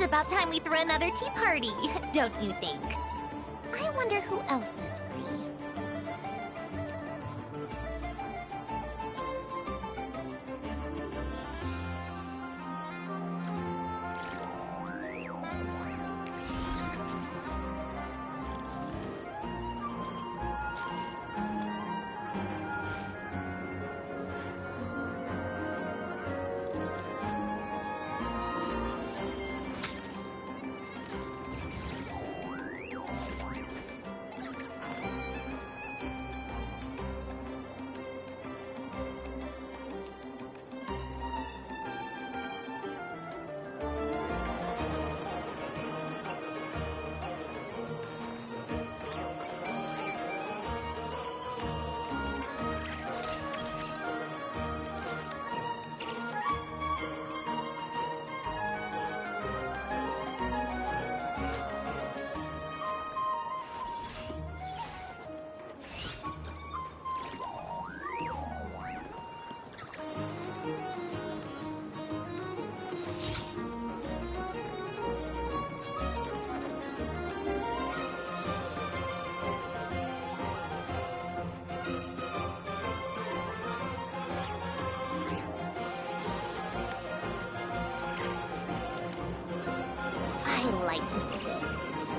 about time we threw another tea party, don't you think? I wonder who else is free.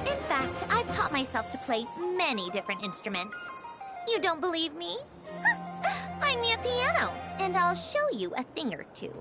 In fact, I've taught myself to play many different instruments. You don't believe me? Find me a piano, and I'll show you a thing or two.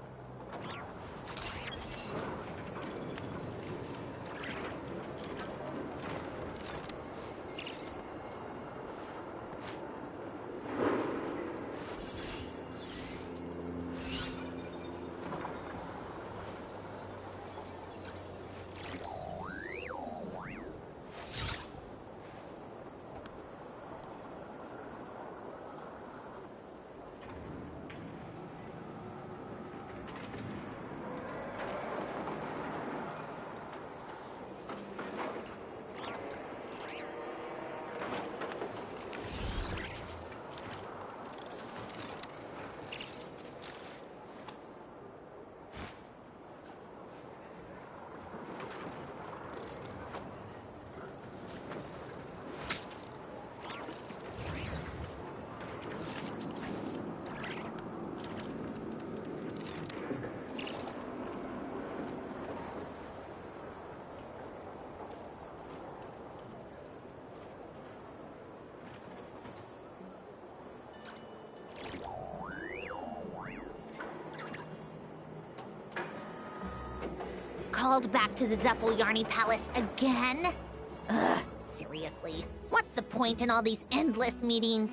Called back to the Zeppeljärni Palace again? Ugh, seriously. What's the point in all these endless meetings?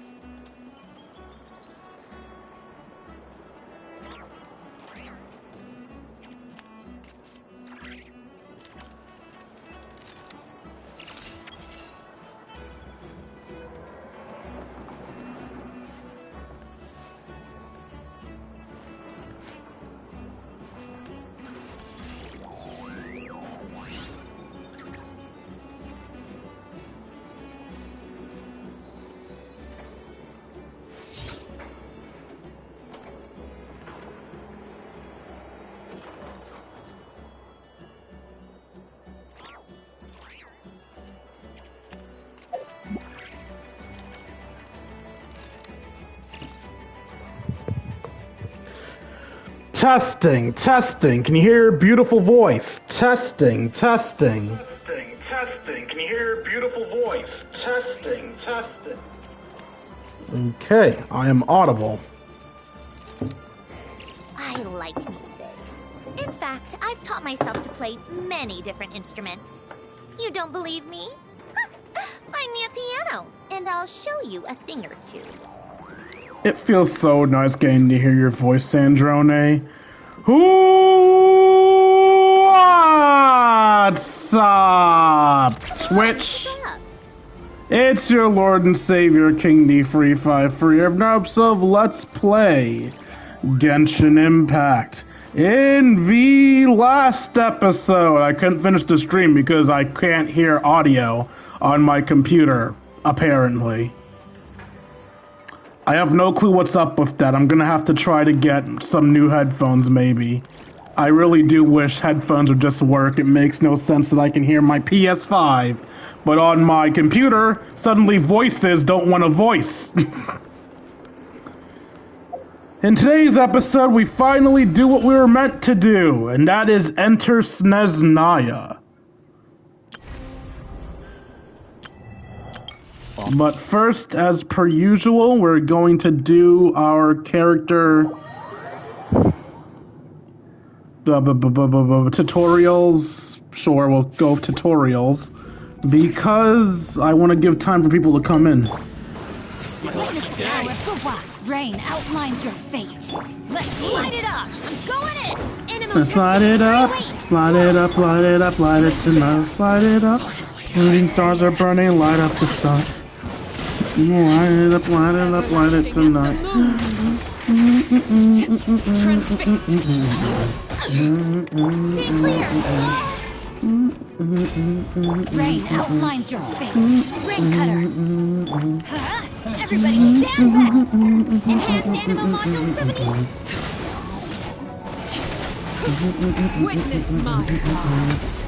Testing, testing, can you hear your beautiful voice? Testing, testing. Testing, testing, can you hear your beautiful voice? Testing, testing. Okay, I am audible. I like music. In fact, I've taught myself to play many different instruments. You don't believe me? Find me a piano, and I'll show you a thing or two. It feels so nice getting to hear your voice, Sandrone. What's up, Twitch? It's your Lord and Savior, King D353 of Nubs of Let's Play Genshin Impact. In the last episode, I couldn't finish the stream because I can't hear audio on my computer, apparently. I have no clue what's up with that. I'm gonna have to try to get some new headphones, maybe. I really do wish headphones would just work. It makes no sense that I can hear my PS5, but on my computer, suddenly voices don't want a voice. In today's episode, we finally do what we were meant to do, and that is enter Snezniya. But first, as per usual, we're going to do our character tutorials. Sure, we'll go tutorials because I want to give time for people to come in. Rain outlines your fate. Let's light it up. I'm going in. Let's light it up, light it up, light it up, light it tonight. Light it up. Shooting stars are burning, light up the sky. Light it up, light it up, light it tonight. Transfixed. Rain outlines your fate. Rain cutter. Everybody stand back. Enhanced animal module 70. Witness my eyes.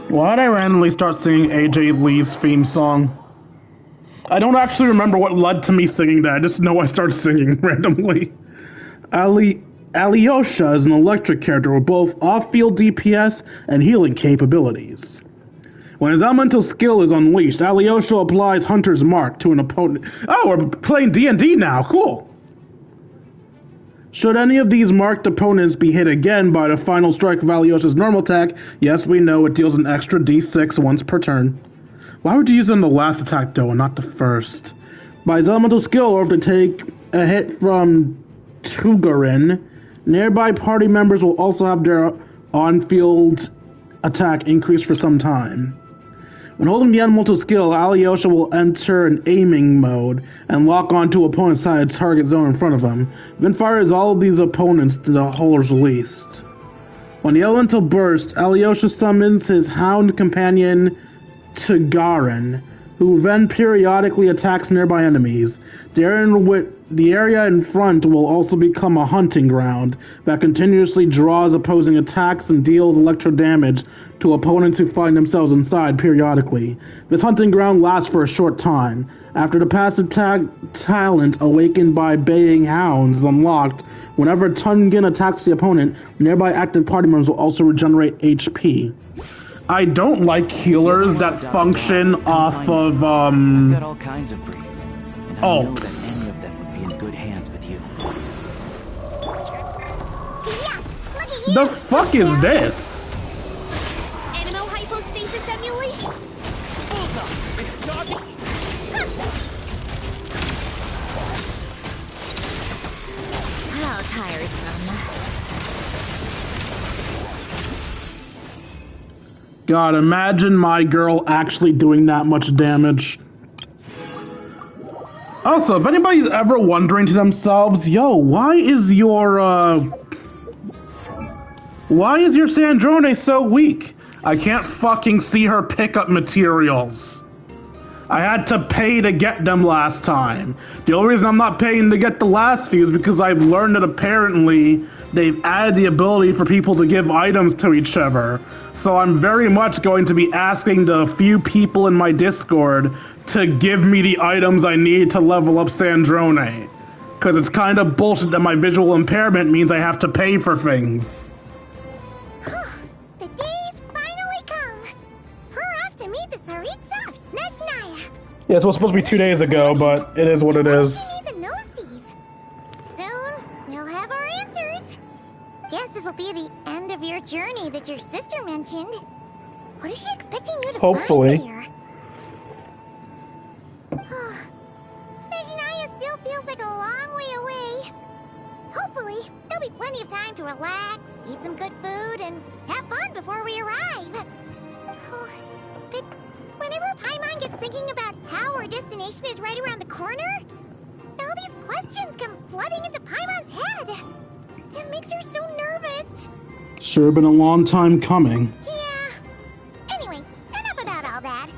Why did I randomly start singing AJ Lee's theme song? I don't actually remember what led to me singing that. I just know I started singing randomly. Alyosha is an electric character with both off-field DPS and healing capabilities. When his elemental skill is unleashed, Alyosha applies Hunter's Mark to an opponent. Oh, we're playing D&D now. Cool. Should any of these marked opponents be hit again by the final strike of Alyosha's normal attack, yes, we know it deals an extra d6 once per turn. Why would you use it on the last attack, though, and not the first? By his elemental skill, or if to take a hit from Tugarin, nearby party members will also have their on-field attack increased for some time. When holding the elemental skill, Alyosha will enter an aiming mode and lock onto opponent's side target zone in front of him. Then fires all of these opponents to the holders released. When the elemental bursts, Alyosha summons his hound companion Tugarin, who then periodically attacks nearby enemies. The area in front will also become a hunting ground that continuously draws opposing attacks and deals electro damage to opponents who find themselves inside periodically. This hunting ground lasts for a short time. After the passive talent awakened by baying hounds is unlocked, whenever Tungin attacks the opponent, nearby active party members will also regenerate HP. I don't like healers that function off of I've got all kinds of breeds, and I know that ults. any of them would be in good hands with you. Yeah, look at you. The fuck is this? Animal hypostasis emulation. How tiresome. God, imagine my girl actually doing that much damage. Also, if anybody's ever wondering to themselves, yo, why is your Sandrone so weak? I can't fucking see her pick up materials. I had to pay to get them last time. The only reason I'm not paying to get the last few is because I've learned that apparently they've added the ability for people to give items to each other. So I'm very much going to be asking the few people in my Discord to give me the items I need to level up Sandrone. Because it's kind of bullshit that my visual impairment means I have to pay for things. The day's finally come. We're off to meet the Tsaritsa of Snezniya. Yeah, it was supposed to be 2 days ago, but it is what it is. We need the gnoses. Soon, we'll have our answers. Guess this'll be the end of your journey that your sister mentioned. What is she expecting you to Hopefully. find here? Snezniya still feels like a long way away. Hopefully, there'll be plenty of time to relax, eat some good food, and have fun before we arrive. Oh, but whenever Paimon gets thinking about how our destination is right around the corner, all these questions come flooding into Paimon's head. It makes her so nervous. Sure been a long time coming. Yeah. Anyway, enough about all that.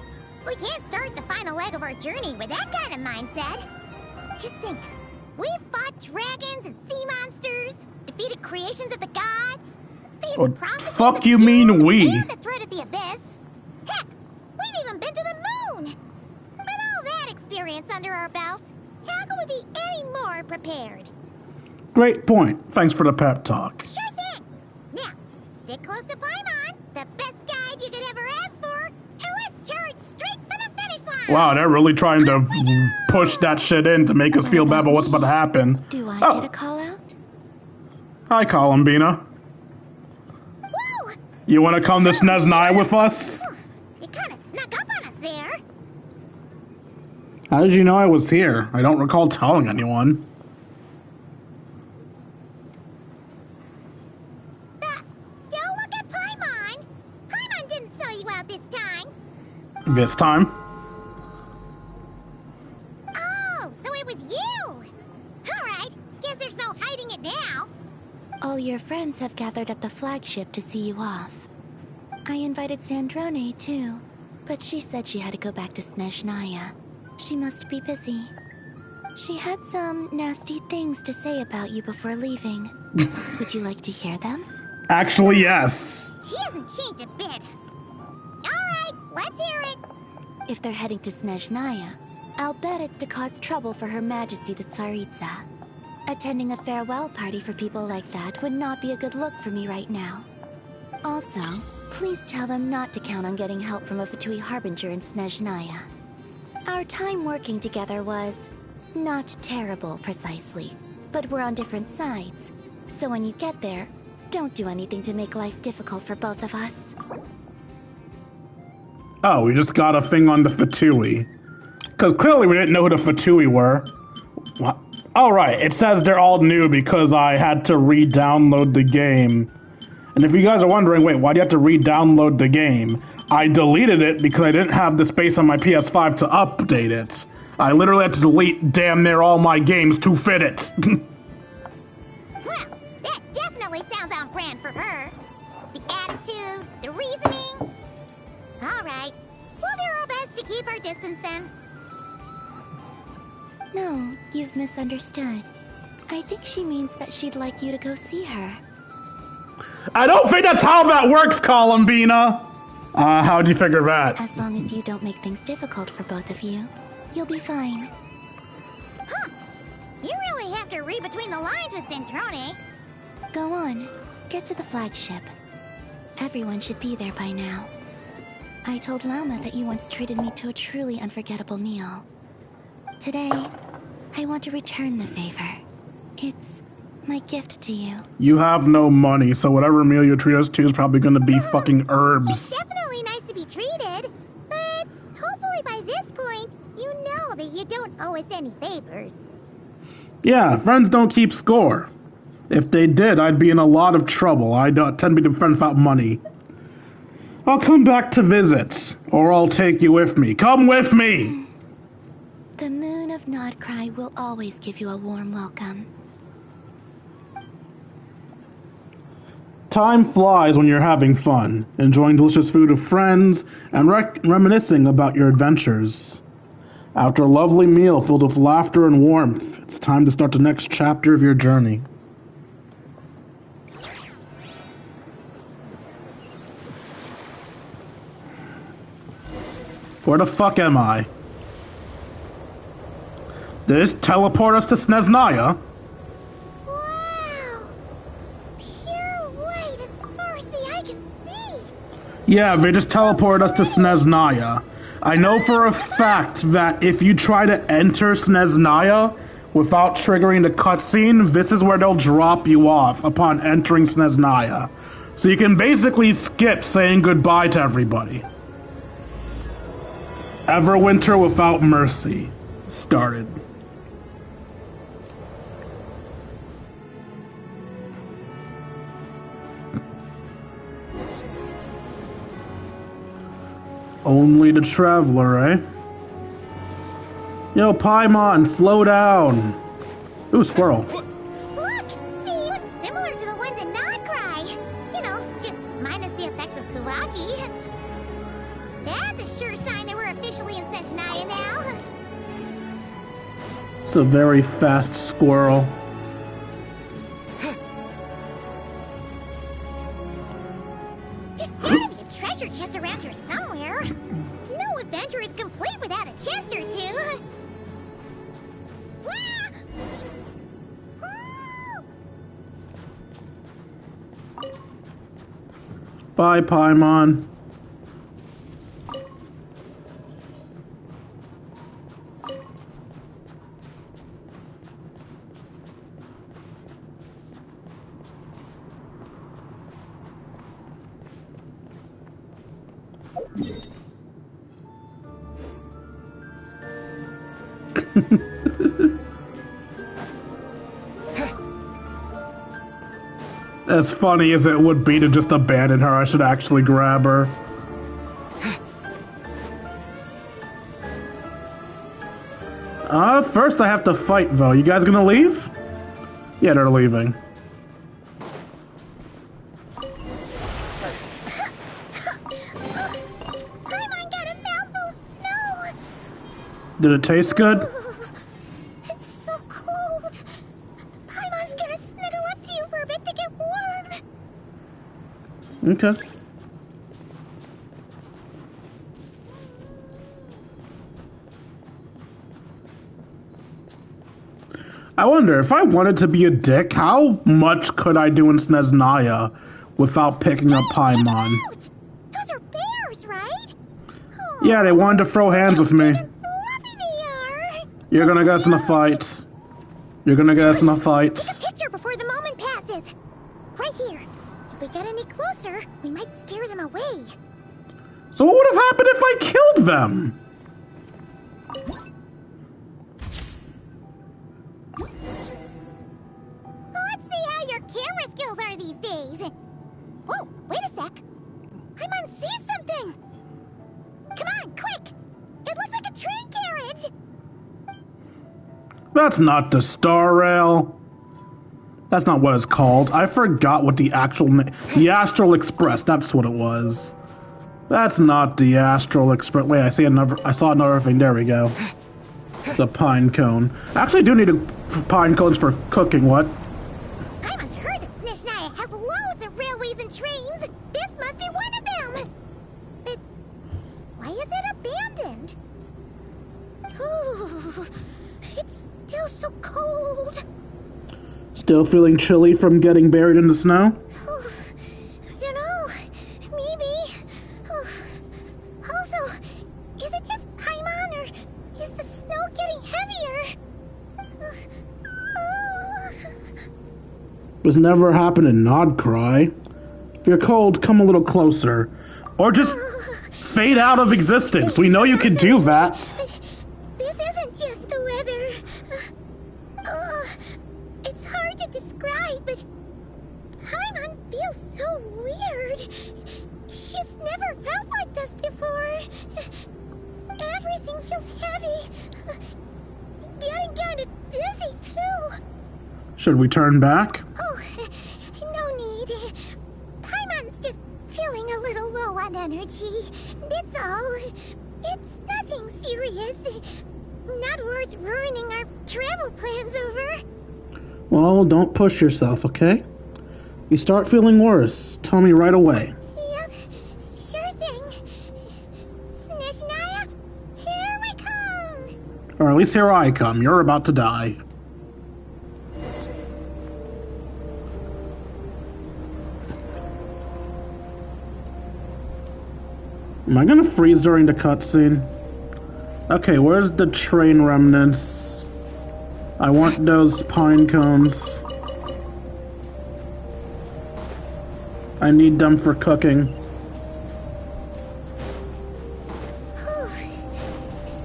We can't start the final fuck you mean we? And the threat of the abyss. Heck, we've even been to the moon. With all that experience under our belts, how could we be any more prepared? Great point. Thanks for the pep talk. Sure thing. Now, stick close to Paimon, the best guide you could ever ask for, and let's charge straight for the finish line. Wow, they're really trying to push that shit in to make us feel bad about what's about to happen. Do I Oh. get a call out? Hi, Columbina. Whoa! You want to come to Snezniya with us? You kind of snuck up on us there. How did you know I was here? I don't recall telling anyone. Don't look at Paimon. Paimon didn't sell you out this time. This time? Oh, so it was you. All right, guess there's no hiding it now. All your friends have gathered at the flagship to see you off. I invited Sandrone, too, but she said she had to go back to Snezniya. She must be busy. She had some nasty things to say about you before leaving. Would you like to hear them? Actually, yes. She hasn't changed a bit. All right, let's hear it. If they're heading to Snezniya, I'll bet it's to cause trouble for Her Majesty the Tsaritsa. Attending a farewell party for people like that would not be a good look for me right now. Also, please tell them not to count on getting help from a Fatui Harbinger in Snezniya. Our time working together was not terrible, precisely, but we're on different sides. So when you get there, don't do anything to make life difficult for both of us. Oh, we just got a thing on the Fatui. Because clearly we didn't know who the Fatui were. What? Oh, right. It says they're all new because I had to re-download the game. And if you guys are wondering, wait, why do you have to re-download the game? I deleted it because I didn't have the space on my PS5 to update it. I literally had to delete damn near all my games to fit it. Well, that definitely sounds on brand for her. The attitude, the reasoning. All right, we'll do our best to keep our distance then. No, you've misunderstood. I think she means that she'd like you to go see her. I don't think that's how that works, Columbina! How'd you figure that? As long as you don't make things difficult for both of you, you'll be fine. Huh. You really have to read between the lines with Centrone. Go on, get to the flagship. Everyone should be there by now. I told Lama that you once treated me to a truly unforgettable meal. Today, I want to return the favor. It's my gift to you. You have no money, so whatever meal you treat us to is probably gonna be fucking It's herbs. definitely nice to be treated, but hopefully by this point, you know that you don't owe us any favors. Yeah, friends don't keep score. If they did, I'd be in a lot of trouble. I don't tend to be the friend without money. I'll come back to visit, or I'll take you with me. Come with me! The moon of Nodcry will always give you a warm welcome. Time flies when you're having fun, enjoying delicious food with friends, and reminiscing about your adventures. After a lovely meal filled with laughter and warmth, it's time to start the next chapter of your journey. Where the fuck am I? Did this teleport us to Snezniya? Wow! Pure white as far as the eye can see. Yeah, they just teleported us to Snezniya. I know for a fact that if you try to enter Snezniya without triggering the cutscene, this is where they'll drop you off upon entering Snezniya. So you can basically skip saying goodbye to everybody. Everwinter Without Mercy started. Only the traveler, eh? Yo, Paimon, slow down. Ooh, squirrel. Look! They look similar to the ones in Nodcry. You know, just minus the effects of Kulaki. That's a sure sign that we're officially in Snezniya now. It's a very fast squirrel. gotta be a treasure chest around here somewhere. No adventure is complete without a chest or two. Bye, Paimon. As funny as it would be to just abandon her, I should actually grab her. First I have to fight, though. You guys gonna leave? Yeah, they're leaving. Paimon got a mouthful of snow. Did it taste good? It's so cold. Paimon's gonna snuggle up to you for a bit to get warm. Okay. I wonder, if I wanted to be a dick, how much could I do in Snezniya without picking up Paimon? Those are bears, right? Yeah, they wanted to throw hands with me. Fluffy they are. You're gonna get us in a fight. You're gonna get us in a fight. Take a picture before the moment passes. Right here. If we get any closer, we might scare them away. So what would have happened if I killed them? Let's see how your camera skills are these days. Whoa, wait a sec. Paimon sees something. Come on, quick. It looks like a train carriage. That's not the Star Rail. That's not what it's called. I forgot what the actual name... The Astral Express, that's what it was. That's not the Astral Express. Wait, I saw another thing. There we go. It's a pine cone. I actually do need pine cones for cooking, what? Paimon's heard that Snezniya has loads of railways and trains. This must be one of them. But why is it abandoned? Ooh, it's still so cold. Still feeling chilly from getting buried in the snow? Oh, I don't know. Maybe. Oh. Also, is it just Paimon or is the snow getting heavier? This never happened in Nodcry. If you're cold, come a little closer. Or just fade out of existence. We know you can do that. This isn't just the weather. It's hard to describe, but Paimon feels so weird. She's never felt like this before. Everything feels heavy. Getting kind of dizzy, too. Should we turn back? Oh, no need. Paimon's just feeling a little low on energy. That's all. It's nothing serious. Not worth ruining our travel plans over. Well, don't push yourself, okay? You start feeling worse, tell me right away. Yep, sure thing. Snezniya, here we come. Or at least here I come. You're about to die. Am I gonna freeze during the cutscene? Okay, where's the train remnants? I want those pine cones. I need them for cooking.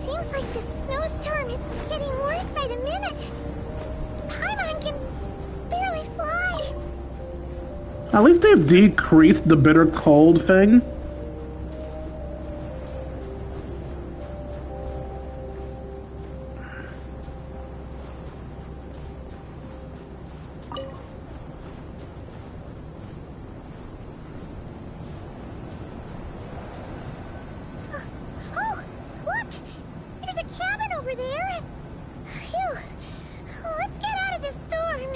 Seems like the snowstorm is getting worse by the minute. Paimon can barely fly. At least they've decreased the bitter cold thing. Oh, look! There's a cabin over there. Phew. Let's get out of this storm.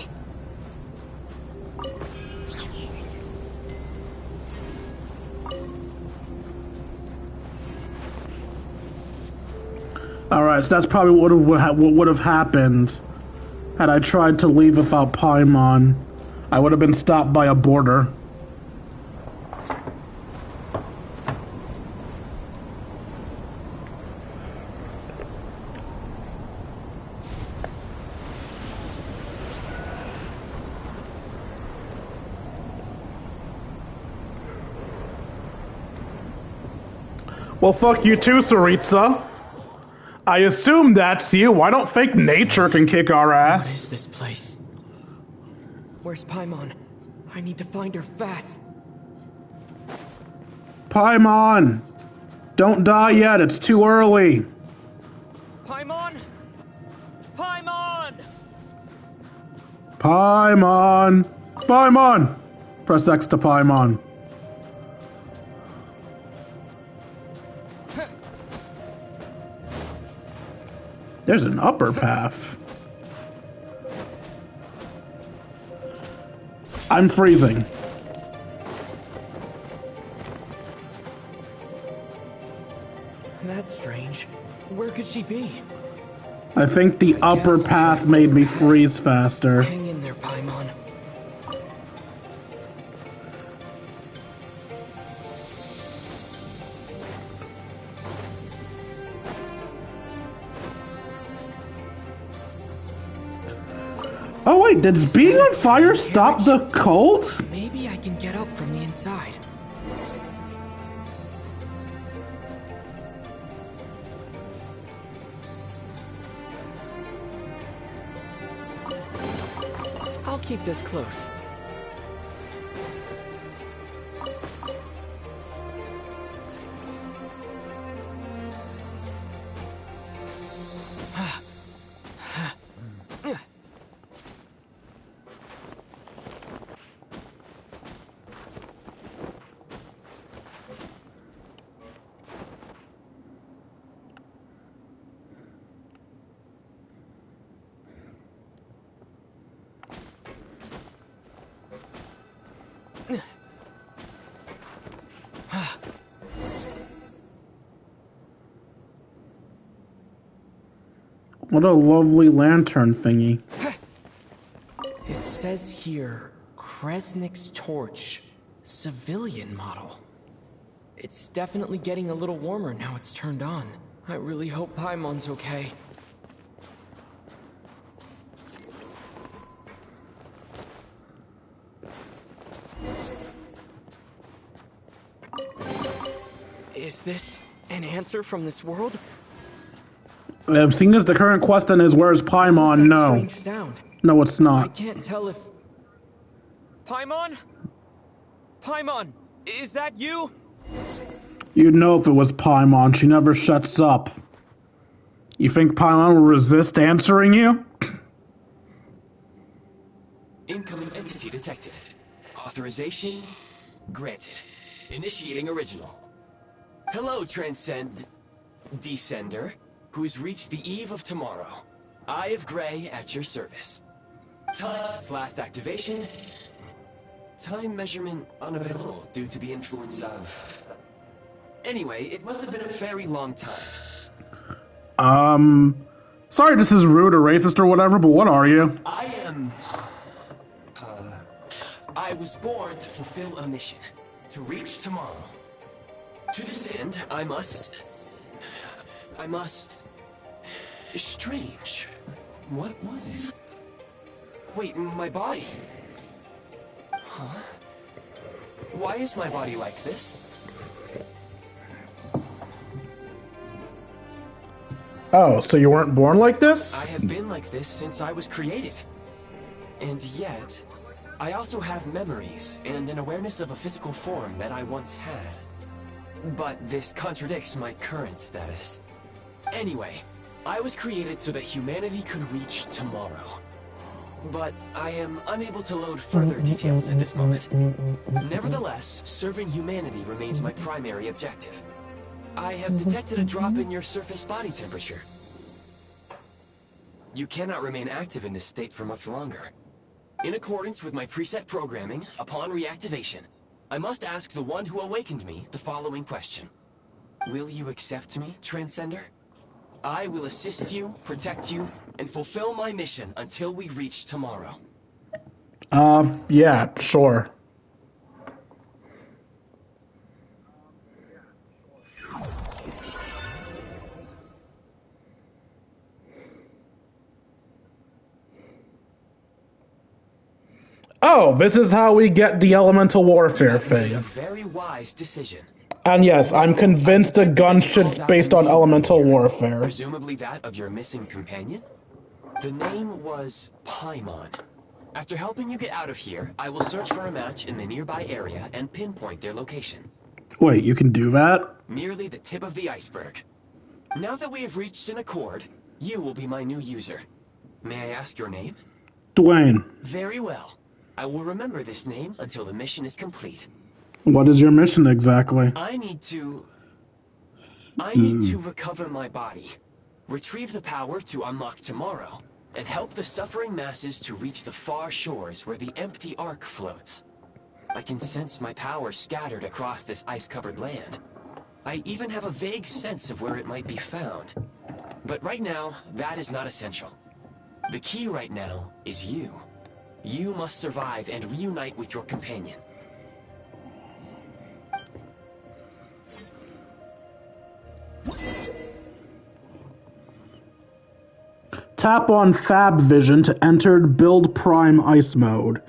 Alright, so that's probably what would have happened had I tried to leave without Paimon. I would have been stopped by a border. Well, fuck you too, Tsaritsa. I assume that's you. Why don't fake nature can kick our ass? What is this place? Where's Paimon? I need to find her fast. Paimon! Don't die yet, it's too early. Paimon! Paimon! Paimon! Paimon! Press X to Paimon. There's an upper path. I'm freezing. That's strange. Where could she be? I think the upper path made me freeze faster. Hang in there, Paimon. Oh wait, did being on fire stop the cold? Maybe I can get up from the inside. I'll keep this close. What a lovely lantern thingy. It says here, Kresnik's torch, civilian model. It's definitely getting a little warmer now it's turned on. I really hope Paimon's okay. Is this an answer from this world? Seeing as the current question is where's Paimon, no. Strange sound. No, it's I not. can't tell if... Paimon? Paimon, is that you? You'd know if it was Paimon. She never shuts up. You think Paimon will resist answering you? Incoming entity detected. Authorization granted. Initiating original. Hello, Descender, who's reached the eve of tomorrow. Eye of Grey at your service. Time since last activation. Time measurement unavailable due to the influence of... Anyway, it must have been a very long time. Sorry this is rude or racist or whatever, but what are you? I am... I was born to fulfill a mission. To reach tomorrow. To this end, I must... Strange. What was it? Wait, my body? Huh? Why is my body like this? Oh, so you weren't born like this? I have been like this since I was created. And yet, I also have memories and an awareness of a physical form that I once had. But this contradicts my current status. Anyway, I was created so that humanity could reach tomorrow. But I am unable to load further details at this moment. Nevertheless, serving humanity remains my primary objective. I have detected a drop in your surface body temperature. You cannot remain active in this state for much longer. In accordance with my preset programming, upon reactivation, I must ask the one who awakened me the following question. Will you accept me, Transcender? I will assist you, protect you, and fulfill my mission until we reach tomorrow. Yeah, sure. Oh, this is how we get the elemental warfare thing. A very wise decision. And yes, I'm convinced the gunship's based on elemental warfare. Presumably that of your missing companion? The name was Paimon. After helping you get out of here, I will search for a match in the nearby area and pinpoint their location. Wait, you can do that? Merely the tip of the iceberg. Now that we have reached an accord, you will be my new user. May I ask your name? Dwayne. Very well. I will remember this name until the mission is complete. What is your mission exactly? I need to recover my body, retrieve the power to unlock tomorrow, and help the suffering masses to reach the far shores where the empty Ark floats. I can sense my power scattered across this ice-covered land. I even have a vague sense of where it might be found. But right now, that is not essential. The key right now is you. You must survive and reunite with your companion. Tap on Fab Vision to enter Build Prime Ice mode.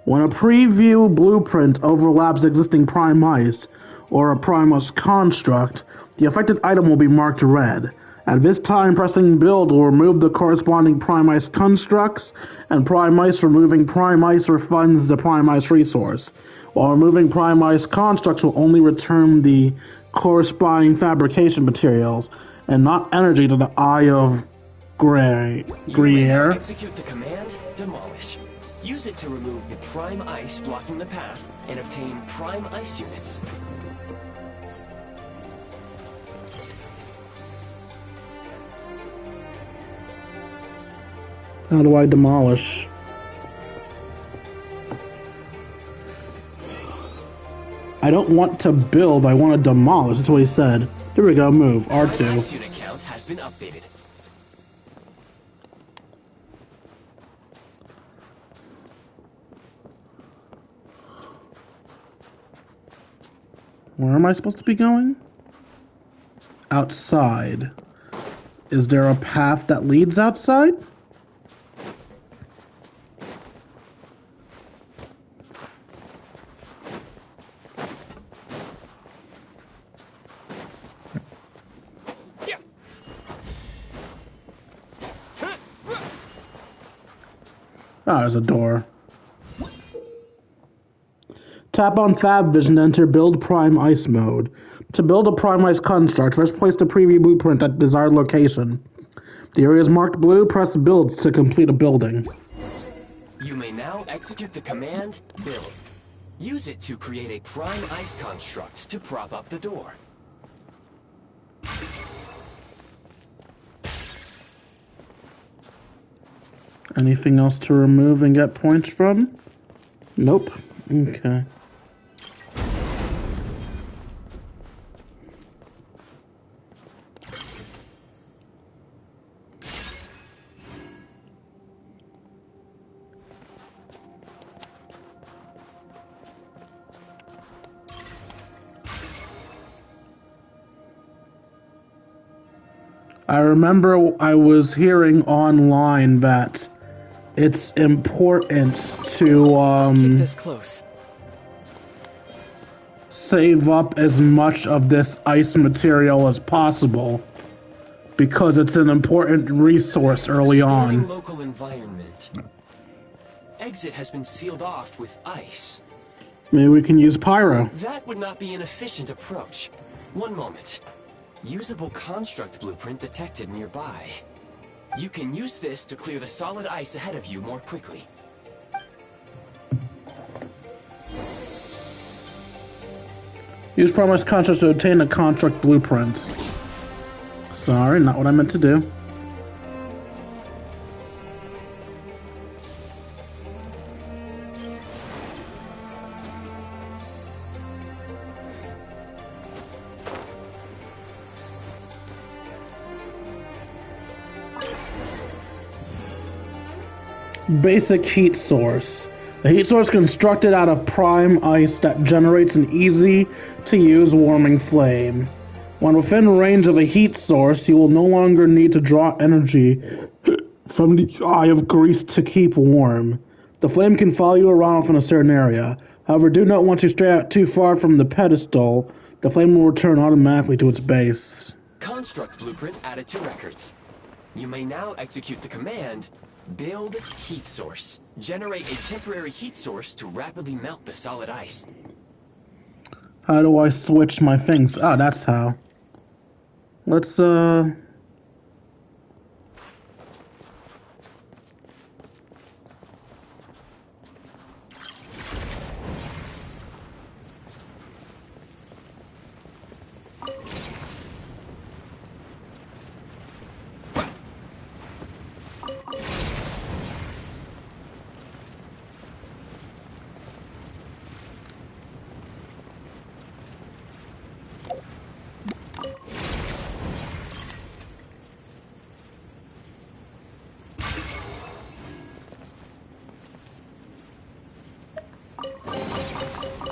When a preview blueprint overlaps existing Prime Ice or a Prime Ice construct, the affected item will be marked red. At this time, pressing Build will remove the corresponding Prime Ice constructs, and Prime Ice removing Prime Ice refunds the Prime Ice resource, while removing Prime Ice constructs will only return the corresponding fabrication materials, and not energy to the Eye of Gruyere. Execute the command, Demolish. Use it to remove the Prime Ice blocking the path, and obtain Prime Ice units. How do I demolish? I don't want to build, I want to demolish. That's what he said. Here we go, move. R2. Prime Ice unit count has been updated. Where am I supposed to be going? Outside. Is there a path that leads outside? Ah, there's a door. Tap on Fab Vision to enter Build Prime Ice mode. To build a Prime Ice construct, first place the preview blueprint at desired location. The area is marked blue, press Build to complete a building. You may now execute the command, Build. Use it to create a Prime Ice construct to prop up the door. Anything else to remove and get points from? Nope. Okay. I remember I was hearing online that it's important to Keep this close. save up as much of this ice material as possible because it's an important resource early Scanning on. local environment. Exit has been sealed off with ice. Maybe we can use pyro. That would not be an efficient approach. One moment. Usable construct blueprint detected nearby. You can use this to clear the solid ice ahead of you more quickly. Use Promise Construct to obtain a construct blueprint. Sorry, not what I meant to do. Basic heat source. The heat source constructed out of prime ice that generates an easy-to-use warming flame. When within range of a heat source, you will no longer need to draw energy from the eye of grease to keep warm. The flame can follow you around within a certain area. However, do not want to stray out too far from the pedestal. The flame will return automatically to its base. Construct blueprint added to records. You may now execute the command, build heat source. Generate a temporary heat source to rapidly melt the solid ice. How do I switch my things? Ah, that's how. Let's,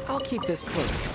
I'll keep this close.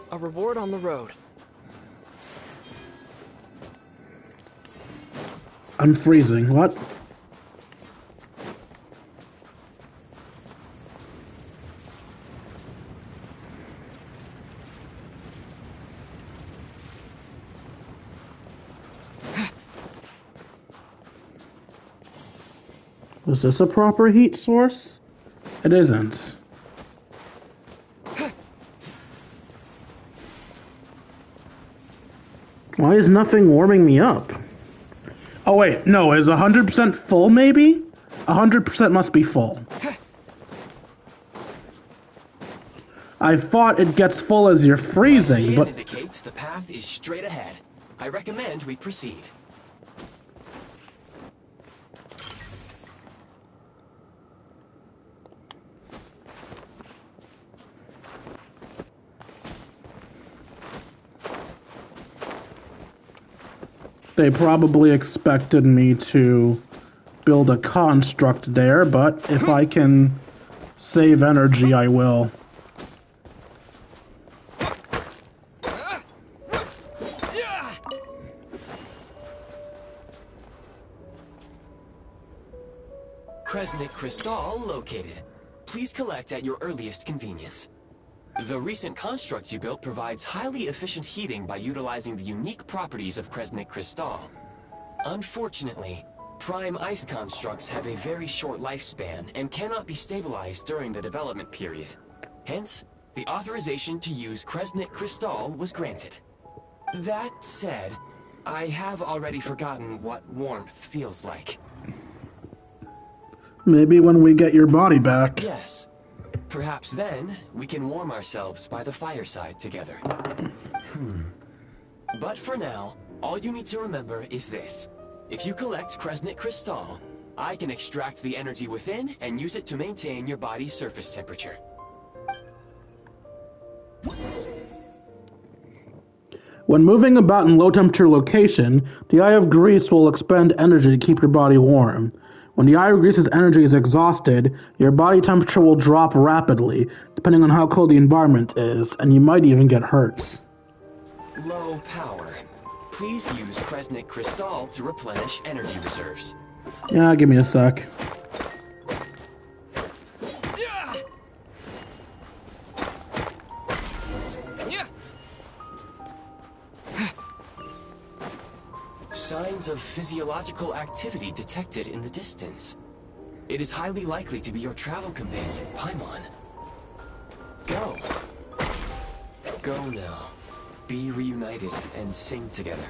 A reward on the road. I'm freezing. What? Is this a proper heat source? It isn't. Why is nothing warming me up? Oh wait, no, is 100% full maybe? 100% must be full. I thought it gets full as you're freezing, but... indicates the path is straight ahead. I recommend we proceed. They probably expected me to build a construct there, but if I can save energy, I will. Kresnik Crystal located. Please collect at your earliest convenience. The recent construct you built provides highly efficient heating by utilizing the unique properties of Kresnik Crystal. Unfortunately, prime ice constructs have a very short lifespan and cannot be stabilized during the development period. Hence, the authorization to use Kresnik Crystal was granted. That said, I have already forgotten what warmth feels like. Maybe when we get your body back. Yes. Perhaps then, we can warm ourselves by the fireside together. But for now, all you need to remember is this. If you collect Kresnik Crystal, I can extract the energy within and use it to maintain your body's surface temperature. When moving about in low-temperature location, the Eye of Grease will expend energy to keep your body warm. When the Eye of Grease's energy is exhausted, your body temperature will drop rapidly, depending on how cold the environment is, and you might even get hurt. Low power. Please use Kresnik Crystal to replenish energy reserves. Yeah, give me a sec. Signs of physiological activity detected in the distance. It is highly likely to be your travel companion, Paimon. Go. Go now. Be reunited and sing together.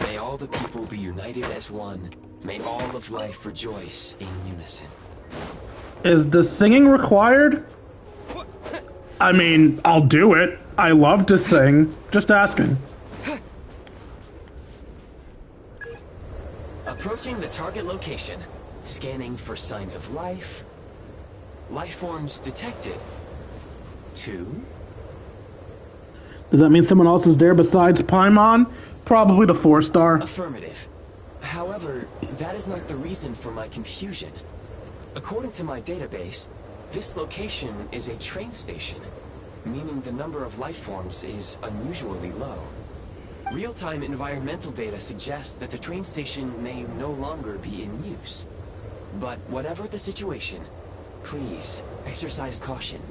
May all the people be united as one. May all of life rejoice in unison. Is the singing required? I mean, I'll do it. I love to sing. Just asking. Approaching the target location. Scanning for signs of life. Life forms detected. 2. Does that mean someone else is there besides Paimon? Probably the 4-star. Affirmative. However, that is not the reason for my confusion. According to my database, this location is a train station, meaning the number of life forms is unusually low. Real-time environmental data suggests that the train station may no longer be in use. But whatever the situation, please exercise caution.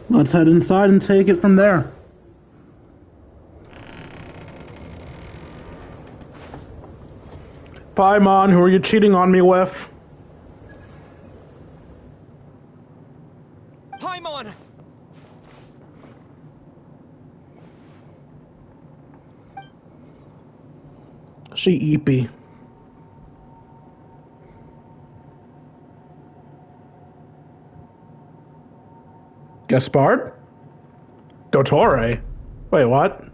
Let's head inside and take it from there. Paimon, who are you cheating on me with? Paimon! She eepy. Gaspard? Dottore? Wait, what?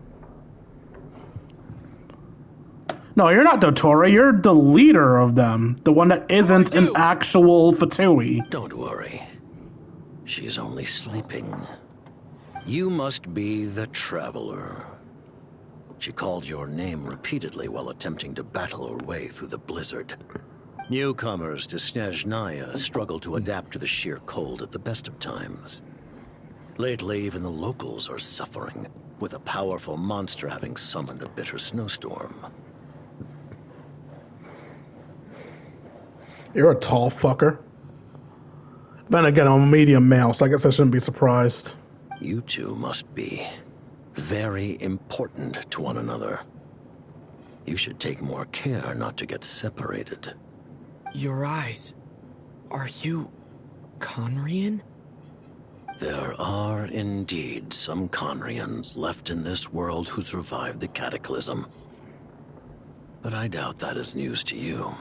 No, you're not Dottore. You're the leader of them. The one that isn't an actual Fatui. Don't worry. She's only sleeping. You must be the Traveler. She called your name repeatedly while attempting to battle her way through the blizzard. Newcomers to Snezniya struggle to adapt to the sheer cold at the best of times. Lately, even the locals are suffering, with a powerful monster having summoned a bitter snowstorm. You're a tall fucker. Then again, I'm a medium male, so I guess I shouldn't be surprised. You two must be very important to one another. You should take more care not to get separated. Your eyes. Are you Conrian? There are indeed some Conrians left in this world who survived the cataclysm. But I doubt that is news to you.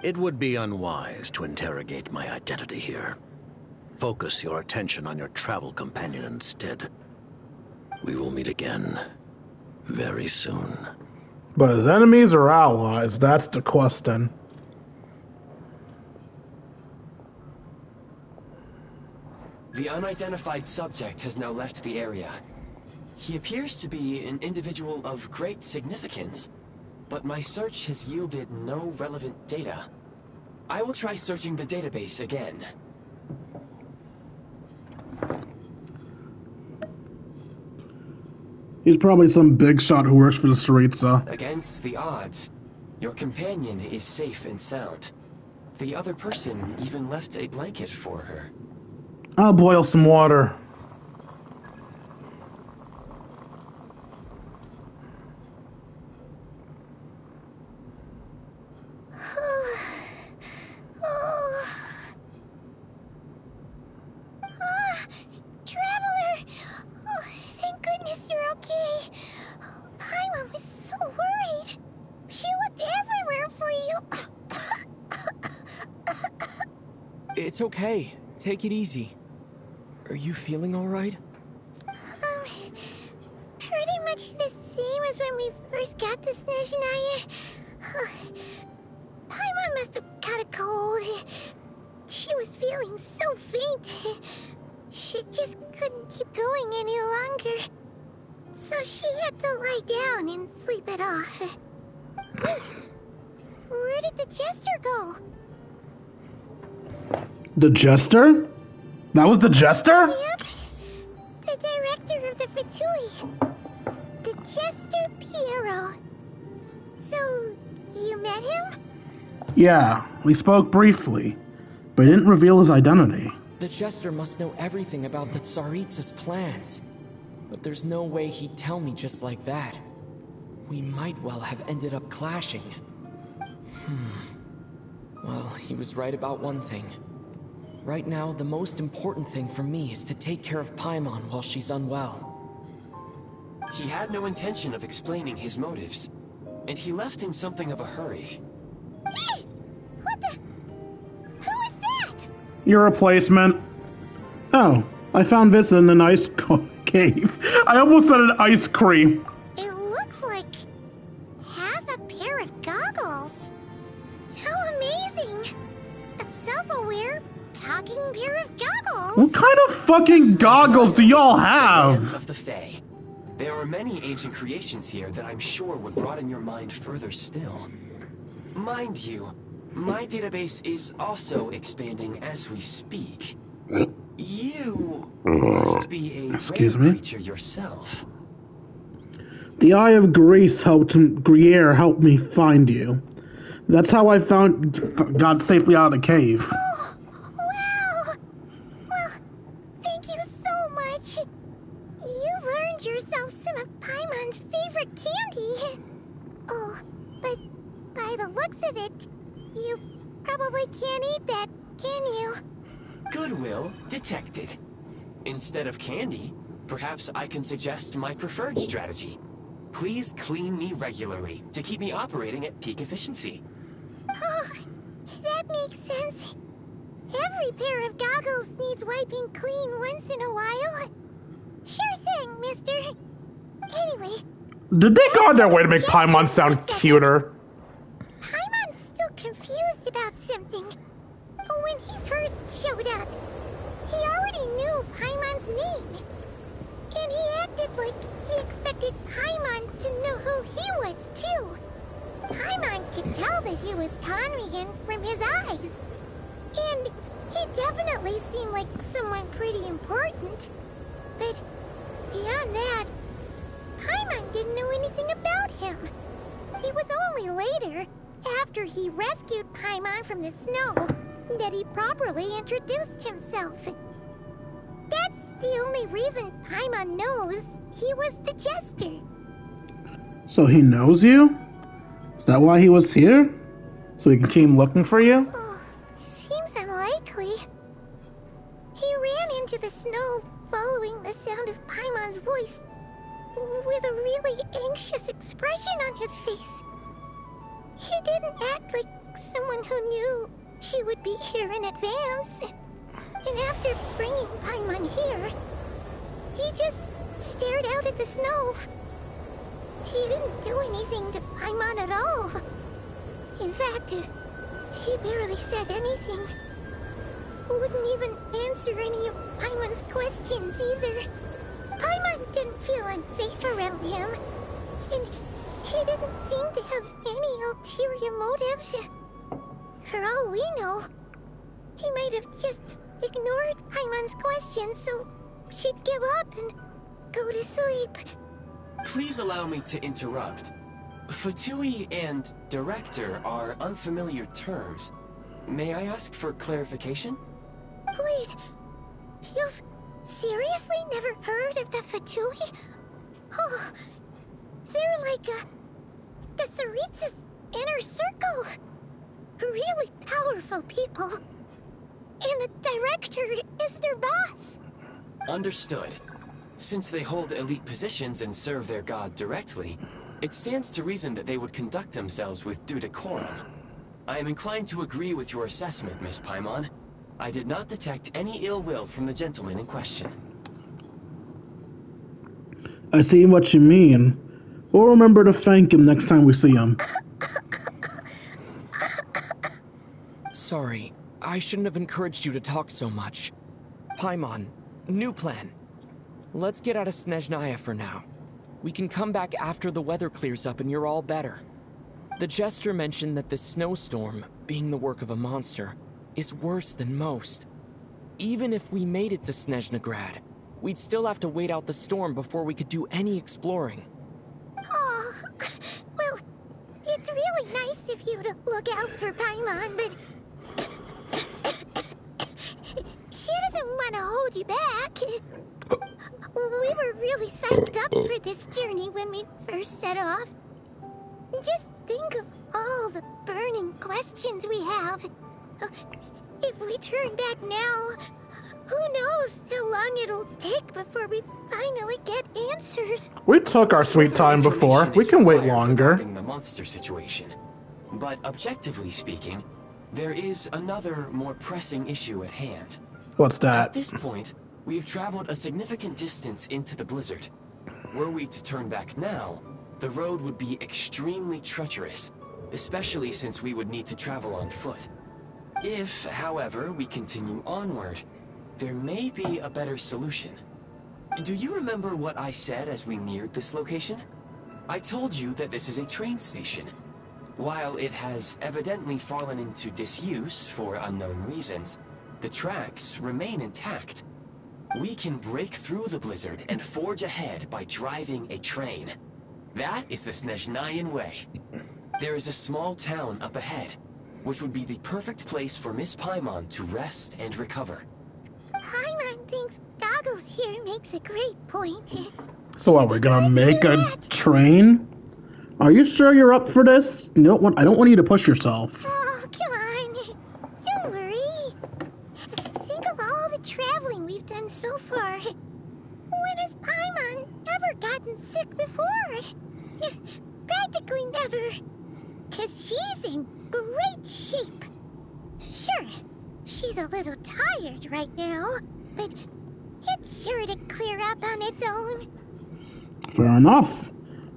It would be unwise to interrogate my identity here. Focus your attention on your travel companion instead. We will meet again very soon. But as enemies or allies, that's the question. The unidentified subject has now left the area. He appears to be an individual of great significance, but my search has yielded no relevant data. I will try searching the database again. He's probably some big shot who works for the Tsaritsa. Against the odds, your companion is safe and sound. The other person even left a blanket for her. I'll boil some water. Traveler! Oh, thank goodness you're okay. Paimon was so worried. She looked everywhere for you. It's okay. take it easy. Are you feeling alright? Pretty much the same as when we first got to Snezniya. Paimon must have caught a cold. She was feeling so faint. She just couldn't keep going any longer. So she had to lie down and sleep it off. Wait, where did the jester go? The jester? That was the jester? Yep, the director of the Fatui. The Jester Piero. So, you met him? Yeah, we spoke briefly, but he didn't reveal his identity. The Jester must know everything about the Tsaritsa's plans. But there's no way he'd tell me just like that. We might well have ended up clashing. Well, he was right about one thing. Right now, the most important thing for me is to take care of Paimon while she's unwell. He had no intention of explaining his motives, and he left in something of a hurry. Hey! What the? Who is that? Your replacement. Oh, I found this in an ice cave. I almost said an ice cream. It looks like half a pair of goggles. How amazing! A self-aware, talking pair of goggles. What kind of fucking goggles do y'all have? Of the Fae. There are many ancient creations here that I'm sure would broaden your mind further still. Mind you, my database is also expanding as we speak. You must be a Excuse rare me? creature yourself. The Eye of Gruyere helped me find you. That's how I got safely out of the cave. Oh, wow! Well, thank you so much. You've earned yourself some of Paimon's favorite candy. Oh, but by the looks of it, you probably can't eat that, can you? Goodwill detected. Instead of candy, perhaps I can suggest my preferred strategy. Please clean me regularly to keep me operating at peak efficiency. Oh, that makes sense. Every pair of goggles needs wiping clean once in a while. Sure thing, mister. Anyway... Did they go on their way to make Paimon sound cuter? Paimon's still confused about something. When he first showed up, he already knew Paimon's name. And he acted like he expected Paimon to know who he was, too. Paimon could tell that he was Conrian from his eyes. And he definitely seemed like someone pretty important. But beyond that, Paimon didn't know anything about him. It was only later, after he rescued Paimon from the snow, that he properly introduced himself. That's the only reason Paimon knows he was the Jester. So he knows you? Is that why he was here? So he came looking for you? Oh, seems unlikely. He ran into the snow following the sound of Paimon's voice, with a really anxious expression on his face. He didn't act like someone who knew she would be here in advance. And after bringing Paimon here, he just stared out at the snow. He didn't do anything to Paimon at all. In fact, he barely said anything. Wouldn't even answer any of Paimon's questions either. Paimon didn't feel unsafe around him, and he didn't seem to have any ulterior motives. For all we know, he might have just ignored Paimon's questions so she'd give up and go to sleep. Please allow me to interrupt. Fatui and director are unfamiliar terms. May I ask for clarification? Wait, you've seriously never heard of the Fatui? Oh, they're like the Tsaritsa's inner circle. Really powerful people. And the director is their boss. Understood. Since they hold elite positions and serve their god directly, it stands to reason that they would conduct themselves with due decorum. I am inclined to agree with your assessment, Miss Paimon. I did not detect any ill will from the gentleman in question. I see what you mean. We'll remember to thank him next time we see him. Sorry, I shouldn't have encouraged you to talk so much. Paimon, new plan. Let's get out of Snezniya for now. We can come back after the weather clears up and you're all better. The Jester mentioned that this snowstorm, being the work of a monster, is worse than most. Even if we made it to Snezhnigrad, we'd still have to wait out the storm before we could do any exploring. Oh, well, it's really nice of you to look out for Paimon, but she doesn't want to hold you back. We were really psyched up for this journey when we first set off. Just think of all the burning questions we have. If we turn back now, who knows how long it'll take before we finally get answers. We took our sweet time before. We can wait longer. Regarding the monster situation. But objectively speaking, there is another more pressing issue at hand. What's At that? this point, we have traveled a significant distance into the blizzard. Were we to turn back now, the road would be extremely treacherous, especially since we would need to travel on foot. If, however, we continue onward, there may be a better solution. Do you remember what I said as we neared this location? I told you that this is a train station. While it has evidently fallen into disuse for unknown reasons, the tracks remain intact. We can break through the blizzard and forge ahead by driving a train. That is the Snezhniyan way. There is a small town up ahead, which would be the perfect place for Miss Paimon to rest and recover. Paimon thinks Goggles here makes a great point. So are we gonna make a train? Are you sure you're up for this? No, I don't want you to push yourself. Oh, come on. Don't worry. Think of all the traveling we've done so far. When has Paimon ever gotten sick before? Practically never. 'Cause she's in great shape. Sure, she's a little tired right now, but it's sure to clear up on its own. Fair enough.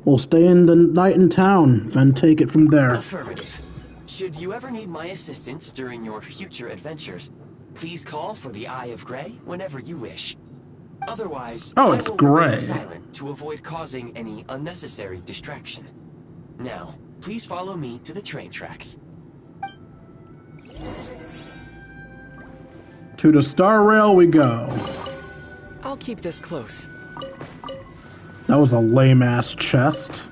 We'll stay in the night in town, then take it from there. Affirmative. Should you ever need my assistance during your future adventures, please call for the Eye of Grey whenever you wish. Otherwise, Oh, I it's will remain Grey. silent to avoid causing any unnecessary distraction. Now, please follow me to the train tracks. To the Star Rail we go. I'll keep this close. That was a lame-ass chest.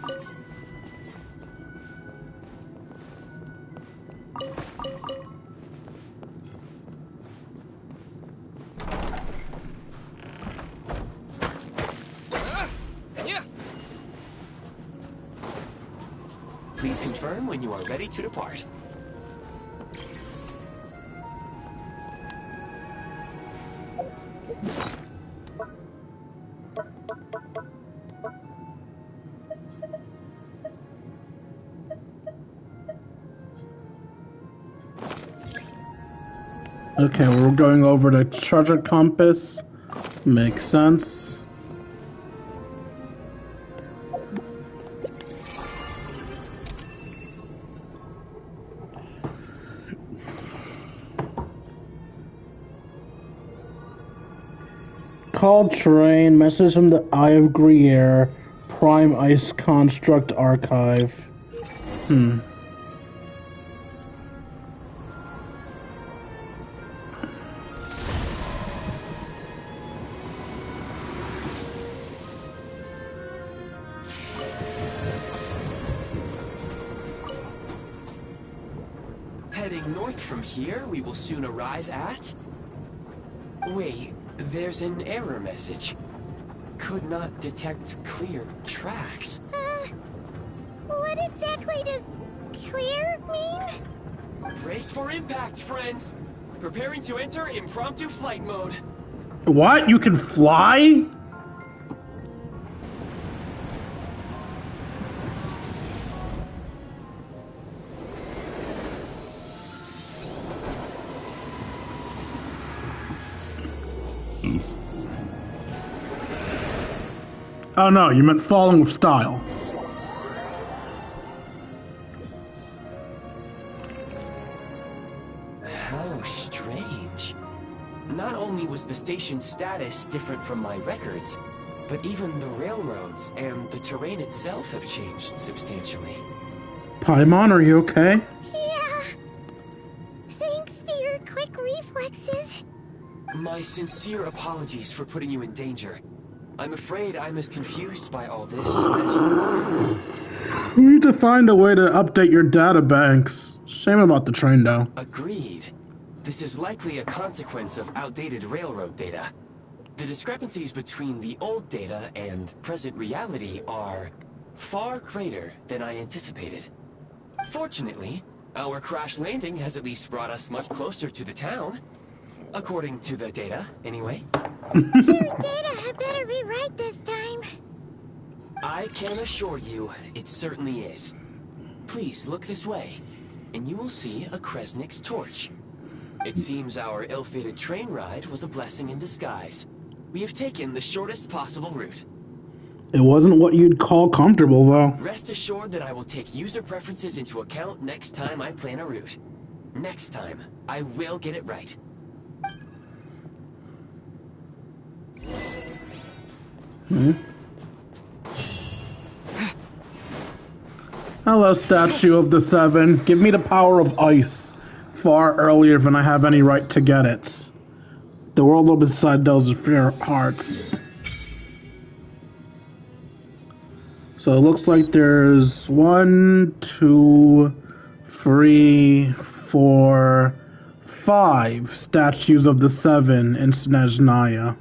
Please confirm when you are ready to depart. Okay, we're going over the treasure compass. Makes sense. Call train, message from the Eye of Gruyere, Prime Ice Construct Archive. Heading north from here, we will soon arrive at... Wait, there's an error message. Could not detect clear tracks. What exactly does clear mean? Brace for impact, friends! Preparing to enter impromptu flight mode. What? You can fly? Oh no, you meant falling with style. How strange. Not only was the station's status different from my records, but even the railroads and the terrain itself have changed substantially. Paimon, are you okay? Yeah. Thanks to your quick reflexes. My sincere apologies for putting you in danger. I'm afraid I'm as confused by all this as you are. We need to find a way to update your databanks. Shame about the train, though. Agreed. This is likely a consequence of outdated railroad data. The discrepancies between the old data and present reality are far greater than I anticipated. Fortunately, our crash landing has at least brought us much closer to the town. According to the data, anyway. Your data had better be right this time. I can assure you, it certainly is. Please look this way, and you will see a Kresnik's torch. It seems our ill-fated train ride was a blessing in disguise. We have taken the shortest possible route. It wasn't what you'd call comfortable, though. Rest assured that I will take user preferences into account next time I plan a route. Next time, I will get it right. Hello, Statue of the Seven. Give me the power of ice far earlier than I have any right to get it. The world beside those fair hearts. So it looks like there's 1, 2, 3, 4, 5 statues of the Seven in Snezniya.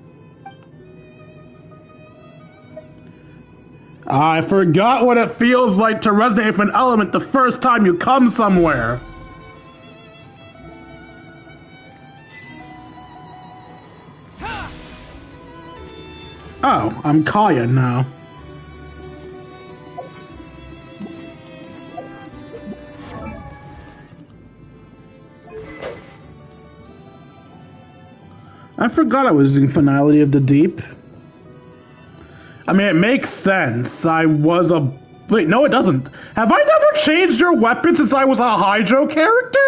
I forgot what it feels like to resonate with an element the first time you come somewhere. Oh, I'm Kaya now. I forgot I was using Finality of the Deep. I mean, it makes sense. I was a... Wait, no it doesn't. Have I never changed your weapon since I was a Hydro character?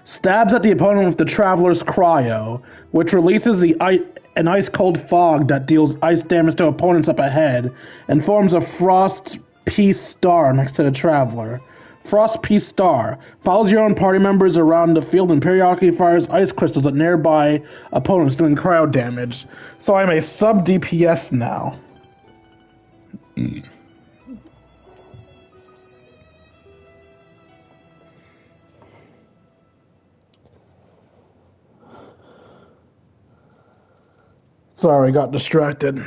Stabs at the opponent with the Traveler's Cryo, which releases an ice-cold fog that deals ice damage to opponents up ahead, and forms a Frost Peace Star next to the Traveler. Frost Peace Star follows your own party members around the field and periodically fires ice crystals at nearby opponents doing cryo damage. So I'm a sub-DPS now. Sorry, got distracted.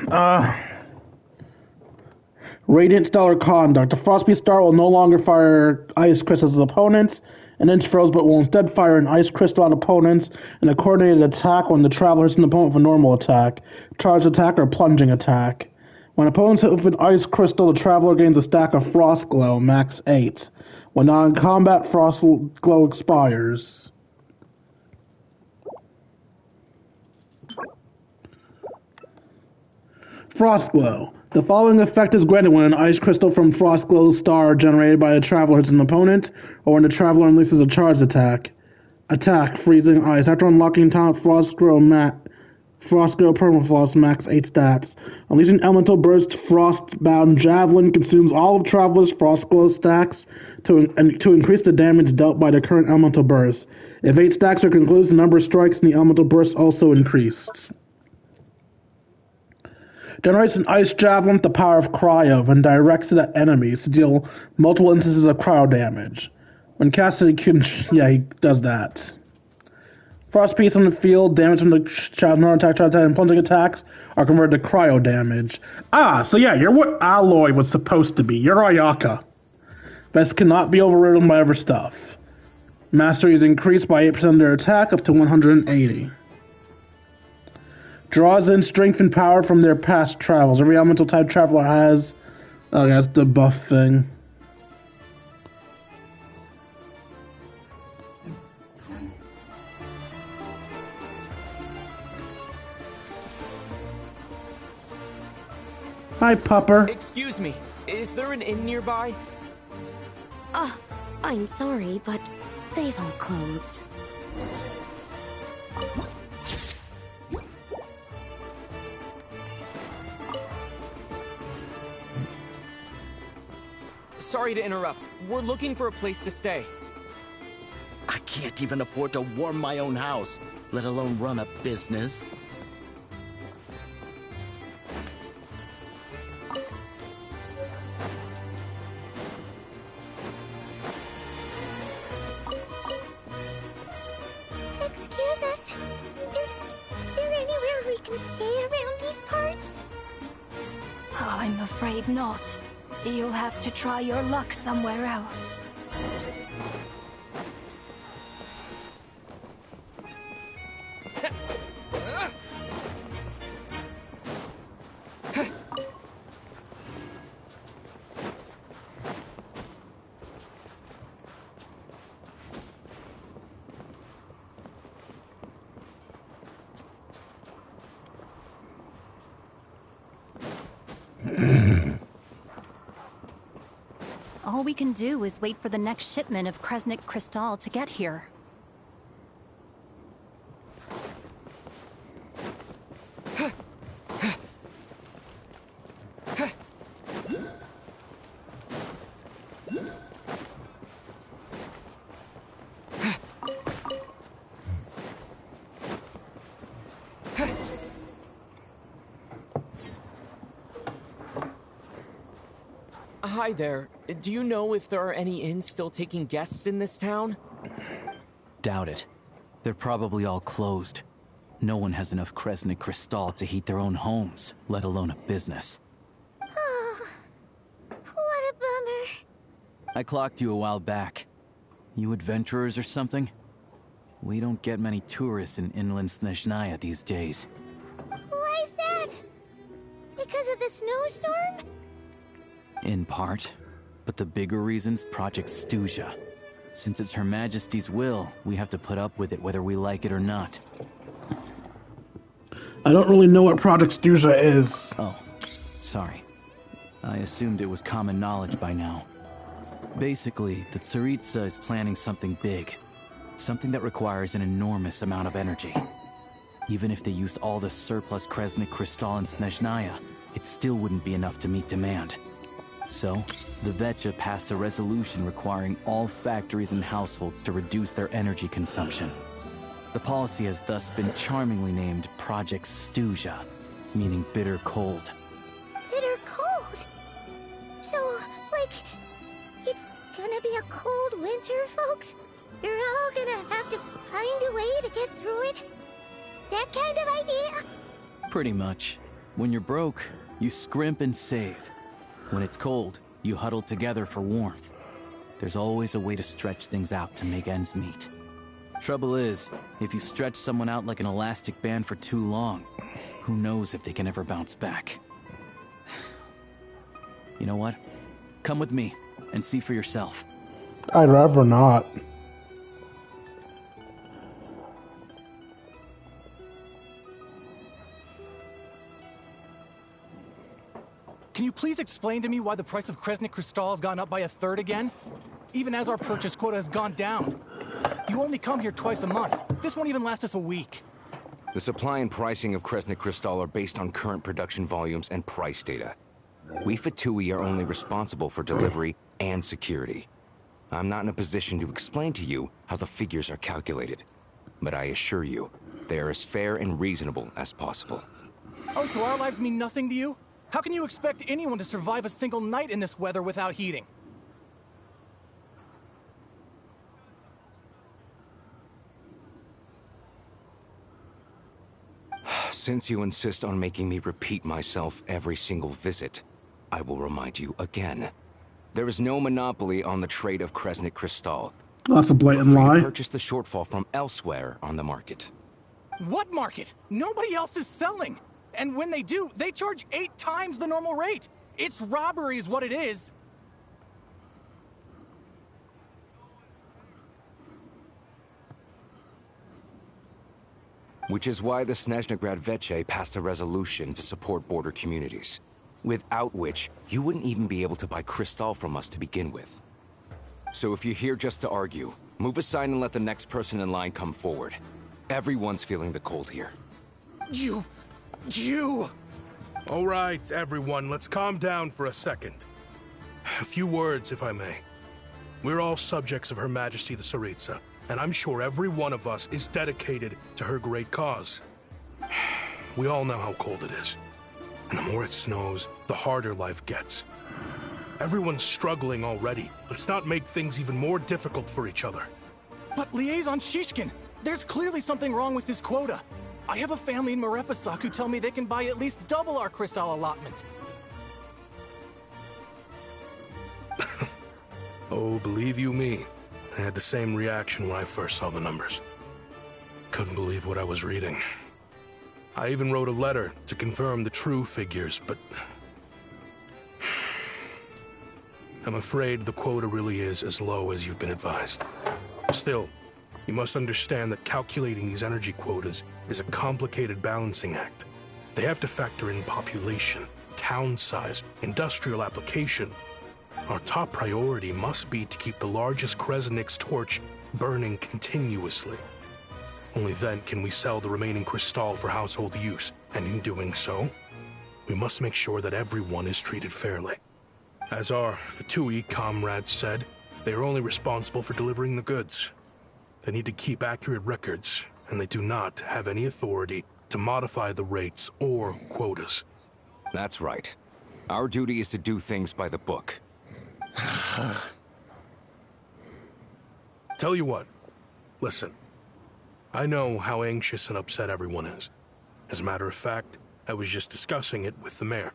Radiant Stellar Conduct. The Frostbeat Star will no longer fire ice crystals at opponents and interferes, but will instead fire an ice crystal at opponents in a coordinated attack when the Traveler hits an opponent with a normal attack, charge attack, or plunging attack. When opponents hit with an ice crystal, the Traveler gains a stack of Frost Glow, max 8. When non-combat, Frost Glow expires. Frost Glow. The following effect is granted when an ice crystal from Frost Glow Star generated by a Traveler hits an opponent, or when the Traveler releases a charged attack. Attack, freezing ice. After unlocking talent Frost Glow Permafrost, max 8 stats. Unleashing Elemental Burst, Frostbound Javelin consumes all of Traveler's Frost Glow stacks to increase the damage dealt by the current Elemental Burst. If 8 stacks are concluded, the number of strikes in the Elemental Burst also increased. Generates an ice javelin with the power of cryo and directs it at enemies to deal multiple instances of cryo damage. When casted, he does that. Frost Piece on the field, damage from the non-attack, and plunging attacks are converted to cryo damage. So yeah, you're what Alloy was supposed to be. You're Ayaka. This cannot be overridden by other stuff. Mastery is increased by 8% of their attack up to 180. Draws in strength and power from their past travels. Every elemental type Traveler has... Oh, that's the buff thing. Hi, pupper. Excuse me, is there an inn nearby? I'm sorry, but they've all closed. Sorry to interrupt. We're looking for a place to stay. I can't even afford to warm my own house, let alone run a business. Excuse us. Is there anywhere we can stay around these parts? I'm afraid not. You'll have to try your luck somewhere else. All we can do is wait for the next shipment of Kresnik Crystal to get here. Hi there. Do you know if there are any inns still taking guests in this town? Doubt it. They're probably all closed. No one has enough Kresnik Crystal to heat their own homes, let alone a business. Oh, what a bummer. I clocked you a while back. You adventurers or something? We don't get many tourists in inland Snezniya these days. Why is that? Because of the snowstorm? In part. But the bigger reason's Project Stuzha. Since it's Her Majesty's will, we have to put up with it whether we like it or not. I don't really know what Project Stuzha is. Oh, sorry. I assumed it was common knowledge by now. Basically, the Tsaritsa is planning something big. Something that requires an enormous amount of energy. Even if they used all the surplus Kresnik Crystal in Snezniya, it still wouldn't be enough to meet demand. So, the Vecha passed a resolution requiring all factories and households to reduce their energy consumption. The policy has thus been charmingly named Project Stuzha, meaning bitter cold. Bitter cold? So, like, it's gonna be a cold winter, folks? You're all gonna have to find a way to get through it? That kind of idea? Pretty much. When you're broke, you scrimp and save. When it's cold, you huddle together for warmth. There's always a way to stretch things out to make ends meet. Trouble is, if you stretch someone out like an elastic band for too long, who knows if they can ever bounce back. You know what? Come with me and see for yourself. I'd rather not. Can you please explain to me why the price of Kresnik Crystal has gone up by 1/3 again? Even as our purchase quota has gone down. You only come here twice a month. This won't even last us a week. The supply and pricing of Kresnik Crystal are based on current production volumes and price data. We Fatui are only responsible for delivery and security. I'm not in a position to explain to you how the figures are calculated, but I assure you, they are as fair and reasonable as possible. Oh, so our lives mean nothing to you? How can you expect anyone to survive a single night in this weather without heating? Since you insist on making me repeat myself every single visit, I will remind you again. There is no monopoly on the trade of Kresnik Crystal. That's a blatant You're free lie. to purchase the shortfall from elsewhere on the market. What market? Nobody else is selling. And when they do, they charge 8 times the normal rate. It's robbery is what it is. Which is why the Snezhnigrad Veche passed a resolution to support border communities. without which you wouldn't even be able to buy Crystal from us to begin with. So if you're here just to argue, move aside and let the next person in line come forward. Everyone's feeling the cold here. You... All right, everyone, let's calm down for a second. A few words, if I may. We're all subjects of Her Majesty the Tsaritsa, and I'm sure every one of us is dedicated to her great cause. We all know how cold it is. And the more it snows, the harder life gets. Everyone's struggling already. Let's not make things even more difficult for each other. But Liaison Shishkin, there's clearly something wrong with this quota. I have a family in Marepasak who tell me they can buy at least double our crystal allotment. Oh, believe you me, I had the same reaction when I first saw the numbers. Couldn't believe what I was reading. I even wrote a letter to confirm the true figures, but... I'm afraid the quota really is as low as you've been advised. Still, you must understand that calculating these energy quotas is a complicated balancing act. They have to factor in population, town size, industrial application. Our top priority must be to keep the largest Kresnik's torch burning continuously. Only then can we sell the remaining crystal for household use, and in doing so, we must make sure that everyone is treated fairly. As our Fatui comrades said, they are only responsible for delivering the goods. They need to keep accurate records, and they do not have any authority to modify the rates or quotas. That's right. Our duty is to do things by the book. Tell you what, listen. I know how anxious and upset everyone is. As a matter of fact, I was just discussing it with the mayor.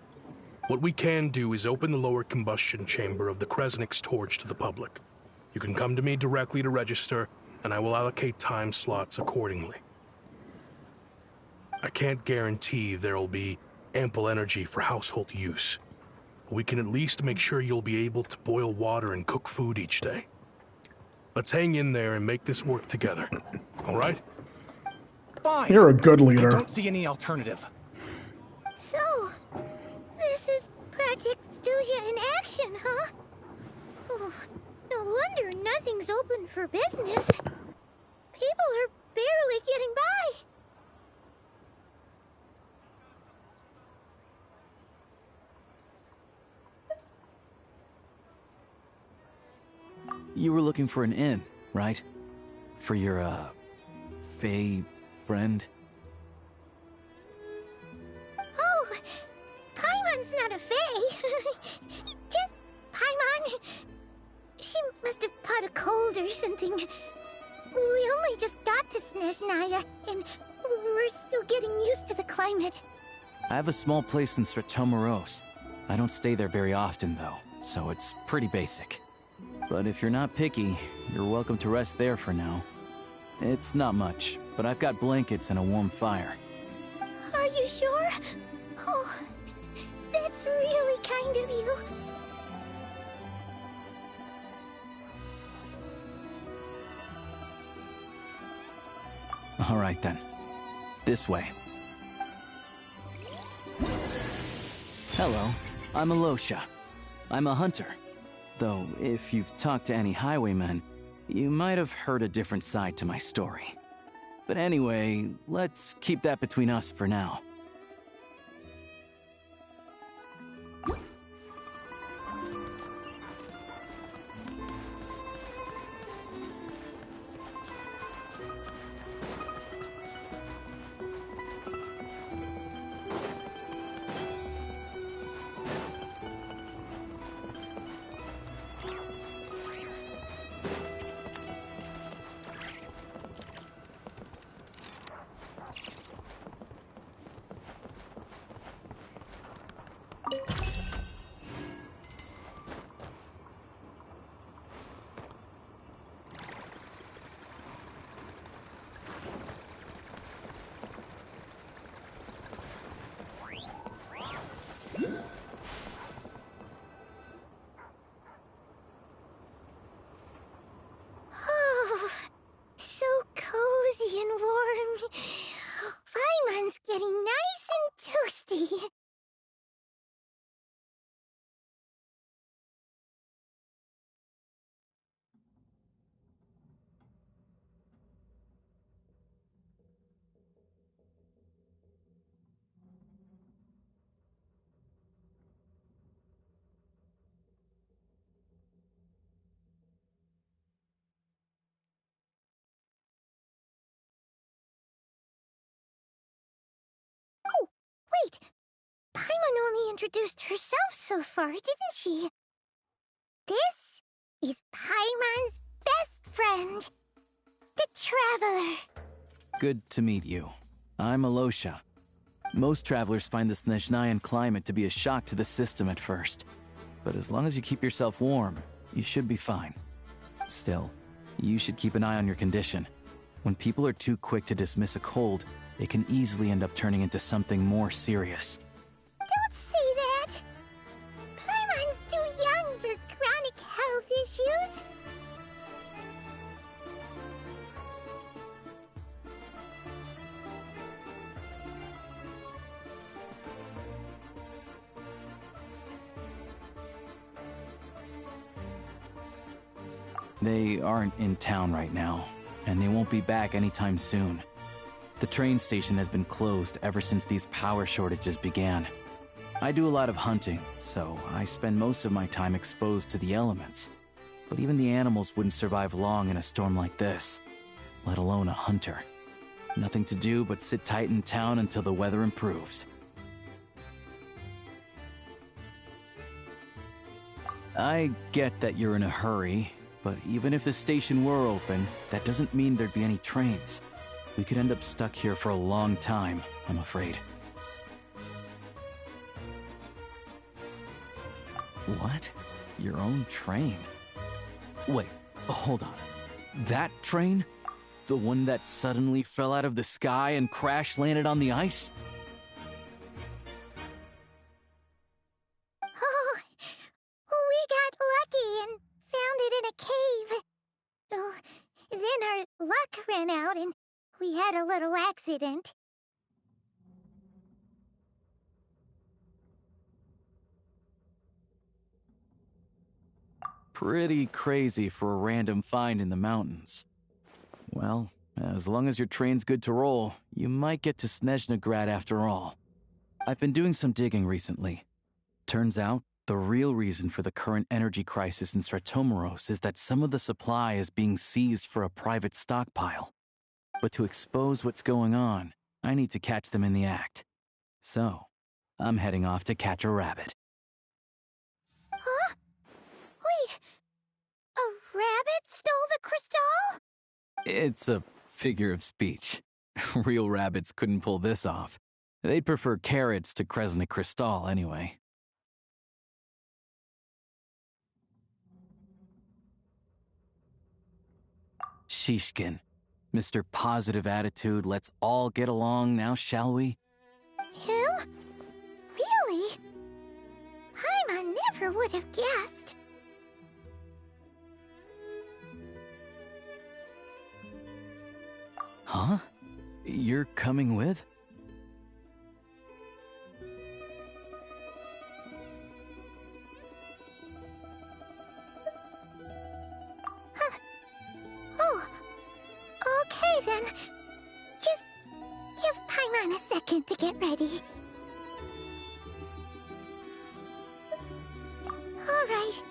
What we can do is open the lower combustion chamber of the Kresnik's torch to the public. You can come to me directly to register, and I will allocate time slots accordingly. I can't guarantee there'll be ample energy for household use. But we can at least make sure you'll be able to boil water and cook food each day. Let's hang in there and make this work together. All right? Fine. You're a good leader. I don't see any alternative. So, this is Project Stuja in action, huh? Oh, no wonder nothing's open for business. People are barely getting by. You were looking for an inn, right? For your, Fae friend? Oh, Paimon's not a Fae. Just Paimon. She must have caught a cold or something. We only just got to Snezniya, and we're still getting used to the climate. I have a small place in Stratomaros. I don't stay there very often, though, so it's pretty basic. But if you're not picky, you're welcome to rest there for now. It's not much, but I've got blankets and a warm fire. Are you sure? Oh, that's really kind of you. All right, then. This way. Hello, I'm Alosha. I'm a hunter. Though, if you've talked to any highwaymen, you might have heard a different side to my story. But anyway, let's keep that between us for now. Wait, Paimon only introduced herself so far, didn't she? This is Paimon's best friend, the Traveler. Good to meet you. I'm Alosha. Most travelers find the Snezniyan climate to be a shock to the system at first. But as long as you keep yourself warm, you should be fine. Still, you should keep an eye on your condition. When people are too quick to dismiss a cold, it can easily end up turning into something more serious. Don't say that! Paimon's too young for chronic health issues. They aren't in town right now, and they won't be back anytime soon. The train station has been closed ever since these power shortages began. I do a lot of hunting, so I spend most of my time exposed to the elements. But even the animals wouldn't survive long in a storm like this, let alone a hunter. Nothing to do but sit tight in town until the weather improves. I get that you're in a hurry, but even if the station were open, that doesn't mean there'd be any trains. We could end up stuck here for a long time, I'm afraid. What? Your own train? Wait, hold on. That train? The one that suddenly fell out of the sky and crash-landed on the ice? Oh, we got lucky and found it in a cave. Oh, then our luck ran out and we had a little accident. Pretty crazy for a random find in the mountains. Well, as long as your train's good to roll, you might get to Snezhniya after all. I've been doing some digging recently. Turns out, the real reason for the current energy crisis in Stratomeros is that some of the supply is being seized for a private stockpile. But to expose what's going on, I need to catch them in the act. So, I'm heading off to catch a rabbit. Huh? Wait, a rabbit stole the crystal? It's a figure of speech. Real rabbits couldn't pull this off. They'd prefer carrots to Kresnik Crystal anyway. Shishkin, Mr. Positive Attitude, let's all get along now, shall we? Him? Really? Paimon never would have guessed. Huh? You're coming with? Huh. Oh, okay then. Just give Paimon a second to get ready. Alright.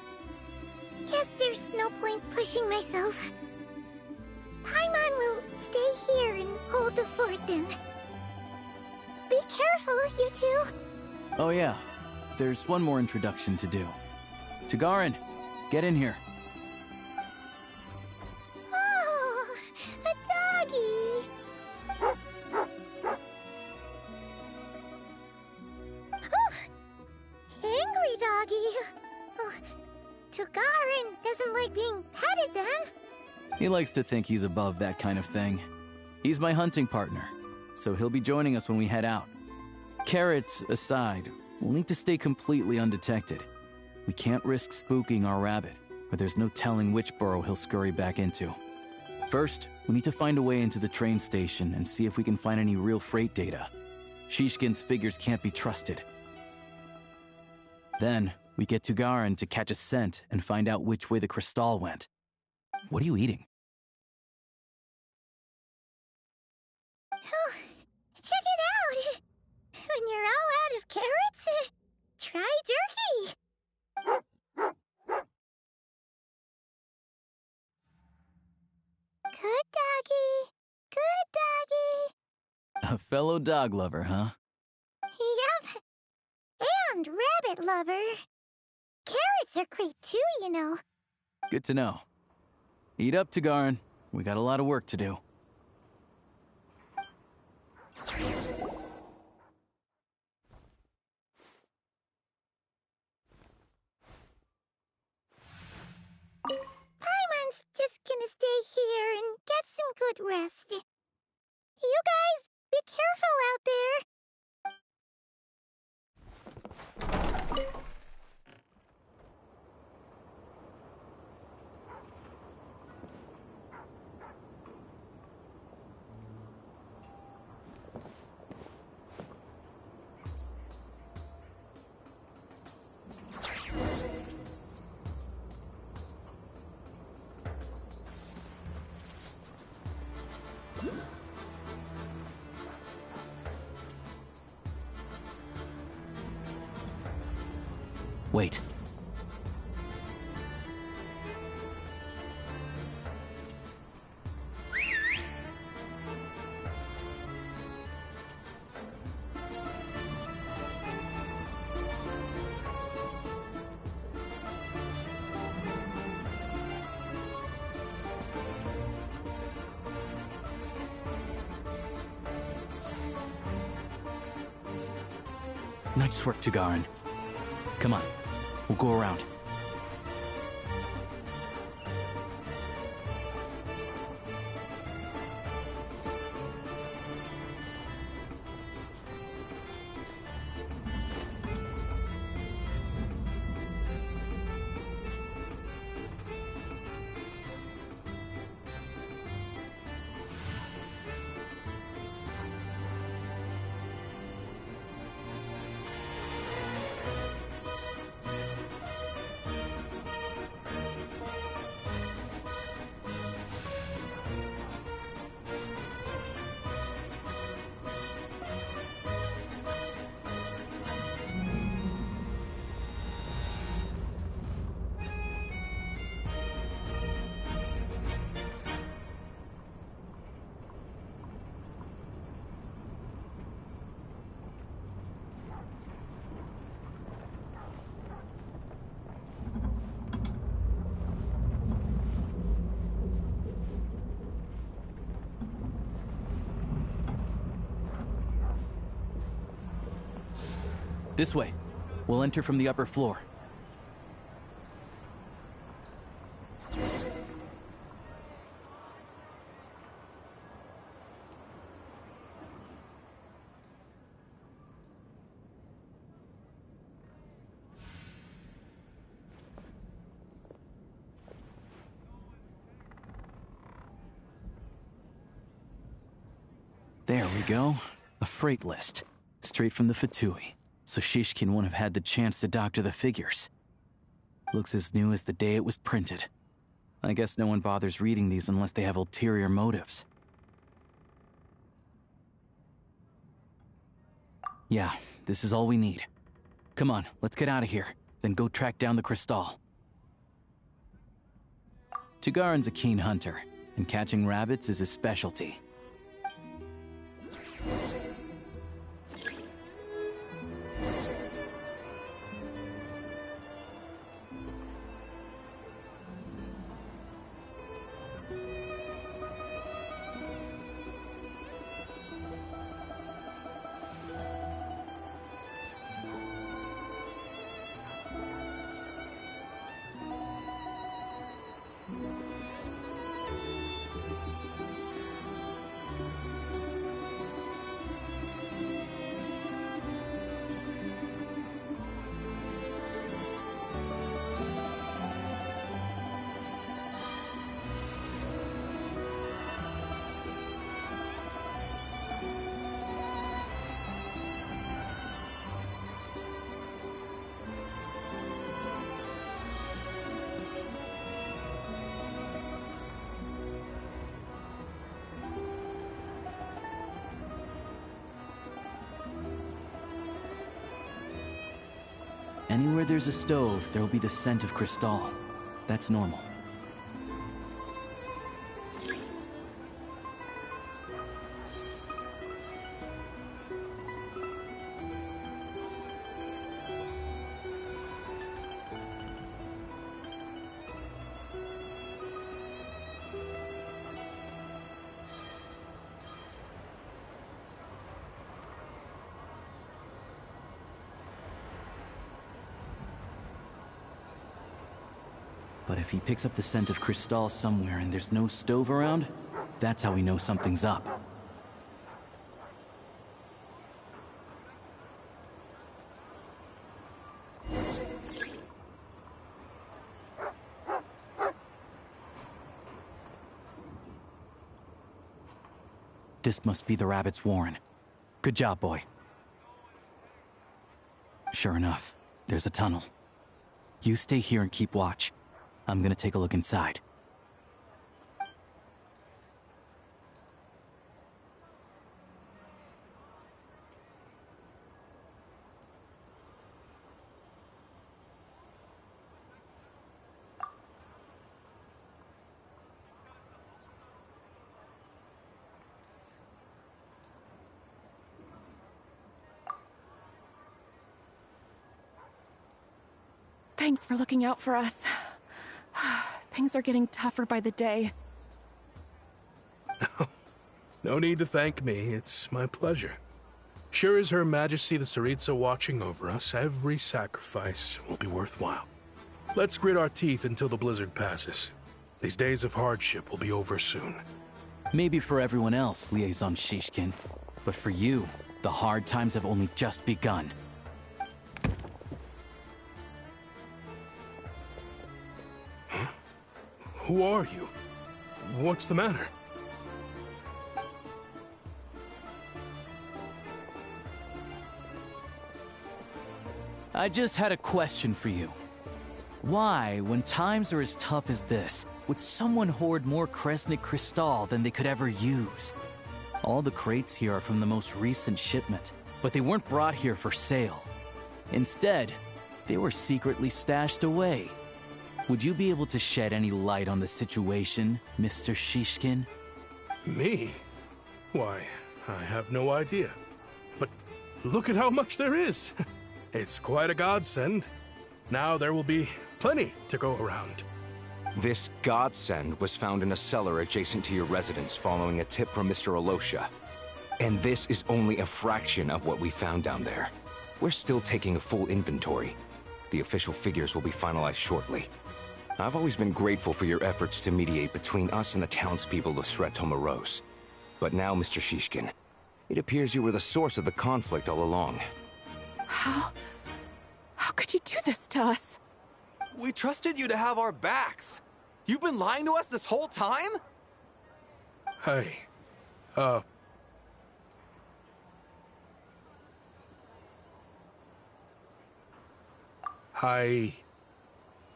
Guess there's no point pushing myself. Paimon will stay here and hold the fort then. Be careful, you two. Oh yeah, there's one more introduction to do. Tagarin, get in here. Oh, a doggy. Oh, angry doggy. Oh, Tagarin doesn't like being petted then. He likes to think he's above that kind of thing. He's my hunting partner, so he'll be joining us when we head out. Carrots aside, we'll need to stay completely undetected. We can't risk spooking our rabbit, or there's no telling which burrow he'll scurry back into. First, we need to find a way into the train station and see if we can find any real freight data. Shishkin's figures can't be trusted. Then, we get to Garin to catch a scent and find out which way the crystal went. What are you eating? Oh, check it out! When you're all out of carrots, try jerky! Good doggy! Good doggy! A fellow dog lover, huh? renowned rabbit lover. Carrots are great too, you know. Good to know. Eat up, Tagarin. We got a lot of work to do. Paimon's just gonna stay here and get some good rest. You guys, be careful out there. Wait. Nice work, Tagarin. Come on, we'll go around. This way. We'll enter from the upper floor. There we go. A freight list. Straight from the Fatui. So Shishkin won't have had the chance to doctor the figures. Looks as new as the day it was printed. I guess no one bothers reading these unless they have ulterior motives. Yeah, this is all we need. Come on, let's get out of here. Then go track down the Crystal. Tagarin's a keen hunter, and catching rabbits is his specialty. Anywhere there's a stove, there'll be the scent of Crystal. That's normal. But if he picks up the scent of Cristal somewhere and there's no stove around, that's how we know something's up. This must be the rabbit's warren. Good job, boy. Sure enough, there's a tunnel. You stay here and keep watch. I'm gonna take a look inside. Thanks for looking out for us. Things are getting tougher by the day. No need to thank me. It's my pleasure. Sure as Her Majesty the Tsaritsa watching over us, every sacrifice will be worthwhile. Let's grit our teeth until the blizzard passes. These days of hardship will be over soon. Maybe for everyone else, Liaison Shishkin. But for you, the hard times have only just begun. Who are you? What's the matter? I just had a question for you. Why, when times are as tough as this, would someone hoard more Kresnik Crystal than they could ever use? All the crates here are from the most recent shipment, but they weren't brought here for sale. Instead, they were secretly stashed away. Would you be able to shed any light on the situation, Mr. Shishkin? Me? Why, I have no idea. But look at how much there is. It's quite a godsend. Now there will be plenty to go around. This godsend was found in a cellar adjacent to your residence following a tip from Mr. Alosha. And this is only a fraction of what we found down there. We're still taking a full inventory. The official figures will be finalized shortly. I've always been grateful for your efforts to mediate between us and the townspeople of Sretomaros. But now, Mr. Shishkin, it appears you were the source of the conflict all along. How could you do this to us? We trusted you to have our backs. You've been lying to us this whole time? Hey, I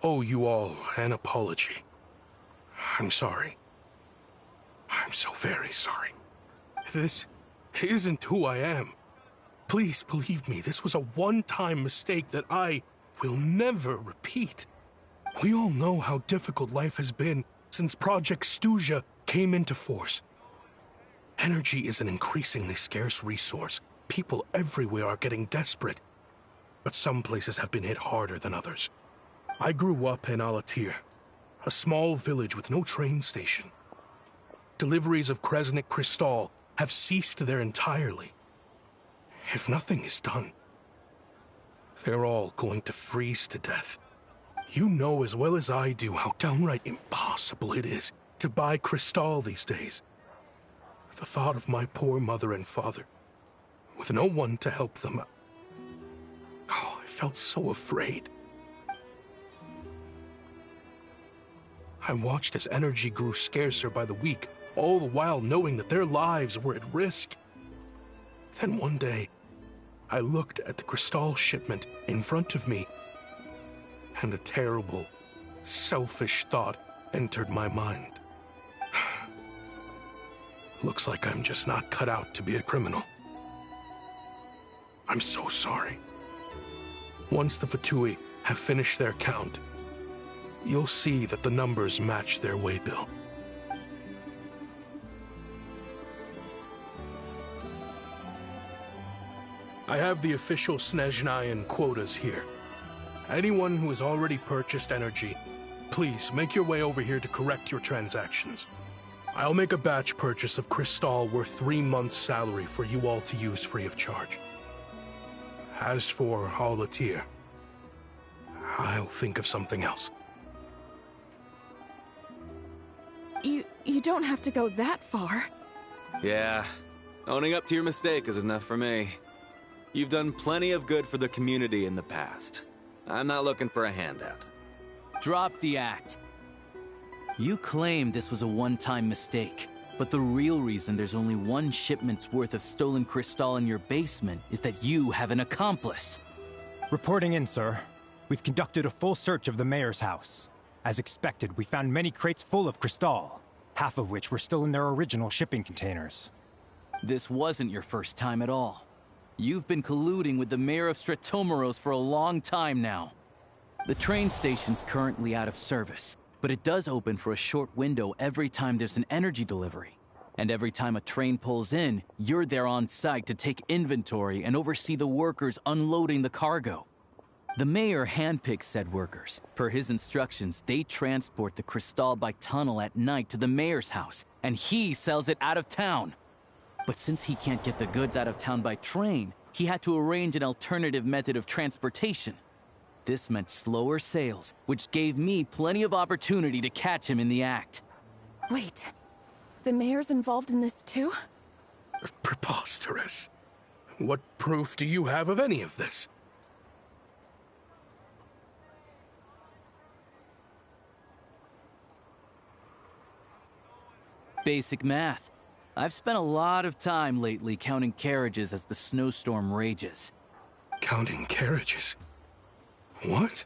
owe you all an apology. I'm sorry. I'm so very sorry. This isn't who I am. Please believe me, this was a one-time mistake that I will never repeat. We all know how difficult life has been since Project Stuja came into force. Energy is an increasingly scarce resource. People everywhere are getting desperate. But some places have been hit harder than others. I grew up in Alatir, a small village with no train station. Deliveries of Kresnik Crystal have ceased there entirely. If nothing is done, they're all going to freeze to death. You know as well as I do how downright impossible it is to buy Crystal these days. The thought of my poor mother and father, with no one to help them, I felt so afraid. I watched as energy grew scarcer by the week, all the while knowing that their lives were at risk. Then one day, I looked at the Crystal shipment in front of me, and a terrible, selfish thought entered my mind. Looks like I'm just not cut out to be a criminal. I'm so sorry. Once the Fatui have finished their count, you'll see that the numbers match their waybill. I have the official Snezniyan quotas here. Anyone who has already purchased energy, please make your way over here to correct your transactions. I'll make a batch purchase of Crystal worth 3 months' salary for you all to use free of charge. As for Alatir, I'll think of something else. don't have to go that far. Yeah, owning up to your mistake is enough for me. You've done plenty of good for the community in the past. I'm not looking for a handout. Drop the act. You claim this was a one-time mistake, but the real reason there's only one shipment's worth of stolen crystal in your basement is that you have an accomplice. Reporting in, sir. We've conducted a full search of the mayor's house. As expected, we found many crates full of crystal, half of which were still in their original shipping containers. This wasn't your first time at all. You've been colluding with the mayor of Stratomeros for a long time now. The train station's currently out of service, but it does open for a short window every time there's an energy delivery. And every time a train pulls in, you're there on site to take inventory and oversee the workers unloading the cargo. The mayor handpicks said workers. Per his instructions, they transport the crystal by tunnel at night to the mayor's house, and he sells it out of town. But since he can't get the goods out of town by train, he had to arrange an alternative method of transportation. This meant slower sales, which gave me plenty of opportunity to catch him in the act. Wait, the mayor's involved in this too? Preposterous. What proof do you have of any of this? Basic math. I've spent a lot of time lately counting carriages as the snowstorm rages. Counting carriages? What?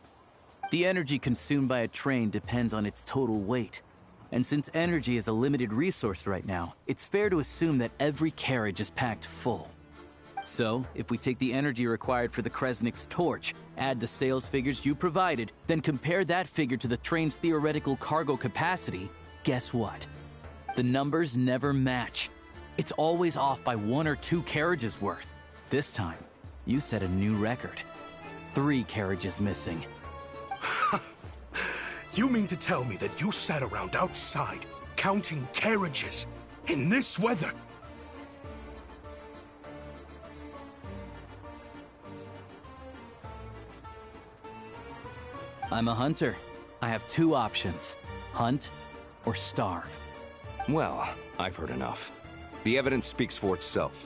The energy consumed by a train depends on its total weight. And since energy is a limited resource right now, it's fair to assume that every carriage is packed full. So, if we take the energy required for the Kresnik's torch, add the sales figures you provided, then compare that figure to the train's theoretical cargo capacity, guess what? The numbers never match. It's always off by 1 or 2 carriages worth. This time, you set a new record. 3 carriages missing. You mean to tell me that you sat around outside, counting carriages, in this weather? I'm a hunter. I have 2 options. Hunt or starve. Well, I've heard enough. The evidence speaks for itself.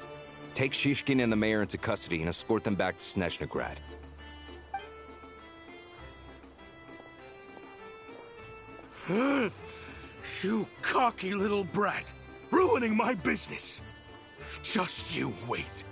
Take Shishkin and the mayor into custody and escort them back to Snezniya. You cocky little brat! Ruining my business! Just you wait.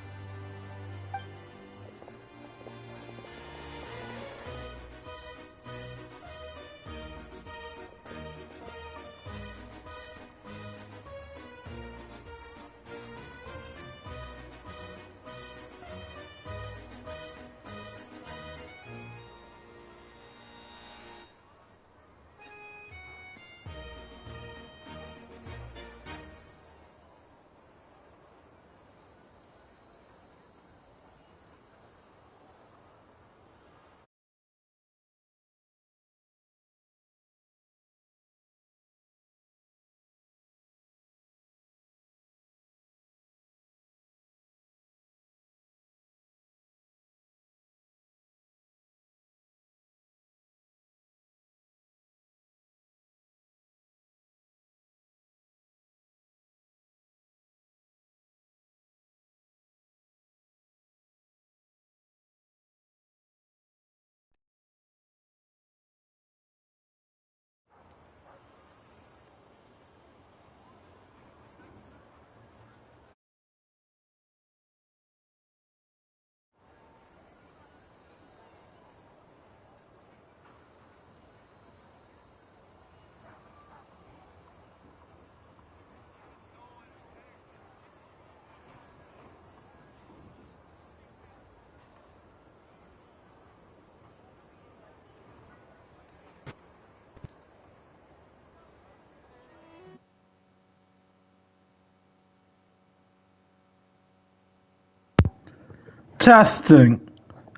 Testing.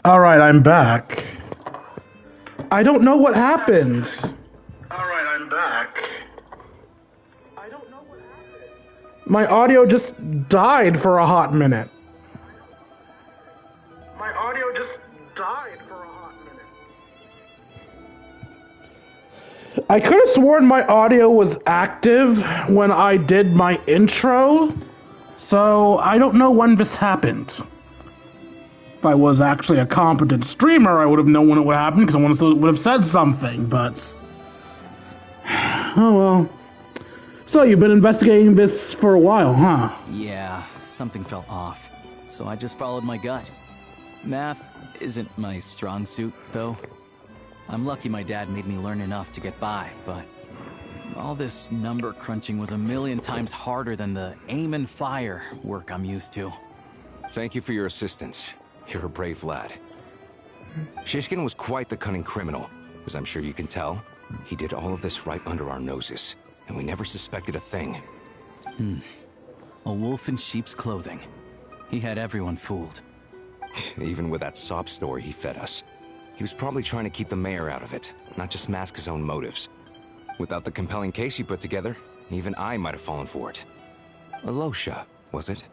Alright, I'm back. I don't know what happened. Alright, I'm back. My audio just died for a hot minute. My audio just died for a hot minute. I could have sworn my audio was active when I did my intro, so I don't know when this happened. If I was actually a competent streamer, I would have known when it would happen because I would have said something, but... Oh well. So you've been investigating this for a while, huh? Yeah, something felt off, so I just followed my gut. Math isn't my strong suit, though. I'm lucky my dad made me learn enough to get by, but all this number crunching was a million times harder than the aim and fire work I'm used to. Thank you for your assistance. You're a brave lad. Shishkin was quite the cunning criminal, as I'm sure you can tell. He did all of this right under our noses, and we never suspected a thing. A wolf in sheep's clothing. He had everyone fooled. Even with that sob story he fed us. He was probably trying to keep the mayor out of it, not just mask his own motives. Without the compelling case he put together, even I might have fallen for it. Alosha, was it?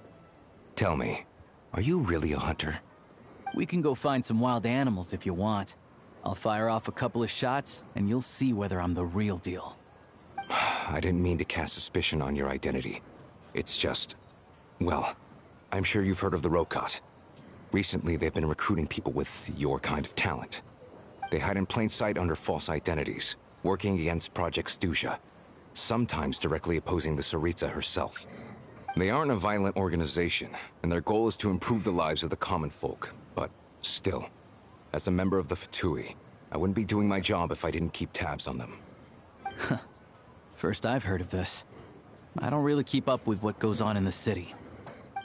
Tell me, are you really a hunter? We can go find some wild animals if you want. I'll fire off a couple of shots, and you'll see whether I'm the real deal. I didn't mean to cast suspicion on your identity. It's just... well, I'm sure you've heard of the Rokot. Recently, they've been recruiting people with your kind of talent. They hide in plain sight under false identities, working against Project Stuzha, sometimes directly opposing the Tsaritsa herself. They aren't a violent organization, and their goal is to improve the lives of the common folk. But still, as a member of the Fatui, I wouldn't be doing my job if I didn't keep tabs on them. First I've heard of this. I don't really keep up with what goes on in the city.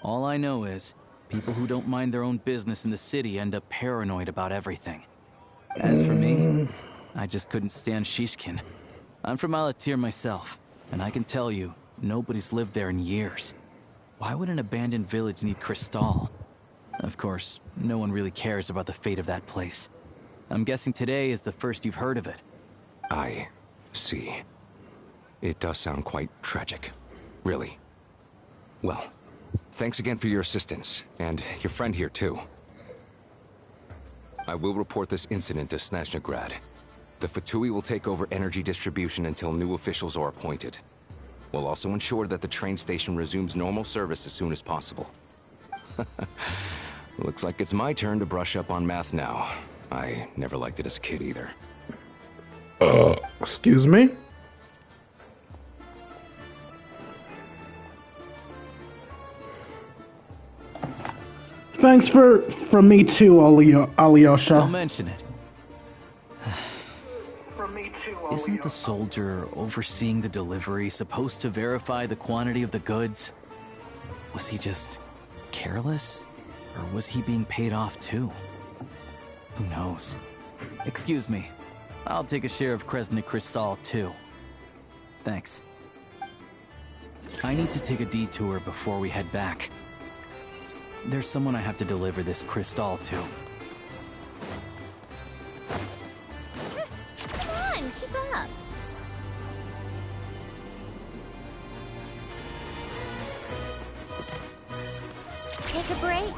All I know is, people who don't mind their own business in the city end up paranoid about everything. As for me, I just couldn't stand Shishkin. I'm from Alatir myself, and I can tell you, nobody's lived there in years. Why would an abandoned village need Crystal? Of course, no one really cares about the fate of that place. I'm guessing today is the first you've heard of it. I see. It does sound quite tragic. Really. Well, thanks again for your assistance, and your friend here too. I will report this incident to Snezniya. The Fatui will take over energy distribution until new officials are appointed. We'll also ensure that the train station resumes normal service as soon as possible. Looks like it's my turn to brush up on math now. I never liked it as a kid either. Excuse me? Thanks from me too, Alyosha. Don't mention it. Isn't the soldier overseeing the delivery supposed to verify the quantity of the goods? Was he just careless? Or was he being paid off too? Who knows? Excuse me. I'll take a share of Kresnik Crystal too. Thanks. I need to take a detour before we head back. There's someone I have to deliver this crystal to. Come on, keep up. Take a break.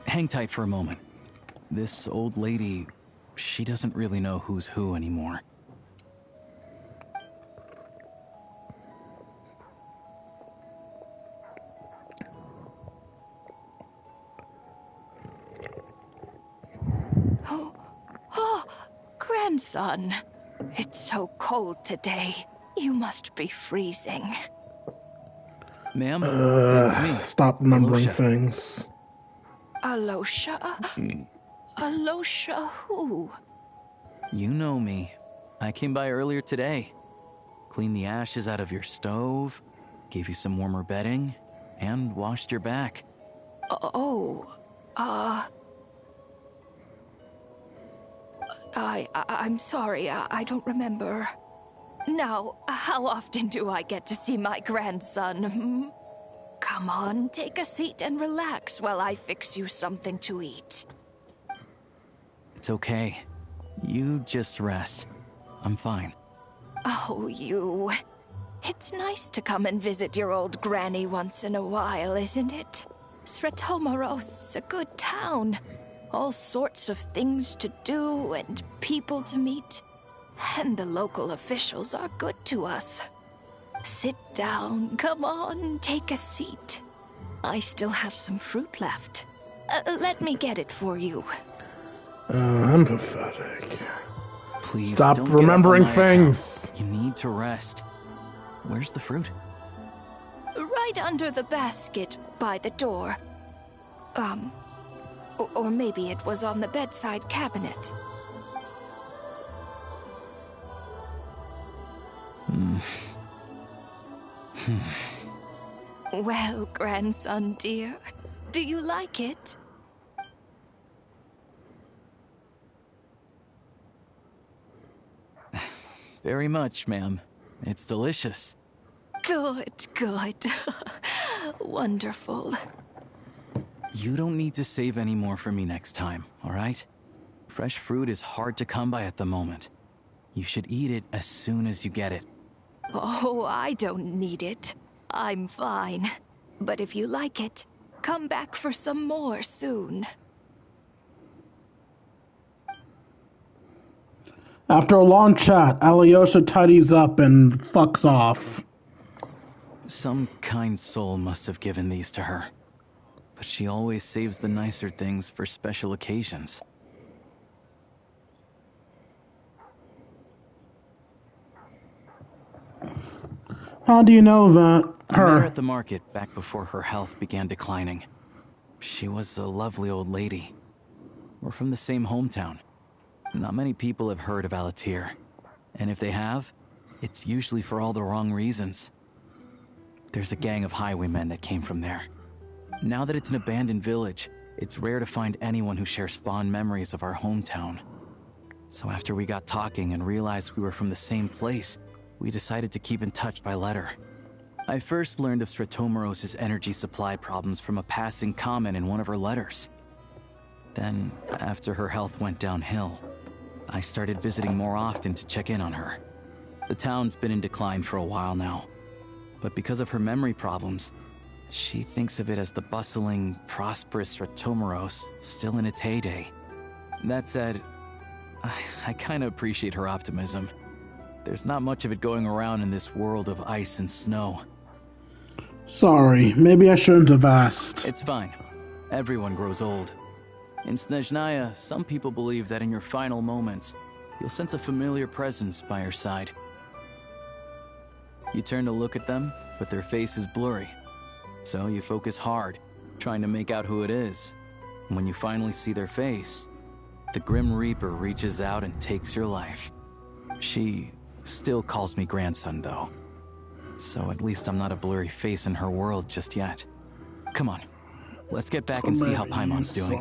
Hang tight for a moment. This old lady, she doesn't really know who's who anymore. Oh, grandson. It's so cold today. You must be freezing. Ma'am, it's me. Stop remembering Alosha. things. Alosha? Alosha who? You know me. I came by earlier today. Cleaned the ashes out of your stove, gave you some warmer bedding, and washed your back. I'm sorry, I don't remember. Now, how often do I get to see my grandson? Come on, take a seat and relax while I fix you something to eat. It's okay. You just rest. I'm fine. Oh, you. It's nice to come and visit your old granny once in a while, isn't it? Sretomaros, a good town. All sorts of things to do and people to meet. And the local officials are good to us. Sit down, come on, take a seat. I still have some fruit left. Let me get it for you. I'm pathetic. Please Stop don't remembering get up on my things. account. You need to rest. Where's the fruit? Right under the basket by the door. Or maybe it was on the bedside cabinet. Well, grandson dear, do you like it? Very much, ma'am. It's delicious. Good, good. Wonderful. You don't need to save any more for me next time, all right? Fresh fruit is hard to come by at the moment. You should eat it as soon as you get it. Oh, I don't need it. I'm fine. But if you like it, come back for some more soon. After a long chat, Alyosha tidies up and fucks off. Some kind soul must have given these to her. But she always saves the nicer things for special occasions. How do you know that? I met her at the market back before her health began declining. She was a lovely old lady. We're from the same hometown. Not many people have heard of Alatir. And if they have, it's usually for all the wrong reasons. There's a gang of highwaymen that came from there. Now that it's an abandoned village, it's rare to find anyone who shares fond memories of our hometown. So after we got talking and realized we were from the same place, we decided to keep in touch by letter. I first learned of Sretomaros' energy supply problems from a passing comment in one of her letters. Then, after her health went downhill, I started visiting more often to check in on her. The town's been in decline for a while now, but because of her memory problems, she thinks of it as the bustling, prosperous Sretomaros still in its heyday. That said, I kinda appreciate her optimism. There's not much of it going around in this world of ice and snow. Sorry, maybe I shouldn't have asked. It's fine. Everyone grows old. In Snezniya, some people believe that in your final moments, you'll sense a familiar presence by your side. You turn to look at them, but their face is blurry. So you focus hard, trying to make out who it is. And when you finally see their face, the Grim Reaper reaches out and takes your life. She still calls me grandson, though. So at least I'm not a blurry face in her world just yet. Come on, let's get back and see how Paimon's doing.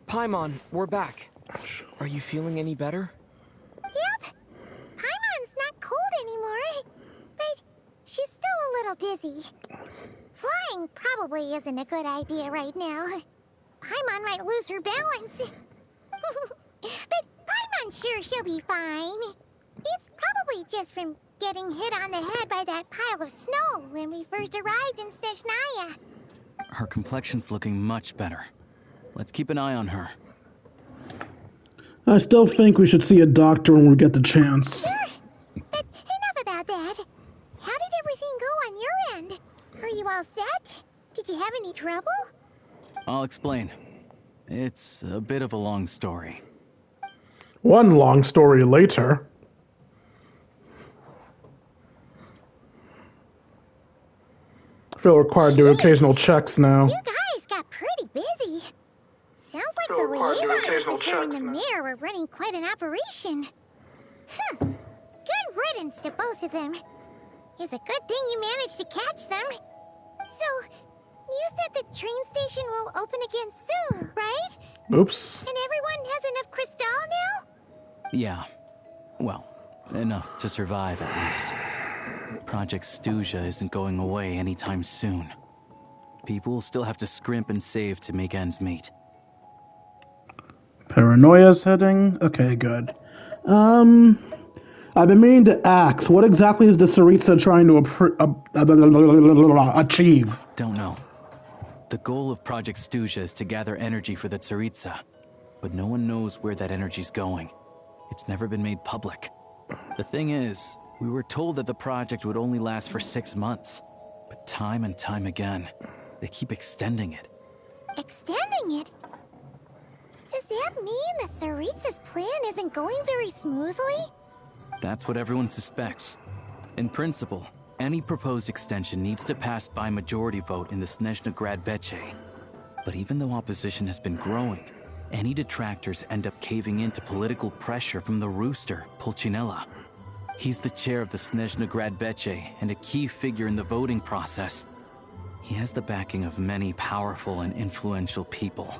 Paimon, we're back. Are you feeling any better? Yep. Paimon's not cold anymore, but she's still a little dizzy. Flying probably isn't a good idea right now. Paimon might lose her balance. But Paimon's sure she'll be fine. It's probably just from getting hit on the head by that pile of snow when we first arrived in Snezniya. Her complexion's looking much better. Let's keep an eye on her. I still think we should see a doctor when we get the chance. Sure, but enough about that. How did everything go on your end? Are you all set? Did you have any trouble? I'll explain. It's a bit of a long story. One long story later. I feel required to do occasional checks now. You guys got pretty busy. Sounds like the liaison officer and the mayor were running quite an operation. Good riddance to both of them. It's a good thing you managed to catch them. So, you said the train station will open again soon, right? Oops. And everyone has enough crystal now? Yeah. Well, enough to survive at least. Project Snezniya isn't going away anytime soon. People still have to scrimp and save to make ends meet. Paranoia's heading? Okay, good. I've been meaning to ask, what exactly is the Tsaritsa trying to achieve? Don't know. The goal of Project Snezniya is to gather energy for the Tsaritsa, but no one knows where that energy's going. It's never been made public. The thing is, we were told that the project would only last for 6 months, but time and time again, they keep extending it. Extending it? Does that mean the Tsaritsa's plan isn't going very smoothly? That's what everyone suspects. In principle, any proposed extension needs to pass by majority vote in the Snezniya Veche. But even though opposition has been growing, any detractors end up caving into political pressure from the rooster, Pulcinella. He's the chair of the Snezniya Veche and a key figure in the voting process. He has the backing of many powerful and influential people.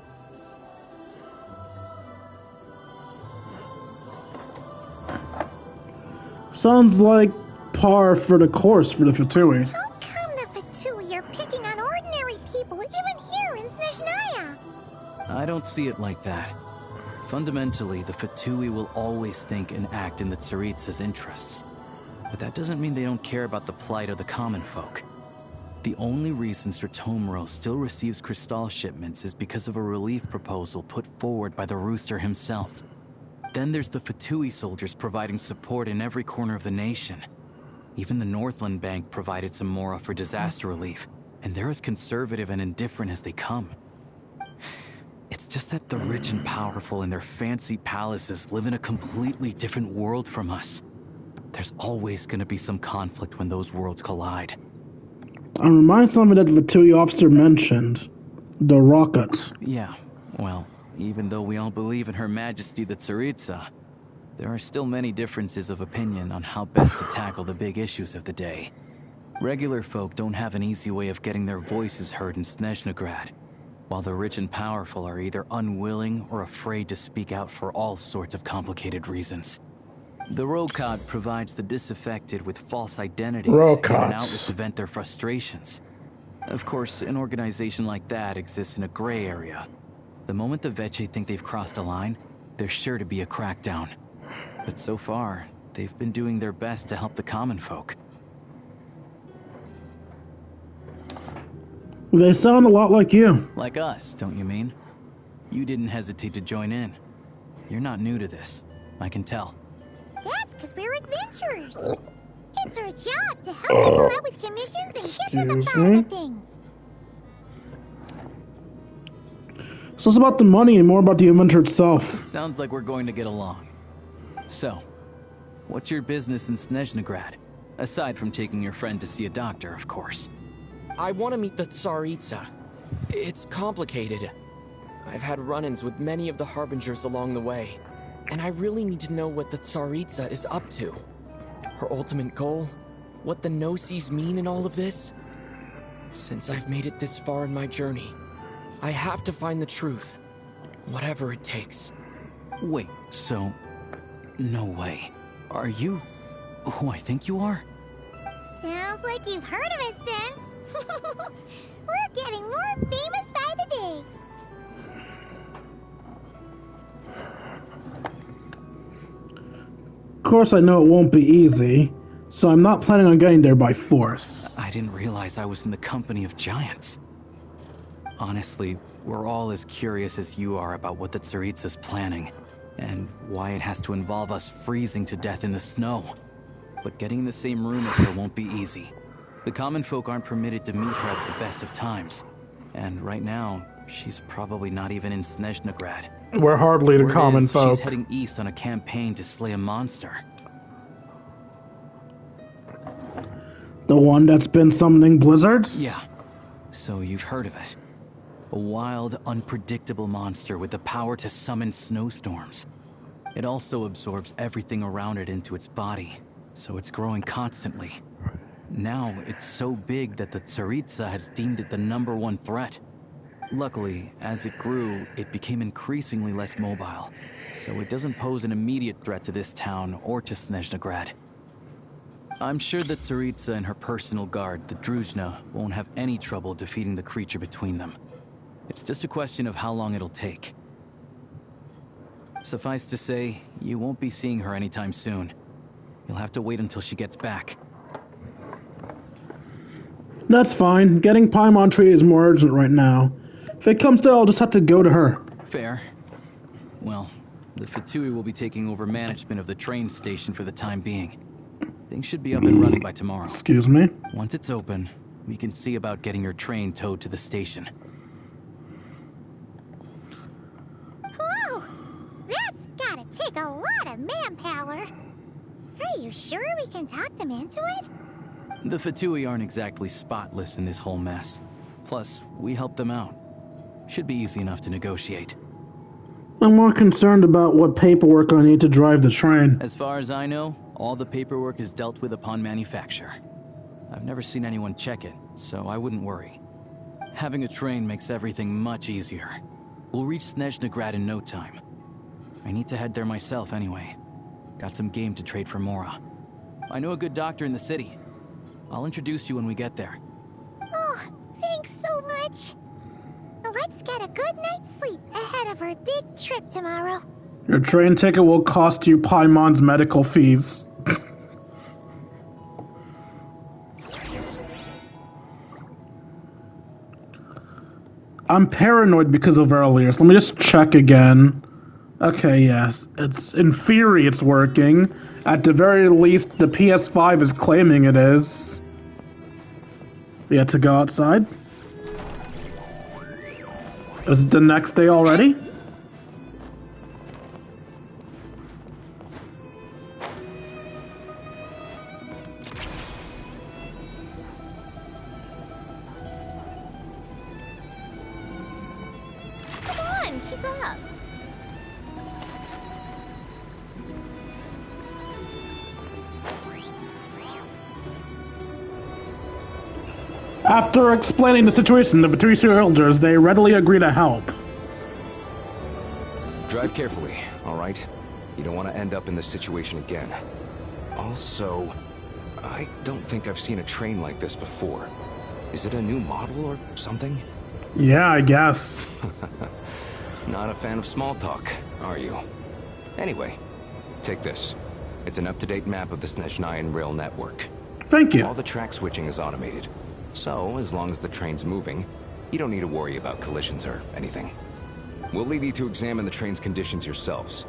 Sounds like par for the course for the Fatui. How come the Fatui are picking on ordinary people even here in Snezniya? I don't see it like that. Fundamentally, the Fatui will always think and act in the Tsaritsa's interests. But that doesn't mean they don't care about the plight of the common folk. The only reason Sratomro still receives crystal shipments is because of a relief proposal put forward by the rooster himself. Then there's the Fatui soldiers providing support in every corner of the nation. Even the Northland Bank provided some mora for disaster relief, and they're as conservative and indifferent as they come. It's just that the rich and powerful in their fancy palaces live in a completely different world from us. There's always gonna be some conflict when those worlds collide. I'm reminded something that the Fatui officer mentioned. The rockets. Yeah, well, even though we all believe in Her Majesty the Tsaritsa, there are still many differences of opinion on how best to tackle the big issues of the day. Regular folk don't have an easy way of getting their voices heard in Snezniya, while the rich and powerful are either unwilling or afraid to speak out for all sorts of complicated reasons. The Rokad provides the disaffected with false identities and an outlet to vent their frustrations. Of course, an organization like that exists in a gray area. The moment the Veche think they've crossed a line, there's sure to be a crackdown. But so far, they've been doing their best to help the common folk. They sound a lot like you. Like us, don't you mean? You didn't hesitate to join in. You're not new to this, I can tell. That's because we're adventurers. It's our job to help people out with commissions and get to the bottom of things. It's less about the money and more about the adventure itself. Sounds like we're going to get along. So, what's your business in Snezniya? Aside from taking your friend to see a doctor, of course. I want to meet the Tsaritsa. It's complicated. I've had run-ins with many of the Harbingers along the way, and I really need to know what the Tsaritsa is up to. Her ultimate goal? What the no-sees mean in all of this? Since I've made it this far in my journey, I have to find the truth, whatever it takes. Wait, so... no way. Are you who I think you are? Sounds like you've heard of us then. We're getting more famous by the day. Of course I know it won't be easy, so I'm not planning on getting there by force. I didn't realize I was in the company of giants. Honestly, we're all as curious as you are about what the Tsaritsa's planning, and why it has to involve us freezing to death in the snow. But getting in the same room as her won't be easy. The common folk aren't permitted to meet her at the best of times, and right now, she's probably not even in Snezniya. We're hardly the common folk. She's heading east on a campaign to slay a monster. The one that's been summoning blizzards? Yeah, so you've heard of it. A wild, unpredictable monster with the power to summon snowstorms. It also absorbs everything around it into its body, so it's growing constantly. Now it's so big that the Tsaritsa has deemed it the #1 threat. Luckily, as it grew, it became increasingly less mobile, so it doesn't pose an immediate threat to this town or to Snezniya. I'm sure that Tsaritsa and her personal guard, the Druzhna, won't have any trouble defeating the creature between them. It's just a question of how long it'll take. Suffice to say, you won't be seeing her anytime soon. You'll have to wait until she gets back. That's fine. Getting Paimon Tree is more urgent right now. If it comes to it, I'll just have to go to her. Fair. Well, the Fatui will be taking over management of the train station for the time being. Things should be up and running by tomorrow. Excuse me? Once it's open, we can see about getting your train towed to the station. Whoa! That's gotta take a lot of manpower. Are you sure we can talk them into it? The Fatui aren't exactly spotless in this whole mess. Plus, we helped them out. Should be easy enough to negotiate. I'm more concerned about what paperwork I need to drive the train. As far as I know, all the paperwork is dealt with upon manufacture. I've never seen anyone check it, so I wouldn't worry. Having a train makes everything much easier. We'll reach Snezniya in no time. I need to head there myself anyway. Got some game to trade for Mora. I know a good doctor in the city. I'll introduce you when we get there. Oh, thanks so much. Let's get a good night's sleep ahead of our big trip tomorrow. Your train ticket will cost you Paimon's medical fees. I'm paranoid because of earlier, so let me just check again. Okay, yes. It's in theory it's working. At the very least, the PS5 is claiming it is. We had to go outside. Is it the next day already? Come on, keep up. After explaining the situation to the three soldiers, they readily agree to help. Drive carefully, all right? You don't want to end up in this situation again. Also, I don't think I've seen a train like this before. Is it a new model or something? Yeah, I guess. Not a fan of small talk, are you? Anyway, take this. It's an up-to-date map of the Snezniya rail network. Thank you. All the track switching is automated. So, as long as the train's moving, you don't need to worry about collisions or anything. We'll leave you to examine the train's conditions yourselves.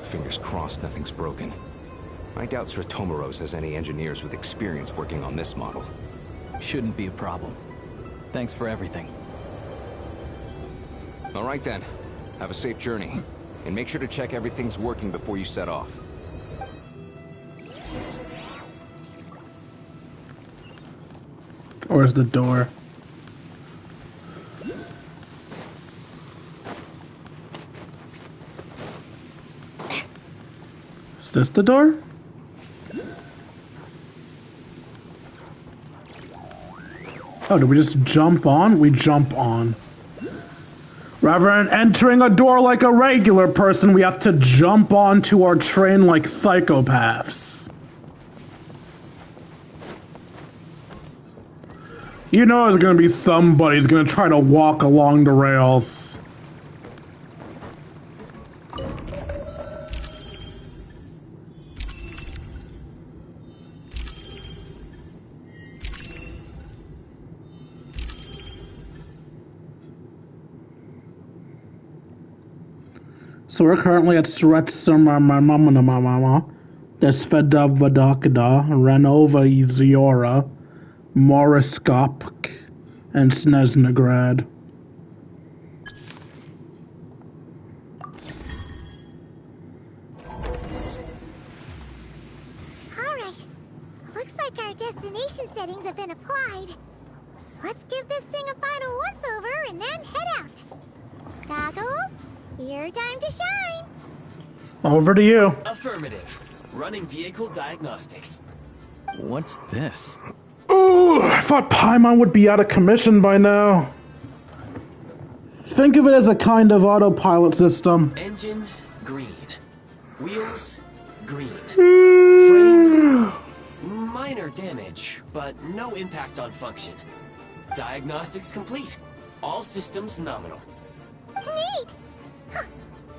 Fingers crossed nothing's broken. I doubt Sir Tomaros has any engineers with experience working on this model. Shouldn't be a problem. Thanks for everything. All right then. Have a safe journey. And make sure to check everything's working before you set off. Where's the door? Is this the door? Oh, did we just jump on? We jump on. Rather than entering a door like a regular person, we have to jump onto our train like psychopaths. You know there's gonna be somebody who's gonna try to walk along the rails. So we're currently at Sretsamamamamamamama, Desvedavadakada, Renova Iziora, Moriskopk, and Snezniya. Alright. Looks like our destination settings have been applied. Let's give this thing a final once-over and then head out. Goggles, your time to shine. Over to you. Affirmative. Running vehicle diagnostics. What's this? Ooh, I thought Paimon would be out of commission by now. Think of it as a kind of autopilot system. Engine, green. Wheels, green. Frame, minor damage, but no impact on function. Diagnostics complete. All systems nominal. Neat! Huh.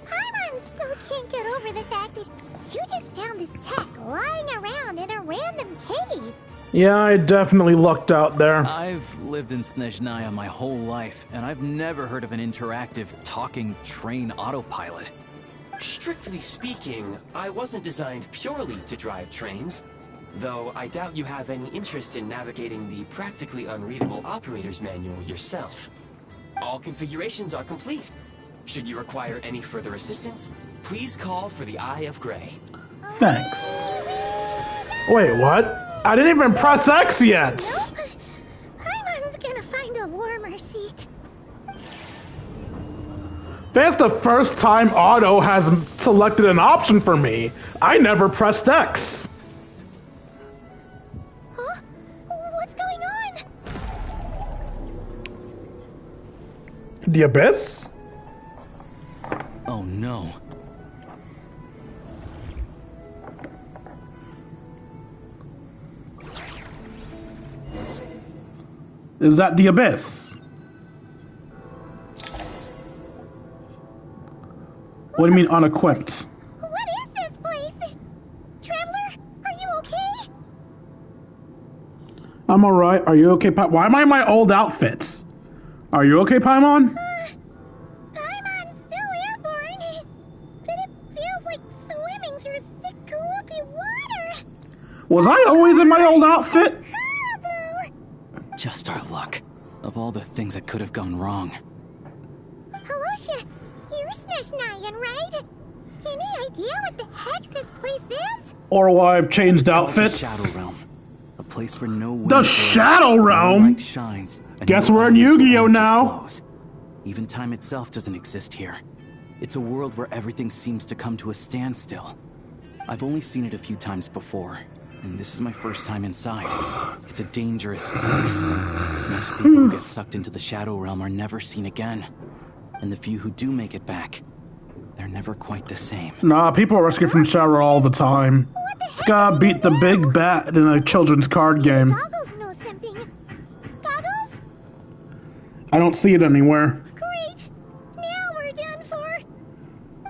Paimon still can't get over the fact that you just found this tech lying around in a random cave. Yeah, I definitely lucked out there. I've lived in Snezniya my whole life, and I've never heard of an interactive, talking train autopilot. Strictly speaking, I wasn't designed purely to drive trains, though I doubt you have any interest in navigating the practically unreadable operator's manual yourself. All configurations are complete. Should you require any further assistance, please call for the Eye of Grey. Thanks. Wait, what? I didn't even press X yet! Nope. Paimon's gonna find a warmer seat. That's the first time Auto has selected an option for me. I never pressed X. Huh? What's going on? The Abyss? Oh no. Is that the Abyss? What do you mean unequipped? What is this place? Traveler, are you okay? I'm alright. Are you okay, Paimon? Why am I in my old outfit? Are you okay, Paimon? Paimon's still airborne, but it feels like swimming through thick, gloopy water. Was I always in my old outfit? Just our luck. Of all the things that could have gone wrong. Halosha, you're Snezniyan, right? Any idea what the heck this place is? Or why I've changed outfits? The Shadow Realm. A place where no wind The blows, Shadow no Realm? light shines, and Guess no we're in elemental Yu-Gi-Oh energy now. flows. Even time itself doesn't exist here. It's a world where everything seems to come to a standstill. I've only seen it a few times before, and this is my first time inside. It's a dangerous place. Most people who get sucked into the Shadow Realm are never seen again. And the few who do make it back, they're never quite the same. Nah, people are rescued from Shadow all the time. This guy beat the big bat in a children's card game. Goggles know something. Goggles? I don't see it anywhere. Great. Now we're done for.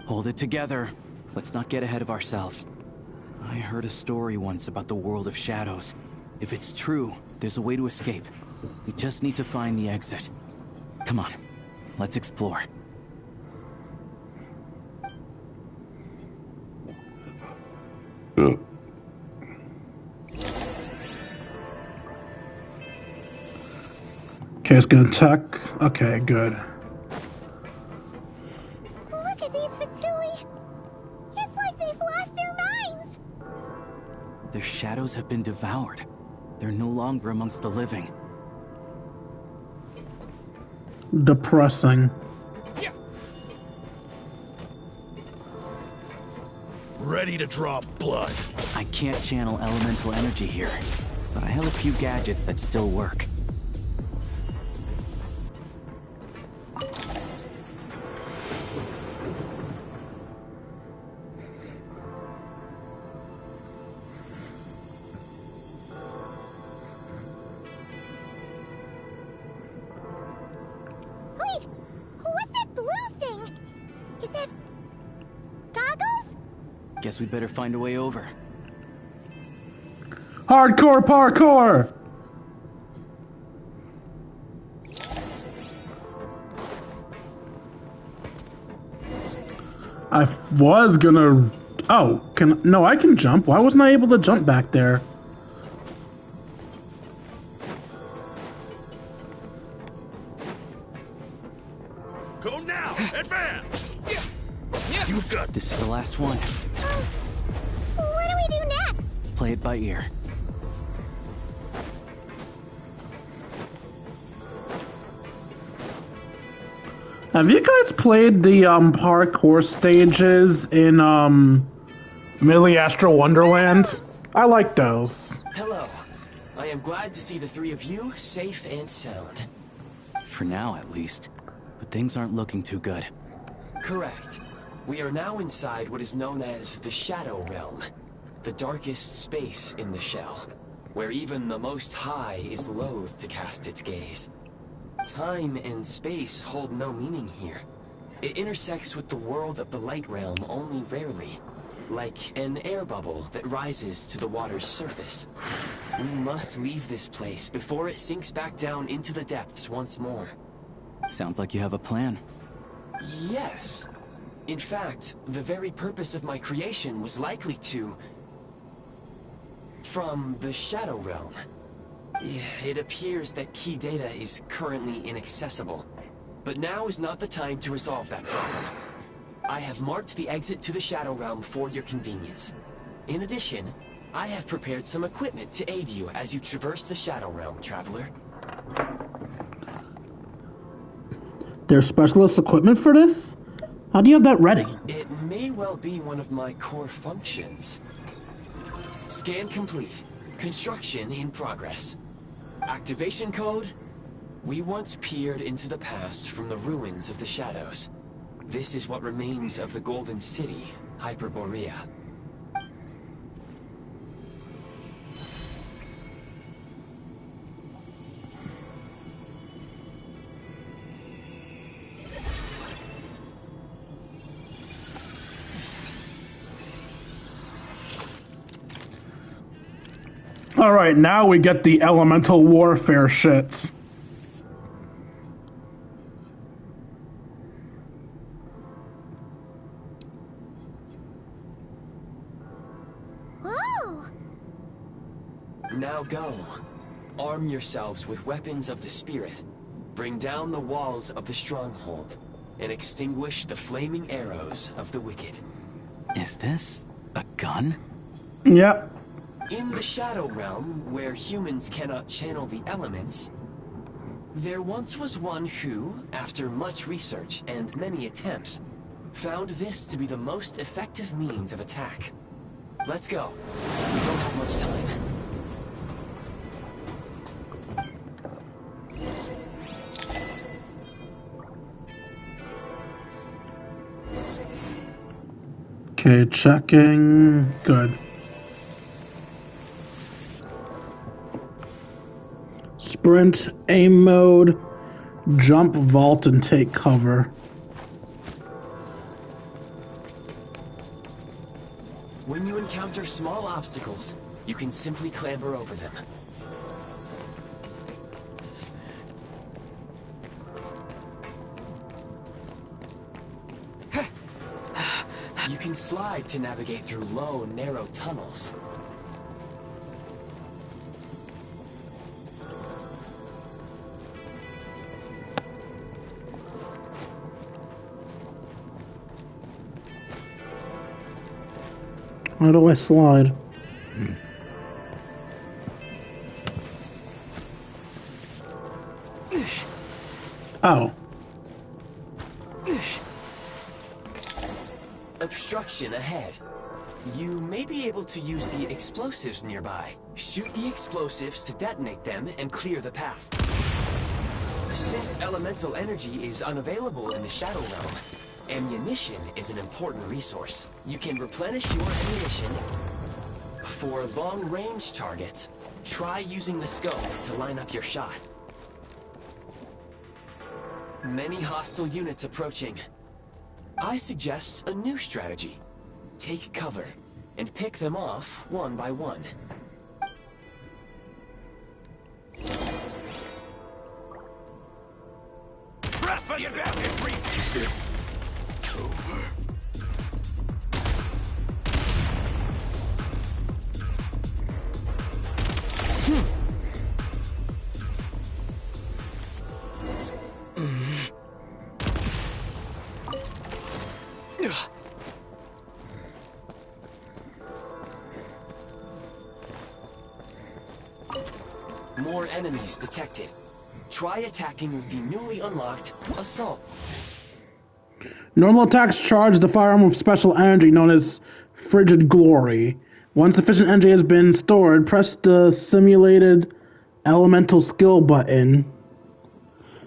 Hold it together. Let's not get ahead of ourselves. I heard a story once about the world of shadows. If it's true, there's a way to escape. We just need to find the exit. Come on, let's explore. Okay, it's gonna attack. Okay, good. Look at these Fatui. It's like they've lost their minds. Their shadows have been devoured. They're no longer amongst the living. Depressing. Ready to draw blood. I can't channel elemental energy here, but I have a few gadgets that still work. Wait, what's that blue thing? Is that goggles? Guess we'd better find a way over. Hardcore parkour! I was gonna... Oh, no, I can jump. Why wasn't I able to jump back there? Go now! Advance! You've got... This is the last one. What do we do next? Play it by ear. Have you guys played the parkour stages in Millie Astral Wonderland? I like those. Hello. I am glad to see the three of you safe and sound. For now, at least. But things aren't looking too good. Correct. We are now inside what is known as the Shadow Realm, the darkest space in the shell, where even the Most High is loath to cast its gaze. Time and space hold no meaning here. It intersects with the world of the Light Realm only rarely, like an air bubble that rises to the water's surface. We must leave this place before it sinks back down into the depths once more. Sounds like you have a plan. Yes. In fact, the very purpose of my creation was likely to... from the Shadow Realm. It appears that key data is currently inaccessible, but now is not the time to resolve that problem. I have marked the exit to the Shadow Realm for your convenience. In addition, I have prepared some equipment to aid you as you traverse the Shadow Realm, Traveler. There's specialist equipment for this? How do you have that ready? It may well be one of my core functions. Scan complete. Construction in progress. Activation code? We once peered into the past from the ruins of the Shadows. This is what remains of the Golden City, Hyperborea. Alright, now we get the elemental warfare shits. Whoa! Now go. Arm yourselves with weapons of the spirit. Bring down the walls of the stronghold, and extinguish the flaming arrows of the wicked. Is this a gun? Yep. In the Shadow Realm, where humans cannot channel the elements, there once was one who, after much research and many attempts, found this to be the most effective means of attack. Let's go. We don't have much time. Okay, checking. Good. Sprint, aim mode, jump, vault, and take cover. When you encounter small obstacles, you can simply clamber over them. You can slide to navigate through low, narrow tunnels. How do I slide? Oh. Obstruction ahead. You may be able to use the explosives nearby. Shoot the explosives to detonate them and clear the path. Since elemental energy is unavailable in the Shadow Realm, ammunition is an important resource. You can replenish your ammunition. For long-range targets, try using the scope to line up your shot. Many hostile units approaching. I suggest a new strategy. Take cover, and pick them off one by one. More enemies detected. Try attacking with the newly unlocked Assault. Normal attacks charge the firearm with special energy known as Frigid Glory. Once sufficient energy has been stored, press the simulated elemental skill button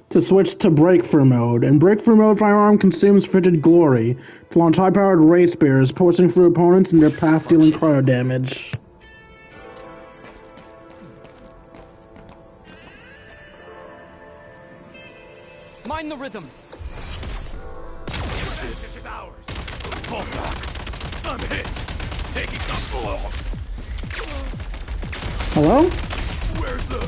to switch to breakthrough mode. In breakthrough mode, firearm consumes frigid glory to launch high-powered ray spears, coursing through opponents in their path, dealing cryo damage. Mind the rhythm. This is ours. Fall back. I'm hit. Taking the blow. Hello? Where's the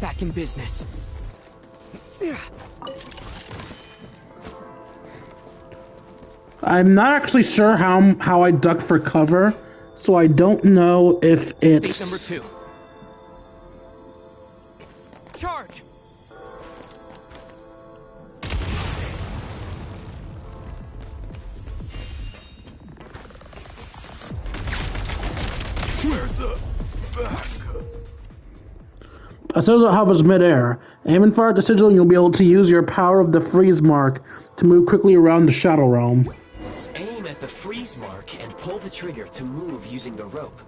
Back in business. I'm not actually sure how I duck for cover, so I don't know if it's... State number 2. Charge! Where's the back? As soon as it hovers midair, aim and fire at the sigil and you'll be able to use your power of the freeze mark to move quickly around the Shadow Realm. Aim at the freeze mark and pull the trigger to move using the rope.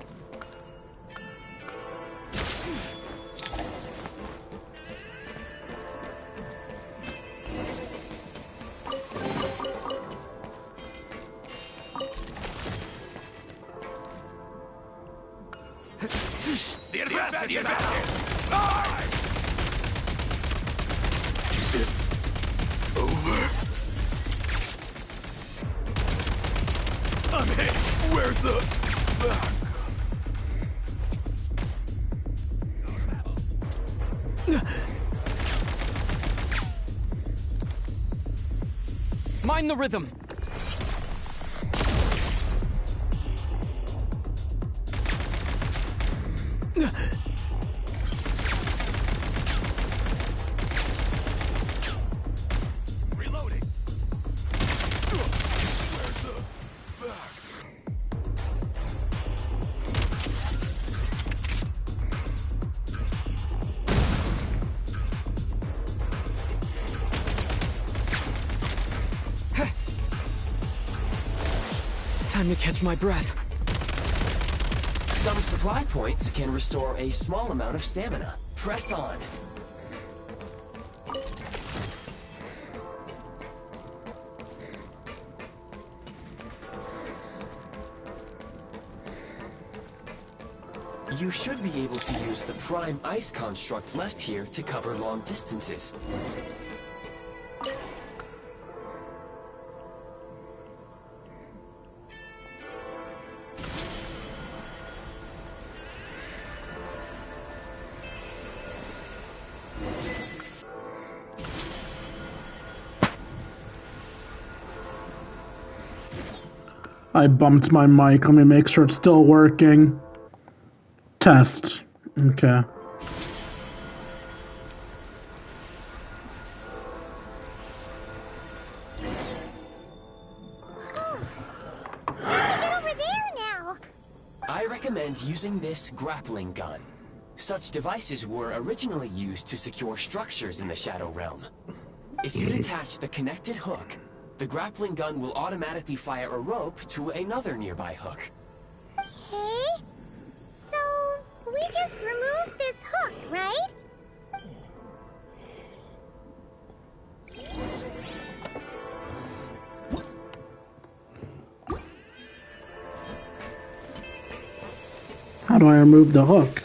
The advantage is ours! It's over. I'm hit. Where's the back? Mind the rhythm. Reloading. Where's the back? Time to catch my breath. Some supply points can restore a small amount of stamina. Press on. You should be able to use the prime ice construct left here to cover long distances. I bumped my mic. Let me make sure it's still working. Test. Okay. Get over there now! I recommend using this grappling gun. Such devices were originally used to secure structures in the Shadow Realm. If you attach the connected hook, the grappling gun will automatically fire a rope to another nearby hook. Okay. So, we just remove this hook, right? How do I remove the hook?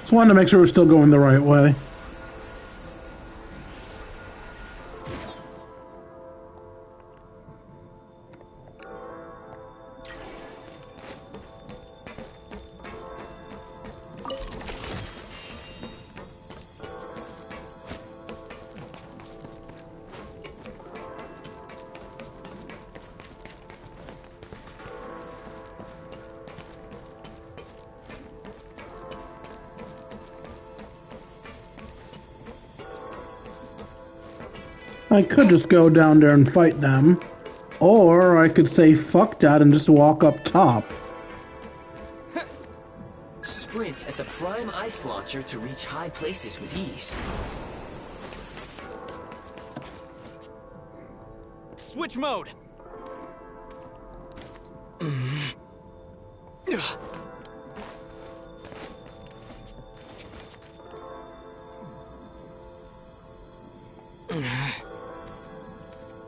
Just wanted to make sure we're still going the right way. I could just go down there and fight them, or I could say fuck that and just walk up top. Sprint at the prime ice launcher to reach high places with ease. Switch mode!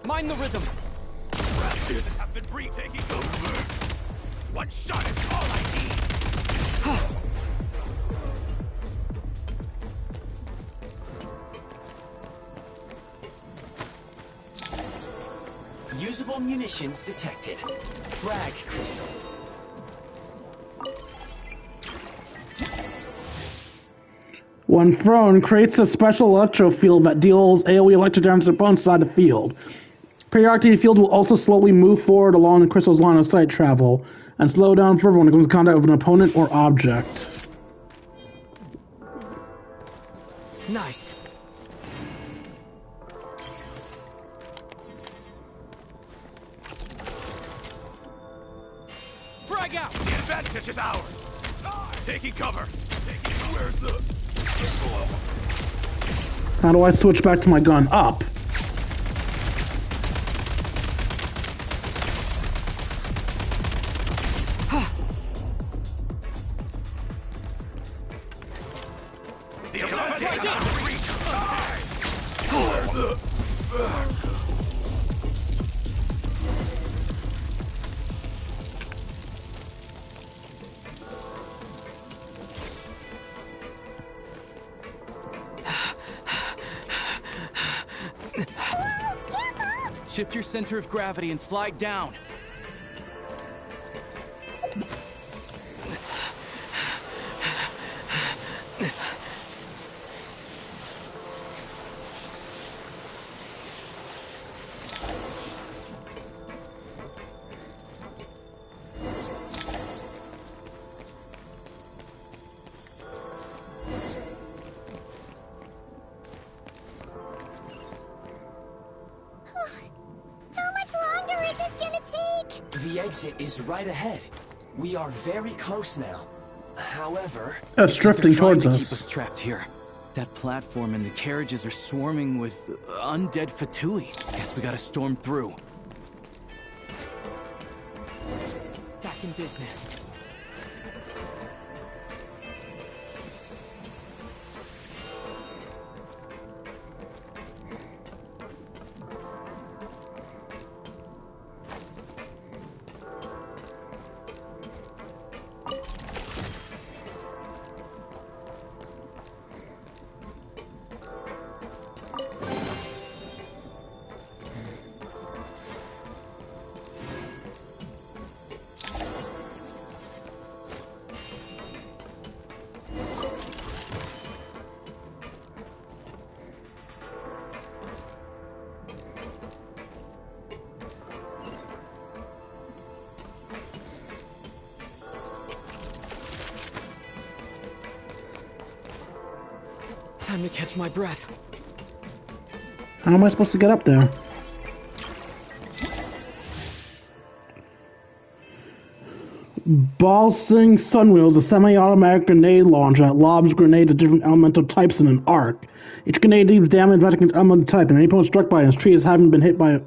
Mind the rhythm. Raptors have been retaking over. One shot is all I need. Usable munitions detected. Frag crystal. When thrown, creates a special electro field that deals AoE electric damage to opponents inside the field. Periodically, the field will also slowly move forward along the crystal's line of sight travel, and slow down further when it comes in contact with an opponent or object. Nice. Frag out! The advantage is ours! Taking cover! Where's the... How do I switch back to my gun? Up. The advantage is ours! Where's the... Shift your center of gravity and slide down. The exit is right ahead. We are very close now. However... It's drifting towards us. Keep us trapped here. That platform and the carriages are swarming with undead Fatui. Guess we gotta storm through. Back in business. Time to catch my breath. How am I supposed to get up there? Balsing Sunwheel is a semi-automatic grenade launcher that lobs grenades at different elemental types in an arc. Each grenade deals damage matching its elemental type, and any opponent struck by it treated as having been hit by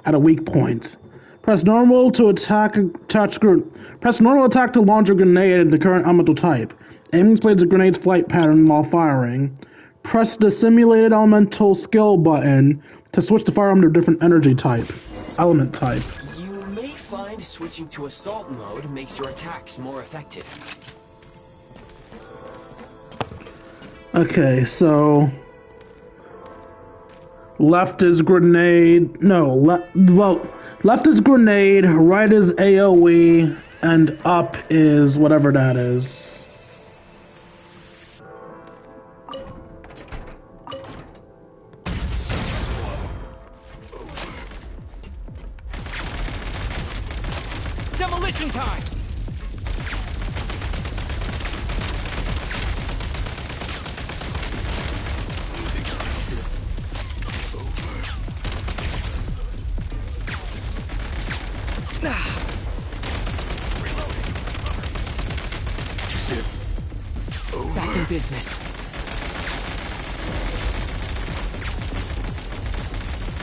at a weak point. Press normal to attack. Press normal attack to launch a grenade at the current elemental type. Aim displays the grenade's flight pattern while firing. Press the simulated elemental skill button to switch the firearm to a different energy type. Element type. You may find switching to assault mode makes your attacks more effective. Okay, so left is grenade. No, left is grenade, right is AoE, and up is whatever that is. Demolition time! Back in business.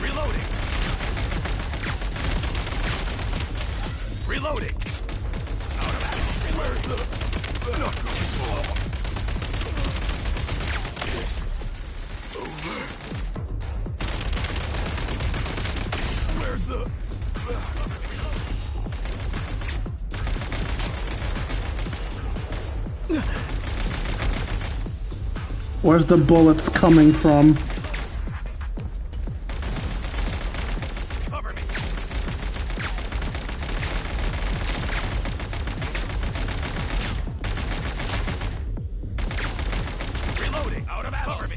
Reloading! Reloading! Out of action! Where's the knuckle? Over. Where's the... Where's the bullets coming from? Cover me! Reloading! Out of ammo! Cover me!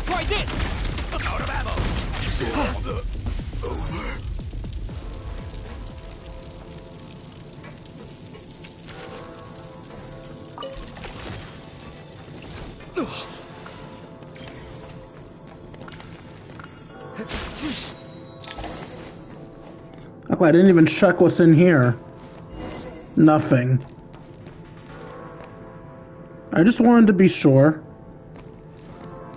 Try this! Out of ammo! Over. Oh, I didn't even check what's in here. Nothing. I just wanted to be sure.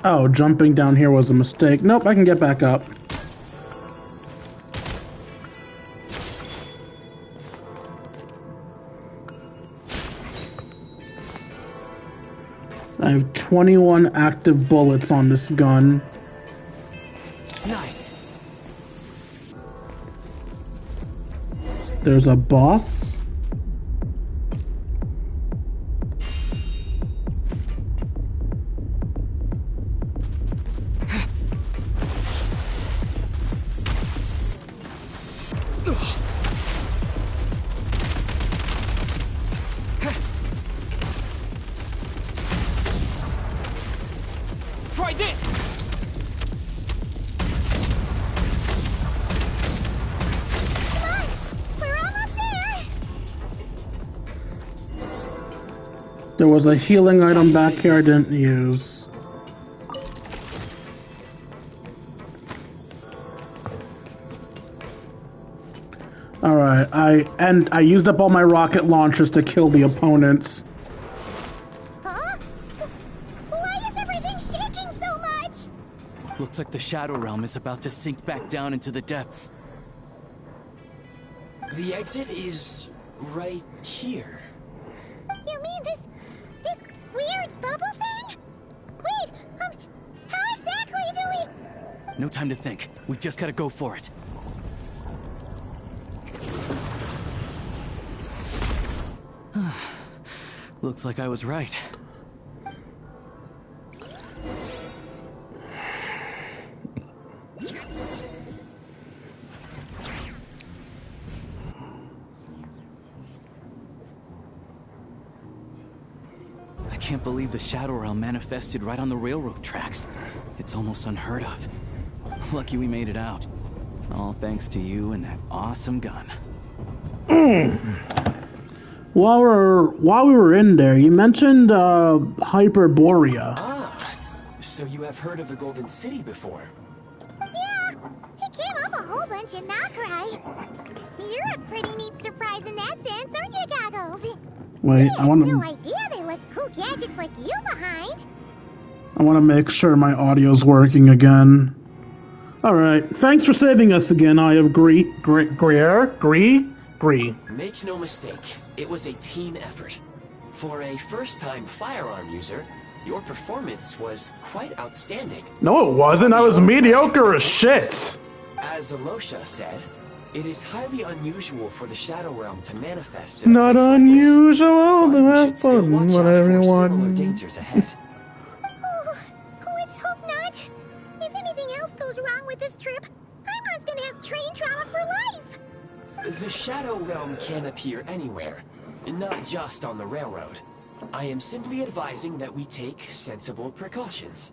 Oh, jumping down here was a mistake. Nope, I can get back up. I have 21 active bullets on this gun. Nice. There's a boss. Try this! There was a healing item back here I didn't use. Alright, I used up all my rocket launchers to kill the opponents. Huh? Why is everything shaking so much? Looks like the Shadow Realm is about to sink back down into the depths. The exit is right here. You mean this weird bubble thing? Wait, how exactly do we... No time to think. We just gotta go for it. Looks like I was right. I can't believe the Shadow Realm manifested right on the railroad tracks. It's almost unheard of. Lucky we made it out. All thanks to you and that awesome gun. While we were in there, you mentioned Hyperborea. Ah, so you have heard of the Golden City before? Yeah, it came up a whole bunch in Nokrai. You're a pretty neat surprise in that sense, aren't you, Goggles? Wait, I want no to. idea they left cool gadgets like you behind. I want to make sure my audio's working again. All right, thanks for saving us again. I have Gree. Make no mistake, it was a team effort. For a first-time firearm user, your performance was quite outstanding. No, it wasn't. I was mediocre as shit. As Alosha said, It is highly unusual for the Shadow Realm to manifest It's in a not place unusual like this, to but we have should still fun watch with out for similar everyone. dangers ahead. Let's hope not. If anything else goes wrong with this trip, Paimon's gonna have train trauma for life. The Shadow Realm can appear anywhere, not just on the railroad. I am simply advising that we take sensible precautions.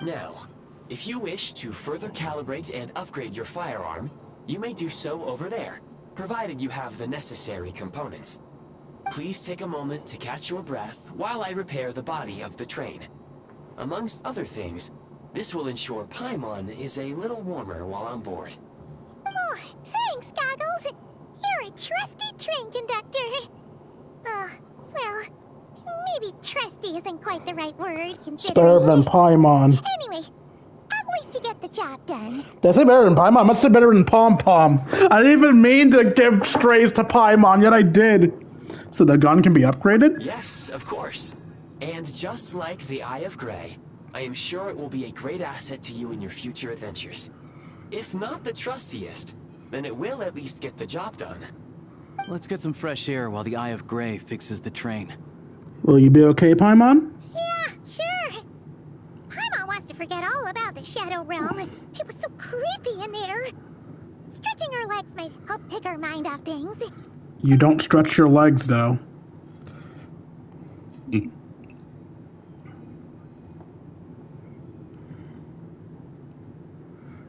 Now, if you wish to further calibrate and upgrade your firearm, you may do so over there, provided you have the necessary components. Please take a moment to catch your breath while I repair the body of the train. Amongst other things, this will ensure Paimon is a little warmer while on board. Oh, thanks, Goggles. You're a trusty train conductor. Well, maybe trusty isn't quite the right word, considering... Better than Paimon. Anyway, at least you get the job done. Did I say better than Paimon? I must say better than Pom Pom. I didn't even mean to give strays to Paimon, yet I did. So the gun can be upgraded? Yes, of course. And just like the Eye of Grey, I am sure it will be a great asset to you in your future adventures. If not the trustiest, then it will at least get the job done. Let's get some fresh air while the Eye of Grey fixes the train. Will you be okay, Paimon? Yeah, sure. Paimon wants to forget all about the Shadow Realm. It was so creepy in there. Stretching her legs might help take her mind off things. You don't stretch your legs, though.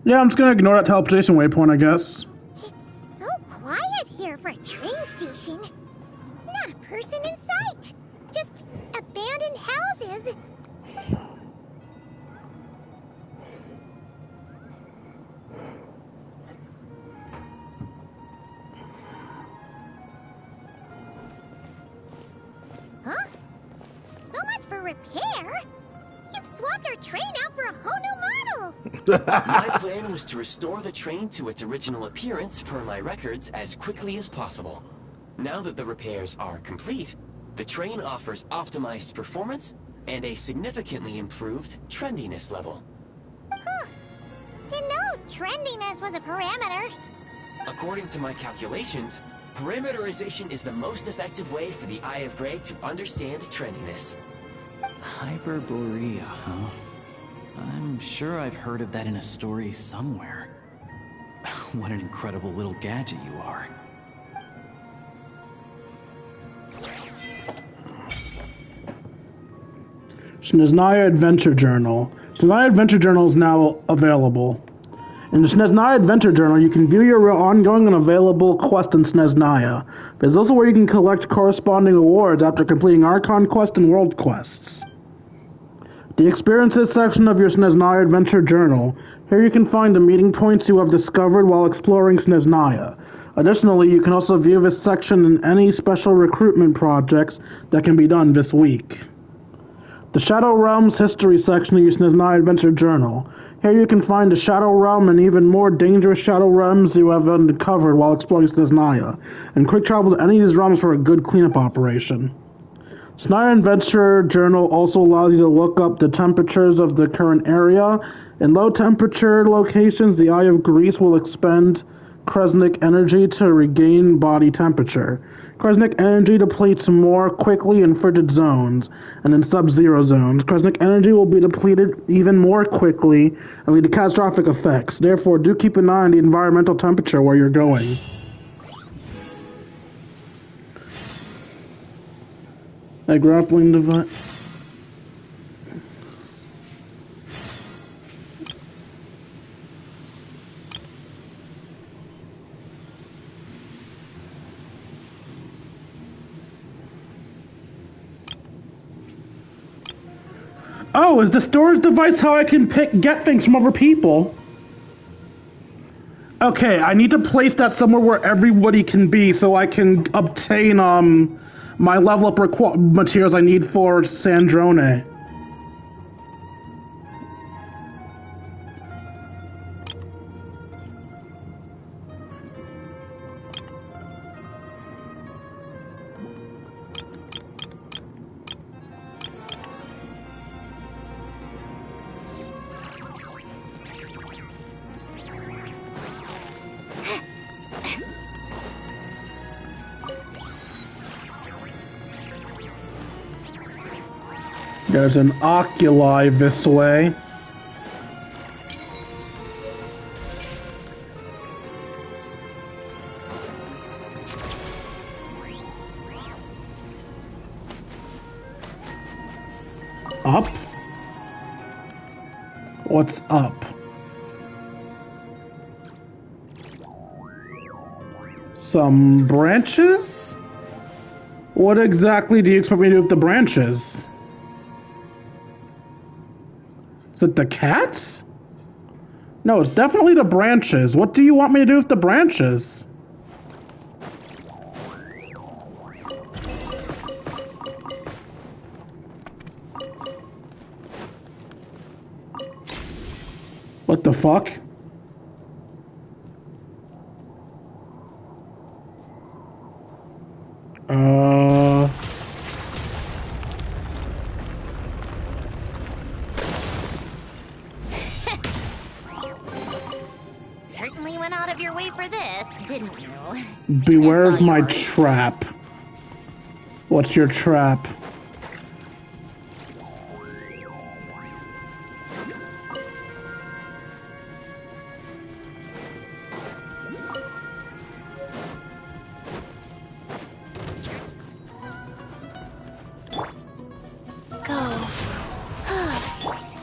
Yeah, I'm just gonna ignore that teleportation waypoint, I guess. It's so quiet here for a train station. Not a person in sight. Just abandoned houses. Huh? So much for repair. You've swapped our train out for a whole new model. My plan was to restore the train to its original appearance per my records as quickly as possible. Now that the repairs are complete, the train offers optimized performance and a significantly improved trendiness level. Huh. Didn't know trendiness was a parameter. According to my calculations, parameterization is the most effective way for the Eye of Grey to understand trendiness. Hyperborea, huh? I'm sure I've heard of that in a story somewhere. What an incredible little gadget you are. Snezniya Adventure Journal. Snezniya Adventure Journal is now available. In the Snezniya Adventure Journal, you can view your ongoing and available quest in Snezniya. There's also where you can collect corresponding awards after completing Archon Quest and World Quests. The Experiences section of your Snezniya Adventure Journal. Here you can find the meeting points you have discovered while exploring Snezniya. Additionally, you can also view this section in any special recruitment projects that can be done this week. The Shadow Realms History section of your Snezniya Adventure Journal. Here you can find the Shadow Realm and even more dangerous Shadow Realms you have uncovered while exploring Snezniya, and quick travel to any of these realms for a good cleanup operation. Snezniya Adventure Journal also allows you to look up the temperatures of the current area. In low temperature locations, the Eye of Grease will expend Kresnik energy to regain body temperature. Kresnik energy depletes more quickly in frigid zones, and in sub-zero zones, Kresnik energy will be depleted even more quickly and lead to catastrophic effects. Therefore, do keep an eye on the environmental temperature where you're going. A grappling device. Oh, is the storage device how I can get things from other people? Okay, I need to place that somewhere where everybody can be so I can obtain my level up materials I need for Sandrone. There's an oculi this way. Up? What's up? Some branches? What exactly do you expect me to do with the branches? Is it the cats? No, it's definitely the branches. What do you want me to do with the branches? What the fuck? Certainly went out of your way for this, didn't you? Beware of my trap. What's your trap?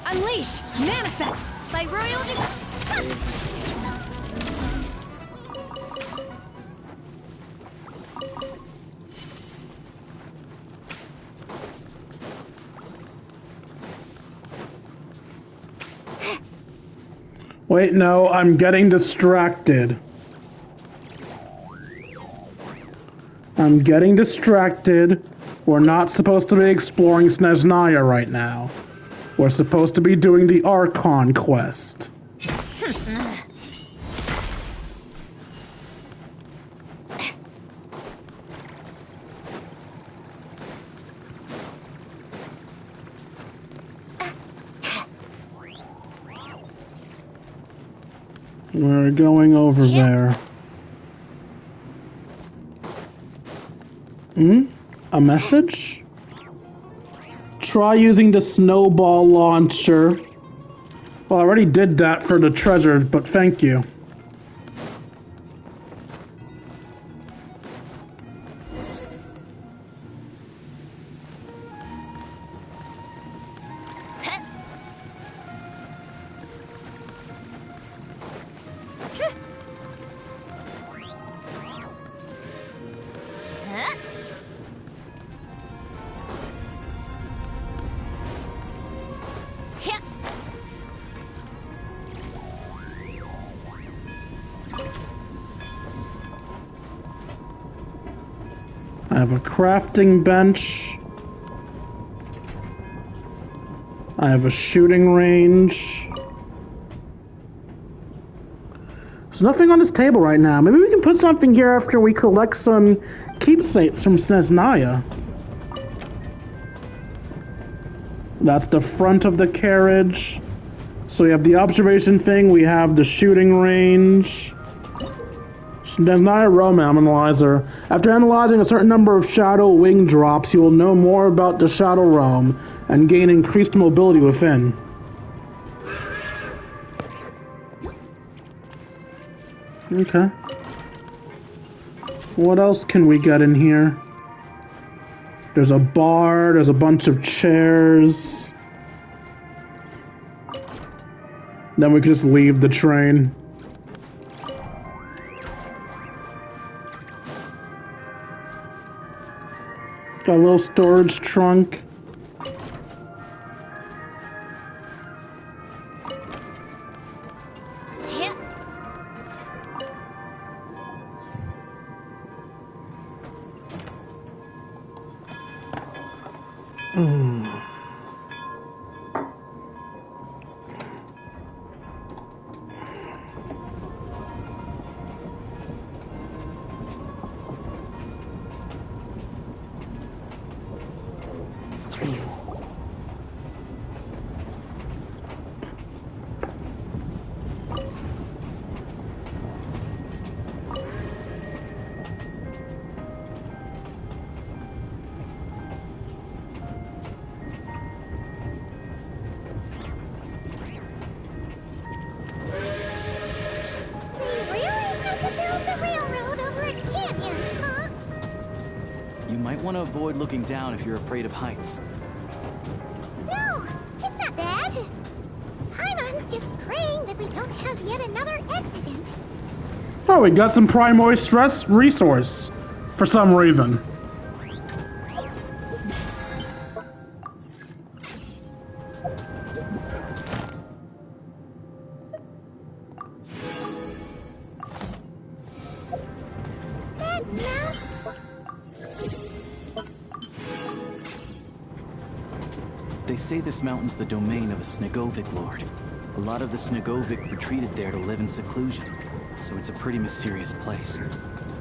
Unleash! Manifest! By royal Wait, no, I'm getting distracted. I'm getting distracted. We're not supposed to be exploring Snezniya right now. We're supposed to be doing the Archon quest. We're going over there. A message? Try using the snowball launcher. Well, I already did that for the treasure, but thank you. I have a crafting bench. I have a shooting range. There's nothing on this table right now. Maybe we can put something here after we collect some keepsakes from Snezniya. That's the front of the carriage. So we have the observation thing, we have the shooting range. Snezniya Realm Analyzer. After analyzing a certain number of shadow wing drops, you will know more about the Shadow Realm and gain increased mobility within. Okay. What else can we get in here? There's a bar, there's a bunch of chairs. Then we can just leave the train. Got a little storage trunk. You might want to avoid looking down if you're afraid of heights. No, it's not that. Paimon's just praying that we don't have yet another accident. Oh, we got some primary stress resource for some reason. They say this mountain's the domain of a Snegovic lord. A lot of the Snegovic retreated there to live in seclusion, so it's a pretty mysterious place.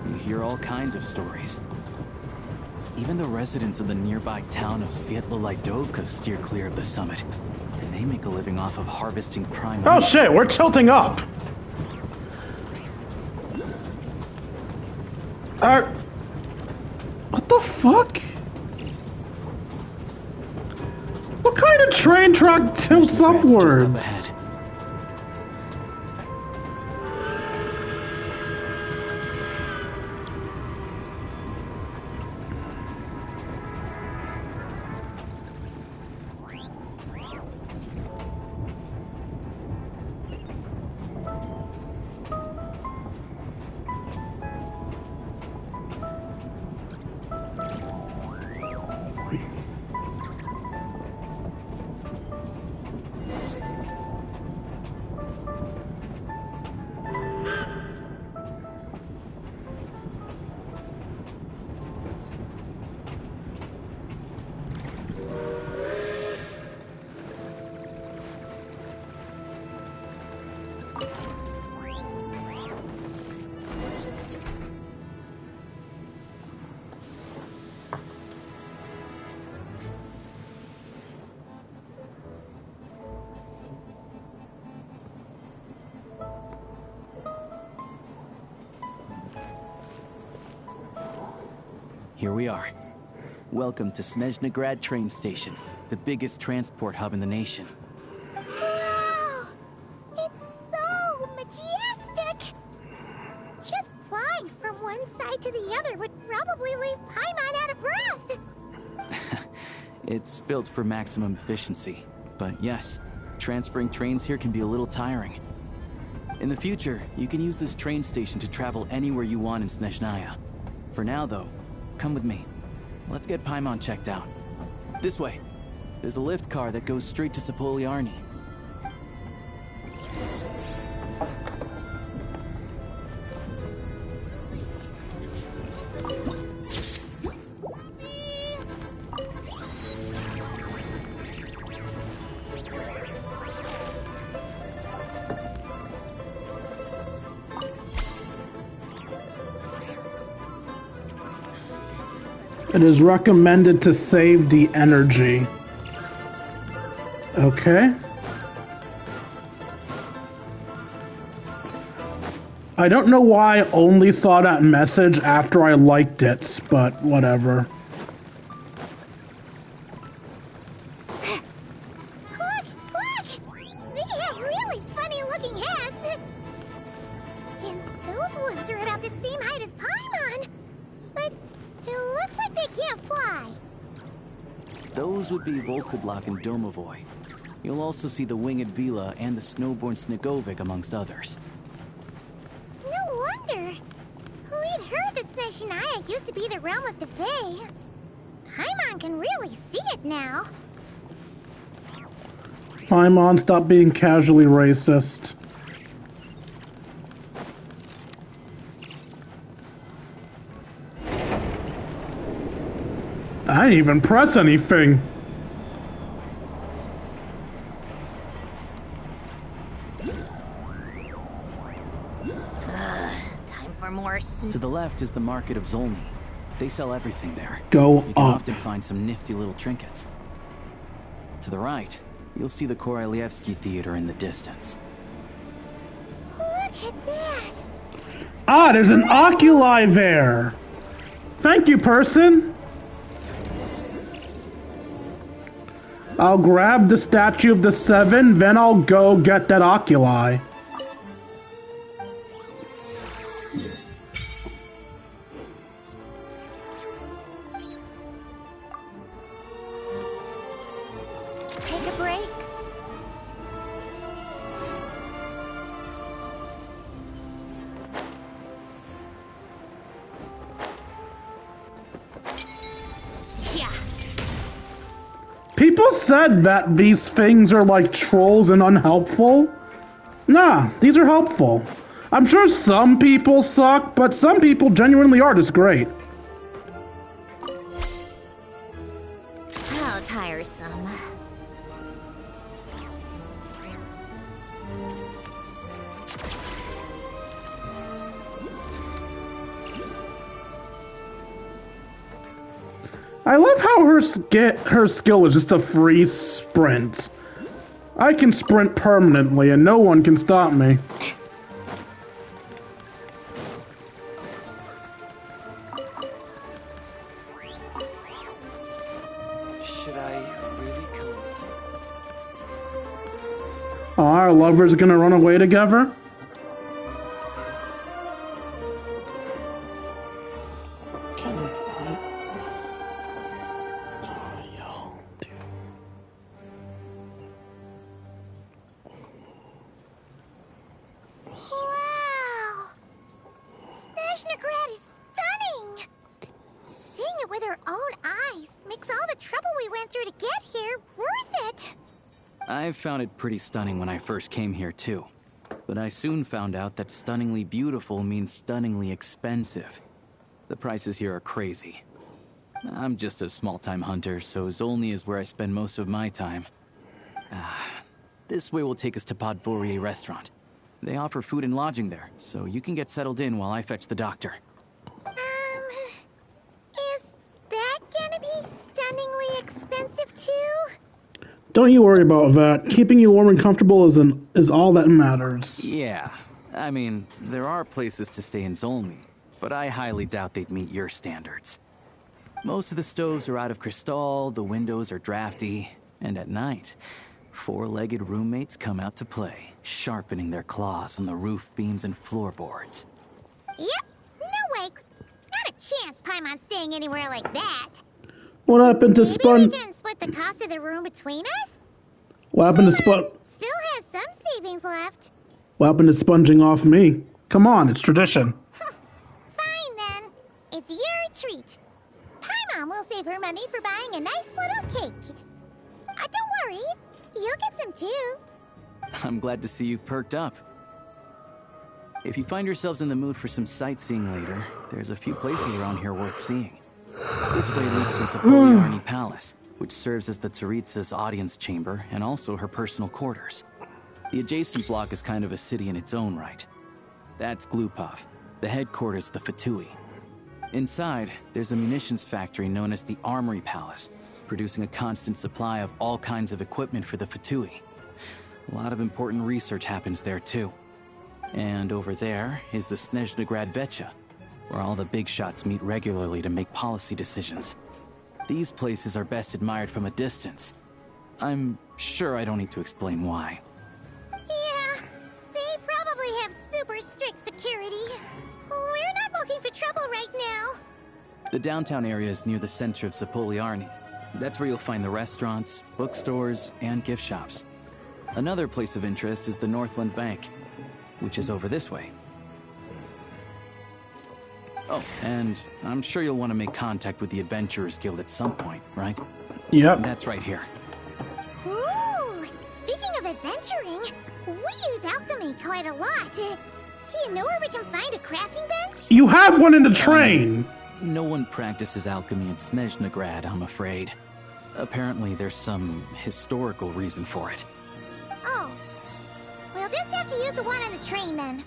You hear all kinds of stories. Even the residents of the nearby town of Svietlo-Lidovka steer clear of the summit, and they make a living off of harvesting prime. Oh shit, we're tilting up! What the fuck? What kind of train track tilts upwards? Here we are. Welcome to Snezniya train station, the biggest transport hub in the nation. Wow! It's so majestic! Just flying from one side to the other would probably leave Paimon out of breath! It's built for maximum efficiency, but yes, transferring trains here can be a little tiring. In the future, you can use this train station to travel anywhere you want in Snezniya. For now, though, come with me. Let's get Paimon checked out. This way. There's a lift car that goes straight to Sapoliarni. It is recommended to save the energy. Okay. I don't know why I only saw that message after I liked it, but whatever. Look! They have really funny-looking hats! And those ones are about the same height as Paimon! But it looks like they can't fly. Those would be Volkudlak and Domovoy. You'll also see the Winged Vila and the Snowborn Snegovic amongst others. No wonder. We'd heard that Snezniya used to be the realm of the Fae. Paimon can really see it now. Paimon, stop being casually racist. I didn't even press anything. Time for more To the left is the Market of Zolny. They sell everything there. Go You can up. often find some nifty little trinkets. To the right, you'll see the Korolievsky Theater in the distance. Look at that! Ah, there's an oculi there! Thank you, person! I'll grab the Statue of the Seven, then I'll go get that oculi. a break? Yeah. People said that these things are like trolls and unhelpful. Nah, these are helpful. I'm sure some people suck, but some people genuinely are just great. How tiresome. I love how her skill is just a free sprint. I can sprint permanently and no one can stop me. Should I really come with you? Are our lovers gonna run away together? Wow! Snezniya is stunning! Seeing it with her own eyes makes all the trouble we went through to get here worth it! I found it pretty stunning when I first came here too. But I soon found out that stunningly beautiful means stunningly expensive. The prices here are crazy. I'm just a small-time hunter, so Zolny is where I spend most of my time. This way will take us to Podvorier restaurant. They offer food and lodging there, so you can get settled in while I fetch the doctor. Is that gonna be stunningly expensive too? Don't you worry about that. Keeping you warm and comfortable is all that matters. Yeah, I mean, there are places to stay in Zolny, but I highly doubt they'd meet your standards. Most of the stoves are out of crystal, the windows are drafty, and at night, four-legged roommates come out to play, sharpening their claws on the roof beams and floorboards. Yep, no way. Not a chance Paimon's staying anywhere like that. What happened to Maybe we can split the cost of the room between us? What happened to Still have some savings left. What happened to sponging off me? Come on, it's tradition. Fine then. It's your treat. Paimon will save her money for buying a nice little cake. Don't worry, you'll get some too. I'm glad to see you've perked up. If you find yourselves in the mood for some sightseeing later, there's a few places around here worth seeing. This way leads to Zapoliarny Palace, which serves as the Tsaritsa's audience chamber and also her personal quarters. The adjacent block is kind of a city in its own right. That's Glupov, the headquarters of the Fatui. Inside, there's a munitions factory known as the Armory Palace, producing a constant supply of all kinds of equipment for the Fatui. A lot of important research happens there too. And over there is the Snezniya Vecha, where all the big shots meet regularly to make policy decisions. These places are best admired from a distance. I'm sure I don't need to explain why. Yeah, they probably have super strict security. We're not looking for trouble right now. The downtown area is near the center of Zapoliarny. That's where you'll find the restaurants, bookstores, and gift shops. Another place of interest is the Northland Bank, which is over this way. Oh, and I'm sure you'll want to make contact with the Adventurers Guild at some point, right? Yep. That's right here. Ooh, speaking of adventuring, we use alchemy quite a lot. Do you know where we can find a crafting bench? You have one in the train! No one practices alchemy in Snezniya, I'm afraid. Apparently there's some historical reason for it. Oh. We'll just have to use the one on the train then.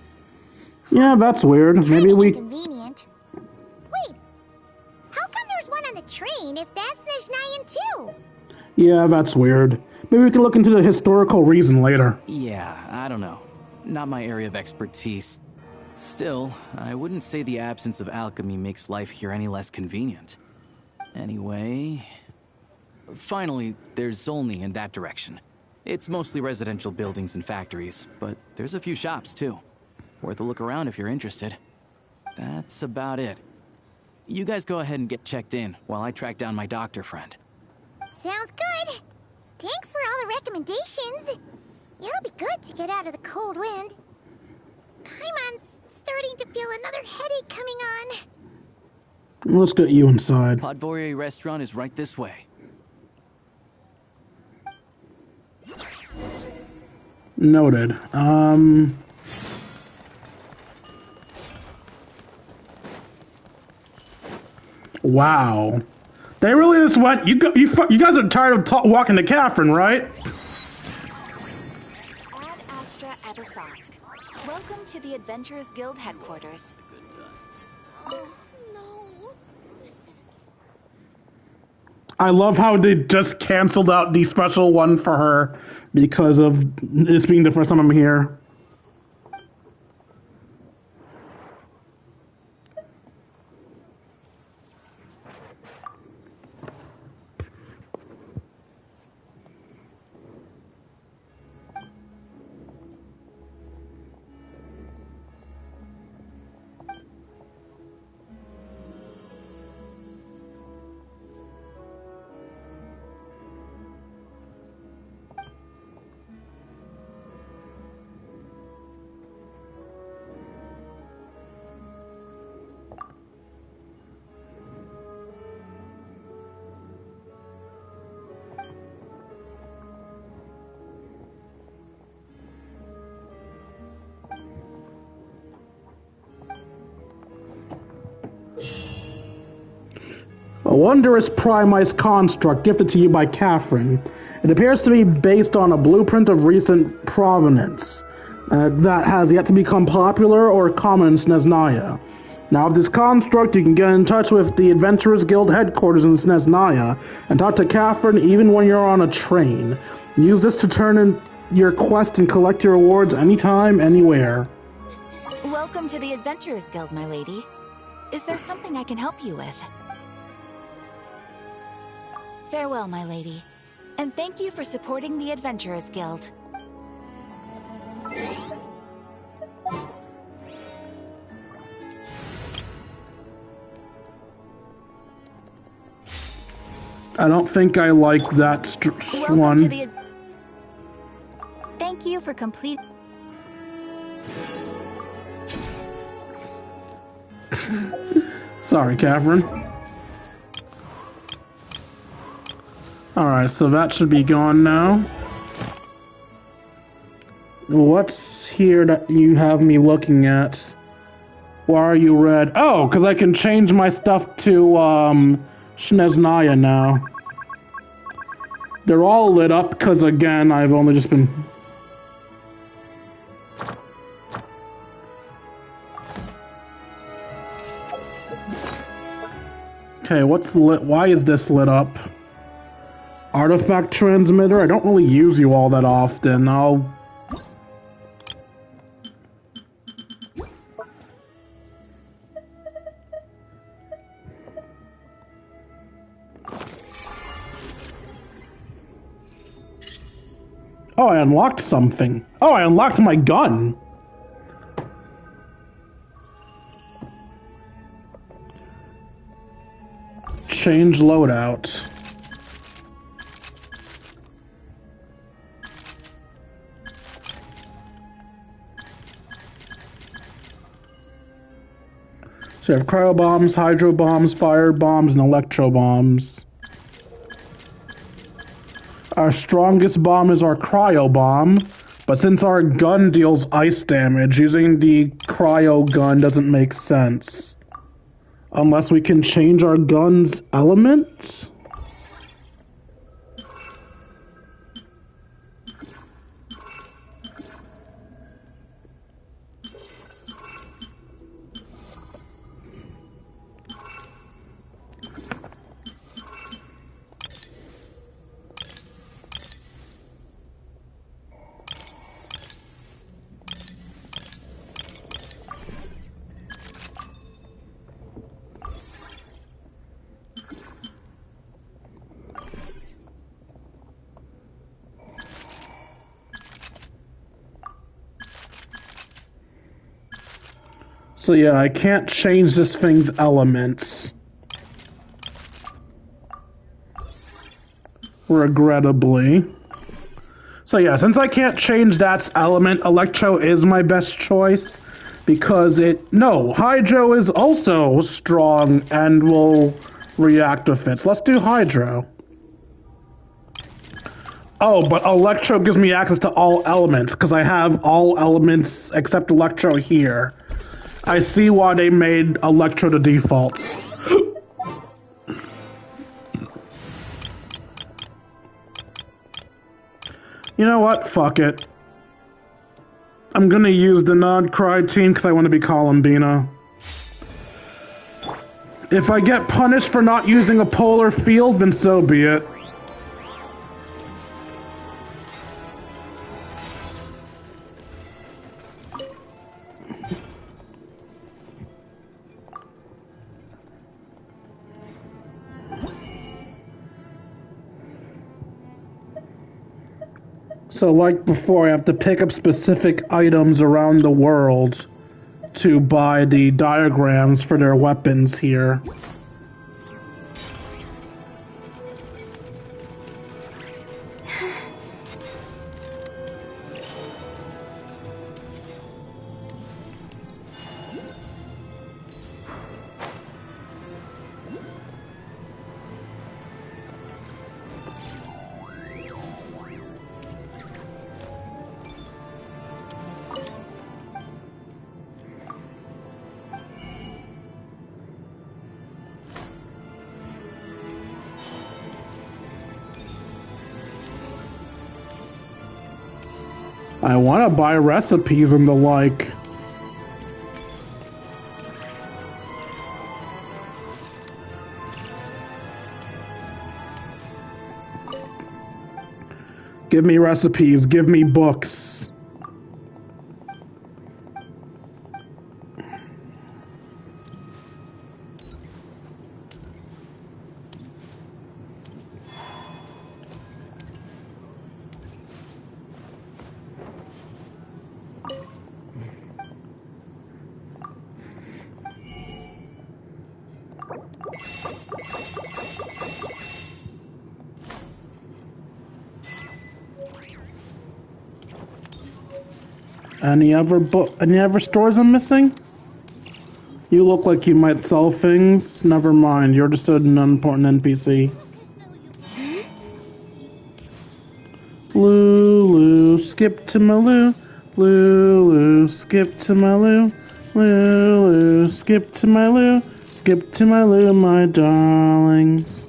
Yeah, that's weird. Maybe we... Inconvenient. Wait. How come there's one on the train if that's Snezniyan too? Yeah, that's weird. Maybe we can look into the historical reason later. Yeah, I don't know. Not my area of expertise. Still, I wouldn't say the absence of alchemy makes life here any less convenient. Anyway... Finally, there's Zolny in that direction. It's mostly residential buildings and factories, but there's a few shops too. Worth a look around if you're interested. That's about it. You guys go ahead and get checked in while I track down my doctor friend. Sounds good. Thanks for all the recommendations. It'll be good to get out of the cold wind. I'm starting to feel another headache coming on. Let's get you inside. Podvorie restaurant is right this way. Noted. Wow. They really just went. You guys are tired of walking to Catherine, right? Ad Astra Abyssosque. Welcome to the Adventurers Guild headquarters. Oh, no. I love how they just canceled out the special one for her because of this being the first time I'm here. A wondrous Primeist construct gifted to you by Catherine. It appears to be based on a blueprint of recent provenance that has yet to become popular or common in Snezniya. Now, with this construct, you can get in touch with the Adventurers Guild headquarters in Snezniya and talk to Catherine even when you're on a train. Use this to turn in your quest and collect your rewards anytime, anywhere. Welcome to the Adventurers Guild, my lady. Is there something I can help you with? Farewell, my lady. And thank you for supporting the Adventurers Guild. I don't think I like that one. To the Thank you for complete. Sorry, Catherine. Alright, so that should be gone now. What's here that you have me looking at? Why are you red? Oh, because I can change my stuff to, Snezniya now. They're all lit up because, again, I've only just been... Okay, what's lit? Why is this lit up? Artifact transmitter? I don't really use you all that often. I'll... Oh, I unlocked something. Oh, I unlocked my gun. Change loadout. So you have cryo bombs, hydro bombs, fire bombs, and electro bombs. Our strongest bomb is our cryo bomb, but since our gun deals ice damage, using the cryo gun doesn't make sense. Unless we can change our gun's element? So yeah, I can't change this thing's elements. Regrettably. So yeah, since I can't change that's element, Electro is my best choice. Because Hydro is also strong and will react with it. So let's do Hydro. Oh, but Electro gives me access to all elements, because I have all elements except Electro here. I see why they made Electro the default. You know what? Fuck it. I'm gonna use the non-cry team because I want to be Columbina. If I get punished for not using a polar field, then so be it. So like before, I have to pick up specific items around the world to buy the diagrams for their weapons here. I want to buy recipes and the like. Give me recipes, give me books. Any other stores I'm missing? You look like you might sell things. Never mind, you're just an unimportant NPC. Lulu, skip to Maloo. Lulu, skip to Maloo. Lulu, skip to Maloo. Skip to Maloo, my darlings.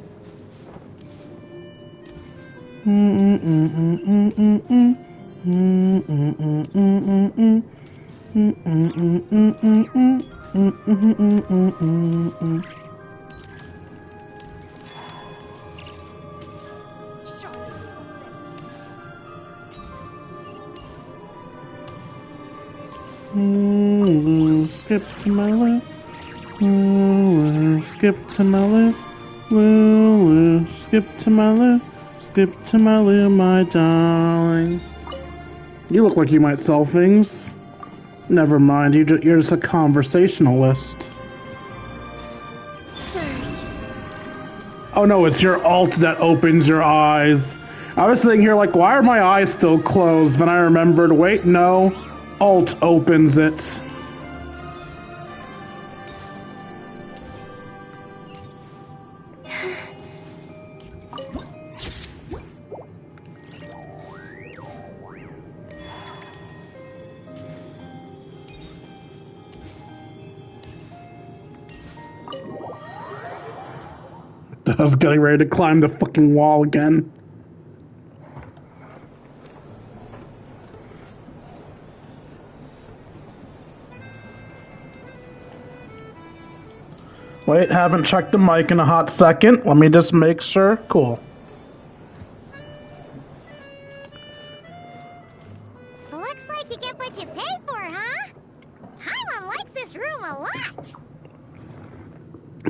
Skip to my loo. Skip to my loo. Lulu, skip to my loo. Skip to my loo, my darling. You look like you might sell things. Never mind, you're just a conversationalist. Search. Oh no, it's your alt that opens your eyes. I was sitting here like, why are my eyes still closed? Then I remembered, wait, no. Alt opens it. I was getting ready to climb the fucking wall again. Wait, haven't checked the mic in a hot second. Let me just make sure. Cool. Looks like you get what you pay for, huh? Paimon likes this room a lot.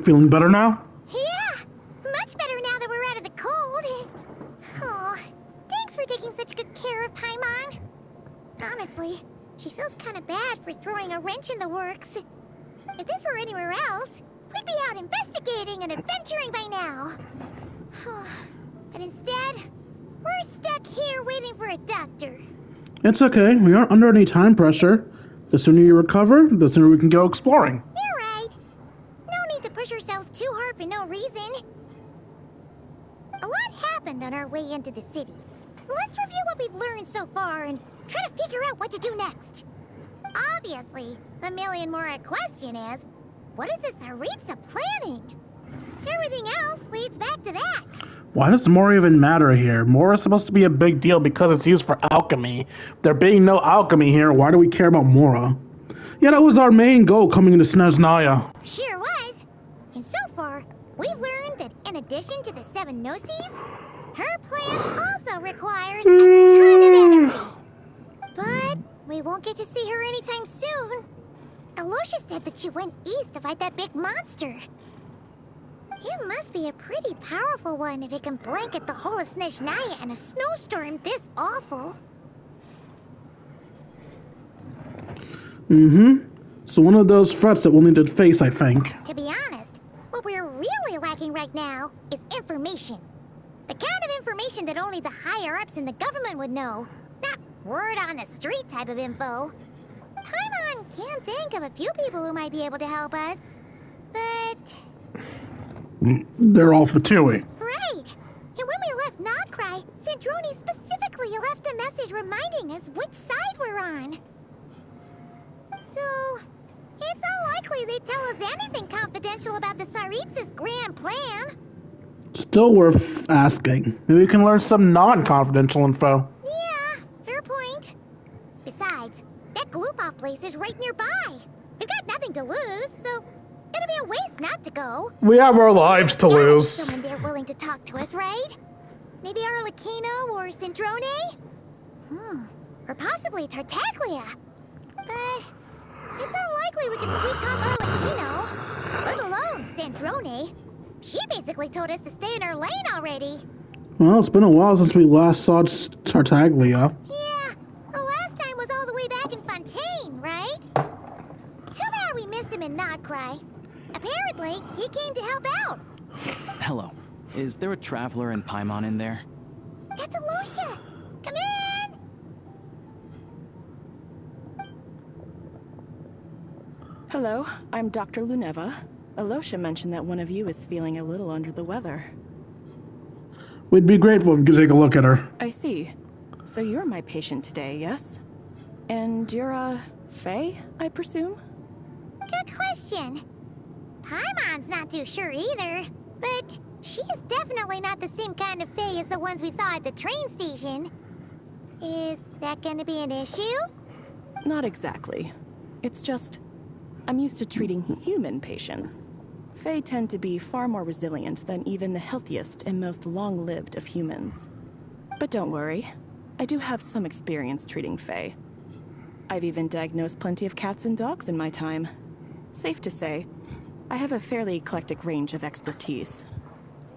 Feeling better now? Yeah, much better now that we're out of the cold. Oh, thanks for taking such good care of Paimon. Honestly, she feels kind of bad for throwing a wrench in the works. If this were anywhere else, we'd be out investigating and adventuring by now. And instead, we're stuck here waiting for a doctor. It's okay. We aren't under any time pressure. The sooner you recover, the sooner we can go exploring. You're right. No need to push ourselves too hard for no reason. A lot happened on our way into the city. Let's review what we've learned so far and try to figure out what to do next. Obviously, the million more question is, what is the Tsaritsa planning? Everything else leads back to that. Why does Mora even matter here? Mora is supposed to be a big deal because it's used for alchemy. There being no alchemy here, why do we care about Mora? Yeah, that was our main goal coming into Snezniya. Sure was. And so far, we've learned that in addition to the 7 Gnosis, her plan also requires a ton of energy. But we won't get to see her anytime soon. Alosha said that she went east to fight that big monster. It must be a pretty powerful one if it can blanket the whole of Snezniya in a snowstorm this awful. So one of those threats that we'll need to face, I think. To be honest, what we're really lacking right now is information. The kind of information that only the higher-ups in the government would know. Not word on the street type of info. Paimon can think of a few people who might be able to help us. But... They're all Fatui. Right. And when we left Nagcry, Sandrone specifically left a message reminding us which side we're on. So, it's unlikely they'd tell us anything confidential about the Tsaritsa's grand plan. Still worth asking. Maybe we can learn some non-confidential info. Yeah, fair point. Besides, that Glupov place is right nearby. We've got nothing to lose, so it'll be a waste not to go. We have our lives to lose. Someone there willing to talk to us, right? Maybe Arlecchino or Sandrone? Or possibly Tartaglia. But it's unlikely we can sweet-talk Arlecchino, let alone Sandrone. She basically told us to stay in our lane already. Well, it's been a while since we last saw Tartaglia. Yeah, the last time was all the way back in Fontaine, right? Too bad we missed him in Nagcry. Apparently, he came to help out. Hello. Is there a traveler in Paimon in there? That's Alosha. Come in! Hello, I'm Dr. Luneva. Alosha mentioned that one of you is feeling a little under the weather. We'd be grateful if you could take a look at her. I see. So you're my patient today, yes? And you're, Faye, I presume? Good question. Paimon's not too sure either, but she's definitely not the same kind of Faye as the ones we saw at the train station. Is that gonna be an issue? Not exactly. It's just, I'm used to treating human patients. Fae tend to be far more resilient than even the healthiest and most long-lived of humans. But don't worry, I do have some experience treating Fae. I've even diagnosed plenty of cats and dogs in my time. Safe to say, I have a fairly eclectic range of expertise.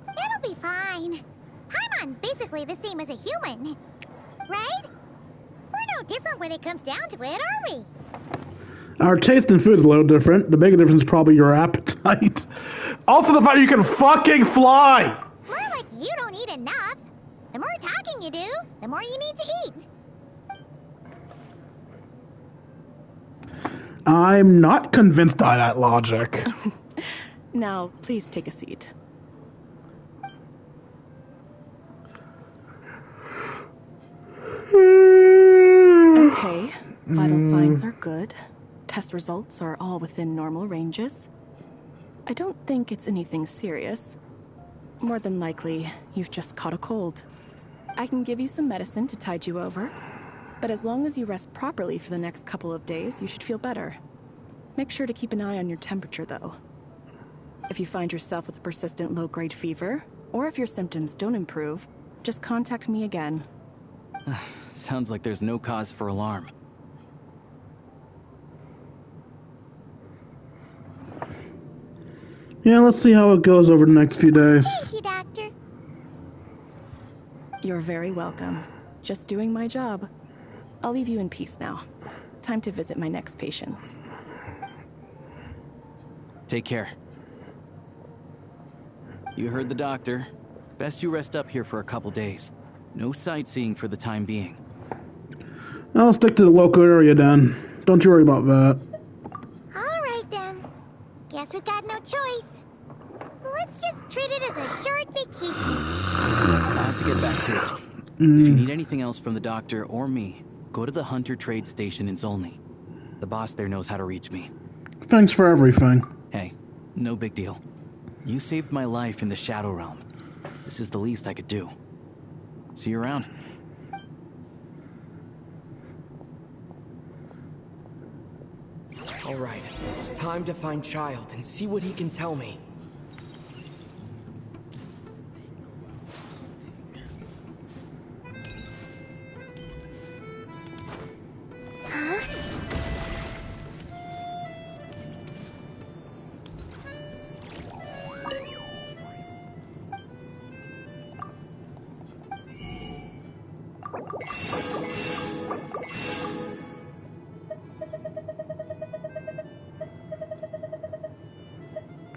It'll be fine. Paimon's basically the same as a human, right? We're no different when it comes down to it, are we? Our taste in food is a little different. The big difference is probably your appetite. Also the fact you can fucking fly! More like you don't eat enough. The more talking you do, the more you need to eat. I'm not convinced by that logic. Now, please take a seat. Okay, vital signs are good. Test results are all within normal ranges. I don't think it's anything serious. More than likely, you've just caught a cold. I can give you some medicine to tide you over, but as long as you rest properly for the next couple of days, you should feel better. Make sure to keep an eye on your temperature, though. If you find yourself with a persistent low-grade fever, or if your symptoms don't improve, just contact me again. Sounds like there's no cause for alarm. Yeah, let's see how it goes over the next few days. Thank you, Doctor. You're very welcome. Just doing my job. I'll leave you in peace now. Time to visit my next patients. Take care. You heard the doctor. Best you rest up here for a couple days. No sightseeing for the time being. I'll stick to the local area then. Don't you worry about that. Alright then. Guess we've got no choice. Let's just treat it as a short vacation. I have to get back to it. If you need anything else from the doctor or me, go to the Hunter Trade Station in Zolny. The boss there knows how to reach me. Thanks for everything. Hey, no big deal. You saved my life in the Shadow Realm. This is the least I could do. See you around. All right, time to find Child and see what he can tell me.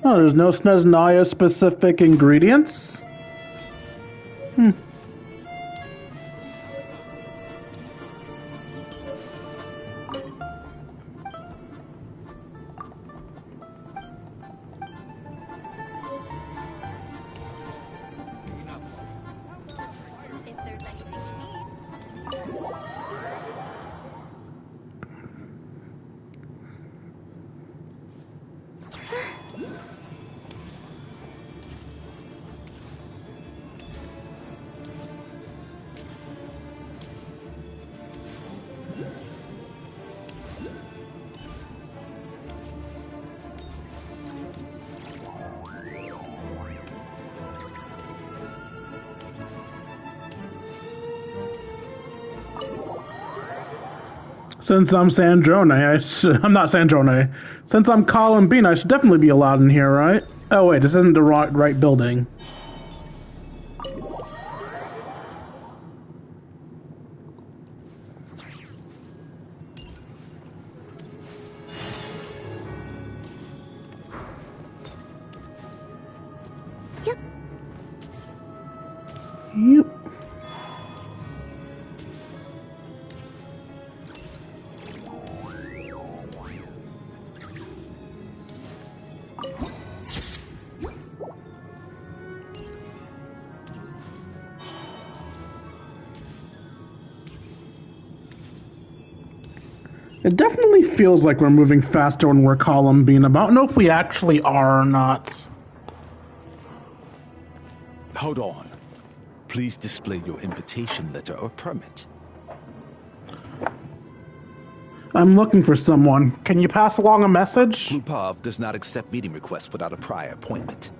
Oh, there's no Snezniya specific ingredients? Since I'm Sandrone, I'm not Sandrone. Since I'm Colin Bean, I should definitely be allowed in here, right? Oh wait, this isn't the right building. Yep. Yep. It definitely feels like we're moving faster when we're column being about. I don't know if we actually are or not. Hold on. Please display your invitation letter or permit. I'm looking for someone. Can you pass along a message? Lupov does not accept meeting requests without a prior appointment.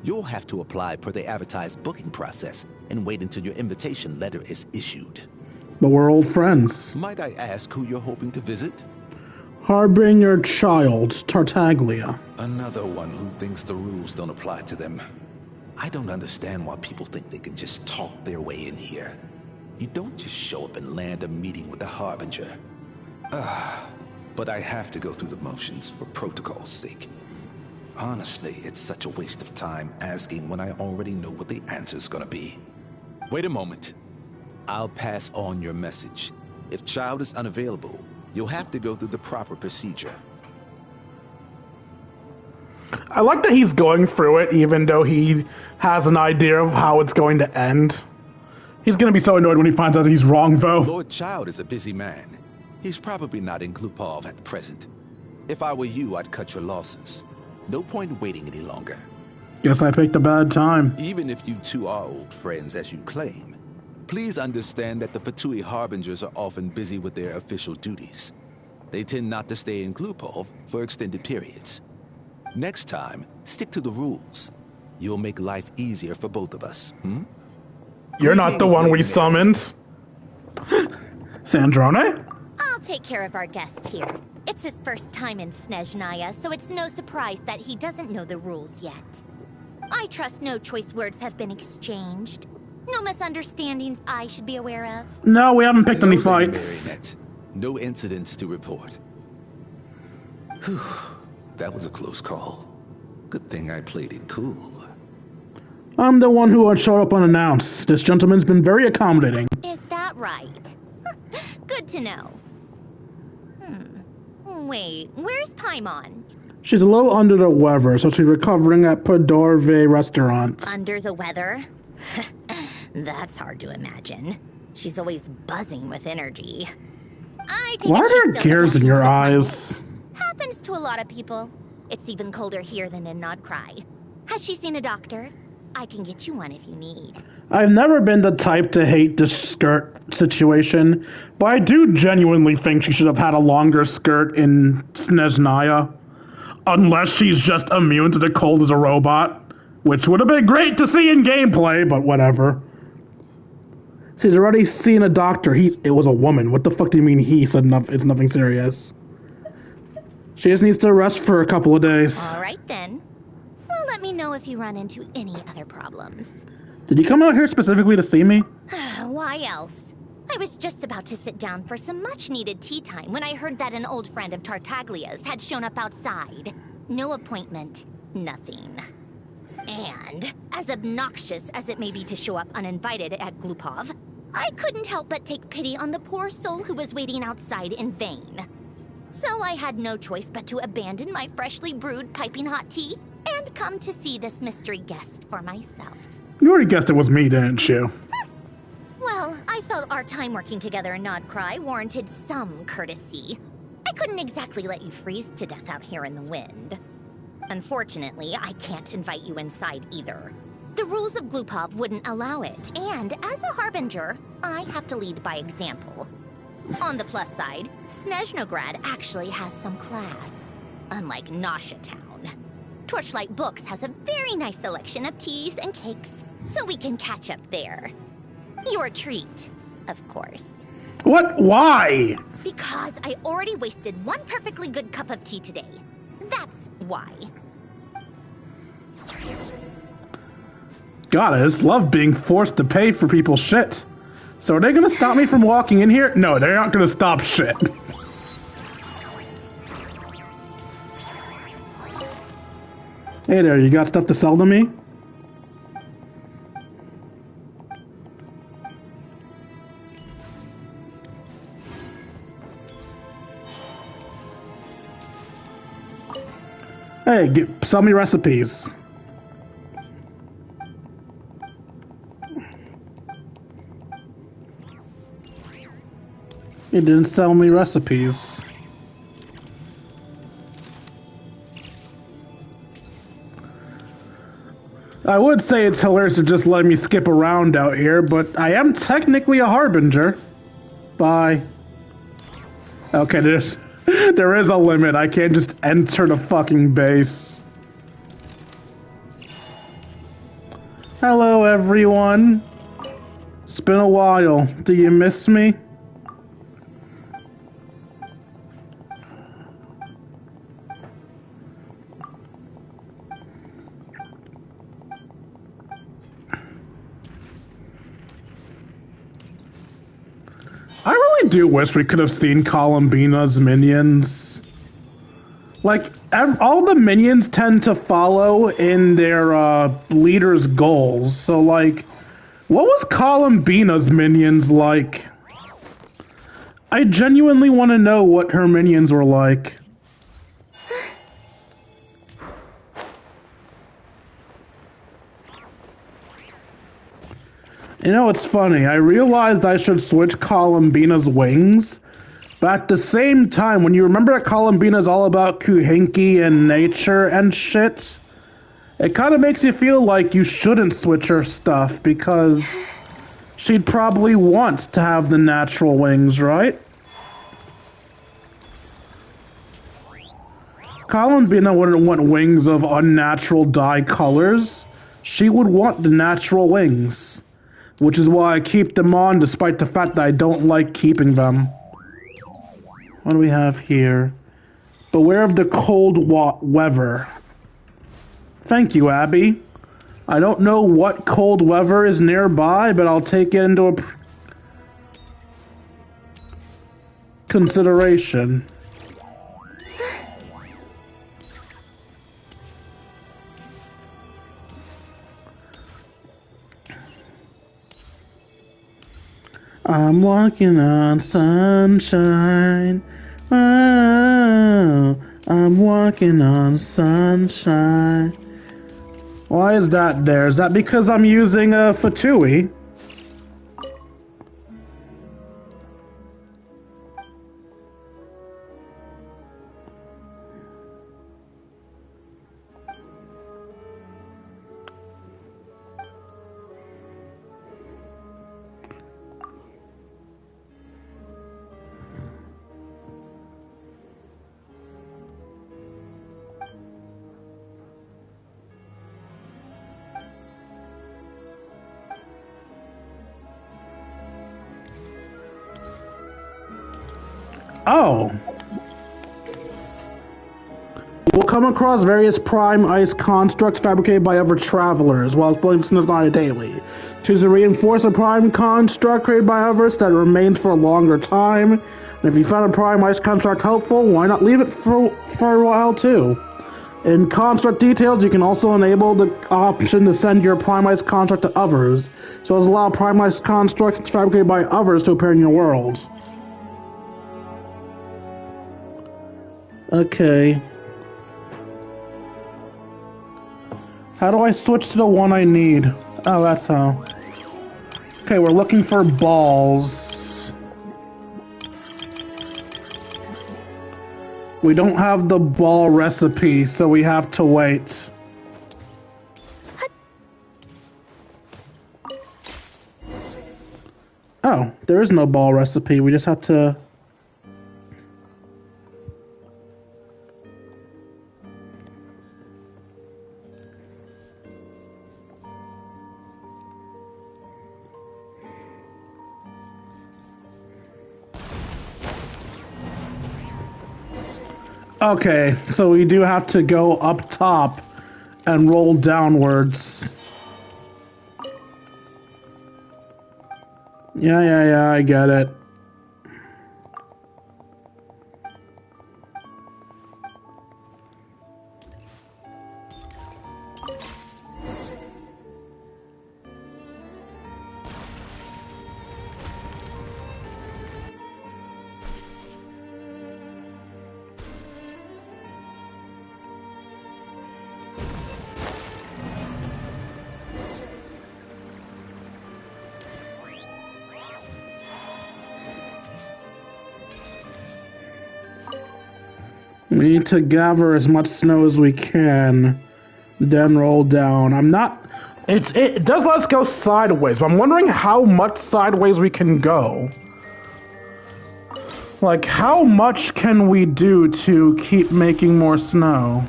You'll have to apply per the advertised booking process and wait until your invitation letter is issued. But we're old friends. Might I ask who you're hoping to visit? Harbinger Child, Tartaglia. Another one who thinks the rules don't apply to them. I don't understand why people think they can just talk their way in here. You don't just show up and land a meeting with the Harbinger. But I have to go through the motions for protocol's sake. Honestly, it's such a waste of time asking when I already know what the answer's gonna be. Wait a moment. I'll pass on your message. If Child is unavailable, you'll have to go through the proper procedure. I like that he's going through it, even though he has an idea of how it's going to end. He's going to be so annoyed when he finds out he's wrong, though. Lord Child is a busy man. He's probably not in Glupov at present. If I were you, I'd cut your losses. No point waiting any longer. Guess I picked a bad time. Even if you two are old friends, as you claim, please understand that the Fatui Harbingers are often busy with their official duties. They tend not to stay in Glupov for extended periods. Next time, stick to the rules. You'll make life easier for both of us, You're not the one we summoned. Sandrone? I'll take care of our guest here. It's his first time in Snezniya, so it's no surprise that he doesn't know the rules yet. I trust no choice words have been exchanged. No misunderstandings I should be aware of. No, we haven't picked any fights. No incidents to report. Whew. That was a close call. Good thing I played it cool. I'm the one who showed up unannounced. This gentleman's been very accommodating. Is that right? Good to know. Wait, where's Paimon? She's a little under the weather, so she's recovering at Podorve restaurant. Under the weather? That's hard to imagine. She's always buzzing with energy. Why are there gears in your eyes? Happens to a lot of people. It's even colder here than in Nodcry. Has she seen a doctor? I can get you one if you need. I've never been the type to hate the skirt situation, but I do genuinely think she should have had a longer skirt in Snezniya. Unless she's just immune to the cold as a robot, which would have been great to see in gameplay, but whatever. She's already seen a doctor. It was a woman. What the fuck do you mean he said it's nothing serious? She just needs to rest for a couple of days. All right then. Well, let me know if you run into any other problems. Did you come out here specifically to see me? Why else? I was just about to sit down for some much-needed tea time when I heard that an old friend of Tartaglia's had shown up outside. No appointment, nothing. And, as obnoxious as it may be to show up uninvited at Glupov, I couldn't help but take pity on the poor soul who was waiting outside in vain. So I had no choice but to abandon my freshly brewed piping hot tea and come to see this mystery guest for myself. You already guessed it was me, didn't you? Well, I felt our time working together in Nodcry warranted some courtesy. I couldn't exactly let you freeze to death out here in the wind. Unfortunately, I can't invite you inside either. The rules of Glupov wouldn't allow it, and as a harbinger, I have to lead by example. On the plus side, Snezhnograd actually has some class, unlike Nasha Town. Torchlight Books has a very nice selection of teas and cakes, so we can catch up there. Your treat, of course. What? Why? Because I already wasted one perfectly good cup of tea today. That's why. God, I just love being forced to pay for people's shit. So are they gonna stop me from walking in here? No, they aren't gonna stop shit. Hey there, you got stuff to sell to me? Hey, sell me recipes. It didn't sell me recipes. I would say it's hilarious to just let me skip around out here, but I am technically a harbinger. Bye. Okay, there is a limit. I can't just enter the fucking base. Hello, everyone. It's been a while. Do you miss me? I really do wish we could have seen Columbina's minions. Like, all the minions tend to follow in their leader's goals. So, like, what was Columbina's minions like? I genuinely want to know what her minions were like. You know, it's funny. I realized I should switch Columbina's wings, but at the same time, when you remember that Columbina's all about Kuhinki and nature and shit, it kind of makes you feel like you shouldn't switch her stuff, because she'd probably want to have the natural wings, right? Columbina wouldn't want wings of unnatural dye colors. She would want the natural wings. Which is why I keep them on, despite the fact that I don't like keeping them. What do we have here? Beware of the cold weather. Thank you, Abby. I don't know what cold weather is nearby, but I'll take it into consideration. I'm walking on sunshine. Oh, I'm walking on sunshine. Why is that there? Is that because I'm using a Fatui? Oh. We'll come across various prime ice constructs fabricated by other travelers while exploring Snezniya daily. Choose to reinforce a prime construct created by others that remains for a longer time. And if you found a prime ice construct helpful, why not leave it for a while too? In construct details, you can also enable the option to send your prime ice construct to others, so as allow prime ice constructs fabricated by others to appear in your world. Okay. How do I switch to the one I need? Oh, that's how. Okay, we're looking for balls. We don't have the ball recipe, so we have to wait. Oh, there is no ball recipe. We just have to... Okay, so we do have to go up top and roll downwards. Yeah, I get it. We need to gather as much snow as we can, then roll down. It does let us go sideways, but I'm wondering how much sideways we can go. Like, how much can we do to keep making more snow?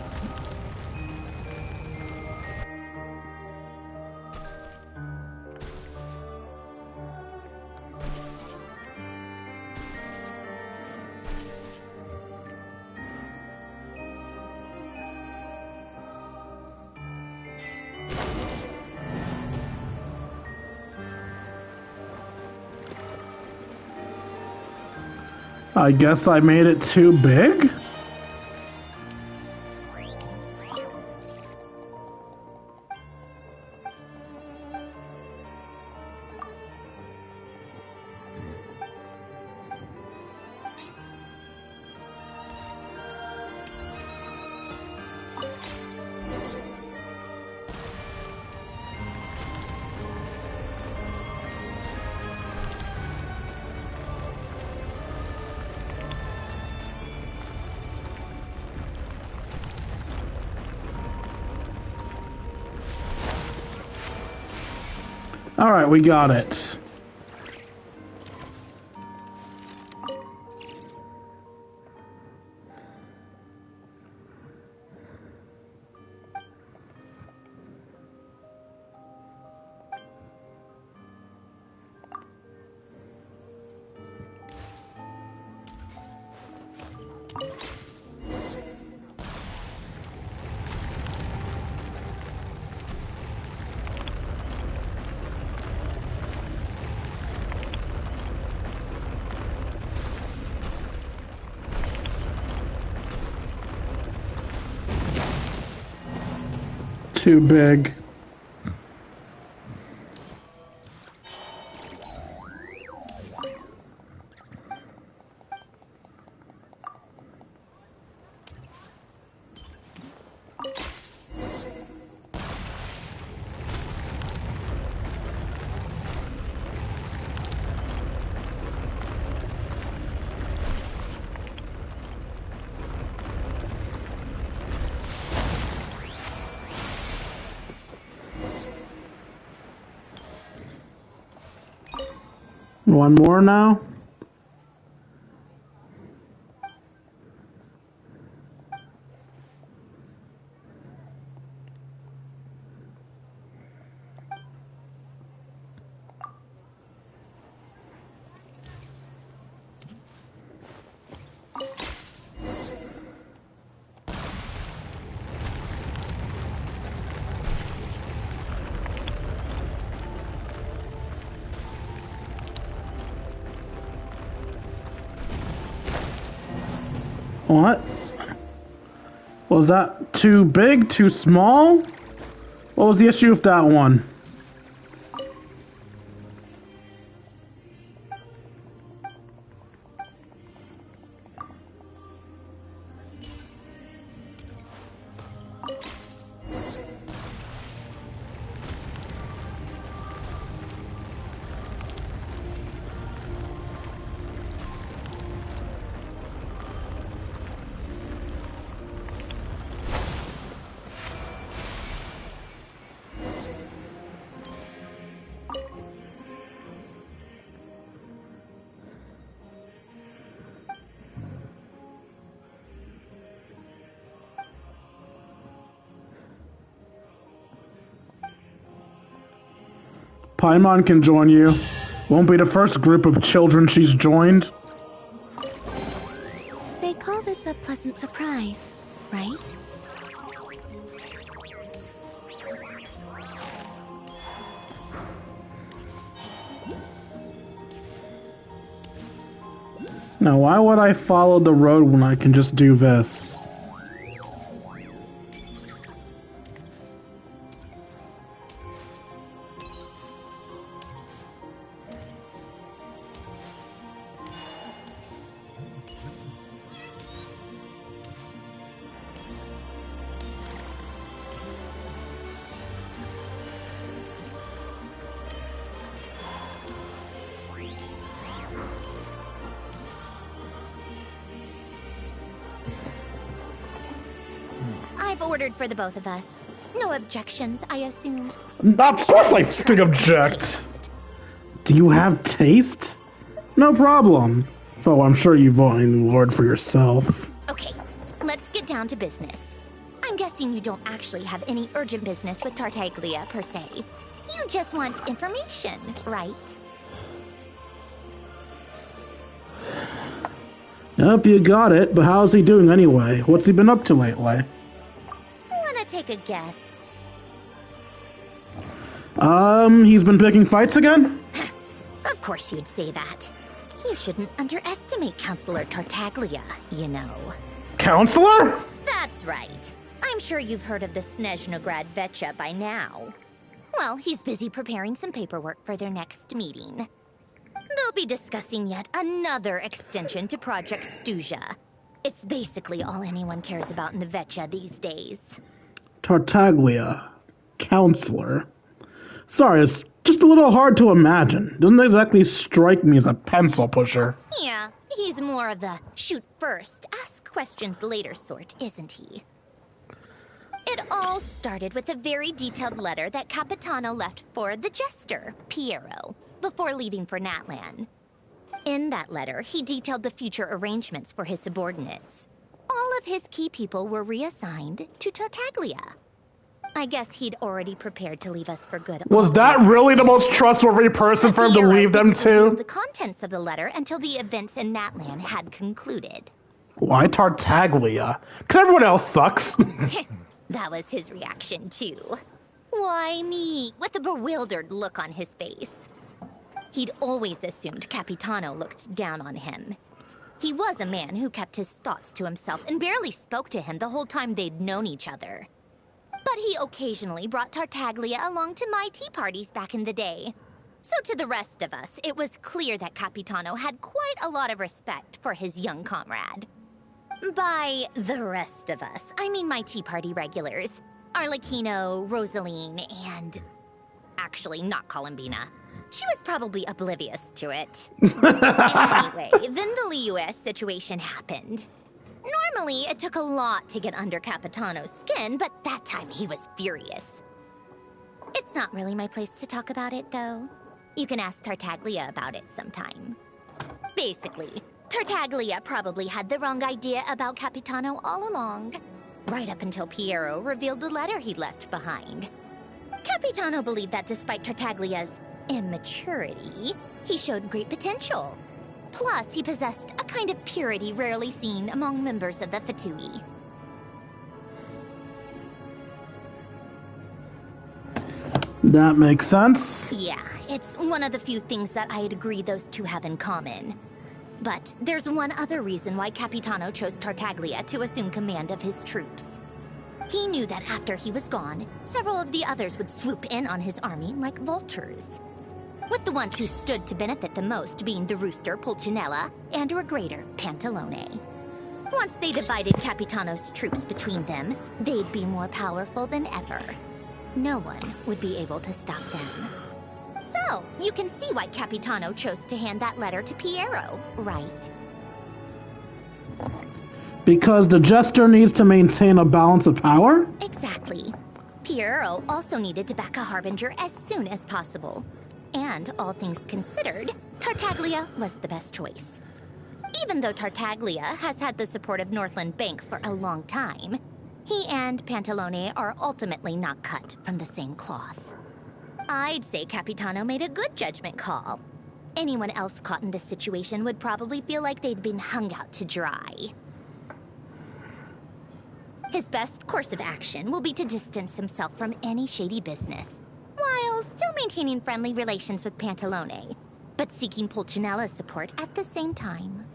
I guess I made it too big? Alright, we got it. Too big. One more now? What? Was that too big? Too small? What was the issue with that one? Paimon can join you. Won't be the first group of children she's joined. They call this a pleasant surprise, right? Now, why would I follow the road when I can just do this? I've ordered for the both of us. No objections, I assume. Of course I fucking object. Do you have taste? No problem. So I'm sure you've ordered for yourself. Okay, let's get down to business. I'm guessing you don't actually have any urgent business with Tartaglia, per se. You just want information, right? Yep, you got it, but how's he doing anyway? What's he been up to lately? Wanna take a guess? He's been picking fights again? Of course you'd say that. You shouldn't underestimate Counselor Tartaglia, you know. Counselor? That's right. I'm sure you've heard of the Snezniya Vetcha by now. Well, he's busy preparing some paperwork for their next meeting. They'll be discussing yet another extension to Project Stuzia. It's basically all anyone cares about in the Vetcha these days. Tartaglia. Counselor. Sorry, it's just a little hard to imagine. Doesn't exactly strike me as a pencil pusher. Yeah, he's more of the shoot first, ask questions later sort, isn't he? It all started with a very detailed letter that Capitano left for the jester, Piero, before leaving for Natlan. In that letter, he detailed the future arrangements for his subordinates. All of his key people were reassigned to Tartaglia. I guess he'd already prepared to leave us for good. Was that really the most trustworthy person for him to leave them to? The contents of the letter until the events in Natlan had concluded. Why Tartaglia? Because everyone else sucks. That was his reaction, too. Why me? With a bewildered look on his face. He'd always assumed Capitano looked down on him. He was a man who kept his thoughts to himself and barely spoke to him the whole time they'd known each other. But he occasionally brought Tartaglia along to my tea parties back in the day. So to the rest of us, it was clear that Capitano had quite a lot of respect for his young comrade. By the rest of us, I mean my tea party regulars. Arlecchino, Rosaline, and... actually, not Columbina. She was probably oblivious to it. Anyway, then the Liu-S situation happened. Normally, it took a lot to get under Capitano's skin, but that time he was furious. It's not really my place to talk about it, though. You can ask Tartaglia about it sometime. Basically, Tartaglia probably had the wrong idea about Capitano all along. Right up until Piero revealed the letter he'd left behind. Capitano believed that despite Tartaglia's immaturity, he showed great potential. Plus, he possessed a kind of purity rarely seen among members of the Fatui. That makes sense. Yeah, it's one of the few things that I'd agree those two have in common. But there's one other reason why Capitano chose Tartaglia to assume command of his troops. He knew that after he was gone, several of the others would swoop in on his army like vultures. With the ones who stood to benefit the most being the Rooster, Pulcinella, and Regrator, Pantalone. Once they divided Capitano's troops between them, they'd be more powerful than ever. No one would be able to stop them. So, you can see why Capitano chose to hand that letter to Piero, right? Because the Jester needs to maintain a balance of power? Exactly. Piero also needed to back a Harbinger as soon as possible. And, all things considered, Tartaglia was the best choice. Even though Tartaglia has had the support of Northland Bank for a long time, he and Pantalone are ultimately not cut from the same cloth. I'd say Capitano made a good judgment call. Anyone else caught in this situation would probably feel like they'd been hung out to dry. His best course of action will be to distance himself from any shady business, while still maintaining friendly relations with Pantalone, but seeking Pulcinella's support at the same time.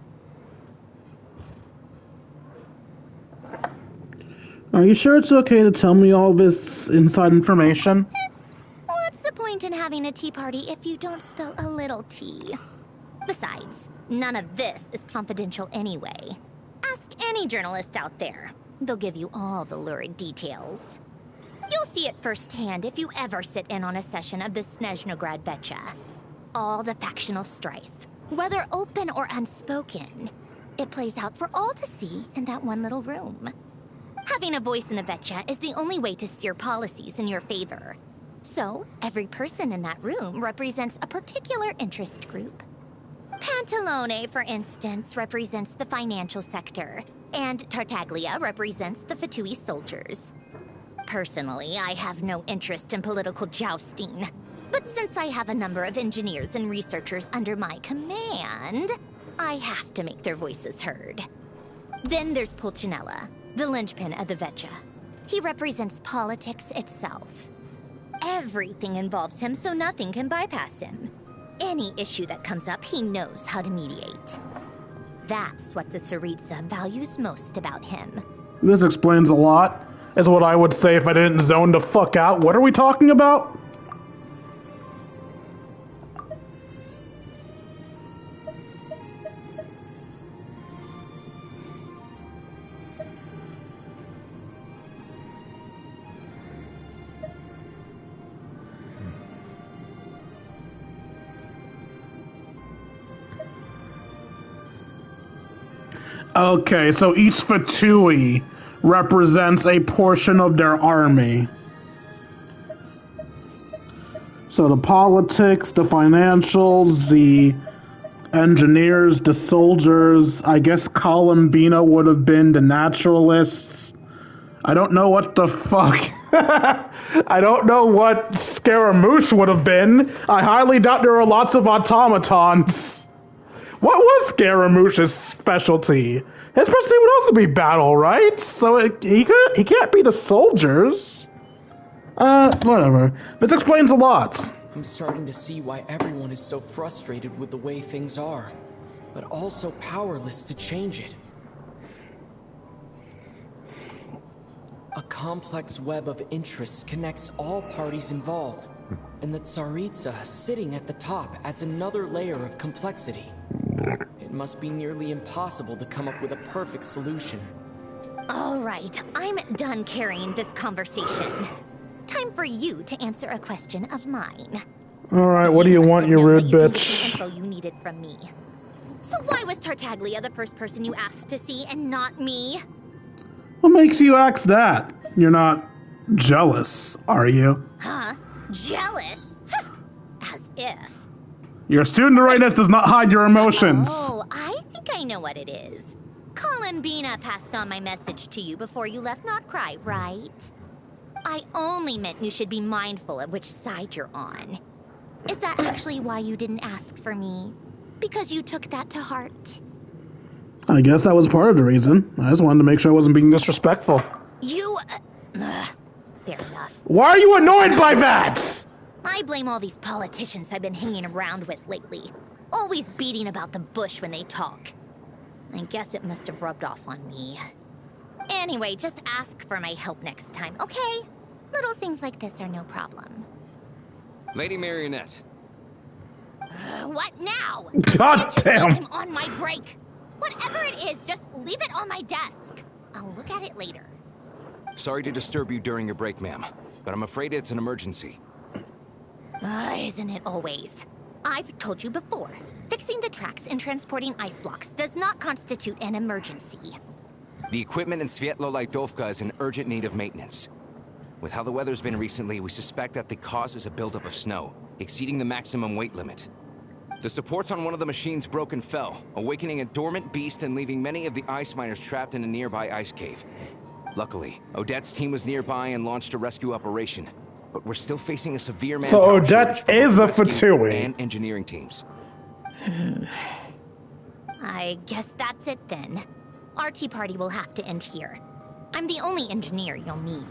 Are you sure it's okay to tell me all this inside information? What's the point in having a tea party if you don't spill a little tea? Besides, none of this is confidential anyway. Ask any journalist out there. They'll give you all the lurid details. You'll see it firsthand if you ever sit in on a session of the Snezniya Vecha. All the factional strife, whether open or unspoken, it plays out for all to see in that one little room. Having a voice in the Vecha is the only way to steer policies in your favor. So, every person in that room represents a particular interest group. Pantalone, for instance, represents the financial sector, and Tartaglia represents the Fatui soldiers. Personally, I have no interest in political jousting, but since I have a number of engineers and researchers under my command, I have to make their voices heard. Then there's Pulcinella, the linchpin of the Vecha. He represents politics itself. Everything involves him, so nothing can bypass him. Any issue that comes up, he knows how to mediate. That's what the Tsaritsa values most about him. This explains a lot, is what I would say if I didn't zone the fuck out. What are we talking about? Okay, so each Fatui represents a portion of their army. So the politics, the financials, the engineers, the soldiers, I guess Columbina would have been the naturalists. I don't know what the fuck. I don't know what Scaramouche would have been. I highly doubt there are lots of automatons. What was Scaramouche's specialty? His specialty would also be battle, right? So he can't be the soldiers. Whatever. This explains a lot. I'm starting to see why everyone is so frustrated with the way things are, but also powerless to change it. A complex web of interests connects all parties involved, and the Tsaritsa sitting at the top adds another layer of complexity. It must be nearly impossible to come up with a perfect solution. All right, I'm done carrying this conversation. Time for you to answer a question of mine. All right, what do you want, you rude bitch? The info you needed from me. So why was Tartaglia the first person you asked to see and not me? What makes you ask that? You're not jealous, are you? Huh? Jealous? As if. Your student rightness does not hide your emotions. Oh, I think I know what it is. Columbina passed on my message to you before you left Not Cry, right? I only meant you should be mindful of which side you're on. Is that actually why you didn't ask for me? Because you took that to heart? I guess that was part of the reason. I just wanted to make sure I wasn't being disrespectful. You... fair enough. Why are you annoyed by that? I blame all these politicians I've been hanging around with lately. Always beating about the bush when they talk. I guess it must have rubbed off on me. Anyway, just ask for my help next time, okay? Little things like this are no problem. Lady Marionette. What now? God damn. I'm on my break. Whatever it is, just leave it on my desk. I'll look at it later. Sorry to disturb you during your break, ma'am, but I'm afraid it's an emergency. Isn't it always? I've told you before, fixing the tracks and transporting ice blocks does not constitute an emergency. The equipment in Svietlo-Lightovka is in urgent need of maintenance. With how the weather's been recently, we suspect that the cause is a buildup of snow, exceeding the maximum weight limit. The supports on one of the machines broke and fell, awakening a dormant beast and leaving many of the ice miners trapped in a nearby ice cave. Luckily, Odette's team was nearby and launched a rescue operation. But we're still facing a severe manpower So shortage Odette is a rescue Fatui. and engineering teams. I guess that's it then. Our tea party will have to end here. I'm the only engineer you'll need.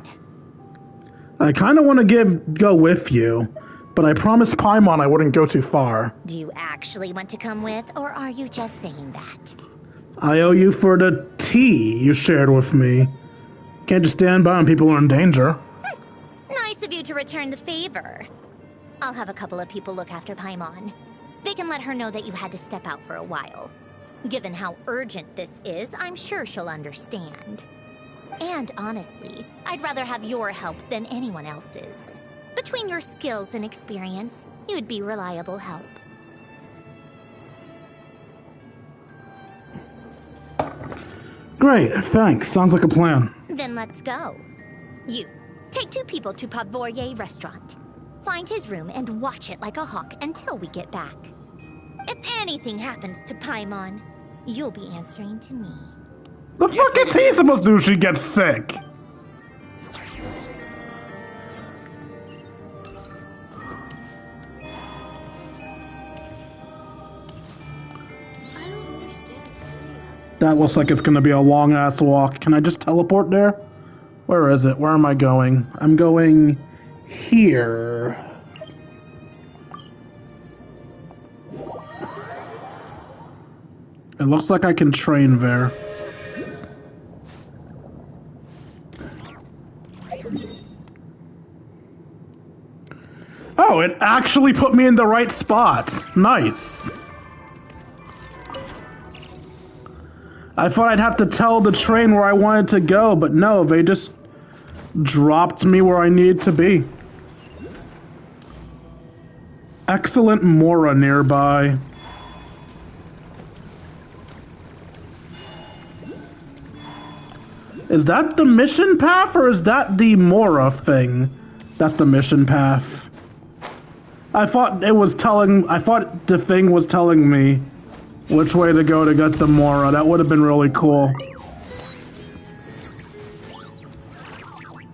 I kind of want to go with you, but I promised Paimon I wouldn't go too far. Do you actually want to come with, or are you just saying that? I owe you for the tea you shared with me. Can't just stand by when people are in danger. Nice of you to return the favor. I'll have a couple of people look after Paimon. They can let her know that you had to step out for a while. Given how urgent this is, I'm sure she'll understand. And honestly, I'd rather have your help than anyone else's. Between your skills and experience, you'd be reliable help. Great, thanks. Sounds like a plan. Then let's go. You, take 2 people to Pavoyer restaurant. Find his room and watch it like a hawk until we get back. If anything happens to Paimon, you'll be answering to me. The fuck is he supposed to do if she gets sick? That looks like it's gonna be a long-ass walk. Can I just teleport there? Where is it? Where am I going? I'm going here. It looks like I can train there. Oh, it actually put me in the right spot. Nice. I thought I'd have to tell the train where I wanted to go, but no, they just dropped me where I needed to be. Excellent Mora nearby. Is that the mission path, or is that the Mora thing? That's the mission path. I thought the thing was telling me which way to go to get the Mora. That would have been really cool.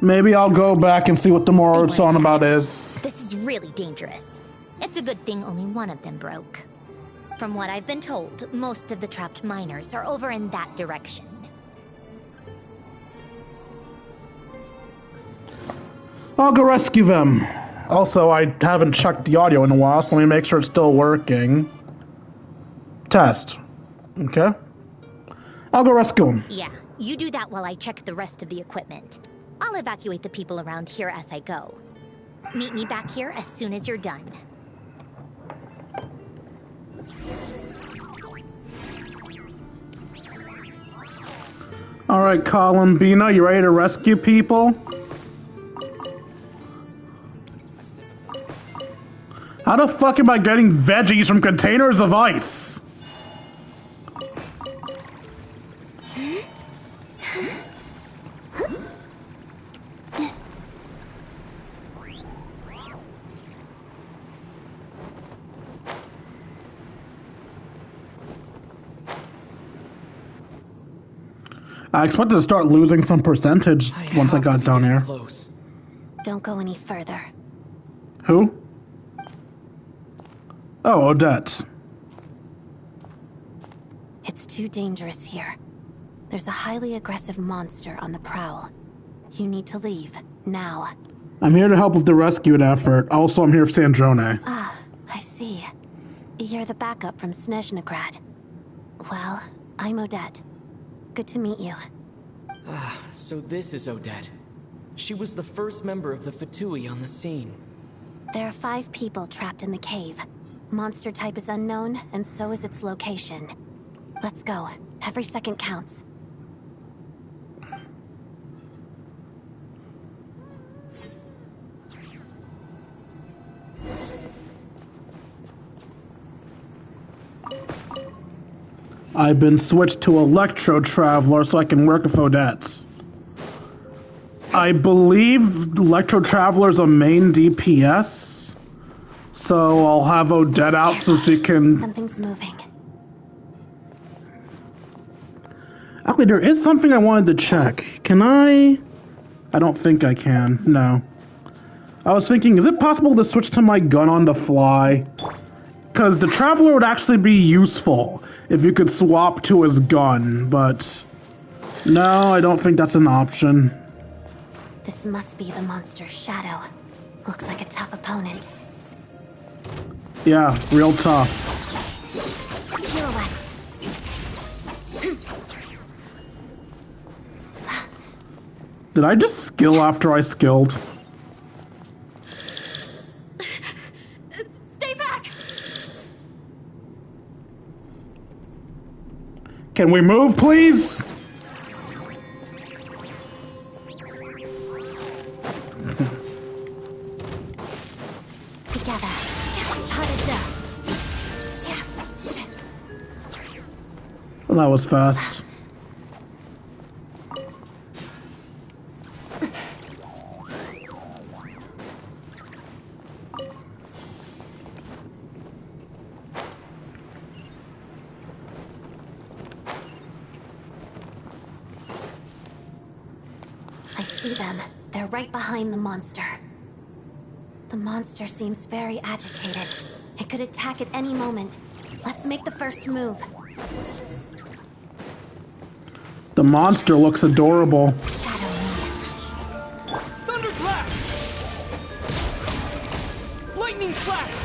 Maybe I'll go back and see what the Mora it's on about is. This is really dangerous. It's a good thing only one of them broke. From what I've been told, most of the trapped miners are over in that direction. I'll go rescue them. Also, I haven't checked the audio in a while, so let me make sure it's still working. Test. Okay. I'll go rescue them. Yeah, you do that while I check the rest of the equipment. I'll evacuate the people around here as I go. Meet me back here as soon as you're done. Alright, Columbina, you ready to rescue people? How the fuck am I getting veggies from containers of ice? I expected to start losing some percentage once I got down here. Close. Don't go any further. Who? Oh, Odette. It's too dangerous here. There's a highly aggressive monster on the prowl. You need to leave, now. I'm here to help with the rescue effort. Also, I'm here for Sandrone. Ah, I see. You're the backup from Snezniya. Well, I'm Odette. Good to meet you. Ah, so this is Odette. She was the first member of the Fatui on the scene. There are 5 people trapped in the cave. Monster type is unknown, and so is its location. Let's go. Every second counts. I've been switched to Electro Traveler so I can work with Odette. I believe Electro Traveler's a main DPS, so I'll have Odette out so she can... Something's moving. Actually, there is something I wanted to check. Can I don't think I can. No. I was thinking, is it possible to switch to my gun on the fly? Because the Traveler would actually be useful if you could swap to his gun, but... No, I don't think that's an option. This must be the monster's shadow. Looks like a tough opponent. Yeah, real tough. Pirouette. Did I just skill after I skilled? Stay back! Can we move, please? Together. Well, that was fast. I see them. They're right behind the monster. The monster seems very agitated. It could attack at any moment. Let's make the first move. The monster looks adorable. Thunderclap! Lightning flash!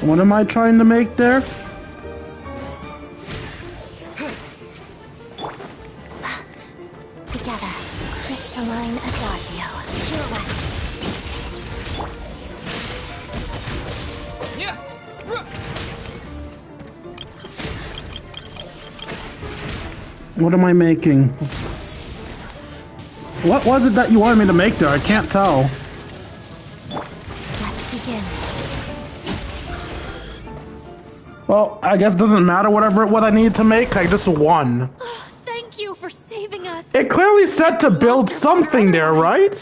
What am I trying to make there? Together. Crystalline Adagio. Pirouette. What am I making? What was it that you wanted me to make there? I can't tell. Let's begin. Well, I guess it doesn't matter what I needed to make. I just won. Thank you for saving us. It clearly said to build something there, right?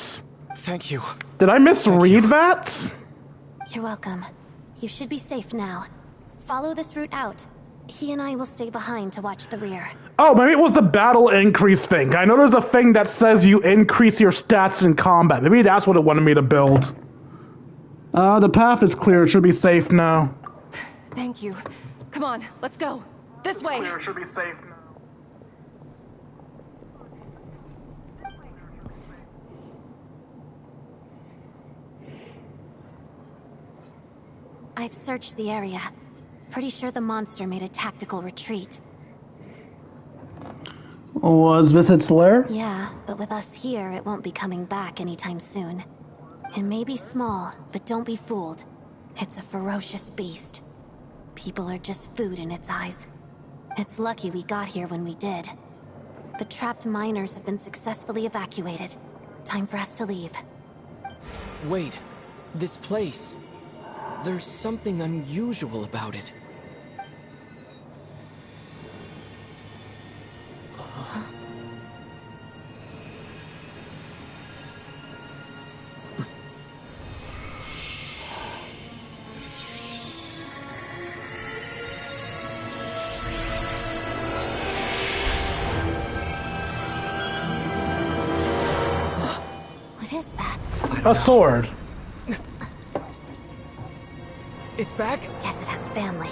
Thank you. Did I misread that? You're welcome. You should be safe now. Follow this route out. He and I will stay behind to watch the rear. Oh, maybe it was the battle increase thing. I know there's a thing that says you increase your stats in combat. Maybe that's what it wanted me to build. The path is clear. It should be safe now. Thank you. Come on, let's go. This way. Clear. It should be safe now. I've searched the area. Pretty sure the monster made a tactical retreat. Was this its lair? Yeah, but with us here, it won't be coming back anytime soon. It may be small, but don't be fooled. It's a ferocious beast. People are just food in its eyes. It's lucky we got here when we did. The trapped miners have been successfully evacuated. Time for us to leave. Wait, this place. There's something unusual about it. A sword. It's back? Guess it has family.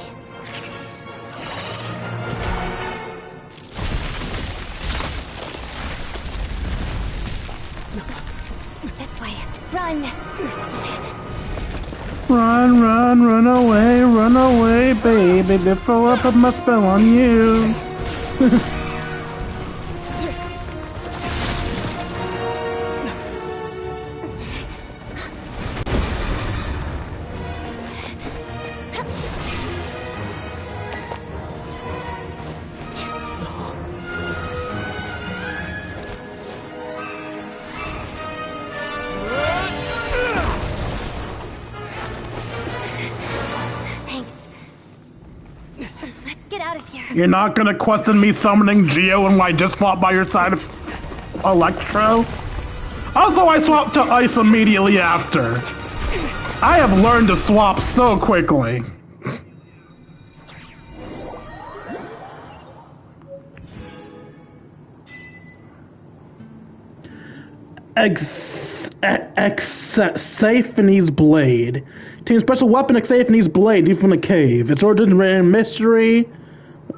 This way. Run! Run away, baby, before I put my spell on you. You're not gonna question me summoning Geo when I just swapped by your side of Electro? Also, I swapped to Ice immediately after. I have learned to swap so quickly. Xaphani's Blade. Team special weapon Xaphani's Blade, deep from the cave. Its origin remain mystery.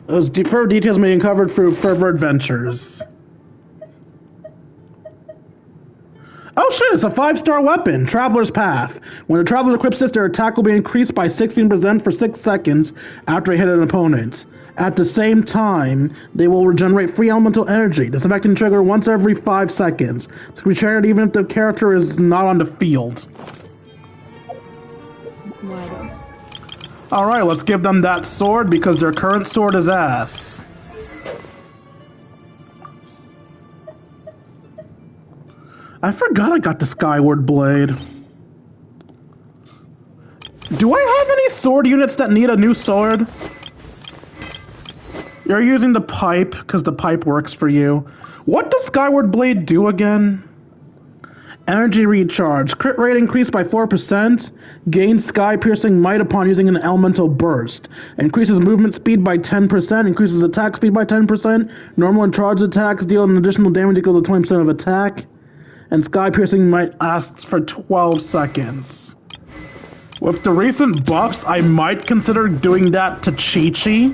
Further details may be uncovered through further adventures. Oh shit, it's a 5-star weapon, Traveler's Path. When a traveler equips this, their attack will be increased by 16% for 6 seconds after they hit an opponent. At the same time, they will regenerate free elemental energy. This effect can trigger once every 5 seconds. It can be triggered even if the character is not on the field. Alright, let's give them that sword because their current sword is ass. I forgot I got the Skyward Blade. Do I have any sword units that need a new sword? You're using the pipe because the pipe works for you. What does Skyward Blade do again? Energy recharge. Crit rate increased by 4%. Gains sky-piercing might upon using an elemental burst. Increases movement speed by 10%. Increases attack speed by 10%. Normal and charged attacks deal an additional damage equal to 20% of attack. And sky-piercing might last for 12 seconds. With the recent buffs, I might consider doing that to Chi-Chi.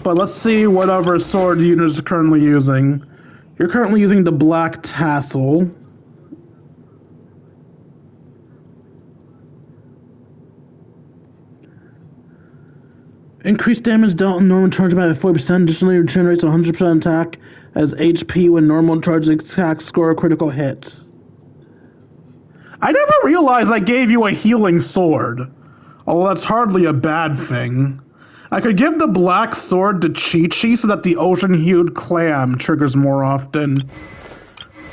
But let's see what other sword unit is currently using. You're currently using the Black Tassel. Increased damage dealt in normal charge by 40%. Additionally, regenerates 100% attack as HP when normal charge attacks score a critical hit. I never realized I gave you a healing sword. Although that's hardly a bad thing. I could give the black sword to Chi-Chi so that the ocean-hued clam triggers more often.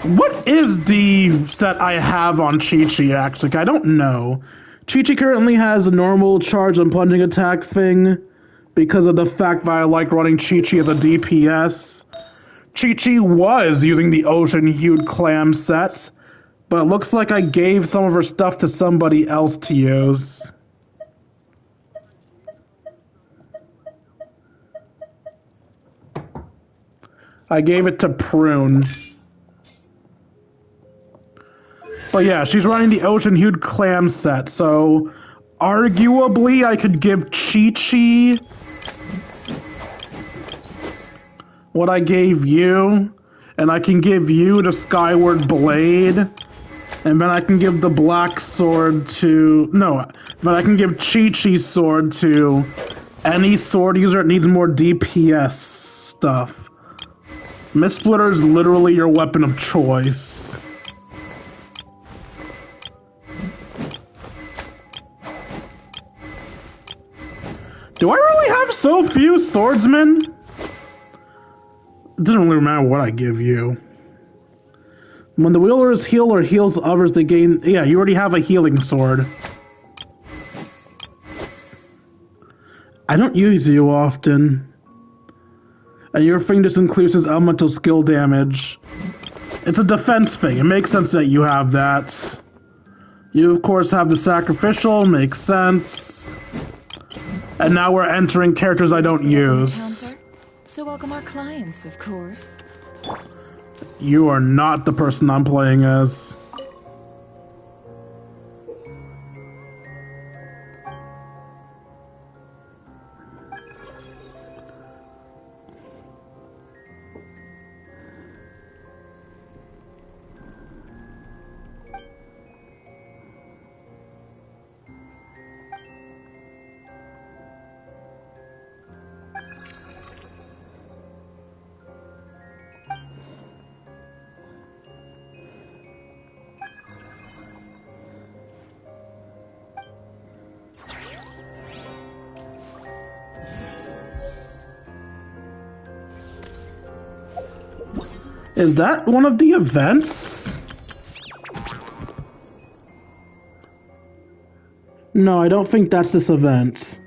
What is the set I have on Chi-Chi, actually? I don't know. Chi-Chi currently has a normal charge and plunging attack thing because of the fact that I like running Chi-Chi as a DPS. Chi-Chi was using the ocean-hued clam set, but it looks like I gave some of her stuff to somebody else to use. I gave it to Prune. But yeah, she's running the ocean-hued clam set, so arguably I could give Chi-Chi what I gave you, and I can give you the Skyward Blade, and then I can give the black sword to... No, but I can give Chi-Chi's sword to any sword user that needs more DPS stuff. Mist Splitter is literally your weapon of choice. Do I really have so few swordsmen? It doesn't really matter what I give you. When the wielder is healed or heals others, they gain... Yeah, you already have a healing sword. I don't use you often. And your thing just increases elemental skill damage. It's a defense thing. It makes sense that you have that. You, of course, have the sacrificial. Makes sense. And now we're entering characters I don't use. To welcome our clients, of course. You are not the person I'm playing as. Is that one of the events? No, I don't think that's this event.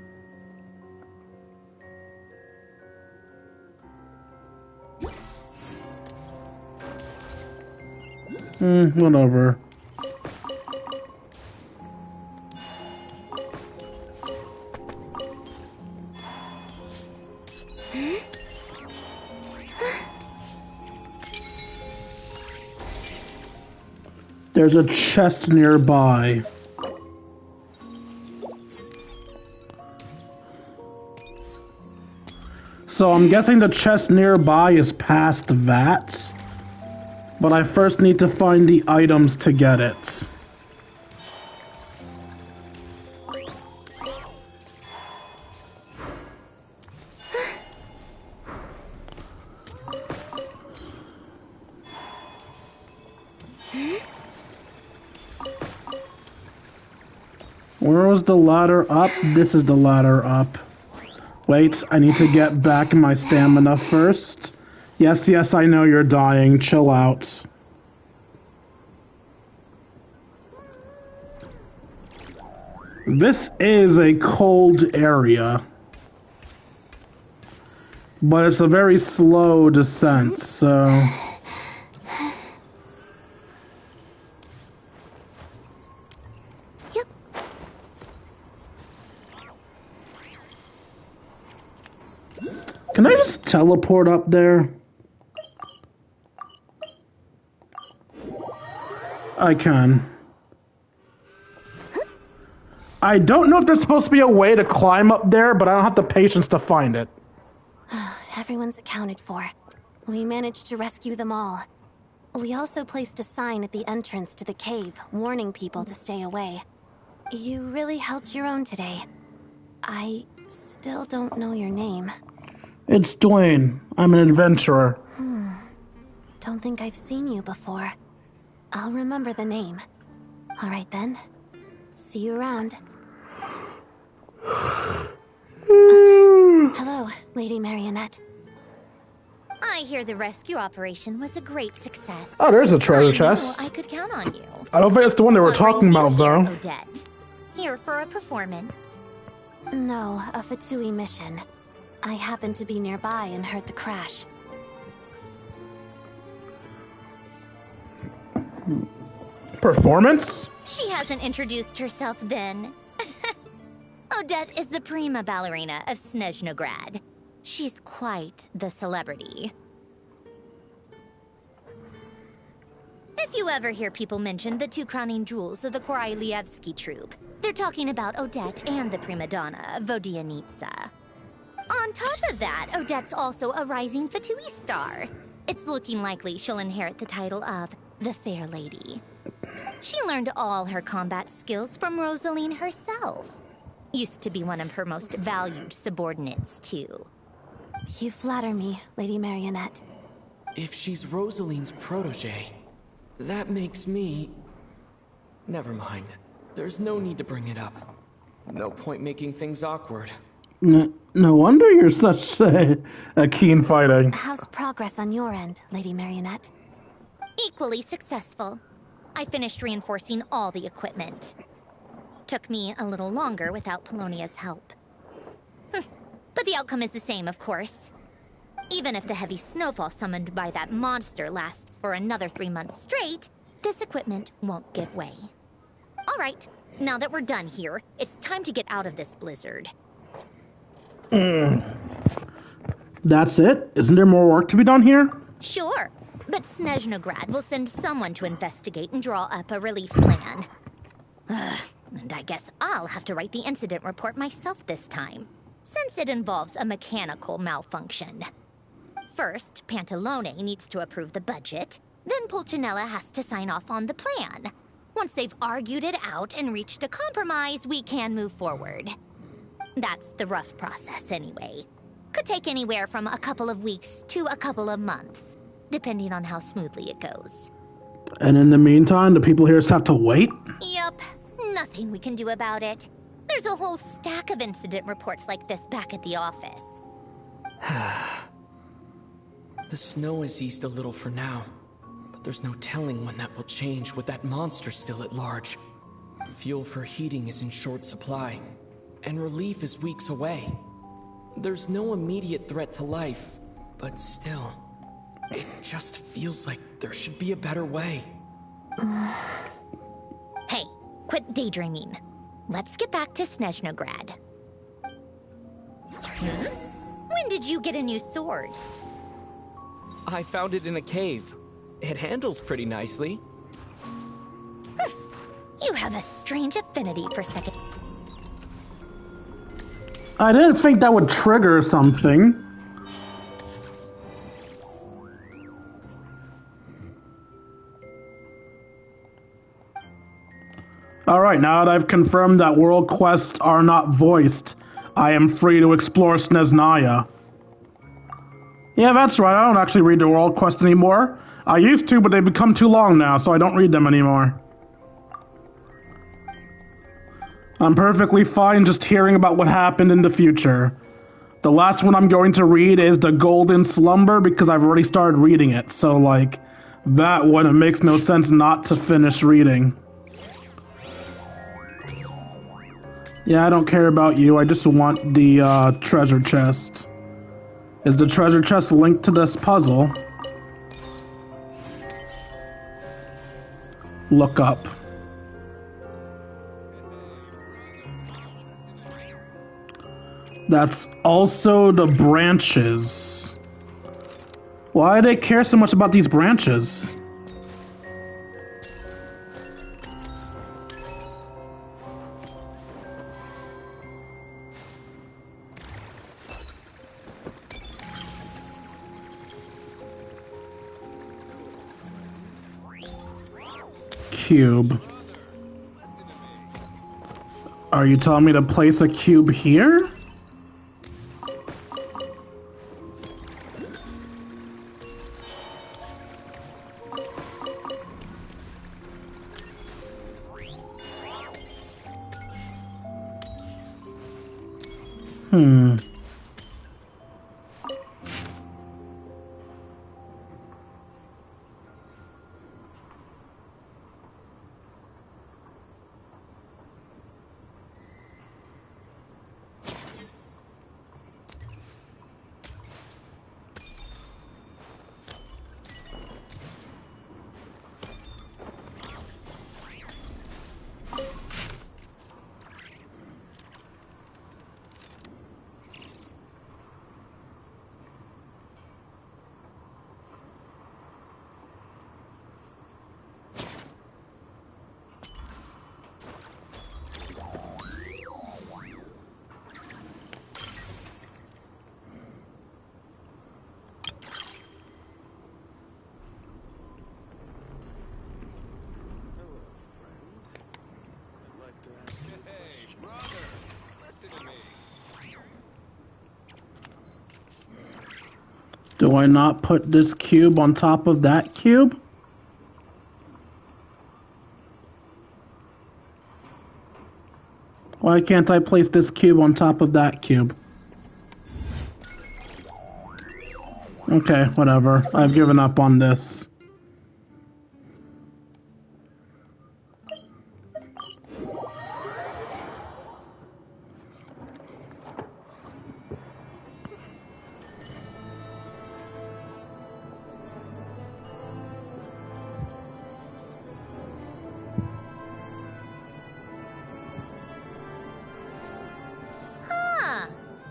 Whatever. There's a chest nearby. So I'm guessing the chest nearby is past that. But I first need to find the items to get it. Where was the ladder up? This is the ladder up. Wait, I need to get back my stamina first. Yes, I know you're dying. Chill out. This is a cold area. But it's a very slow descent, so... Can I just teleport up there? I can. I don't know if there's supposed to be a way to climb up there, but I don't have the patience to find it. Everyone's accounted for. We managed to rescue them all. We also placed a sign at the entrance to the cave, warning people to stay away. You really held your own today. I still don't know your name. It's Dwayne. I'm an adventurer. Don't think I've seen you before. I'll remember the name. All right then. See you around. Hello, Lady Marionette. I hear the rescue operation was a great success. Oh, there's a treasure chest. I could count on you. I don't think it's the one they were talking about, though. Odette. Here for a performance. No, a Fatui mission. I happened to be nearby and heard the crash. Performance? She hasn't introduced herself then. Odette is the prima ballerina of Snezniya. She's quite the celebrity. If you ever hear people mention the two crowning jewels of the Korolievsky troupe, they're talking about Odette and the prima donna, Vodianitsa. On top of that, Odette's also a rising Fatui star. It's looking likely she'll inherit the title of the Fair Lady. She learned all her combat skills from Rosaline herself. Used to be one of her most valued subordinates, too. You flatter me, Lady Marionette. If she's Rosaline's protege, that makes me... Never mind. There's no need to bring it up. No point making things awkward. No wonder you're such a keen fighter. How's progress on your end, Lady Marionette? Equally successful. I finished reinforcing all the equipment. Took me a little longer without Polonia's help. But the outcome is the same, of course. Even if the heavy snowfall summoned by that monster lasts for another 3 months straight, this equipment won't give way. All right, now that we're done here, it's time to get out of this blizzard. That's it? Isn't there more work to be done here? Sure, but Snezniya will send someone to investigate and draw up a relief plan. And I guess I'll have to write the incident report myself this time, since it involves a mechanical malfunction. First, Pantalone needs to approve the budget, then Pulcinella has to sign off on the plan. Once they've argued it out and reached a compromise, we can move forward. That's the rough process anyway. Could take anywhere from a couple of weeks to a couple of months, depending on how smoothly it goes. And in the meantime, the people here just have to wait? Yup, nothing we can do about it. There's a whole stack of incident reports like this back at the office. The snow has eased a little for now, but there's no telling when that will change with that monster still at large. Fuel for heating is in short supply, and relief is weeks away. There's no immediate threat to life, but still, it just feels like there should be a better way. Hey, quit daydreaming. Let's get back to Snezhnograd. When did you get a new sword? I found it in a cave. It handles pretty nicely. You have a strange affinity for second. I didn't think that would trigger something. Alright, now that I've confirmed that world quests are not voiced, I am free to explore Snezniya. Yeah, that's right, I don't actually read the world quest anymore. I used to, but they've become too long now, so I don't read them anymore. I'm perfectly fine just hearing about what happened in the future. The last one I'm going to read is The Golden Slumber because I've already started reading it, so like, that one, it makes no sense not to finish reading. Yeah, I don't care about you, I just want the treasure chest. Is the treasure chest linked to this puzzle? Look up. That's also the branches. Why do they care so much about these branches? Cube. Are you telling me to place a cube here? Do I not put this cube on top of that cube? Why can't I place this cube on top of that cube? Okay, whatever. I've given up on this.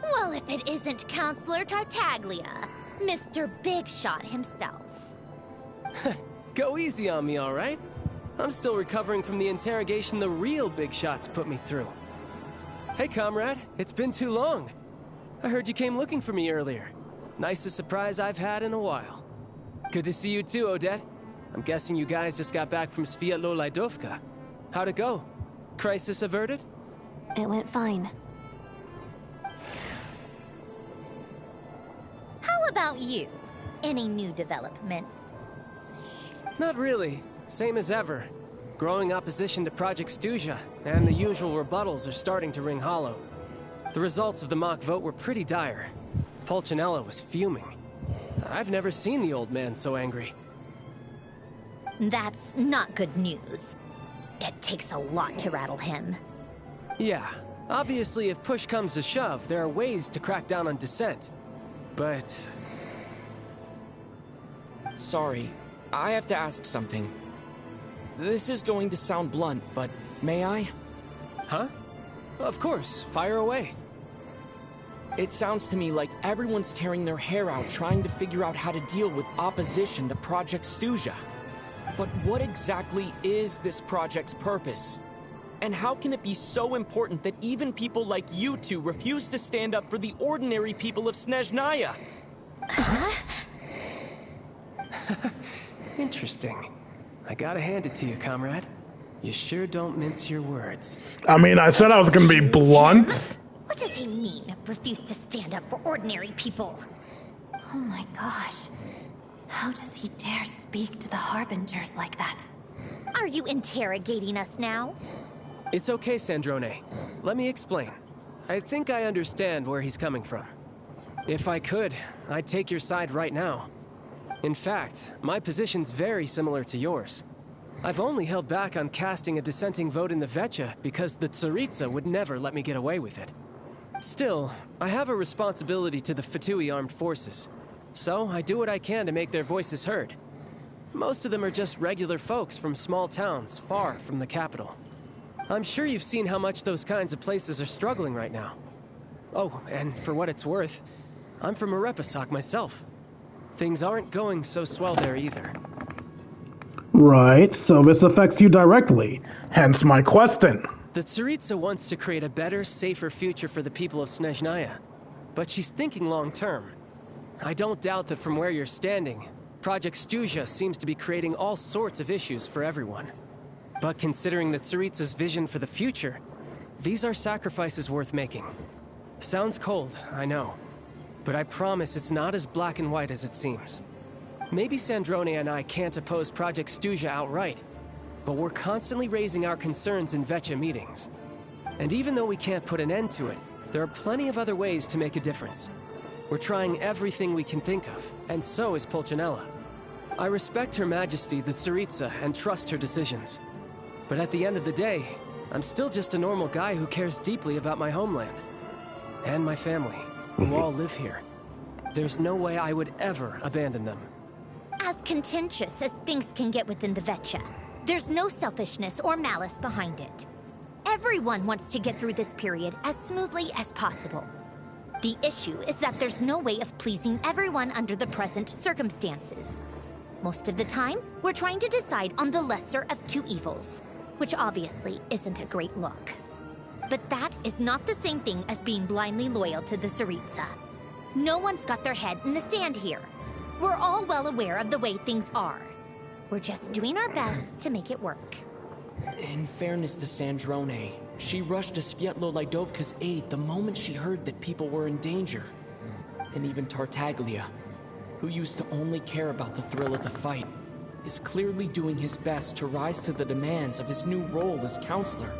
Well, if it isn't Counselor Tartaglia, Mr. Big Shot himself. Go easy on me, all right? I'm still recovering from the interrogation the real Big Shots put me through. Hey, comrade, it's been too long. I heard you came looking for me earlier. Nicest surprise I've had in a while. Good to see you too, Odette. I'm guessing you guys just got back from Sviatlo Lajdovka. How'd it go? Crisis averted? It went fine. How about you? Any new developments? Not really. Same as ever. Growing opposition to Project Stuzia, and the usual rebuttals are starting to ring hollow. The results of the mock vote were pretty dire. Pulcinella was fuming. I've never seen the old man so angry. That's not good news. It takes a lot to rattle him. Yeah, obviously if push comes to shove, there are ways to crack down on dissent. But... Sorry, I have to ask something. This is going to sound blunt, but may I? Huh? Of course, fire away. It sounds to me like everyone's tearing their hair out trying to figure out how to deal with opposition to Project Snezniya. But what exactly is this project's purpose? And how can it be so important that even people like you two refuse to stand up for the ordinary people of Snezniya? Interesting. I gotta hand it to you, comrade. You sure don't mince your words. I mean, I said I was gonna be blunt. What does he mean, refuse to stand up for ordinary people? Oh my gosh. How does he dare speak to the Harbingers like that? Are you interrogating us now? It's okay, Sandrone. Let me explain. I think I understand where he's coming from. If I could, I'd take your side right now. In fact, my position's very similar to yours. I've only held back on casting a dissenting vote in the Vecha because the Tsaritsa would never let me get away with it. Still, I have a responsibility to the Fatui armed forces, so I do what I can to make their voices heard. Most of them are just regular folks from small towns far from the capital. I'm sure you've seen how much those kinds of places are struggling right now. Oh, and for what it's worth, I'm from Arepasak myself. Things aren't going so swell there either. Right, so this affects you directly. Hence my question. The Tsaritsa wants to create a better, safer future for the people of Snezniya, but she's thinking long-term. I don't doubt that from where you're standing, Project Snezniya seems to be creating all sorts of issues for everyone. But considering the Tsaritsa's vision for the future, these are sacrifices worth making. Sounds cold, I know, but I promise it's not as black and white as it seems. Maybe Sandrone and I can't oppose Project Snezniya outright, but we're constantly raising our concerns in Vecha meetings. And even though we can't put an end to it, there are plenty of other ways to make a difference. We're trying everything we can think of, and so is Pulcinella. I respect Her Majesty, the Tsaritsa, and trust her decisions. But at the end of the day, I'm still just a normal guy who cares deeply about my homeland. And my family, who all live here. There's no way I would ever abandon them. As contentious as things can get within the Vecha, there's no selfishness or malice behind it. Everyone wants to get through this period as smoothly as possible. The issue is that there's no way of pleasing everyone under the present circumstances. Most of the time, we're trying to decide on the lesser of two evils, which obviously isn't a great look. But that is not the same thing as being blindly loyal to the Tsaritsa. No one's got their head in the sand here. We're all well aware of the way things are. We're just doing our best to make it work. In fairness to Sandrone, she rushed to Svietlo Lidovka's aid the moment she heard that people were in danger. And even Tartaglia, who used to only care about the thrill of the fight, is clearly doing his best to rise to the demands of his new role as counselor.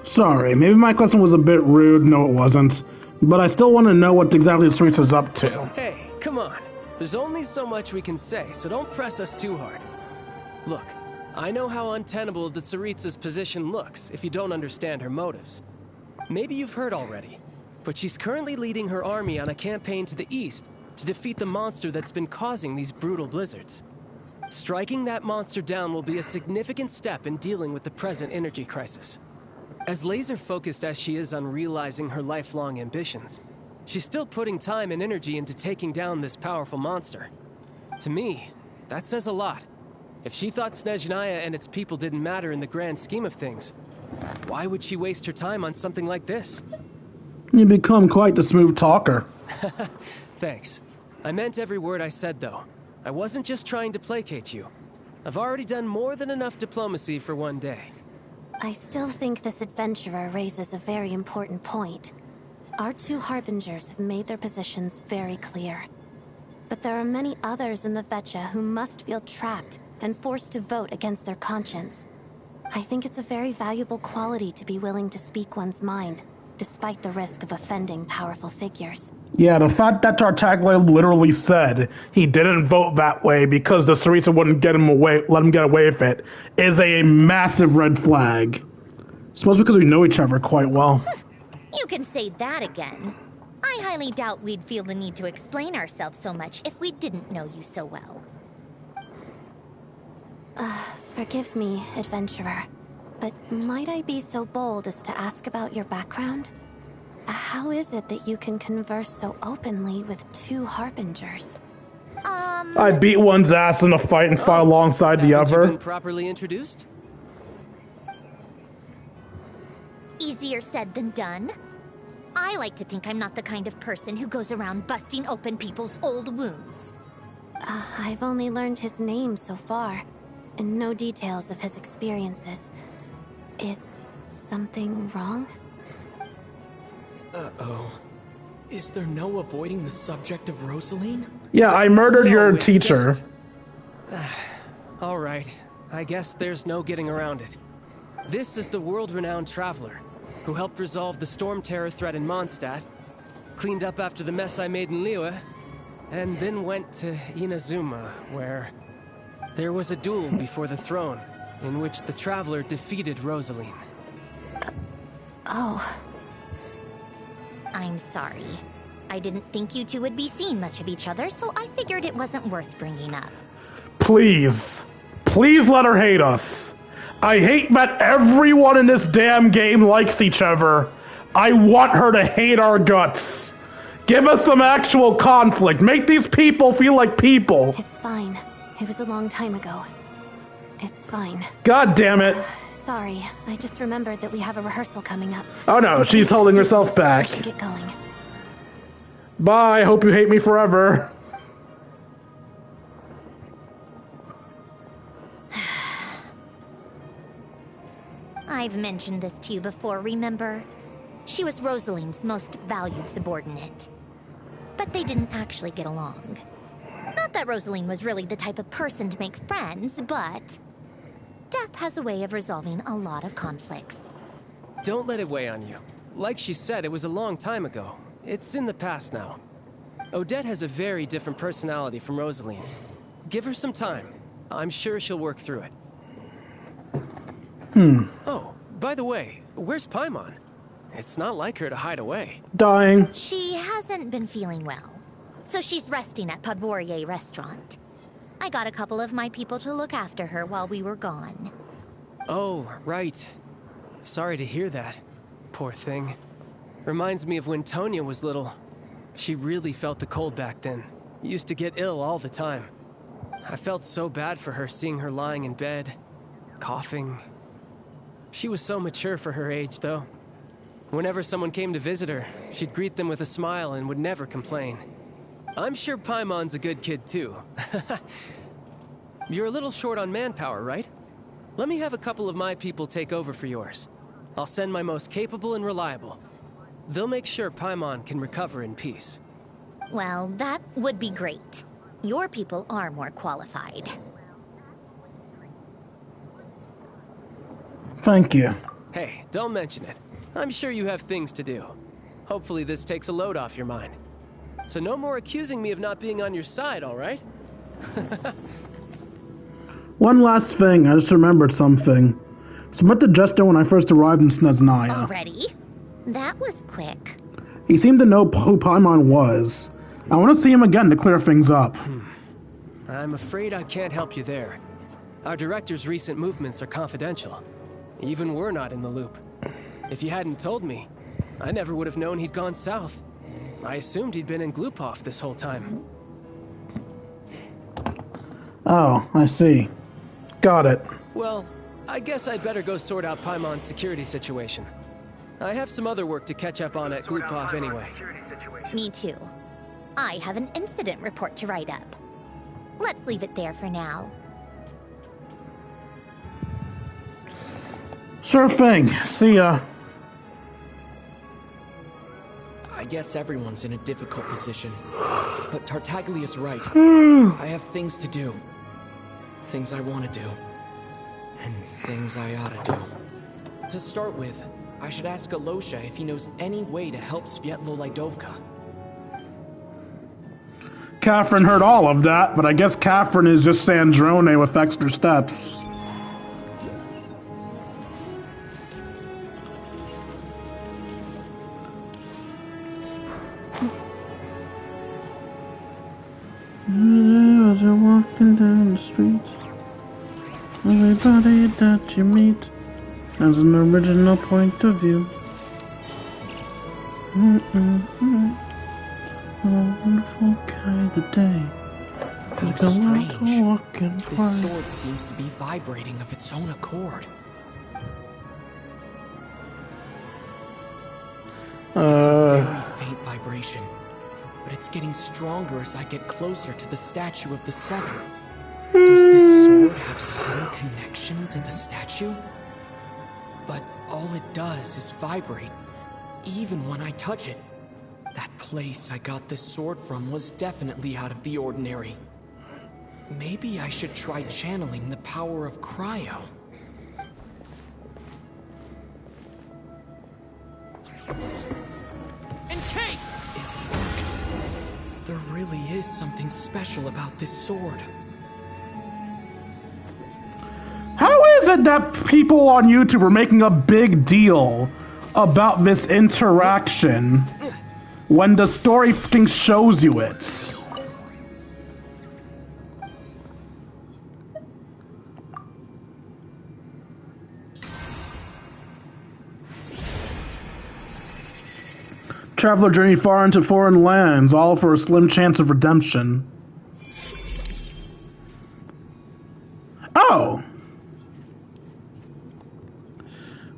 Sorry, maybe my question was a bit rude. No, it wasn't. But I still want to know what exactly the Tsaritsa's up to. Hey, come on. There's only so much we can say, so don't press us too hard. Look, I know how untenable the Tsaritsa's position looks if you don't understand her motives. Maybe you've heard already, but she's currently leading her army on a campaign to the east to defeat the monster that's been causing these brutal blizzards. Striking that monster down will be a significant step in dealing with the present energy crisis. As laser-focused as she is on realizing her lifelong ambitions, she's still putting time and energy into taking down this powerful monster. To me, that says a lot. If she thought Snezniya and its people didn't matter in the grand scheme of things, why would she waste her time on something like this? You become quite the smooth talker. Thanks. I meant every word I said, though. I wasn't just trying to placate you. I've already done more than enough diplomacy for one day. I still think this adventurer raises a very important point. Our two Harbingers have made their positions very clear. But there are many others in the Vecha who must feel trapped and forced to vote against their conscience. I think it's a very valuable quality to be willing to speak one's mind, despite the risk of offending powerful figures. Yeah, the fact that Tartaglia literally said he didn't vote that way because the Tsaritsa wouldn't let him get away with it, is a massive red flag. It's mostly because we know each other quite well. You can say that again. I highly doubt we'd feel the need to explain ourselves so much if we didn't know you so well. Forgive me, adventurer, but might I be so bold as to ask about your background? How is it that you can converse so openly with two harbingers? I beat one's ass in a fight and fought alongside the Haven't you other. been properly introduced? Easier said than done. I like to think I'm not the kind of person who goes around busting open people's old wounds. I've only learned his name so far, and no details of his experiences. Is something wrong? Uh-oh. Is there no avoiding the subject of Rosaline? Yeah, I murdered your teacher. All right. I guess there's no getting around it. This is the world-renowned traveler who helped resolve the storm terror threat in Mondstadt, cleaned up after the mess I made in Liyue, and then went to Inazuma, where there was a duel before the throne in which the traveler defeated Rosaline. Oh. I'm sorry. I didn't think you two would be seeing much of each other, so I figured it wasn't worth bringing up. Please. Please let her hate us. I hate that everyone in this damn game likes each other. I want her to hate our guts. Give us some actual conflict. Make these people feel like people. It's fine. It was a long time ago. It's fine. God damn it. Sorry, I just remembered that we have a rehearsal coming up. Oh no, she's holding herself back. I should get going. Bye, hope you hate me forever. I've mentioned this to you before, remember? She was Rosaline's most valued subordinate. But they didn't actually get along. Not that Rosaline was really the type of person to make friends, but death has a way of resolving a lot of conflicts. Don't let it weigh on you. Like she said, it was a long time ago. It's in the past now. Odette has a very different personality from Rosaline. Give her some time. I'm sure she'll work through it. Oh, by the way, where's Paimon? It's not like her to hide away. Dying. She hasn't been feeling well, so she's resting at Podvorier Restaurant. I got a couple of my people to look after her while we were gone. Oh, right. Sorry to hear that. Poor thing. Reminds me of when Tonya was little. She really felt the cold back then. Used to get ill all the time. I felt so bad for her seeing her lying in bed, coughing. She was so mature for her age, though. Whenever someone came to visit her, she'd greet them with a smile and would never complain. I'm sure Paimon's a good kid, too. You're a little short on manpower, right? Let me have a couple of my people take over for yours. I'll send my most capable and reliable. They'll make sure Paimon can recover in peace. Well, that would be great. Your people are more qualified. Thank you. Hey, don't mention it. I'm sure you have things to do. Hopefully this takes a load off your mind. So no more accusing me of not being on your side, all right? One last thing, I just remembered something. So I met the Jester when I first arrived in Snezniya. Already? That was quick. He seemed to know who Paimon was. I want to see him again to clear things up. I'm afraid I can't help you there. Our director's recent movements are confidential. Even we're not in the loop. If you hadn't told me, I never would have known he'd gone south. I assumed he'd been in Glupov this whole time. Oh, I see. Got it. Well, I guess I'd better go sort out Paimon's security situation. I have some other work to catch up on at Glupov anyway. Me too. I have an incident report to write up. Let's leave it there for now. Sure thing. See ya. I guess everyone's in a difficult position. But Tartaglia's right. I have things to do. Things I want to do. And things I ought to do. To start with, I should ask Alosha if he knows any way to help Svietlo Lidovka. Catherine heard all of that, but I guess Catherine is just Sandrone with extra steps. As you're walking down the street, everybody that you meet has an original point of view. What a wonderful guy of the day. How strange. This sword seems to be vibrating of its own accord. It's a very faint vibration, but it's getting stronger as I get closer to the statue of the Seven. Does this sword have some connection to the statue? But all it does is vibrate, even when I touch it. That place I got this sword from was definitely out of the ordinary. Maybe I should try channeling the power of cryo. And Kate! It worked. There really is something special about this sword. How is it that people on YouTube are making a big deal about this interaction when the story fucking shows you it? Traveler journey far into foreign lands, all for a slim chance of redemption. Oh!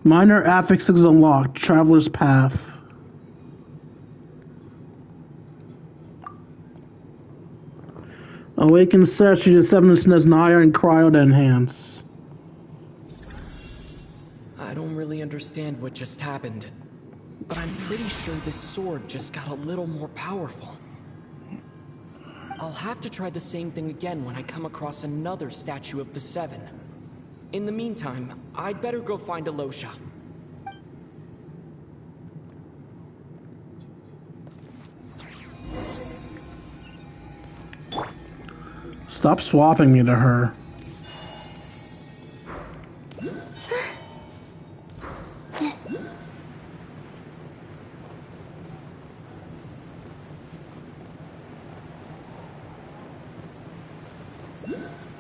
Minor affixes unlocked. Traveler's Path. Awaken statue to 7 Snezniya and cryo to enhance. I don't really understand what just happened, but I'm pretty sure this sword just got a little more powerful. I'll have to try the same thing again when I come across another statue of the Seven. In the meantime, I'd better go find Alosha. Stop swapping me to her.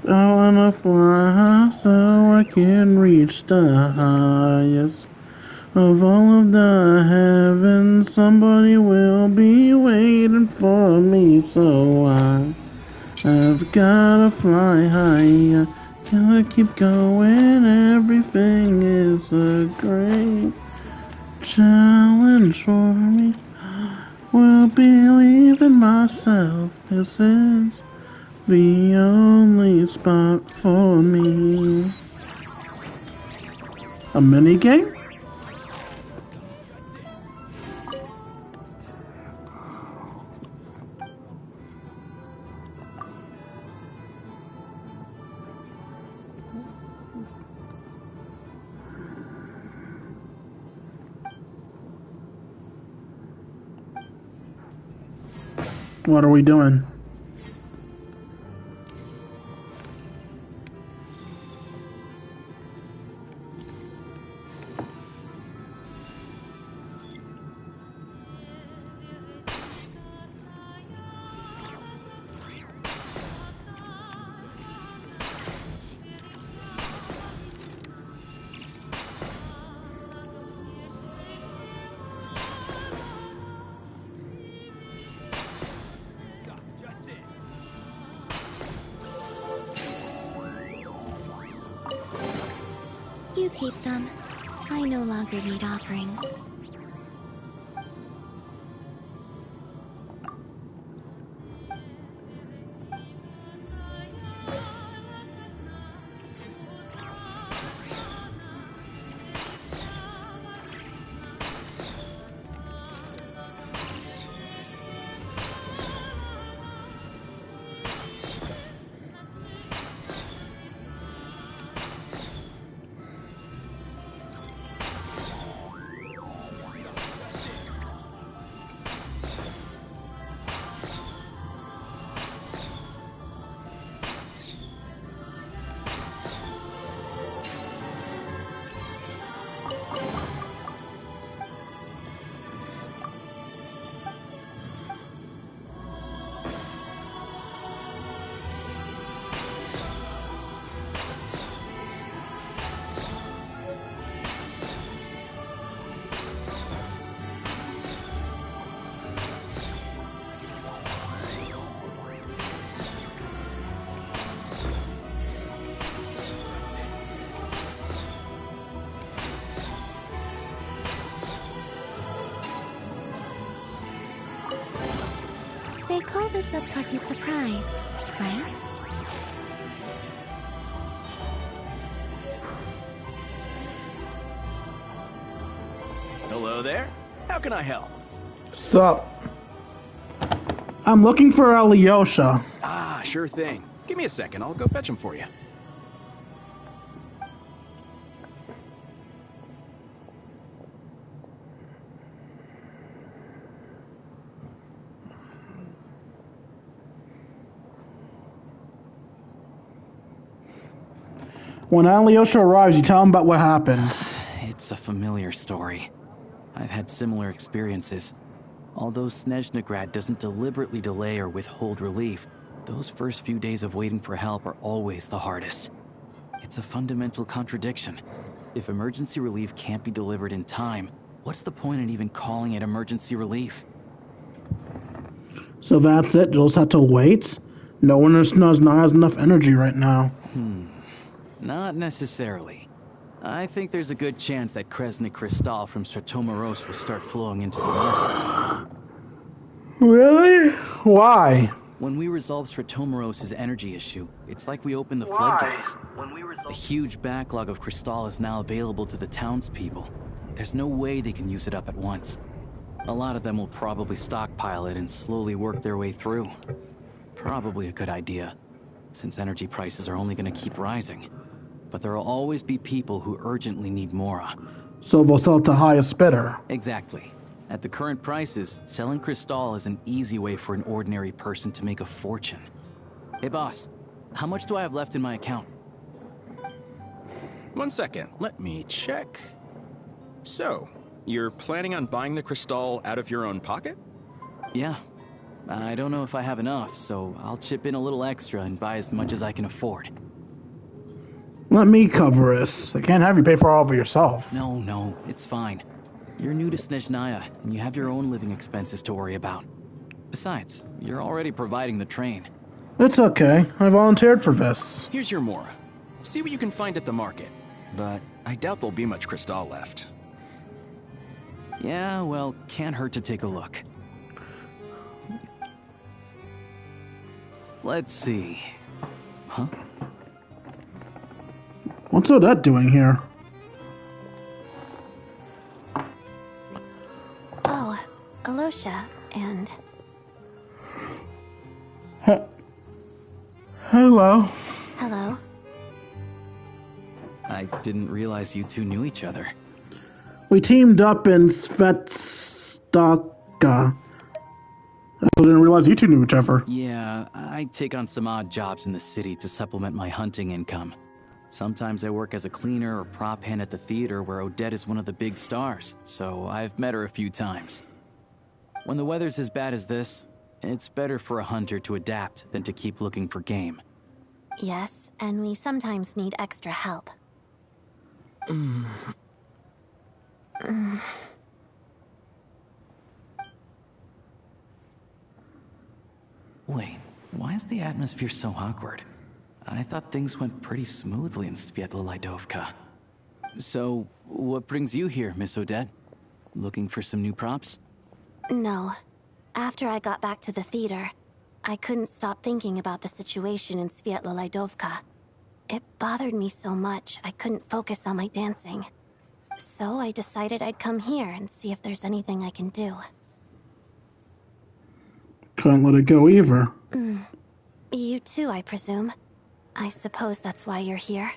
I wanna fly so I can reach the highest of all of the heavens. Somebody will be waiting for me, so I've gotta fly high. Gotta keep going. Everything is a great challenge for me. Will believe in myself. This is the only spot for me. A mini game? What are we doing? You keep them. I no longer need offerings. this a pleasant surprise, right? Hello there. How can I help? Sup? I'm looking for Alyosha. Ah, sure thing. Give me a second. I'll go fetch him for you. When Alyosha arrives, you tell him about what happened. It's a familiar story. I've had similar experiences. Although Snezniya doesn't deliberately delay or withhold relief, those first few days of waiting for help are always the hardest. It's a fundamental contradiction. If emergency relief can't be delivered in time, what's the point in even calling it emergency relief? So that's it? You'll just have to wait? No one in Snezniya has enough energy right now. Not necessarily. I think there's a good chance that Kresnik Kristall from Stratomoros will start flowing into the market. Really? Why? When we resolve Stratomoros' energy issue, it's like we open the floodgates. A huge backlog of Kristall is now available to the townspeople. There's no way they can use it up at once. A lot of them will probably stockpile it and slowly work their way through. Probably a good idea, since energy prices are only going to keep rising. But there will always be people who urgently need Mora. So they'll sell it to highest bidder. Exactly. At the current prices, selling Kristall is an easy way for an ordinary person to make a fortune. Hey boss, how much do I have left in my account? 1 second, let me check. So, you're planning on buying the Kristall out of your own pocket? Yeah. I don't know if I have enough, so I'll chip in a little extra and buy as much as I can afford. Let me cover this. I can't have you pay for all of it yourself. No, it's fine. You're new to Snezniya, and you have your own living expenses to worry about. Besides, you're already providing the train. It's okay. I volunteered for this. Here's your Mora. See what you can find at the market. But I doubt there'll be much Kristall left. Yeah, well, can't hurt to take a look. Let's see. Huh? What's Odette doing here? Oh, Alyosha, and... Hello. Hello. I didn't realize you two knew each other. We teamed up in Svetstaka. I didn't realize you two knew each other. Yeah, I take on some odd jobs in the city to supplement my hunting income. Sometimes I work as a cleaner or prop hand at the theater where Odette is one of the big stars, so I've met her a few times. When the weather's as bad as this, it's better for a hunter to adapt than to keep looking for game. Yes, and we sometimes need extra help. Wait, why is the atmosphere so awkward? I thought things went pretty smoothly in Svetloydovka. So, what brings you here, Miss Odette? Looking for some new props? No. After I got back to the theater, I couldn't stop thinking about the situation in Svetloydovka. It bothered me so much, I couldn't focus on my dancing. So I decided I'd come here and see if there's anything I can do. Can't let it go either. You too, I presume. I suppose that's why you're here.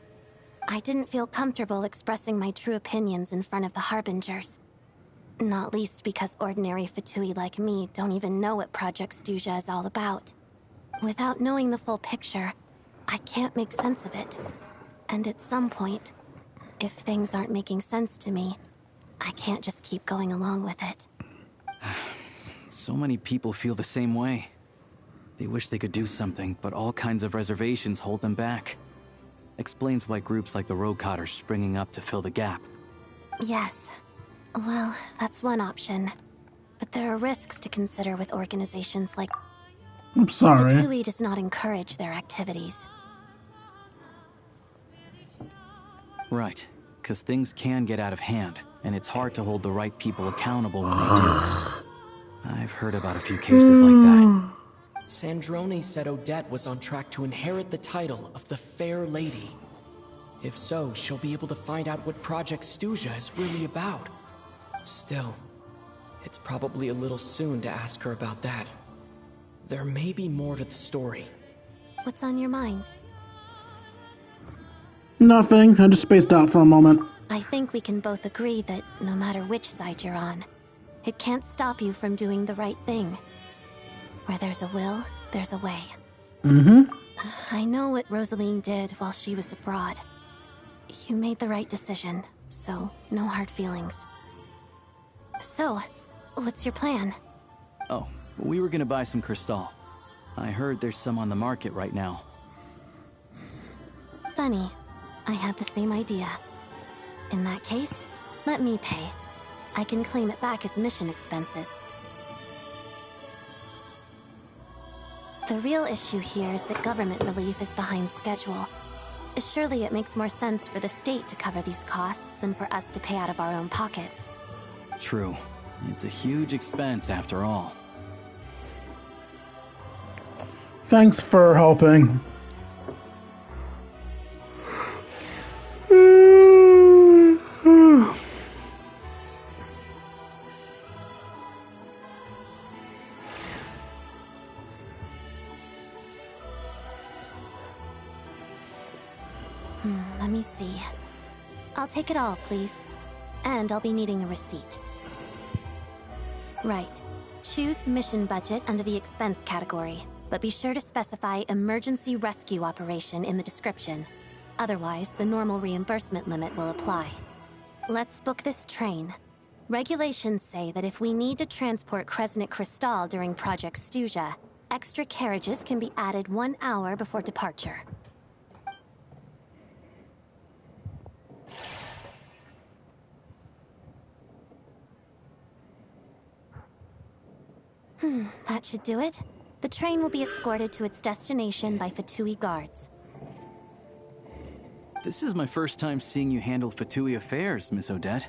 I didn't feel comfortable expressing my true opinions in front of the Harbingers. Not least because ordinary Fatui like me don't even know what Project Stuzha is all about. Without knowing the full picture, I can't make sense of it. And at some point, if things aren't making sense to me, I can't just keep going along with it. So many people feel the same way. They wish they could do something, but all kinds of reservations hold them back. Explains why groups like the Rokot are springing up to fill the gap. Yes. Well, that's one option. But there are risks to consider with organizations like... I'm sorry. Fatui does not encourage their activities. Right, because things can get out of hand, and it's hard to hold the right people accountable when they do. I've heard about a few cases like that. Sandrone said Odette was on track to inherit the title of the Fair Lady. If so, she'll be able to find out what Project Stuzia is really about. Still, it's probably a little soon to ask her about that. There may be more to the story. What's on your mind? Nothing. I just spaced out for a moment. I think we can both agree that no matter which side you're on, it can't stop you from doing the right thing. Where there's a will, there's a way. I know what Rosaline did while she was abroad. You made the right decision, so no hard feelings. So, what's your plan? Oh, we were gonna buy some crystal. I heard there's some on the market right now. Funny. I had the same idea. In that case, let me pay. I can claim it back as mission expenses. The real issue here is that government relief is behind schedule. Surely it makes more sense for the state to cover these costs than for us to pay out of our own pockets. True. It's a huge expense after all. Thanks for helping. Let me see. I'll take it all, please. And I'll be needing a receipt. Right. Choose mission budget under the expense category, but be sure to specify emergency rescue operation in the description. Otherwise, the normal reimbursement limit will apply. Let's book this train. Regulations say that if we need to transport Kresnik Crystal during Project Stuzia, extra carriages can be added 1 hour before departure. That should do it. The train will be escorted to its destination by Fatui guards. This is my first time seeing you handle Fatui affairs, Miss Odette.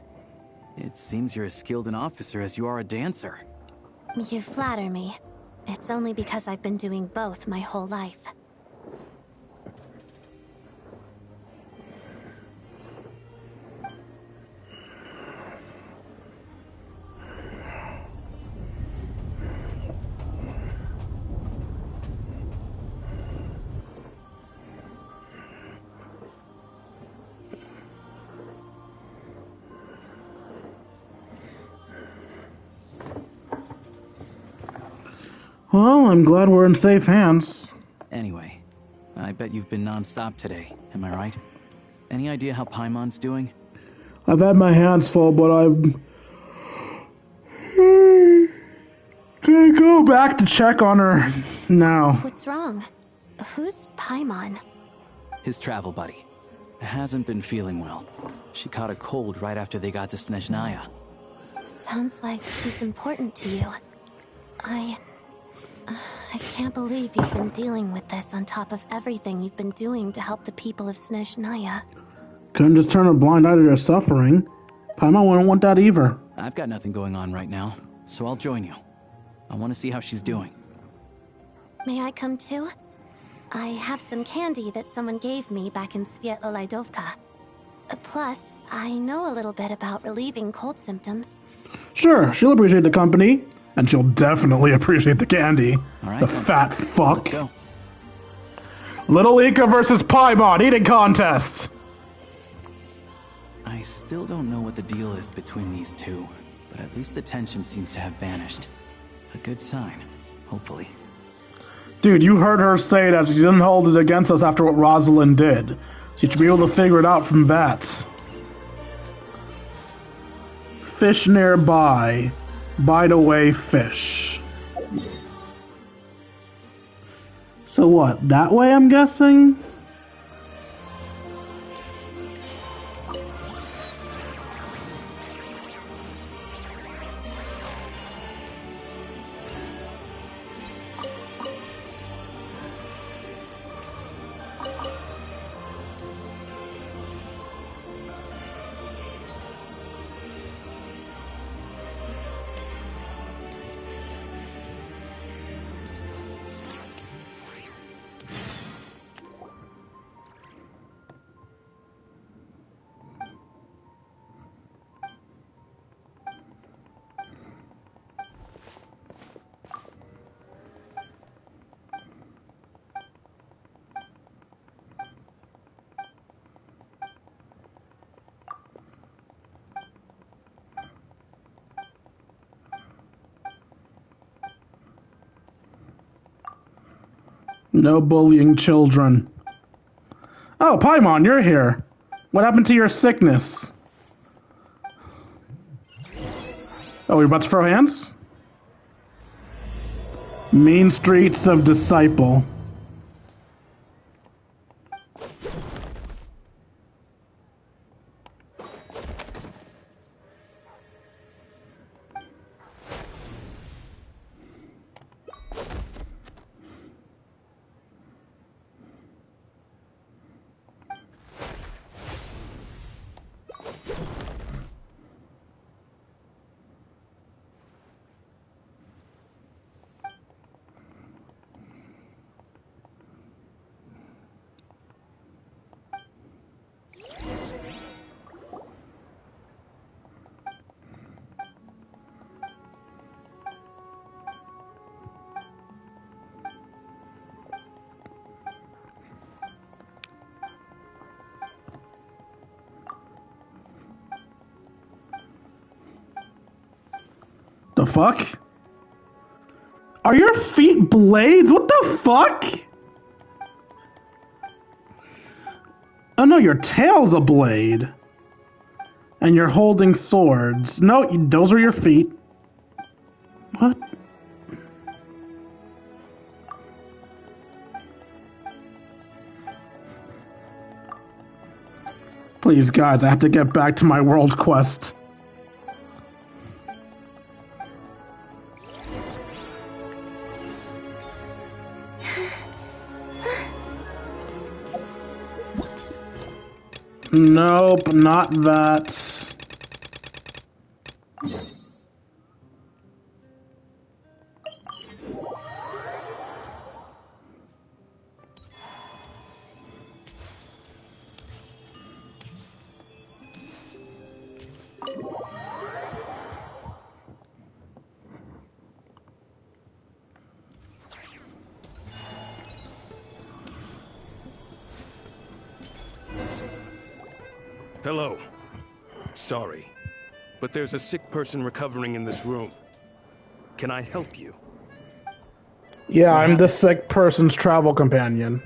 It seems you're as skilled an officer as you are a dancer. You flatter me. It's only because I've been doing both my whole life. Well, I'm glad we're in safe hands. Anyway, I bet you've been non-stop today, am I right? Any idea how Paimon's doing? I've had my hands full, but I'm gonna go back to check on her now. What's wrong? Who's Paimon? His travel buddy. Hasn't been feeling well. She caught a cold right after they got to Snezniya. Sounds like she's important to you. I can't believe you've been dealing with this on top of everything you've been doing to help the people of Snezniya. Couldn't just turn a blind eye to their suffering. Paimon wouldn't want that either. I've got nothing going on right now, so I'll join you. I want to see how she's doing. May I come too? I have some candy that someone gave me back in Svietlolaidovka. Plus, I know a little bit about relieving cold symptoms. Sure, she'll appreciate the company. And she'll definitely appreciate the candy. Right, the fat fuck. Let's go. Little Ika versus Paimon eating contests. I still don't know what the deal is between these two, but at least the tension seems to have vanished. A good sign, hopefully. Dude, you heard her say that she didn't hold it against us after what Rosalind did. She should be able to figure it out from bats. Fish nearby. Bite away fish. So what, that way I'm guessing? No bullying children. Oh, Paimon, you're here. What happened to your sickness? Oh, you're about to throw hands? Mean streets of Disciple. The fuck? Are your feet blades? What the fuck? Oh no, your tail's a blade. And you're holding swords. No, those are your feet. What? Please, guys, I have to get back to my world quest. Nope, not that. Hello. Sorry, but there's a sick person recovering in this room. Can I help you? Yeah, I'm the sick person's travel companion.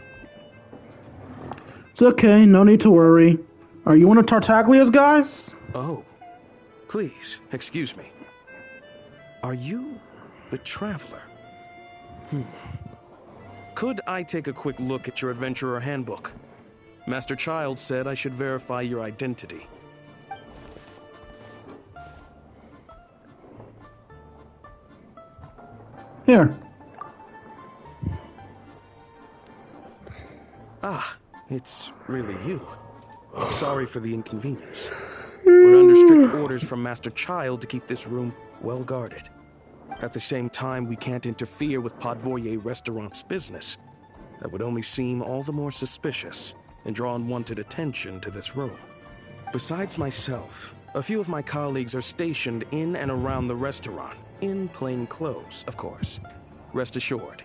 It's okay, no need to worry. Are you one of Tartaglia's guys? Oh, please, excuse me. Are you the Traveler? Could I take a quick look at your Adventurer Handbook? Master Child said I should verify your identity. Here. Ah, it's really you. Sorry for the inconvenience. We're under strict orders from Master Child to keep this room well guarded. At the same time, we can't interfere with Podvoye Restaurant's business. That would only seem all the more suspicious and draw unwanted attention to this room. Besides myself, a few of my colleagues are stationed in and around the restaurant, in plain clothes, of course. Rest assured,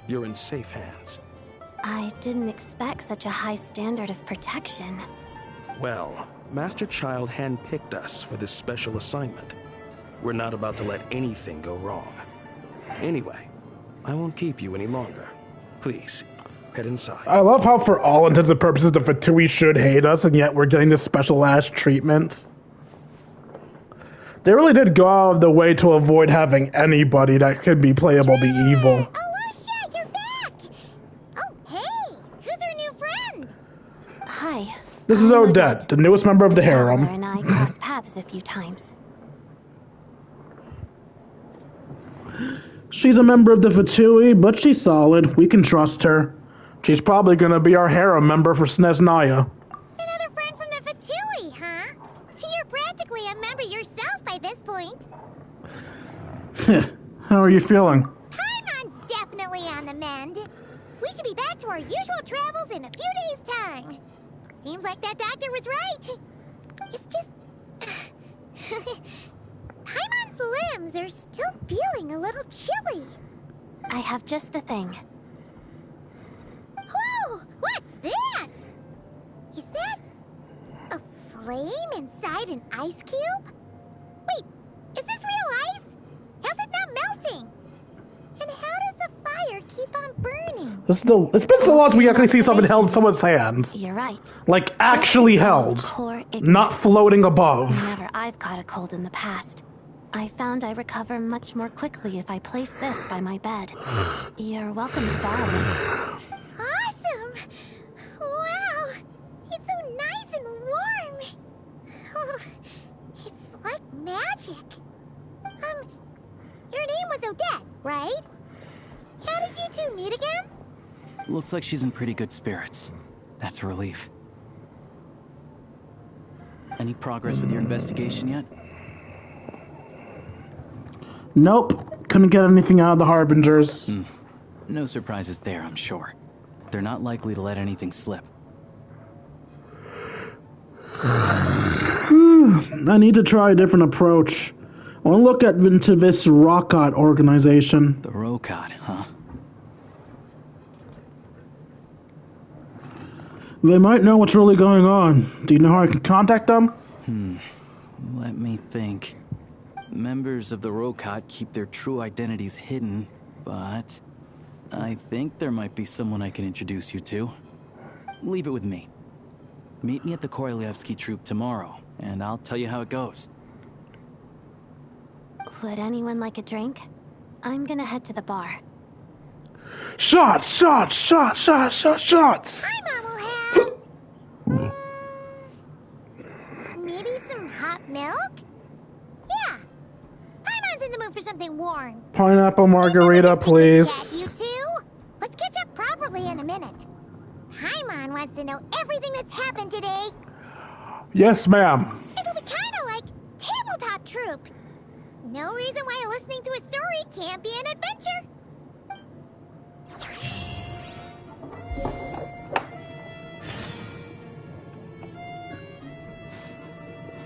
you're in safe hands. I didn't expect such a high standard of protection. Well, Master Child handpicked us for this special assignment. We're not about to let anything go wrong. Anyway, I won't keep you any longer. Please, head inside. I love how for all intents and purposes the Fatui should hate us, and yet we're getting this special-ass treatment. They really did go out of the way to avoid having anybody that could be playable be evil. Alicia, you're back! Oh, hey! Who's our new friend? Hi. This is Odette, the newest member of the harem. Traveler and I crossed paths a few times. She's a member of the Fatui, but she's solid. We can trust her. She's probably gonna be our harem member for Snezniya. Another friend from the Fatui, huh? You're practically a member yourself by this point. How are you feeling? Paimon's definitely on the mend. We should be back to our usual travels in a few days' time. Seems like that doctor was right. It's just... Paimon's limbs are still feeling a little chilly. I have just the thing. Whoa! What's this? Is that... a flame inside an ice cube? Wait, is this real ice? How's it not melting? And how does the fire keep on burning? It's been so long since we actually see something held in someone's hand. You're right. Like, actually held. Not floating above. Whenever I've caught a cold in the past, I found I recover much more quickly if I place this by my bed. You're welcome to borrow it. Awesome! Wow! It's so nice and warm! Oh, it's like magic. Your name was Odette, right? How did you two meet again? Looks like she's in pretty good spirits. That's a relief. Any progress with your investigation yet? Nope. Couldn't get anything out of the Harbingers. No surprises there, I'm sure. They're not likely to let anything slip. I need to try a different approach. I want to look into this Rokot organization. The Rokot, huh? They might know what's really going on. Do you know how I can contact them? Let me think. Members of the Rokot keep their true identities hidden, but I think there might be someone I can introduce you to. Leave it with me. Meet me at the Korolyevsky troop tomorrow, and I'll tell you how it goes. Would anyone like a drink? I'm gonna head to the bar. Shots! Shots! Shots! Shots! Shots! Shots! Maybe some hot milk? Yeah. Paimon's in the mood for something warm. Pineapple margarita, please. You two? Let's catch up properly in a minute. Paimon wants to know everything that's happened today. Yes, ma'am. It'll be kind of like tabletop troop. No reason why listening to a story can't be an adventure.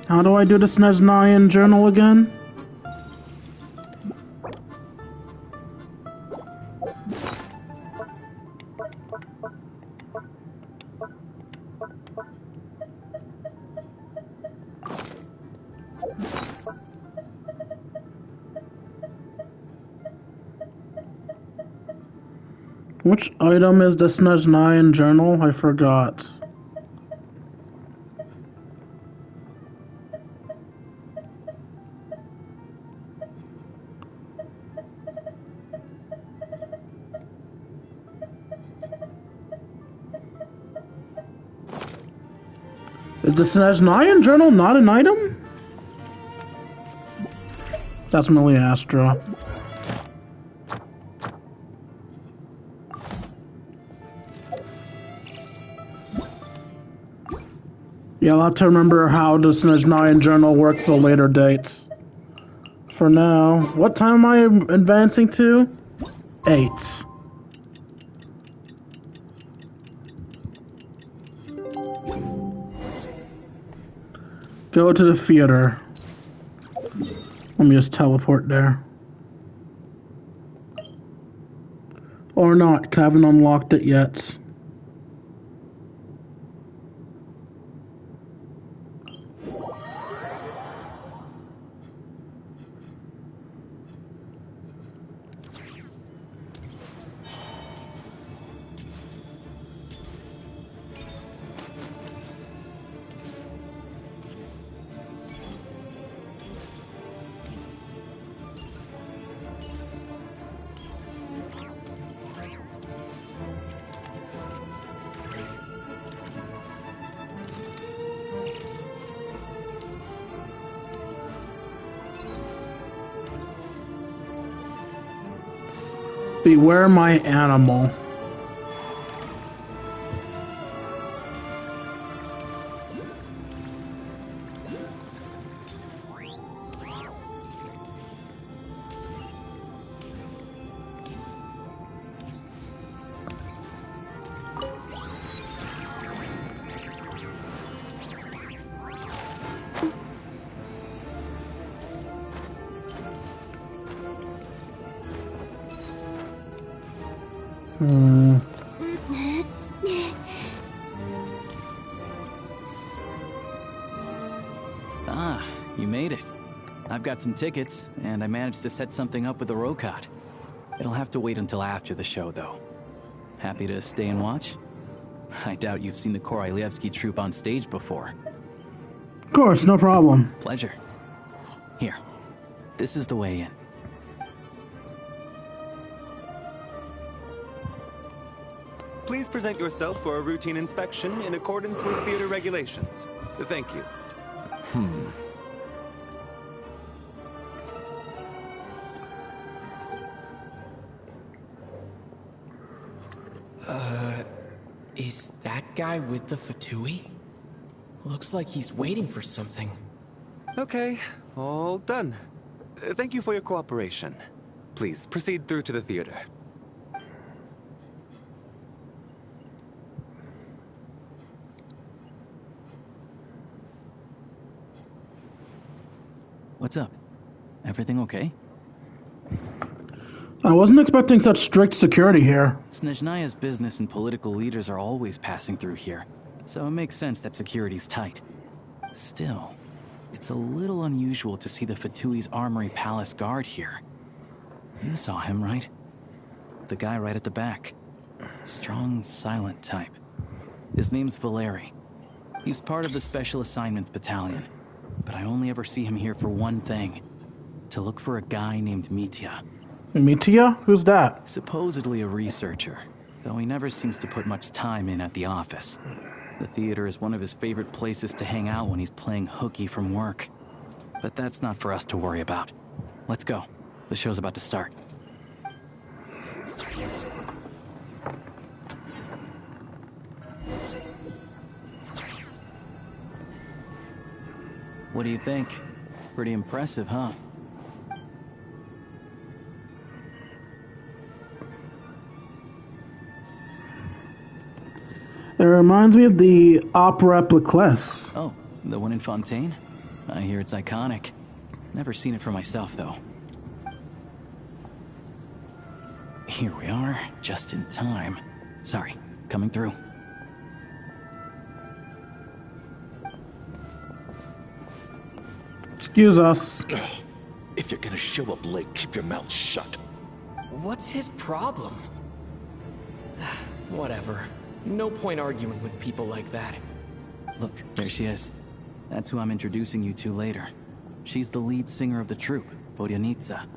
How do I do the Snezniya journal again? Which item is the Snezniya journal? I forgot. Is the Snezniya journal not an item? That's Millie Astra. Yeah, I'll have to remember how the Snezniya journal works at a later date. For now, what time am I advancing to? 8. Go to the theater. Let me just teleport there. Or not, 'cause I haven't unlocked it yet. Beware my animal. Ah, you made it. I've got some tickets, and I managed to set something up with the Rokot. It'll have to wait until after the show, though. Happy to stay and watch? I doubt you've seen the Korolyevsky troupe on stage before. Of course, no problem. Pleasure. Here, this is the way in. Please present yourself for a routine inspection in accordance with theater regulations. Thank you. Is that guy with the Fatui? Looks like he's waiting for something. Okay, all done. Thank you for your cooperation. Please proceed through to the theater. What's up? Everything okay? I wasn't expecting such strict security here. Snezniya's business and political leaders are always passing through here, so it makes sense that security's tight. Still, it's a little unusual to see the Fatui's Armory Palace guard here. You saw him, right? The guy right at the back. Strong, silent type. His name's Valeri. He's part of the Special Assignments Battalion, but I only ever see him here for one thing. To look for a guy named Mitya. Mitya? Who's that? Supposedly a researcher, though he never seems to put much time in at the office. The theater is one of his favorite places to hang out when he's playing hooky from work. But that's not for us to worry about. Let's go. The show's about to start. What do you think? Pretty impressive, huh? It reminds me of the Opera Epiclese. Oh, the one in Fontaine? I hear it's iconic. Never seen it for myself, though. Here we are, just in time. Sorry, coming through. Excuse us. If you're gonna show up late, keep your mouth shut. What's his problem? Whatever. No point arguing with people like that. Look, there she is. That's who I'm introducing you to later. She's the lead singer of the troupe, Vodyanitsa.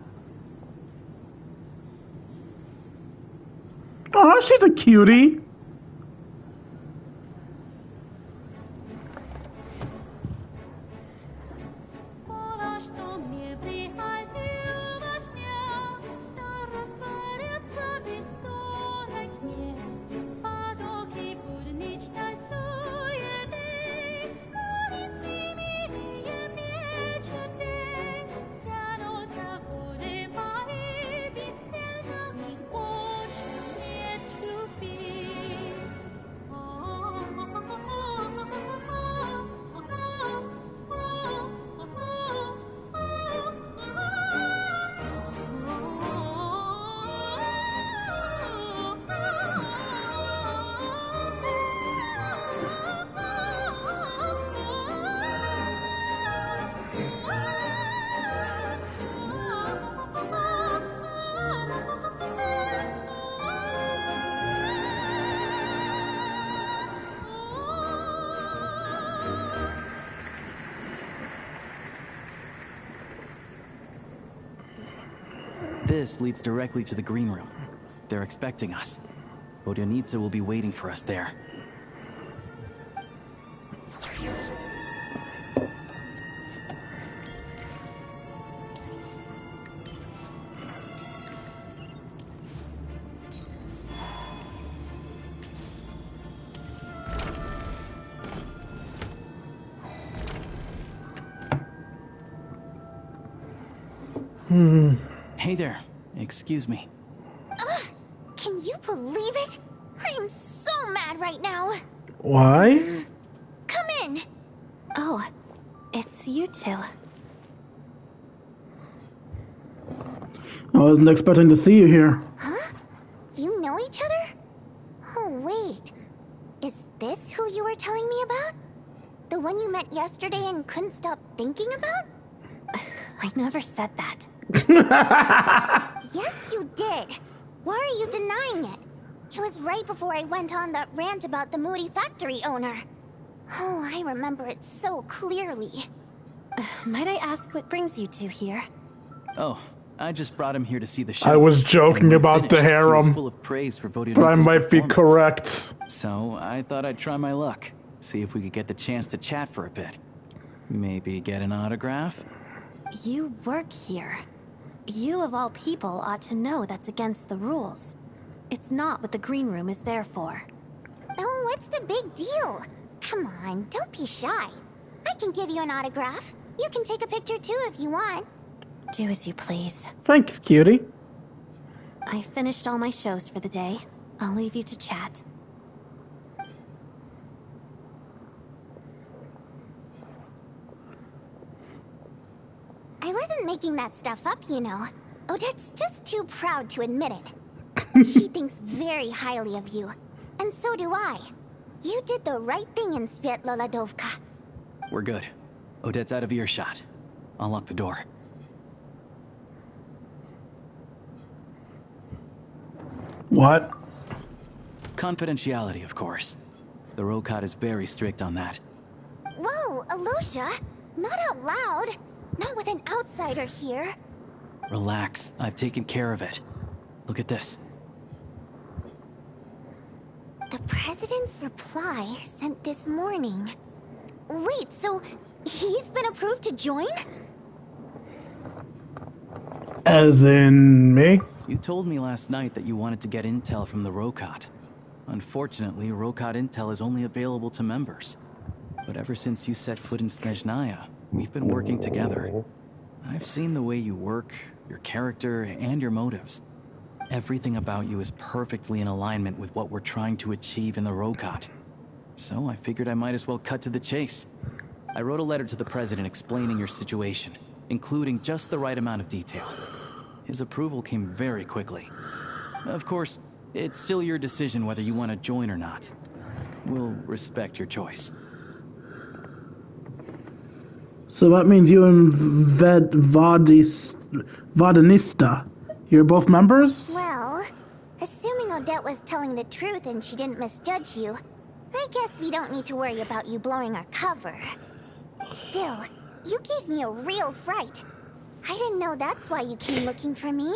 Oh, she's a cutie. This leads directly to the green room. They're expecting us. Vodyanitsa will be waiting for us there. Hey there. Excuse me. Can you believe it? I am so mad right now. Why? Come in. Oh, it's you two. I wasn't expecting to see you here. Huh? You know each other? Oh, wait. Is this who you were telling me about? The one you met yesterday and couldn't stop thinking about? I never said that. Yes, you did. Why are you denying it? It was right before I went on that rant about the moody factory owner. Oh, I remember it so clearly. Might I ask what brings you two here? Oh, I just brought him here to see the show. I was joking about the He was harem, full of praise for but I Vodionic's might be performance. correct. So I thought I'd try my luck, see if we could get the chance to chat for a bit. Maybe get an autograph? You work here. You of all people ought to know that's against the rules. It's not what the green room is there for. Oh, what's the big deal? Come on, don't be shy. I can give you an autograph. You can take a picture too if you want. Do as you please. Thanks, cutie. I finished all my shows for the day. I'll leave you to chat. I wasn't making that stuff up, you know. Odette's just too proud to admit it. She thinks very highly of you. And so do I. You did the right thing in Svietloladovka. We're good. Odette's out of earshot. I'll lock the door. What? Confidentiality, of course. The Rokot is very strict on that. Whoa, Alosha! Not out loud. Not with an outsider here. Relax. I've taken care of it. Look at this. The president's reply sent this morning. Wait, so he's been approved to join? As in me? You told me last night that you wanted to get intel from the Rokot. Unfortunately, Rokot intel is only available to members. But ever since you set foot in Snezniya, we've been working together. I've seen the way you work, your character, and your motives. Everything about you is perfectly in alignment with what we're trying to achieve in the Rokot. So I figured I might as well cut to the chase. I wrote a letter to the president explaining your situation, including just the right amount of detail. His approval came very quickly. Of course, it's still your decision whether you want to join or not. We'll respect your choice. So that means you and Vodinista, you're both members? Well, assuming Odette was telling the truth and she didn't misjudge you, I guess we don't need to worry about you blowing our cover. Still, you gave me a real fright. I didn't know that's why you came looking for me.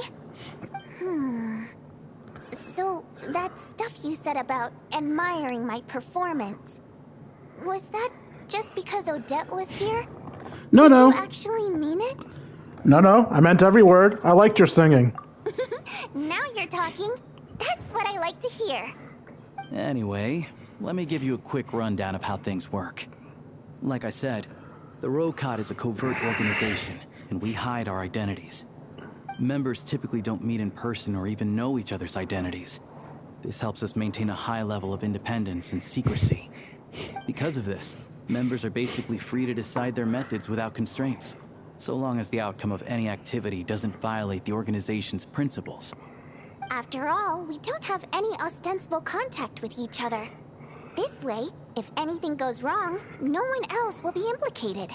So, that stuff you said about admiring my performance, was that just because Odette was here? No. Did you actually mean it? No, I meant every word. I liked your singing. Now you're talking. That's what I like to hear. Anyway, let me give you a quick rundown of how things work. Like I said, the Rokot is a covert organization, and we hide our identities. Members typically don't meet in person or even know each other's identities. This helps us maintain a high level of independence and secrecy. Because of this, members are basically free to decide their methods without constraints, so long as the outcome of any activity doesn't violate the organization's principles. After all, we don't have any ostensible contact with each other. This way, if anything goes wrong, no one else will be implicated.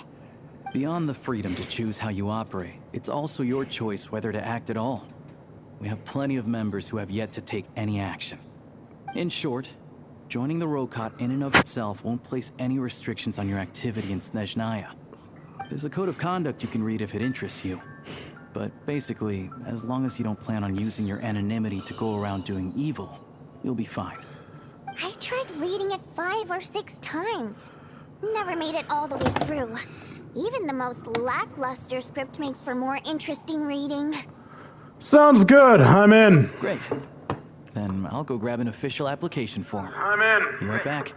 Beyond the freedom to choose how you operate, it's also your choice whether to act at all. We have plenty of members who have yet to take any action. In short, joining the Rokot in and of itself won't place any restrictions on your activity in Snezniya. There's a code of conduct you can read if it interests you. But basically, as long as you don't plan on using your anonymity to go around doing evil, you'll be fine. I tried reading it 5 or 6 times. Never made it all the way through. Even the most lackluster script makes for more interesting reading. Sounds good. I'm in. Great. Then I'll go grab an official application form. I'm in. Be right back.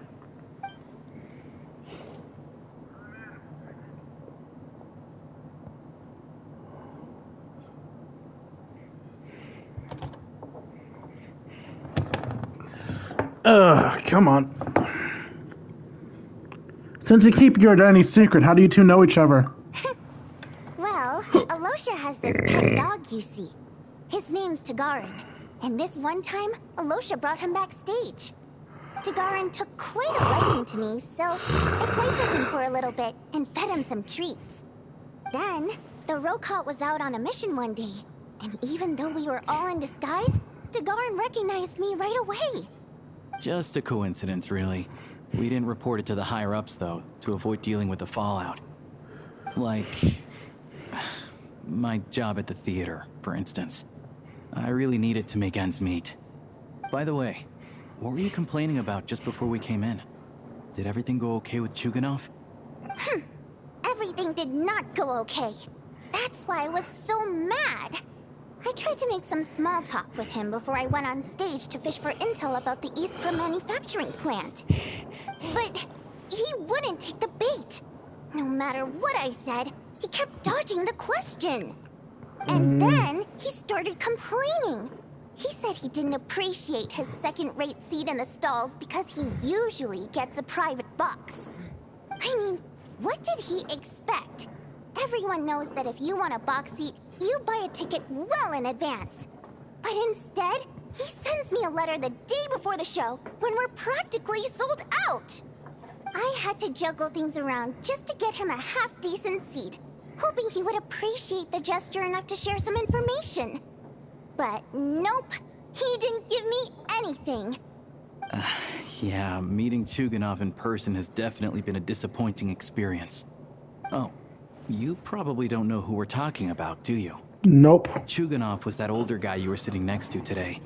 Come on. Since you keep your identity secret, how do you two know each other? Well, Alosha has this pet dog, you see. His name's Tagarin, and this one time, Alosha brought him backstage. Tagarin took quite a liking to me, so I played with him for a little bit and fed him some treats. Then, the Rokot was out on a mission one day, and even though we were all in disguise, Dagarin recognized me right away. Just a coincidence, really. We didn't report it to the higher-ups, though, to avoid dealing with the fallout. Like... my job at the theater, for instance. I really need it to make ends meet. By the way, what were you complaining about just before we came in? Did everything go okay with Chuganov? Everything did not go okay. That's why I was so mad. I tried to make some small talk with him before I went on stage to fish for intel about the Iskra manufacturing plant. But he wouldn't take the bait. No matter what I said, he kept dodging the question. And then he started complaining. He said he didn't appreciate his second-rate seat in the stalls because he usually gets a private box. I mean, what did he expect? Everyone knows that if you want a box seat, you buy a ticket well in advance. But instead, he sends me a letter the day before the show when we're practically sold out. I had to juggle things around just to get him a half-decent seat, hoping he would appreciate the gesture enough to share some information. But nope, he didn't give me anything. Yeah, meeting Chuganov in person has definitely been a disappointing experience. Oh, you probably don't know who we're talking about, do you? Nope. Chuganov was that older guy you were sitting next to today.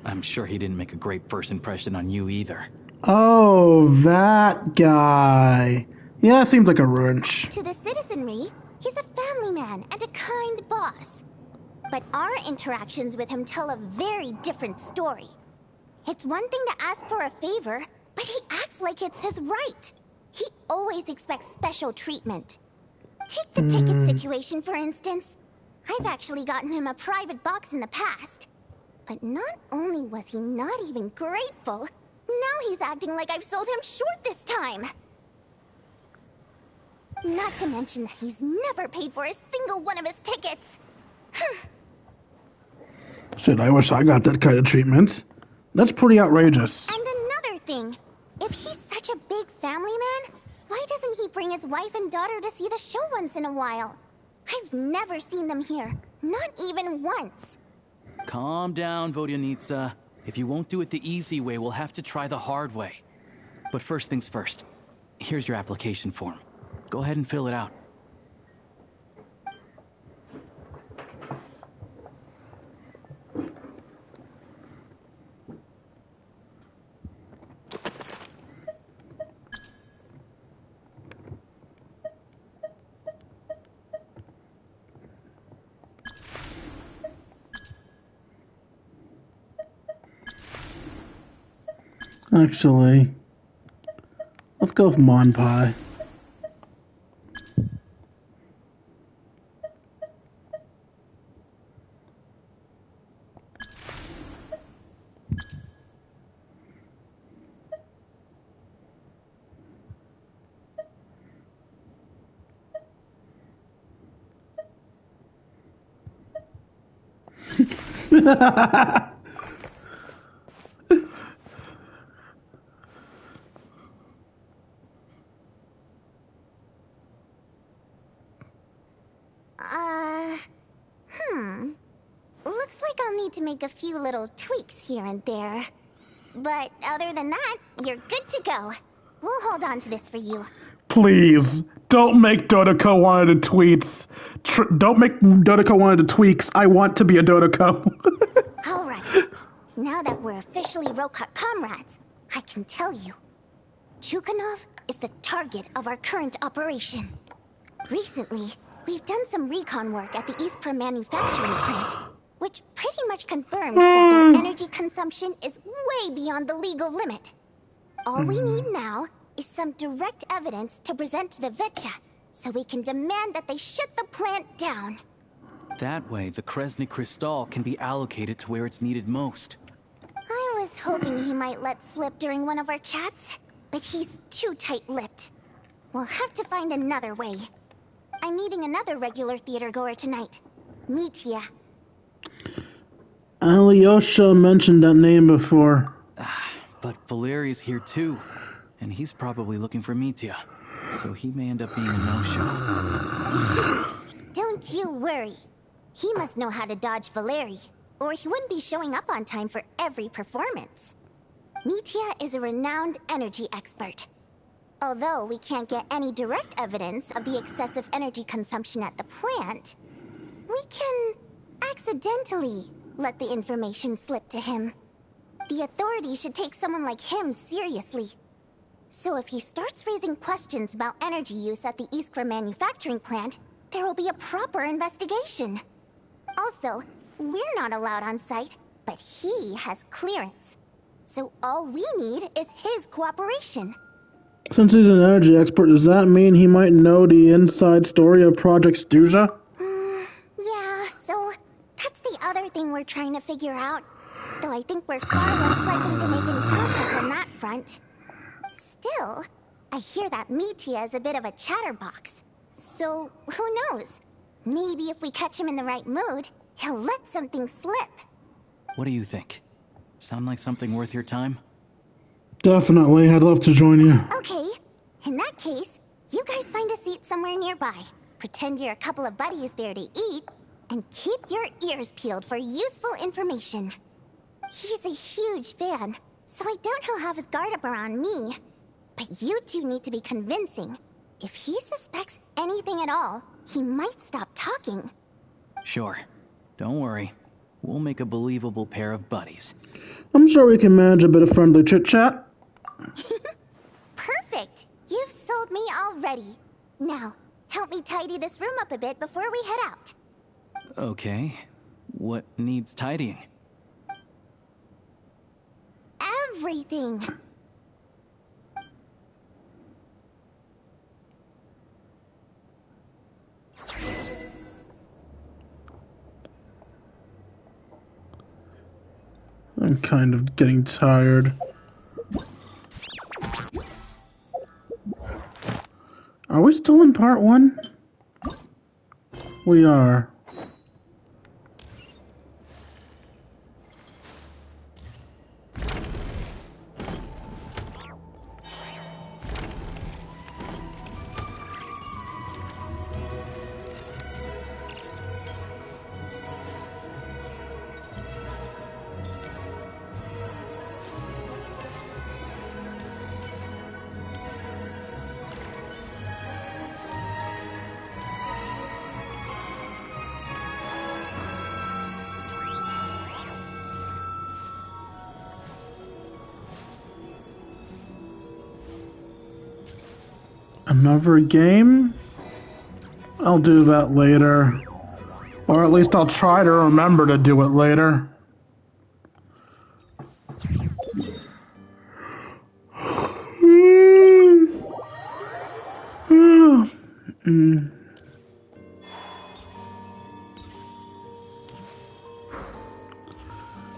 I'm sure he didn't make a great first impression on you either. Oh, that guy. Yeah, seems like a wrench. To the citizenry, he's a family man and a kind boss. But our interactions with him tell a very different story. It's one thing to ask for a favor, but he acts like it's his right. He always expects special treatment. Take the ticket situation, for instance. I've actually gotten him a private box in the past. But not only was he not even grateful, now he's acting like I've sold him short this time. Not to mention that he's never paid for a single one of his tickets. Shit, I wish I got that kind of treatment. That's pretty outrageous. And another thing, if he's such a big family man, why doesn't he bring his wife and daughter to see the show once in a while? I've never seen them here, not even once. Calm down, Vodyanitsa. If you won't do it the easy way, we'll have to try the hard way. But first things first. Here's your application form. Go ahead and fill it out. Actually, let's go with Monpie. Looks like I'll need to make a few little tweaks here and there. But other than that, you're good to go. We'll hold on to this for you. Please, don't make Dodoko wanted tweets. Don't make Dodoko wanted tweaks. I want to be a Dodoko. All right. Now that we're officially Rokut comrades, I can tell you. Chuganov is the target of our current operation. Recently, we've done some recon work at the Iskra manufacturing plant, which pretty much confirms that their energy consumption is way beyond the legal limit. All we need now is some direct evidence to present to the Vetcha, so we can demand that they shut the plant down. That way, the Kresnik Crystal can be allocated to where it's needed most. I was hoping he might let slip during one of our chats, but he's too tight-lipped. We'll have to find another way. I'm meeting another regular theater-goer tonight, Mitya. Alyosha mentioned that name before. But Valeri's here too, and he's probably looking for Mitya, so he may end up being a no-show. Don't you worry. He must know how to dodge Valeri, or he wouldn't be showing up on time for every performance. Mitya is a renowned energy expert. Although we can't get any direct evidence of the excessive energy consumption at the plant, we can accidentally let the information slip to him. The authorities should take someone like him seriously. So if he starts raising questions about energy use at the Iskra manufacturing plant, there will be a proper investigation. Also, we're not allowed on site, but he has clearance. So all we need is his cooperation. Since he's an energy expert, does that mean he might know the inside story of Project Snezniya? Yeah, so that's the other thing we're trying to figure out. Though I think we're far less likely to make any progress on that front. Still, I hear that Mitya is a bit of a chatterbox. So, who knows? Maybe if we catch him in the right mood, he'll let something slip. What do you think? Sound like something worth your time? Definitely, I'd love to join you. Okay, in that case, you guys find a seat somewhere nearby. Pretend you're a couple of buddies there to eat, and keep your ears peeled for useful information. He's a huge fan, so I doubt he'll have his guard up around me. But you two need to be convincing. If he suspects anything at all, he might stop talking. Sure. Don't worry. We'll make a believable pair of buddies. I'm sure we can manage a bit of friendly chit-chat. Perfect! You've sold me already. Now, help me tidy this room up a bit before we head out. Okay. What needs tidying? Everything! I'm kind of getting tired. Are we still in part 1? We are. Another game? I'll do that later. Or at least I'll try to remember to do it later.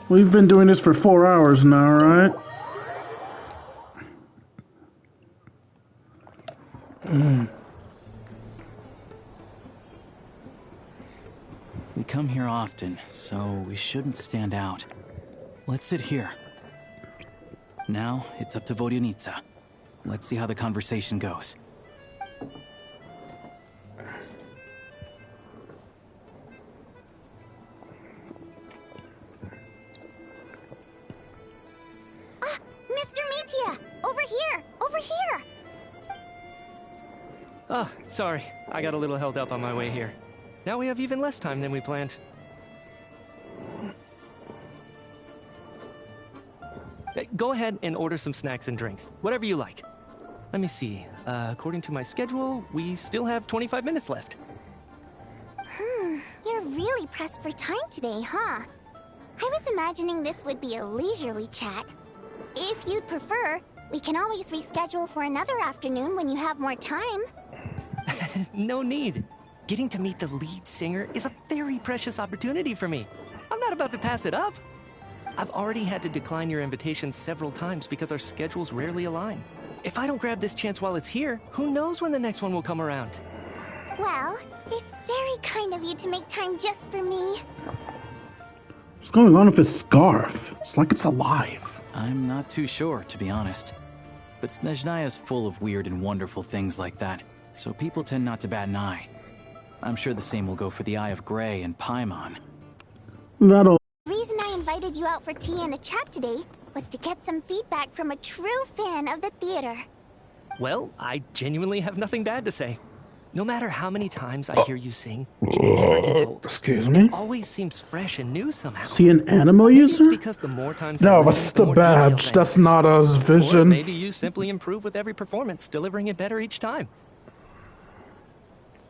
We've been doing this for 4 hours now, right? We come here often, so we shouldn't stand out. Let's sit here. Now, it's up to Vodyanica. Let's see how the conversation goes. Mr. Mitya! Over here! Over here! Oh, sorry. I got a little held up on my way here. Now we have even less time than we planned. Go ahead and order some snacks and drinks. Whatever you like. Let me see. According to my schedule, we still have 25 minutes left. You're really pressed for time today, huh? I was imagining this would be a leisurely chat. If you'd prefer, we can always reschedule for another afternoon when you have more time. No need. Getting to meet the lead singer is a very precious opportunity for me. I'm not about to pass it up. I've already had to decline your invitation several times because our schedules rarely align. If I don't grab this chance while it's here, who knows when the next one will come around? Well, it's very kind of you to make time just for me. What's going on with his scarf? It's like it's alive. I'm not too sure, to be honest. But Snezniya is full of weird and wonderful things like that, so people tend not to bat an eye. I'm sure the same will go for the Eye of Grey and Paimon. That'll... you out for tea and a chat today was to get some feedback from a true fan of the theater. Well, I genuinely have nothing bad to say. No matter how many times I hear you sing, it never gets old. Excuse me? It always seems fresh and new somehow. Is he an animal Maybe user? it's because the more times I No, listen, that's the the more detailed badge. I That's notice. not his Or vision. maybe you simply improve with every performance, delivering it better each time.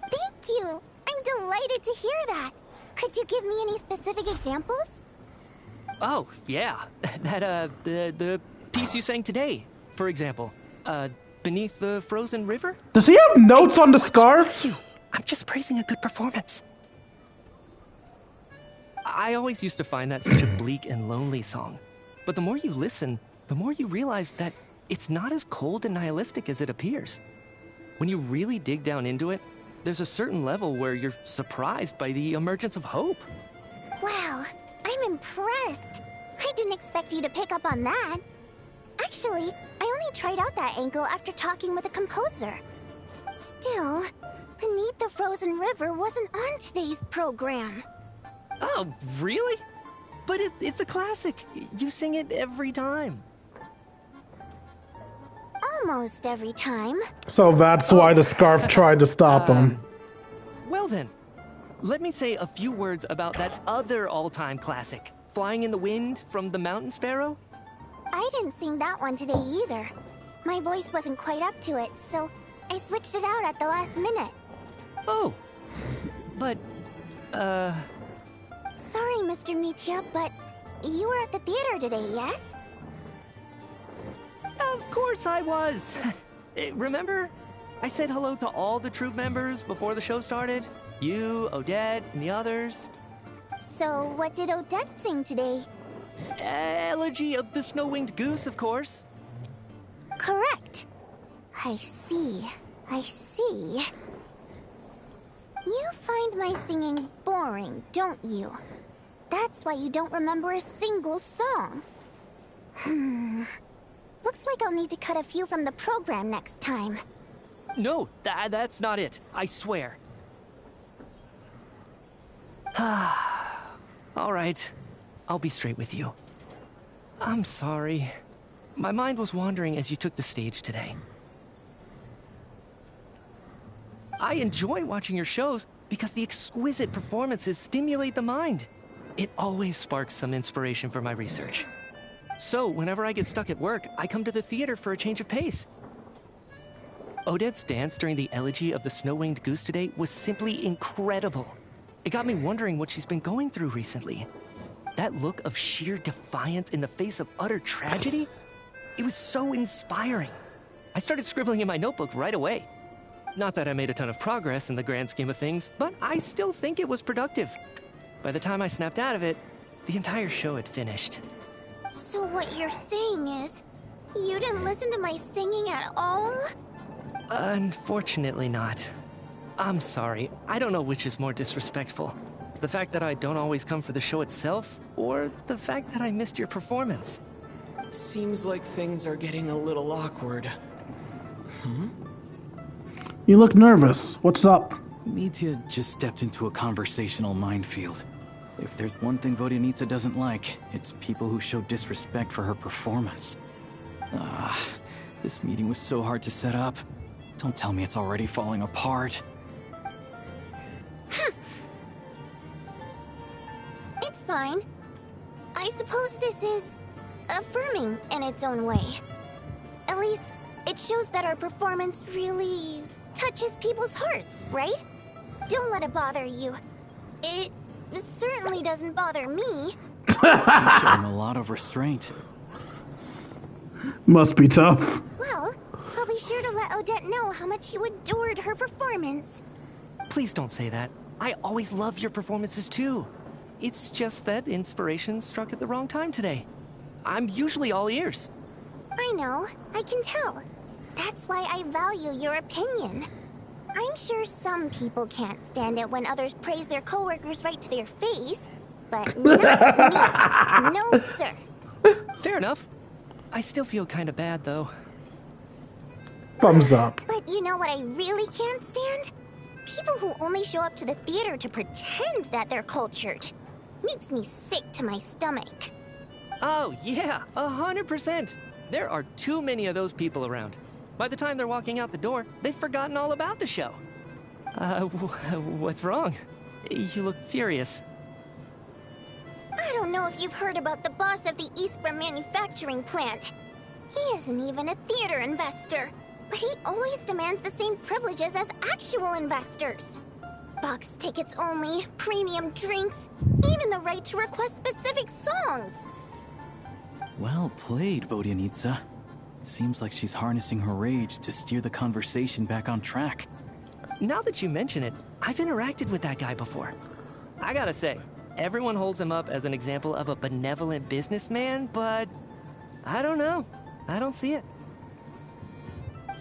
Thank you! I'm delighted to hear that. Could you give me any specific examples? Oh, yeah. That, the piece you sang today, for example. Beneath the Frozen River? Does he have notes on the scarf? I'm just praising a good performance. I always used to find that such a bleak and lonely song. But the more you listen, the more you realize that it's not as cold and nihilistic as it appears. When you really dig down into it, there's a certain level where you're surprised by the emergence of hope. Wow, I'm impressed. I didn't expect you to pick up on that. Actually, I only tried out that angle after talking with a composer. Still, Beneath the Frozen River wasn't on today's program. Oh, really? But it's a classic. You sing it every time. Almost every time. So that's why the scarf tried to stop him. Well then, let me say a few words about that other all-time classic, Flying in the Wind from the Mountain Sparrow. I didn't sing that one today either. My voice wasn't quite up to it, so I switched it out at the last minute. Oh, but, Sorry, Mr. Mitya, but you were at the theater today, yes? Of course I was. Remember? I said hello to all the troupe members before the show started. You, Odette, and the others. So, what did Odette sing today? Elegy of the Snow-Winged Goose, of course. Correct. I see. I see. You find my singing boring, don't you? That's why you don't remember a single song. Looks like I'll need to cut a few from the program next time. No, that's not it. I swear. All right. I'll be straight with you. I'm sorry. My mind was wandering as you took the stage today. I enjoy watching your shows because the exquisite performances stimulate the mind. It always sparks some inspiration for my research. So, whenever I get stuck at work, I come to the theater for a change of pace. Odette's dance during the Elegy of the Snow-Winged Goose today was simply incredible. It got me wondering what she's been going through recently. That look of sheer defiance in the face of utter tragedy? It was so inspiring. I started scribbling in my notebook right away. Not that I made a ton of progress in the grand scheme of things, but I still think it was productive. By the time I snapped out of it, the entire show had finished. So what you're saying is, you didn't listen to my singing at all? Unfortunately not. I'm sorry. I don't know which is more disrespectful. The fact that I don't always come for the show itself, or the fact that I missed your performance. Seems like things are getting a little awkward. You look nervous. What's up? Mitya just stepped into a conversational minefield. If there's one thing Vodyanitsa doesn't like, it's people who show disrespect for her performance. This meeting was so hard to set up. Don't tell me it's already falling apart. It's fine. I suppose this is affirming in its own way. At least, it shows that our performance really touches people's hearts, right? Don't let it bother you. It certainly doesn't bother me. She's showing a lot of restraint. Must be tough. Well, I'll be sure to let Odette know how much you adored her performance. Please don't say that. I always love your performances too. It's just that inspiration struck at the wrong time today. I'm usually all ears. I know, I can tell. That's why I value your opinion. I'm sure some people can't stand it when others praise their coworkers right to their face, but not me. No, sir. Fair enough. I still feel kind of bad, though. Thumbs up. But you know what I really can't stand? People who only show up to the theater to pretend that they're cultured. Makes me sick to my stomach. Oh, yeah, 100%. There are too many of those people around. By the time they're walking out the door, they've forgotten all about the show. What's wrong? You look furious. I don't know if you've heard about the boss of the Iskra manufacturing plant. He isn't even a theater investor, but he always demands the same privileges as actual investors. Box tickets only, premium drinks, even the right to request specific songs. Well played, Vodyanitsa. Seems like she's harnessing her rage to steer the conversation back on track. Now that you mention it, I've interacted with that guy before. I gotta say, everyone holds him up as an example of a benevolent businessman, but I don't know. I don't see it.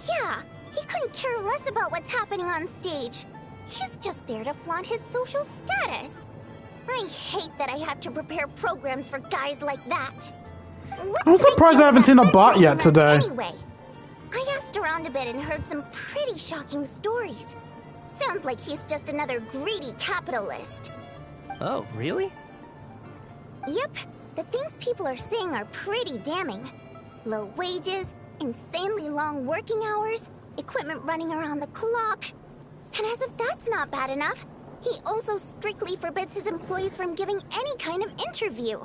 Yeah, he couldn't care less about what's happening on stage. He's just there to flaunt his social status. I hate that I have to prepare programs for guys like that. I'm surprised I haven't seen a bot yet today. Anyway, I asked around a bit and heard some pretty shocking stories. Sounds like he's just another greedy capitalist. Oh, really? Yep, the things people are saying are pretty damning. Low wages, insanely long working hours, equipment running around the clock. And as if that's not bad enough, he also strictly forbids his employees from giving any kind of interview.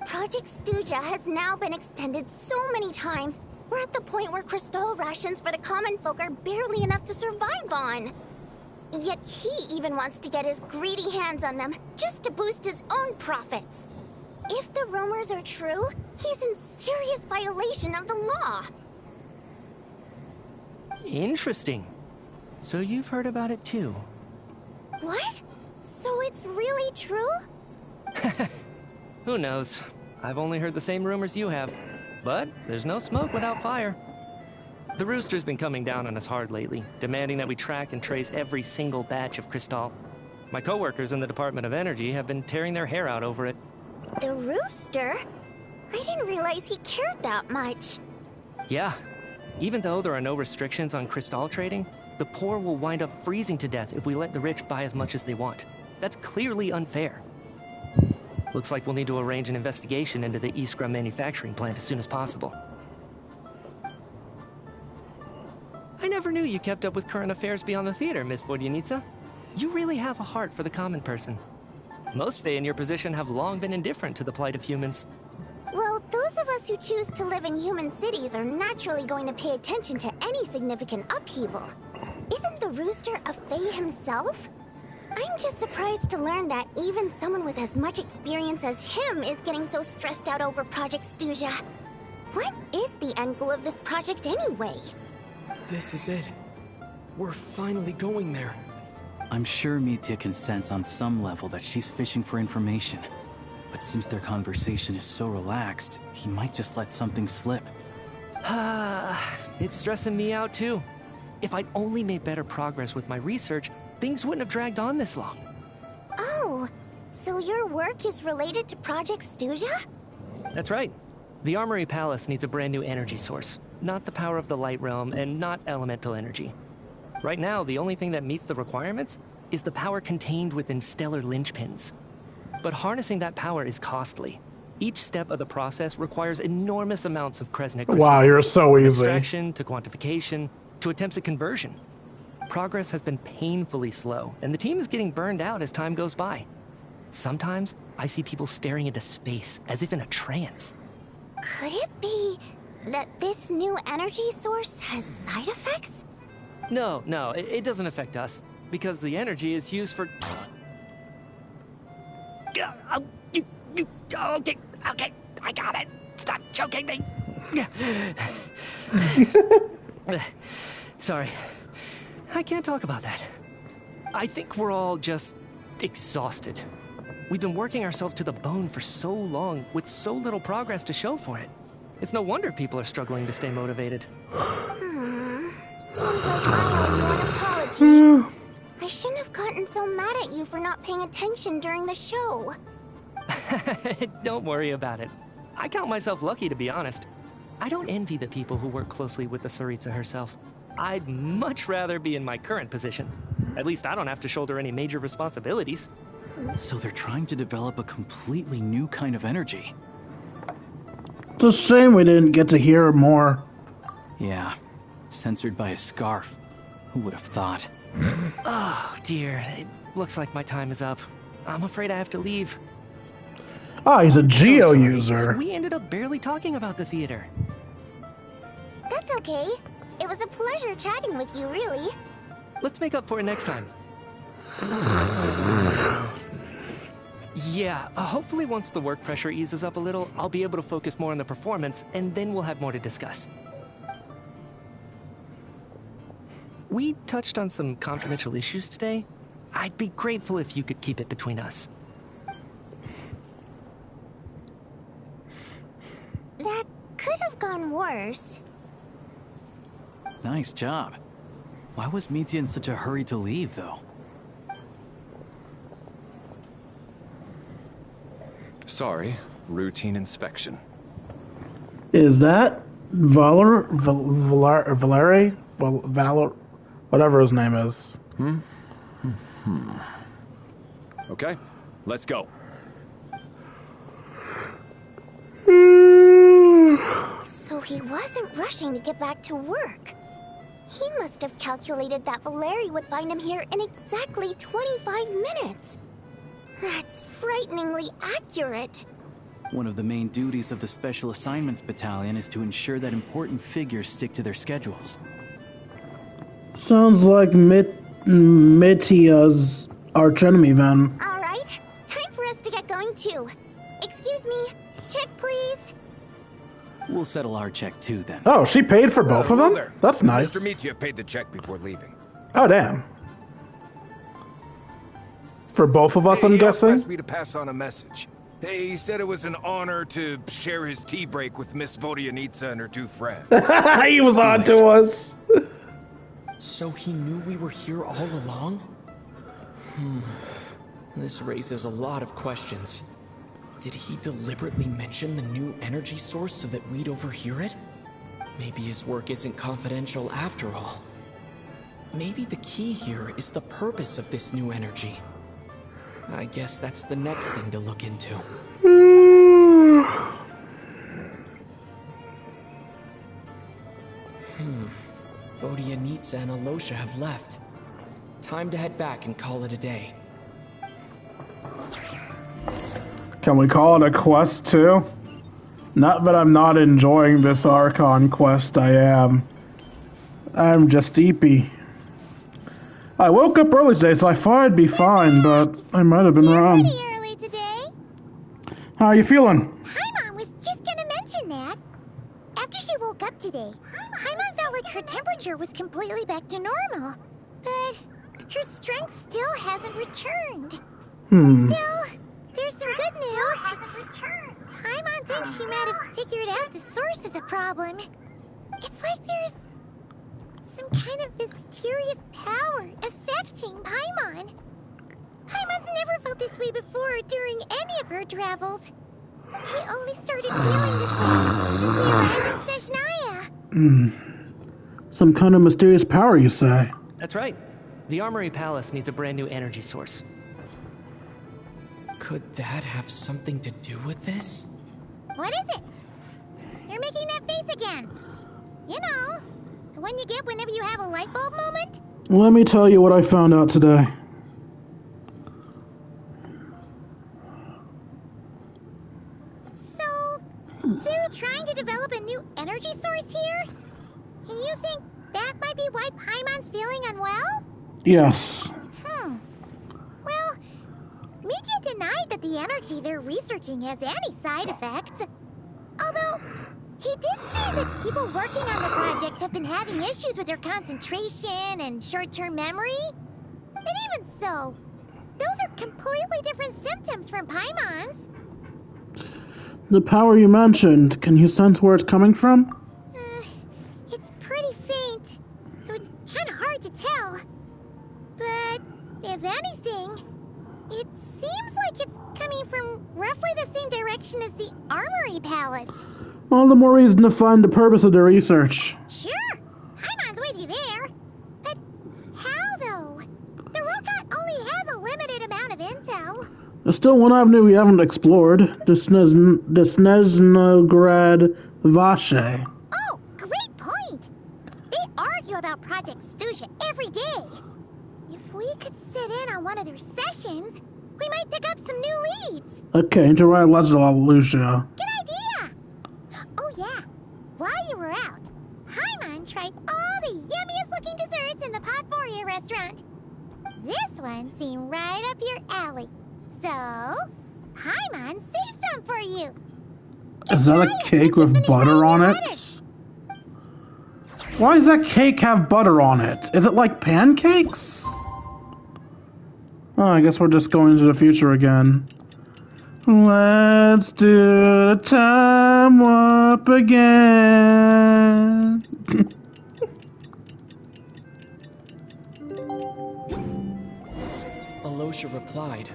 Project Stuja has now been extended so many times, we're at the point where crystal rations for the common folk are barely enough to survive on. Yet he even wants to get his greedy hands on them, just to boost his own profits. If the rumors are true, he's in serious violation of the law. Interesting. So you've heard about it too? What? So it's really true? Who knows? I've only heard the same rumors you have. But there's no smoke without fire. The Rooster's been coming down on us hard lately, demanding that we track and trace every single batch of Crystal. My coworkers in the Department of Energy have been tearing their hair out over it. The Rooster? I didn't realize he cared that much. Yeah. Even though there are no restrictions on Crystal trading, the poor will wind up freezing to death if we let the rich buy as much as they want. That's clearly unfair. Looks like we'll need to arrange an investigation into the Iskra manufacturing plant as soon as possible. I never knew you kept up with current affairs beyond the theater, Miss Vodyanitsa. You really have a heart for the common person. Most Fae in your position have long been indifferent to the plight of humans. Well, those of us who choose to live in human cities are naturally going to pay attention to any significant upheaval. Isn't the Rooster a Fae himself? I'm just surprised to learn that even someone with as much experience as him is getting so stressed out over Project Stuja. What is the end goal of this project anyway? This is it. We're finally going there. I'm sure Mitya can sense on some level that she's fishing for information. But since their conversation is so relaxed, he might just let something slip. It's stressing me out too. If I'd only made better progress with my research, things wouldn't have dragged on this long. Oh, so your work is related to Project Stuja? That's right. The Armory Palace needs a brand new energy source. Not the power of the Light Realm, and not elemental energy. Right now, the only thing that meets the requirements is the power contained within stellar linchpins. But harnessing that power is costly. Each step of the process requires enormous amounts of Kresnik crystal. Wow, you're so easy. Extraction to quantification to attempts at conversion. Progress has been painfully slow, and the team is getting burned out as time goes by. Sometimes, I see people staring into space as if in a trance. Could it be that this new energy source has side effects? No, it doesn't affect us, because the energy is used for... Okay, I got it. Stop choking me. Sorry, I can't talk about that. I think we're all just exhausted. We've been working ourselves to the bone for so long, with so little progress to show for it. It's no wonder people are struggling to stay motivated. Seems like I owe you an apology. I shouldn't have gotten so mad at you for not paying attention during the show. Don't worry about it. I count myself lucky, to be honest. I don't envy the people who work closely with the Tsaritsa herself. I'd much rather be in my current position. At least I don't have to shoulder any major responsibilities. So they're trying to develop a completely new kind of energy. It's a shame we didn't get to hear more. Yeah, censored by a scarf. Who would have thought? Oh, dear. It looks like my time is up. I'm afraid I have to leave. Ah, he's a Geo So sorry. user. We ended up barely talking about the theater. That's okay. It was a pleasure chatting with you, really. Let's make up for it next time. Yeah, hopefully once the work pressure eases up a little, I'll be able to focus more on the performance, and then we'll have more to discuss. We touched on some confidential issues today. I'd be grateful if you could keep it between us. That could have gone worse. Nice job. Why was Mitya in such a hurry to leave, though? Sorry, routine inspection. Is that Valor, whatever his name is? Okay, let's go. So he wasn't rushing to get back to work. He must have calculated that Valeri would find him here in exactly 25 minutes. That's frighteningly accurate. One of the main duties of the Special Assignments Battalion is to ensure that important figures stick to their schedules. Sounds like Mitya's archenemy then. All right, time for us to get going too. Excuse me, check please. We'll settle our check too, then. Oh, she paid for both of them? There. That's nice. Mr. Mitya paid the check before leaving. Oh, damn. For both of us, I'm He also guessing? asked me to pass on a message. He said it was an honor to share his tea break with Miss Vodyanitsa and her two friends. He was on to us. So he knew we were here all along? This raises a lot of questions. Did he deliberately mention the new energy source so that we'd overhear it? Maybe his work isn't confidential after all. Maybe the key here is the purpose of this new energy. I guess that's the next thing to look into. Vodyanitsa and Alosha have left. Time to head back and call it a day. Can we call it a quest too? Not that I'm not enjoying this Archon quest, I am. I'm just deepy. I woke up early today, so I thought I'd be fine, but I might have been wrong. Pretty early today. How are you feeling? Paimon was just gonna mention that. After she woke up today, Paimon felt like her temperature was completely back to normal. But her strength still hasn't returned. Still, there's some good news. Paimon thinks she might have figured out the source of the problem. It's like there's some kind of mysterious power affecting Paimon. Paimon's never felt this way before during any of her travels. She only started feeling this way since we arrived in Snezniya. Some kind of mysterious power, you say? That's right. The Armory Palace needs a brand new energy source. Could that have something to do with this? What is it? You're making that face again. You know, the one you get whenever you have a light bulb moment? Let me tell you what I found out today. So, they're trying to develop a new energy source here? And you think that might be why Paimon's feeling unwell? Yes. Well, Mitya denied that the energy they're researching has any side effects. Although, he did say that people working on the project have been having issues with their concentration and short-term memory. And even so, those are completely different symptoms from Paimon's. The power you mentioned, can you sense where it's coming from? It's pretty faint, so it's kind of hard to tell. But, if anything, it seems like it's coming from roughly the same direction as the Armory Palace. All the more reason to find the purpose of the research. Sure, Paimon's with you there. But how, though? The robot only has a limited amount of intel. There's still one avenue we haven't explored. The Snezniya Vache. Oh, great point! They argue about Project Stuzia every day. If we could sit in on one of their sessions, we might pick up some new leads. Okay, interact with Lucia. Good idea! Oh yeah, while you were out, Paimon tried all the yummiest looking desserts in the Potpourri restaurant. This one seemed right up your alley. So, Paimon saved some for you. Is that a cake with butter on it? Why does that cake have butter on it? Is it like pancakes? Oh, I guess we're just going into the future again. Let's do the time warp again. Alosha replied.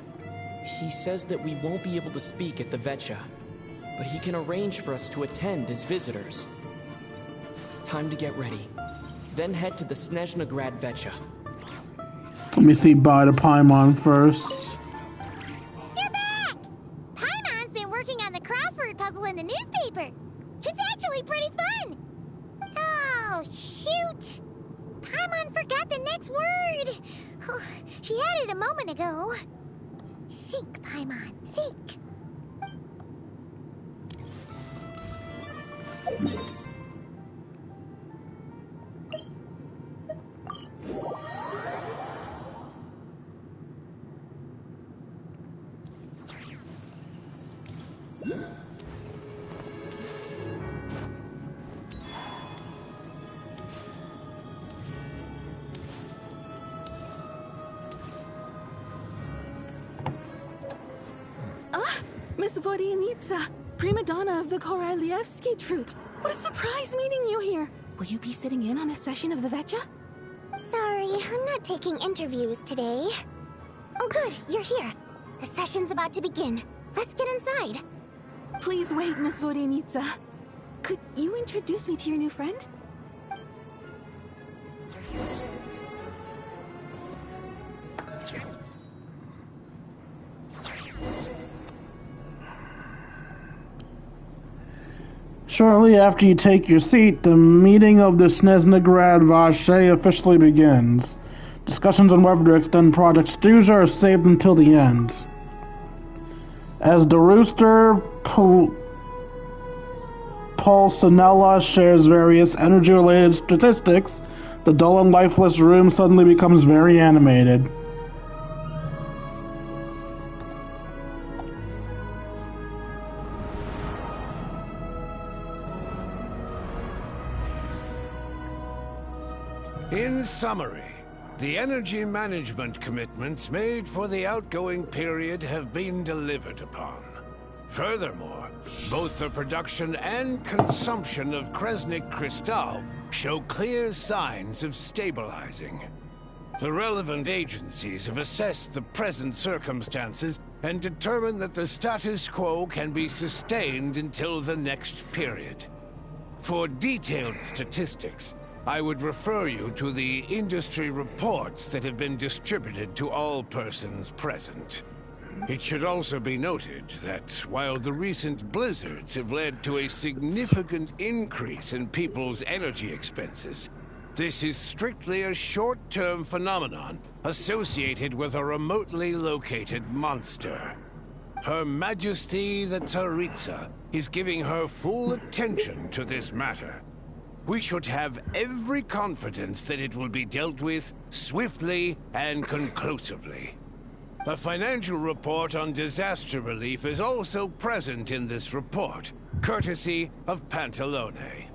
He says that we won't be able to speak at the Vetcha, but he can arrange for us to attend as visitors. Time to get ready. Then head to the Snezniya Vetcha. Let me see bye to Paimon first. You're back! Paimon's been working on the crossword puzzle in the newspaper. It's actually pretty fun. Oh, shoot! Paimon forgot the next word. Oh, she had it a moment ago. Think, Paimon, think. Miss Vodyanitsa, prima donna of the Korolievsky troupe. What a surprise meeting you here. Will you be sitting in on a session of the Vetcha? Sorry, I'm not taking interviews today. Oh good, you're here. The session's about to begin. Let's get inside. Please wait, Miss Vodyanitsa. Could you introduce me to your new friend? Shortly after you take your seat, the meeting of the Snezniya Vache officially begins. Discussions on whether to extend Project Stuzia are saved until the end. As the rooster, Pulcinella shares various energy-related statistics, the dull and lifeless room suddenly becomes very animated. In summary, the energy management commitments made for the outgoing period have been delivered upon. Furthermore, both the production and consumption of Kresnik Crystal show clear signs of stabilizing. The relevant agencies have assessed the present circumstances and determined that the status quo can be sustained until the next period. For detailed statistics, I would refer you to the industry reports that have been distributed to all persons present. It should also be noted that while the recent blizzards have led to a significant increase in people's energy expenses, this is strictly a short-term phenomenon associated with a remotely located monster. Her Majesty the Tsaritsa is giving her full attention to this matter. We should have every confidence that it will be dealt with swiftly and conclusively. A financial report on disaster relief is also present in this report, courtesy of Pantalone.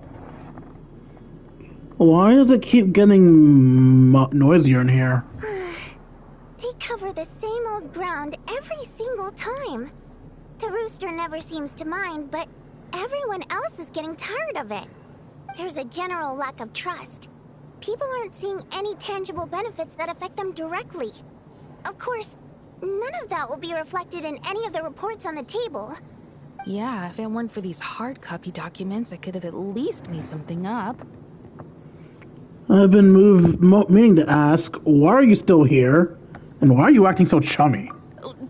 Why does it keep getting noisier in here? They cover the same old ground every single time. The rooster never seems to mind, but everyone else is getting tired of it. There's a general lack of trust. People aren't seeing any tangible benefits that affect them directly. Of course, none of that will be reflected in any of the reports on the table. Yeah, if it weren't for these hard copy documents, I could have at least made something up. I've been meaning to ask, why are you still here? And why are you acting so chummy?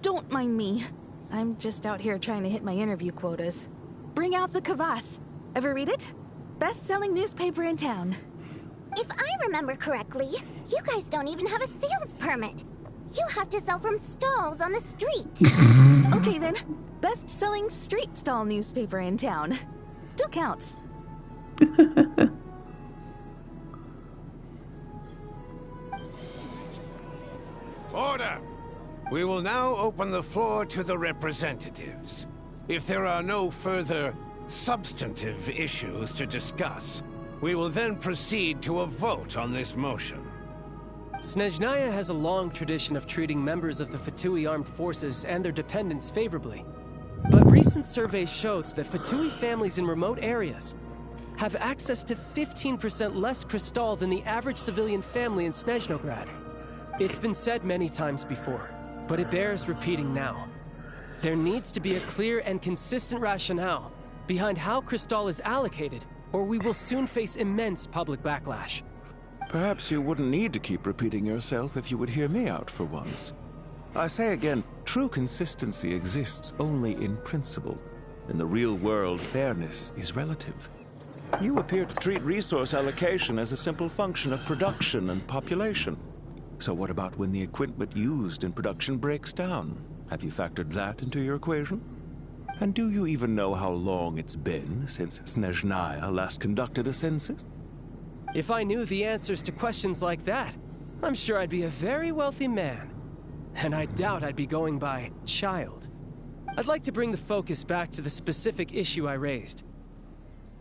Don't mind me. I'm just out here trying to hit my interview quotas. Bring out the kvass. Ever read it? Best-selling newspaper in town. If I remember correctly, you guys don't even have a sales permit. You have to sell from stalls on the street. Okay then, best-selling street stall newspaper in town. Still counts. Order! We will now open the floor to the representatives. If there are no further substantive issues to discuss, we will then proceed to a vote on this motion. Snezniya has a long tradition of treating members of the Fatui armed forces and their dependents favorably. But recent surveys shows that Fatui families in remote areas have access to 15% less crystal than the average civilian family in Snezhnograd. It's been said many times before, but it bears repeating now. There needs to be a clear and consistent rationale behind how crystal is allocated, or we will soon face immense public backlash. Perhaps you wouldn't need to keep repeating yourself if you would hear me out for once. I say again, true consistency exists only in principle. In the real world, fairness is relative. You appear to treat resource allocation as a simple function of production and population. So what about when the equipment used in production breaks down? Have you factored that into your equation? And do you even know how long it's been since Snezniya last conducted a census? If I knew the answers to questions like that, I'm sure I'd be a very wealthy man. And I doubt I'd be going by child. I'd like to bring the focus back to the specific issue I raised.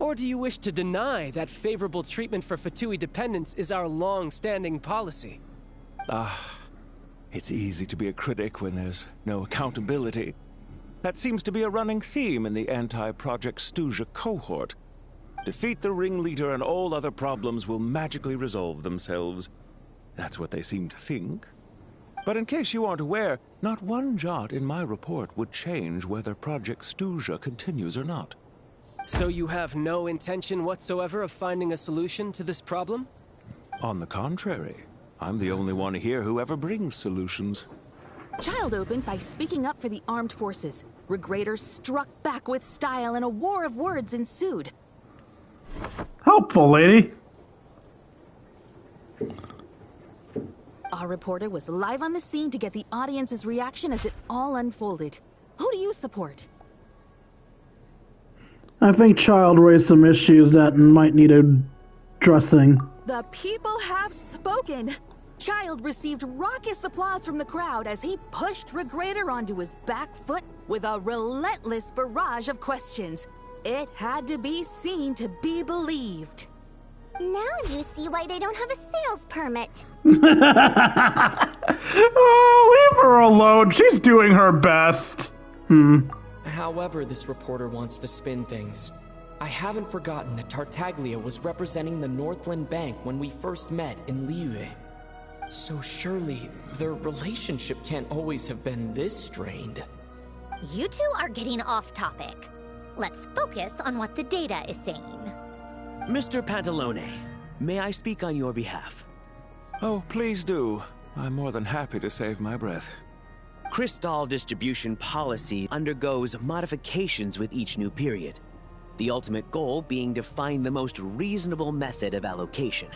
Or do you wish to deny that favorable treatment for Fatui dependents is our long-standing policy? It's easy to be a critic when there's no accountability. That seems to be a running theme in the anti-Project Stuzha cohort. Defeat the ringleader and all other problems will magically resolve themselves. That's what they seem to think. But in case you aren't aware, not one jot in my report would change whether Project Stuzha continues or not. So you have no intention whatsoever of finding a solution to this problem? On the contrary, I'm the only one here who ever brings solutions. Child opened by speaking up for the armed forces. Regrator struck back with style and a war of words ensued. Helpful, lady. Our reporter was live on the scene to get the audience's reaction as it all unfolded. Who do you support? I think Child raised some issues that might need addressing. The people have spoken. Child received raucous applause from the crowd as he pushed Regrator onto his back foot with a relentless barrage of questions. It had to be seen to be believed. Now you see why they don't have a sales permit. Oh, leave her alone. She's doing her best. However this reporter wants to spin things, I haven't forgotten that Tartaglia was representing the Northland Bank when we first met in Liyue. So surely their relationship can't always have been this strained. You two are getting off topic. Let's focus on what the data is saying. Mr. Pantalone, may I speak on your behalf? Oh, please do. I'm more than happy to save my breath. Crystal distribution policy undergoes modifications with each new period. The ultimate goal being to find the most reasonable method of allocation,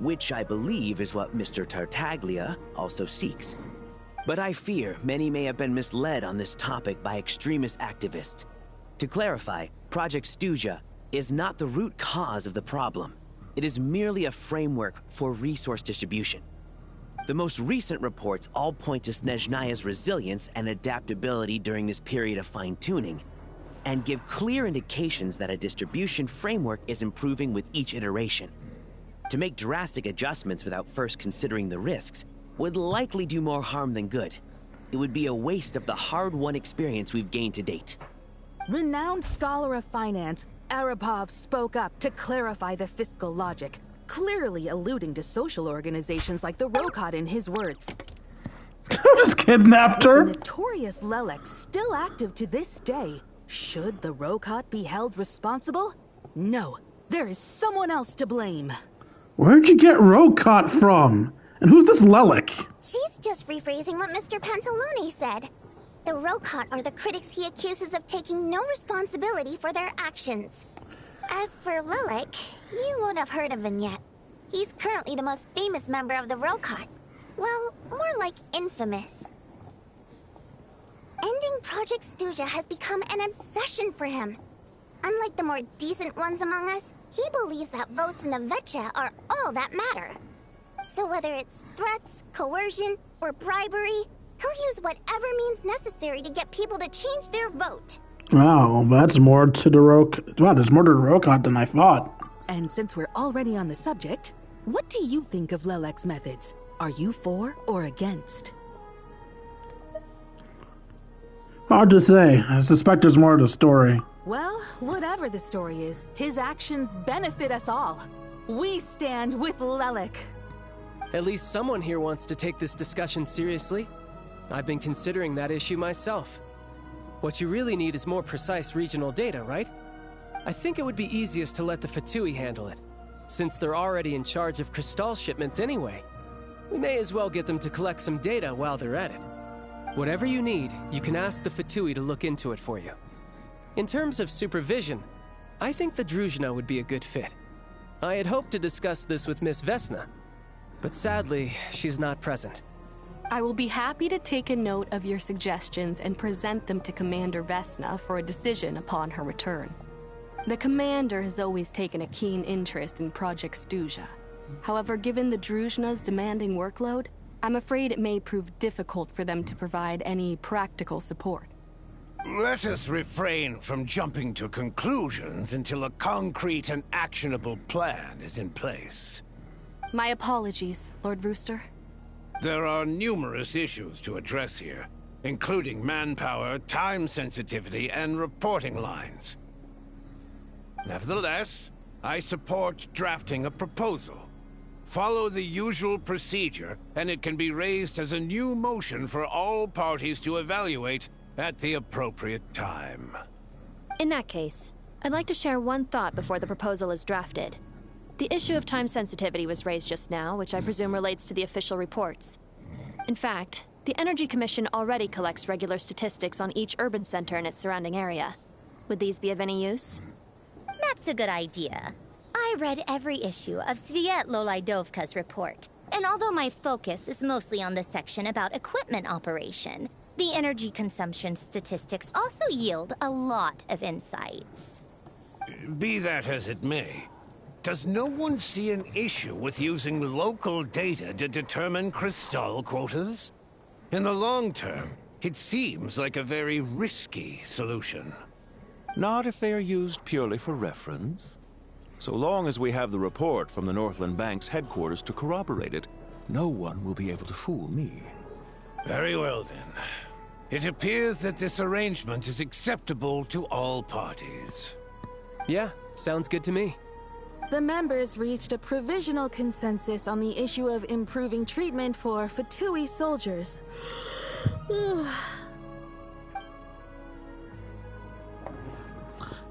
which I believe is what Mr. Tartaglia also seeks. But I fear many may have been misled on this topic by extremist activists. To clarify, Project Stuzha is not the root cause of the problem. It is merely a framework for resource distribution. The most recent reports all point to Snezniya's resilience and adaptability during this period of fine-tuning, and give clear indications that a distribution framework is improving with each iteration. To make drastic adjustments without first considering the risks would likely do more harm than good. It would be a waste of the hard-won experience we've gained to date. Renowned scholar of finance, Arapov spoke up to clarify the fiscal logic, clearly alluding to social organizations like the Rokot in his words. Just kidnapped her. The notorious Lelek still active to this day. Should the Rokot be held responsible? No, there is someone else to blame. Where'd you get Rokot from? And who's this Lelek? She's just rephrasing what Mr. Pantalone said. The Rokot are the critics he accuses of taking no responsibility for their actions. As for Lilac, you won't have heard of him yet. He's currently the most famous member of the Rokot. Well, more like infamous. Ending Project Stuja has become an obsession for him. Unlike the more decent ones among us, he believes that votes in the Vetcha are all that matter. So whether it's threats, coercion, or bribery, he'll use whatever means necessary to get people to change their vote. Wow, that's more to the Rokot. Wow, there's more to the Rokot than I thought. And since we're already on the subject, what do you think of Lilac's methods? Are you for or against? Hard to say. I suspect there's more to the story. Well, whatever the story is, his actions benefit us all. We stand with Lilac. At least someone here wants to take this discussion seriously. I've been considering that issue myself. What you really need is more precise regional data, right? I think it would be easiest to let the Fatui handle it, since they're already in charge of Crystal shipments anyway. We may as well get them to collect some data while they're at it. Whatever you need, you can ask the Fatui to look into it for you. In terms of supervision, I think the Druzhna would be a good fit. I had hoped to discuss this with Miss Vesna, but sadly, she's not present. I will be happy to take a note of your suggestions and present them to Commander Vesna for a decision upon her return. The Commander has always taken a keen interest in Project Stuja. However, given the Druzhna's demanding workload, I'm afraid it may prove difficult for them to provide any practical support. Let us refrain from jumping to conclusions until a concrete and actionable plan is in place. My apologies, Lord Rooster. There are numerous issues to address here, including manpower, time sensitivity, and reporting lines. Nevertheless, I support drafting a proposal. Follow the usual procedure, and it can be raised as a new motion for all parties to evaluate at the appropriate time. In that case, I'd like to share one thought before the proposal is drafted. The issue of time sensitivity was raised just now, which I presume relates to the official reports. In fact, the Energy Commission already collects regular statistics on each urban center and its surrounding area. Would these be of any use? That's a good idea. I read every issue of Sviet Lolaidovka's report, and although my focus is mostly on the section about equipment operation, the energy consumption statistics also yield a lot of insights. Be that as it may, does no one see an issue with using local data to determine Crystal quotas? In the long term, it seems like a very risky solution. Not if they are used purely for reference. So long as we have the report from the Northland Bank's headquarters to corroborate it, no one will be able to fool me. Very well then. It appears that this arrangement is acceptable to all parties. Yeah, sounds good to me. The members reached a provisional consensus on the issue of improving treatment for Fatui soldiers.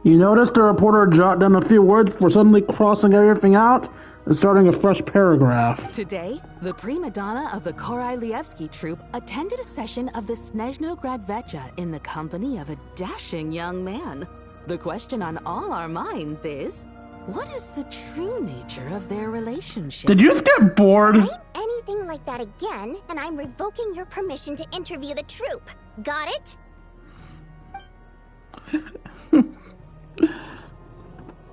You notice the reporter jotted down a few words before suddenly crossing everything out and starting a fresh paragraph. Today, the prima donna of the Korai-Lievsky troupe attended a session of the Snezhnograd Vetcha in the company of a dashing young man. The question on all our minds is, what is the true nature of their relationship? Did you just get bored? Write anything like that again, and I'm revoking your permission to interview the troupe. Got it?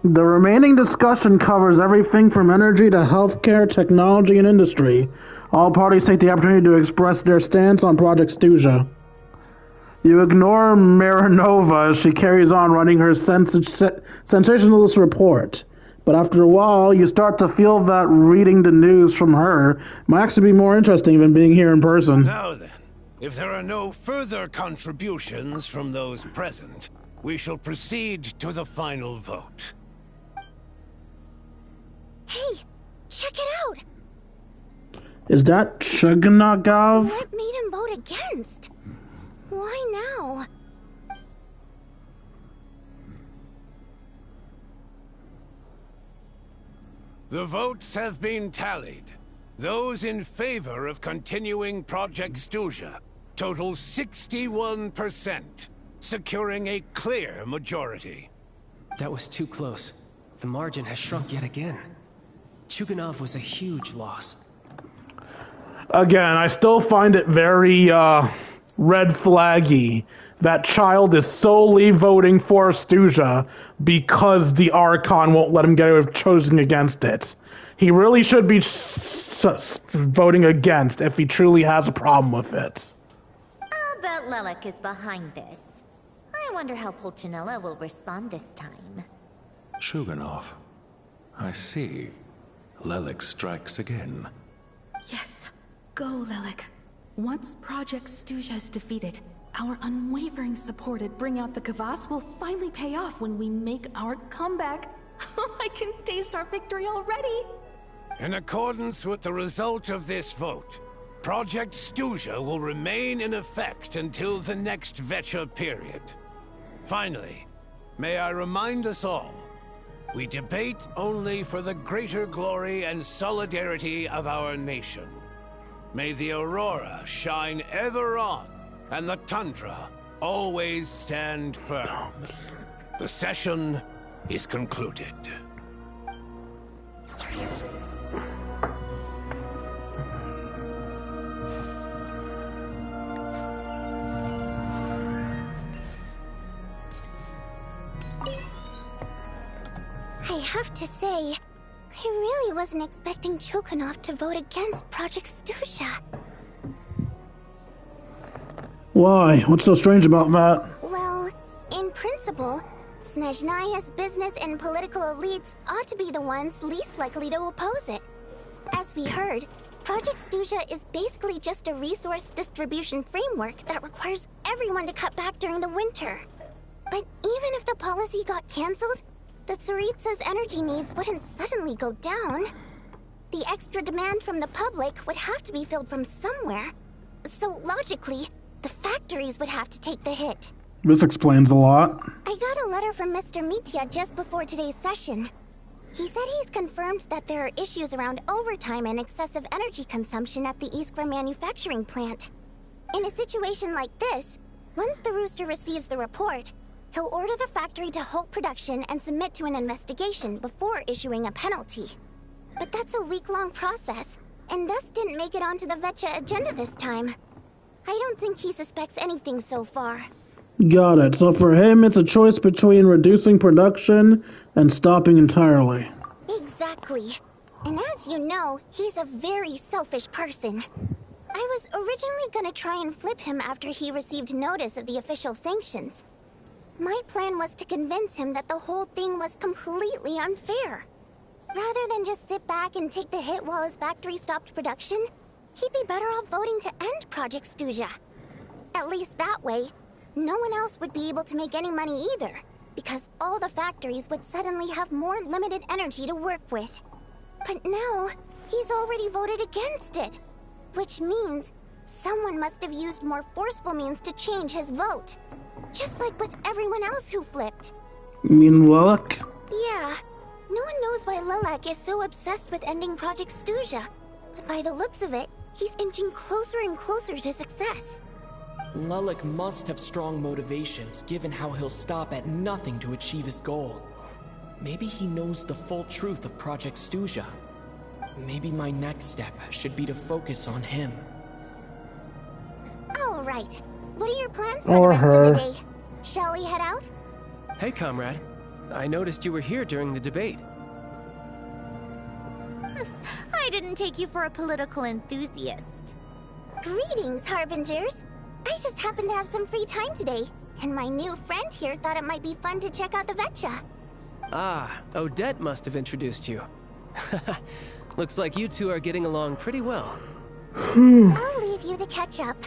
The remaining discussion covers everything from energy to healthcare, technology, and industry. All parties take the opportunity to express their stance on Project Stuja. You ignore Marinova as she carries on running her sensationalist report. But after a while, you start to feel that reading the news from her might actually be more interesting than being here in person. Now then, if there are no further contributions from those present, we shall proceed to the final vote. Hey, check it out! Is that Chugnagav? What made him vote against? Why now? The votes have been tallied. Those in favor of continuing Project Stuja, total 61%, securing a clear majority. That was too close. The margin has shrunk yet again. Chuganov was a huge loss. Again, I still find it very red flaggy. That child is solely voting for Stuja because the Archon won't let him get away with choosing against it. He really should be voting against if he truly has a problem with it. I'll bet Lelek is behind this. I wonder how Pulcinella will respond this time. Chuganov. I see. Lelek strikes again. Yes. Go, Lelek. Once Project Stuja is defeated, our unwavering support at Bring Out the Kvass will finally pay off when we make our comeback. I can taste our victory already! In accordance with the result of this vote, Project Stuja will remain in effect until the next Vetcha period. Finally, may I remind us all, we debate only for the greater glory and solidarity of our nation. May the aurora shine ever on, and the tundra always stand firm. The session is concluded. I have to say, I really wasn't expecting Chuganov to vote against Project Stuja. Why? What's so strange about that? Well, in principle, Snezniya's business and political elites ought to be the ones least likely to oppose it. As we heard, Project Stuja is basically just a resource distribution framework that requires everyone to cut back during the winter. But even if the policy got cancelled, the Tsaritsa's energy needs wouldn't suddenly go down. The extra demand from the public would have to be filled from somewhere. So logically, the factories would have to take the hit. This explains a lot. I got a letter from Mr. Mitya just before today's session. He said he's confirmed that there are issues around overtime and excessive energy consumption at the Iskra manufacturing plant. In a situation like this, once the Rooster receives the report, he'll order the factory to halt production and submit to an investigation before issuing a penalty. But that's a week-long process, and thus didn't make it onto the Vetcha agenda this time. I don't think he suspects anything so far. Got it. So for him, it's a choice between reducing production and stopping entirely. Exactly. And as you know, he's a very selfish person. I was originally gonna try and flip him after he received notice of the official sanctions. My plan was to convince him that the whole thing was completely unfair. Rather than just sit back and take the hit while his factory stopped production, he'd be better off voting to end Project Stuja. At least that way, no one else would be able to make any money either, because all the factories would suddenly have more limited energy to work with. But now, he's already voted against it, which means someone must have used more forceful means to change his vote. Just like with everyone else who flipped. You mean Lelek? Yeah. No one knows why Lelek is so obsessed with ending Project Stuja. But by the looks of it, he's inching closer and closer to success. Lelek must have strong motivations, given how he'll stop at nothing to achieve his goal. Maybe he knows the full truth of Project Stuja. Maybe my next step should be to focus on him. All right. What are your plans for the rest of the day? Shall we head out? Hey, comrade. I noticed you were here during the debate. I didn't take you for a political enthusiast. Greetings, Harbingers. I just happened to have some free time today, and my new friend here thought it might be fun to check out the Vetcha. Ah, Odette must have introduced you. Looks like you two are getting along pretty well. I'll leave you to catch up.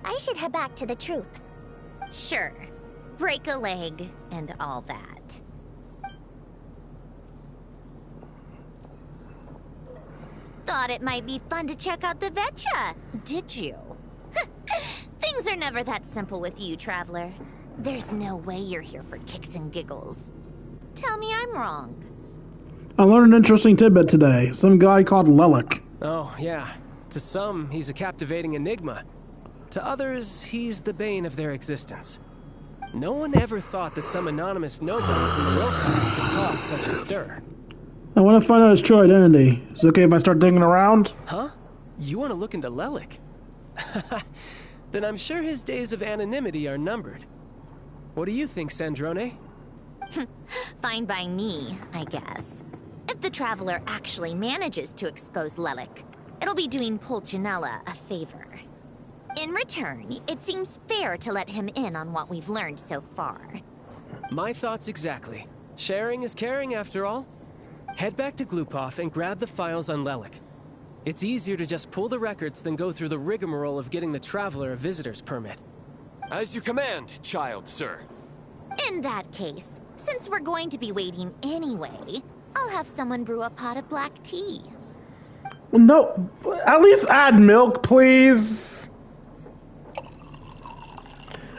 I should head back to the troop. Sure. Break a leg and all that. Thought it might be fun to check out the Vetcha, did you? Things are never that simple with you, Traveler. There's no way you're here for kicks and giggles. Tell me I'm wrong. I learned an interesting tidbit today. Some guy called Lelek. Oh, yeah. To some, he's a captivating enigma. To others, he's the bane of their existence. No one ever thought that some anonymous nobody from the Rokai could cause such a stir. I want to find out his true identity. Is it okay if I start digging around? Huh? You want to look into Lelik? Then I'm sure his days of anonymity are numbered. What do you think, Sandrone? Fine by me, I guess. If the Traveler actually manages to expose Lelik, it'll be doing Pulcinella a favor. In return, it seems fair to let him in on what we've learned so far. My thoughts exactly. Sharing is caring, after all. Head back to Glupov and grab the files on Lelik. It's easier to just pull the records than go through the rigmarole of getting the Traveler a visitor's permit. As you command, child, sir. In that case, since we're going to be waiting anyway, I'll have someone brew a pot of black tea. No, at least add milk, please.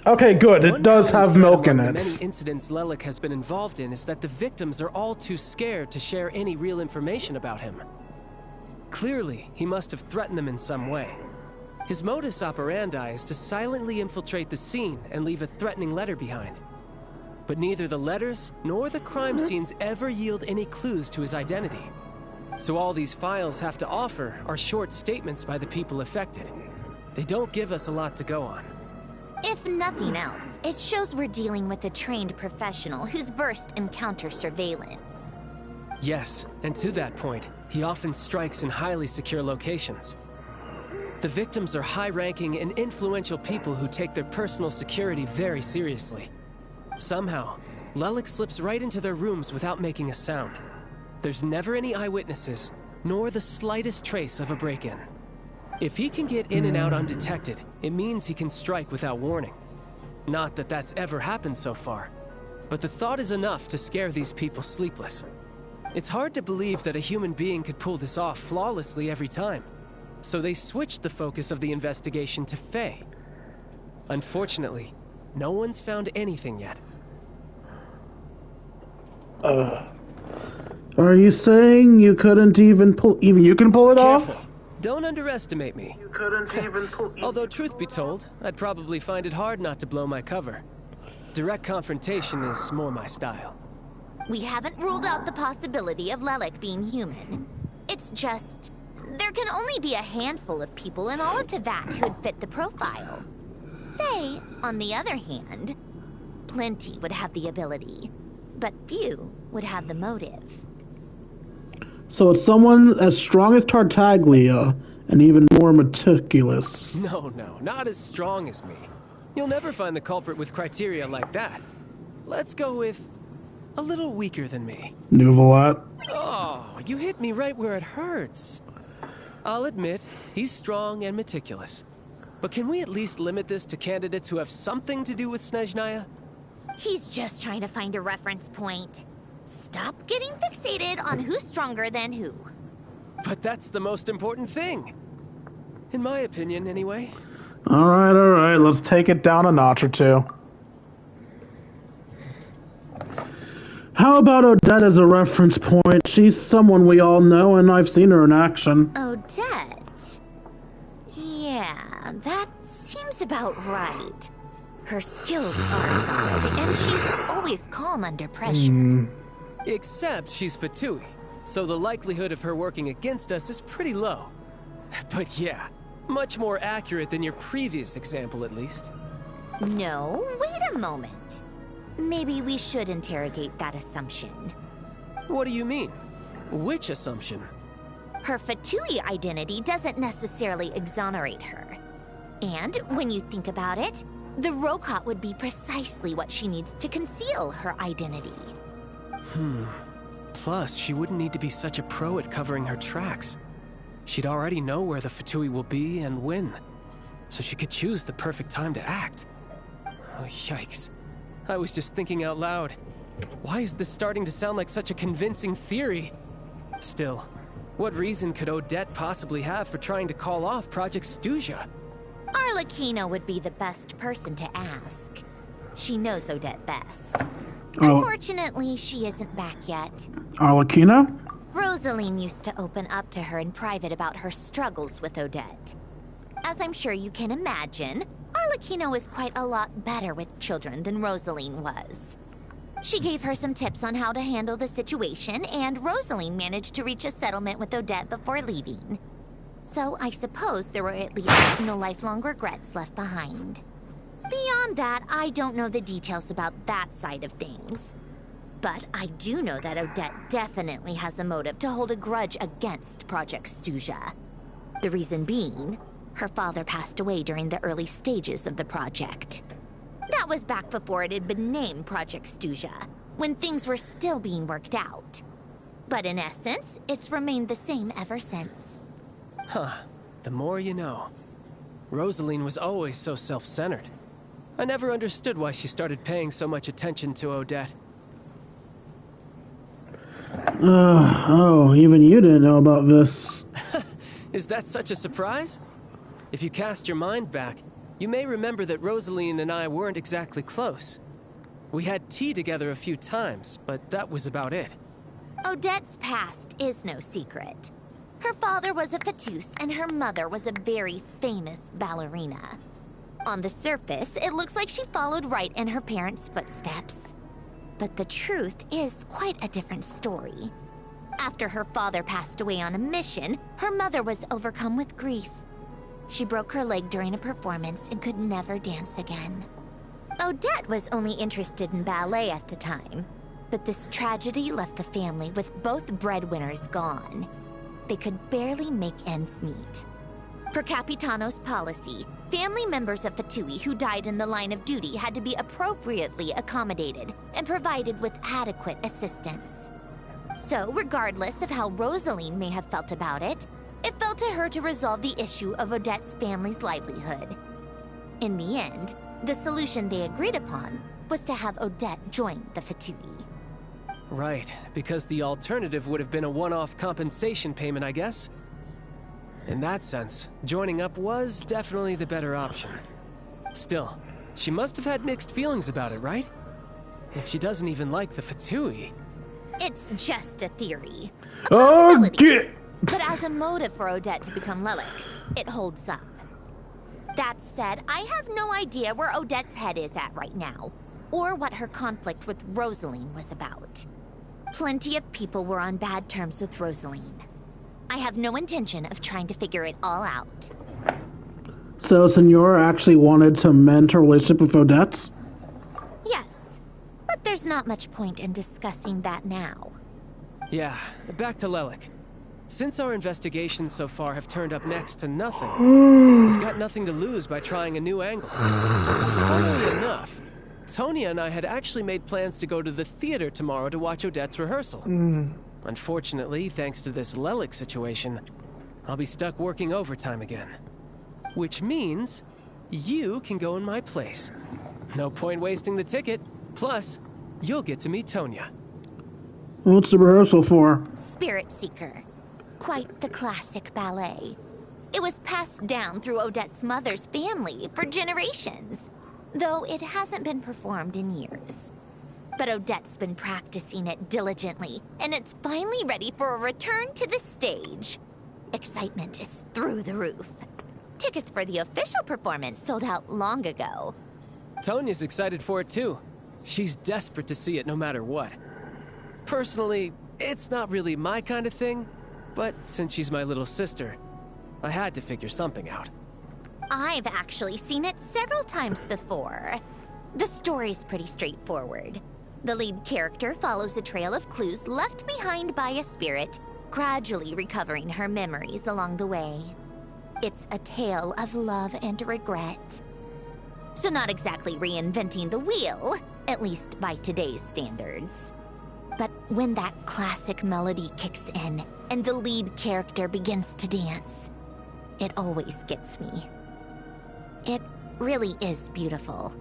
Okay, good. It does have milk in it. Many incidents Lelik has been involved in is that the victims are all too scared to share any real information about him. Clearly, he must have threatened them in some way. His modus operandi is to silently infiltrate the scene and leave a threatening letter behind. But neither the letters nor the crime scenes ever yield any clues to his identity. So all these files have to offer are short statements by the people affected. They don't give us a lot to go on. If nothing else, it shows we're dealing with a trained professional who's versed in counter-surveillance. Yes, and to that point, he often strikes in highly secure locations. The victims are high-ranking and influential people who take their personal security very seriously. Somehow, Lelik slips right into their rooms without making a sound. There's never any eyewitnesses, nor the slightest trace of a break-in. If he can get in and out undetected, it means he can strike without warning. Not that that's ever happened so far, but the thought is enough to scare these people sleepless. It's hard to believe that a human being could pull this off flawlessly every time, so they switched the focus of the investigation to Faye. Unfortunately, no one's found anything yet. Are you saying you couldn't even you can pull it off? Don't underestimate me. You couldn't even pull... Although, truth be told, I'd probably find it hard not to blow my cover. Direct confrontation is more my style. We haven't ruled out the possibility of Lelik being human. It's just... there can only be a handful of people in all of Teyvat who'd fit the profile. They, on the other hand, plenty would have the ability, but few would have the motive. So it's someone as strong as Tartaglia, and even more meticulous. No, not as strong as me. You'll never find the culprit with criteria like that. Let's go with a little weaker than me. Nouvelat. Oh, you hit me right where it hurts. I'll admit, he's strong and meticulous. But can we at least limit this to candidates who have something to do with Snezniya? He's just trying to find a reference point. Stop getting fixated on who's stronger than who. But that's the most important thing. In my opinion, anyway. Alright, let's take it down a notch or two. How about Odette as a reference point? She's someone we all know, and I've seen her in action. Odette? Yeah, that seems about right. Her skills are solid, and she's always calm under pressure. Except she's Fatui, so the likelihood of her working against us is pretty low. But yeah, much more accurate than your previous example, at least. No, wait a moment. Maybe we should interrogate that assumption. What do you mean? Which assumption? Her Fatui identity doesn't necessarily exonerate her. And when you think about it, the Rokot would be precisely what she needs to conceal her identity. Plus, she wouldn't need to be such a pro at covering her tracks. She'd already know where the Fatui will be and when, so she could choose the perfect time to act. Oh, yikes. I was just thinking out loud. Why is this starting to sound like such a convincing theory? Still, what reason could Odette possibly have for trying to call off Project Stuzia? Arlecchino would be the best person to ask. She knows Odette best. Unfortunately, she isn't back yet. Arlecchino? Rosaline used to open up to her in private about her struggles with Odette. As I'm sure you can imagine, Arlecchino is quite a lot better with children than Rosaline was. She gave her some tips on how to handle the situation, and Rosaline managed to reach a settlement with Odette before leaving. So I suppose there were at least no lifelong regrets left behind. Beyond that, I don't know the details about that side of things. But I do know that Odette definitely has a motive to hold a grudge against Project Stuzia. The reason being, her father passed away during the early stages of the project. That was back before it had been named Project Stuzia, when things were still being worked out. But in essence, it's remained the same ever since. Huh. The more you know. Rosaline was always so self-centered. I never understood why she started paying so much attention to Odette. Oh, even you didn't know about this. Is that such a surprise? If you cast your mind back, you may remember that Rosaline and I weren't exactly close. We had tea together a few times, but that was about it. Odette's past is no secret. Her father was a fatus and her mother was a very famous ballerina. On the surface, it looks like she followed right in her parents' footsteps. But the truth is quite a different story. After her father passed away on a mission, her mother was overcome with grief. She broke her leg during a performance and could never dance again. Odette was only interested in ballet at the time, but this tragedy left the family with both breadwinners gone. They could barely make ends meet. Per Capitano's policy, family members of Fatui who died in the line of duty had to be appropriately accommodated and provided with adequate assistance. So, regardless of how Rosaline may have felt about it, it fell to her to resolve the issue of Odette's family's livelihood. In the end, the solution they agreed upon was to have Odette join the Fatui. Right, because the alternative would have been a one-off compensation payment, I guess. In that sense, joining up was definitely the better option. Still, she must have had mixed feelings about it, right? If she doesn't even like the Fatui... It's just a theory. A Oh, possibility. But as a motive for Odette to become Lelik, it holds up. That said, I have no idea where Odette's head is at right now, or what her conflict with Rosaline was about. Plenty of people were on bad terms with Rosaline. I have no intention of trying to figure it all out. So, Senora actually wanted to mend her relationship with Odette? Yes, but there's not much point in discussing that now. Yeah, back to Lelik. Since our investigations so far have turned up next to nothing, we've got nothing to lose by trying a new angle. Funnily enough, Tonya and I had actually made plans to go to the theater tomorrow to watch Odette's rehearsal. Unfortunately, thanks to this Lelik situation, I'll be stuck working overtime again. Which means you can go in my place. No point wasting the ticket. Plus, you'll get to meet Tonya. What's the rehearsal for? Spirit Seeker. Quite the classic ballet. It was passed down through Odette's mother's family for generations, though it hasn't been performed in years. But Odette's been practicing it diligently, and it's finally ready for a return to the stage. Excitement is through the roof. Tickets for the official performance sold out long ago. Tonya's excited for it too. She's desperate to see it no matter what. Personally, it's not really my kind of thing, but since she's my little sister, I had to figure something out. I've actually seen it several times before. The story's pretty straightforward. The lead character follows a trail of clues left behind by a spirit, gradually recovering her memories along the way. It's a tale of love and regret. So not exactly reinventing the wheel, at least by today's standards. But when that classic melody kicks in and the lead character begins to dance, it always gets me. It really is beautiful.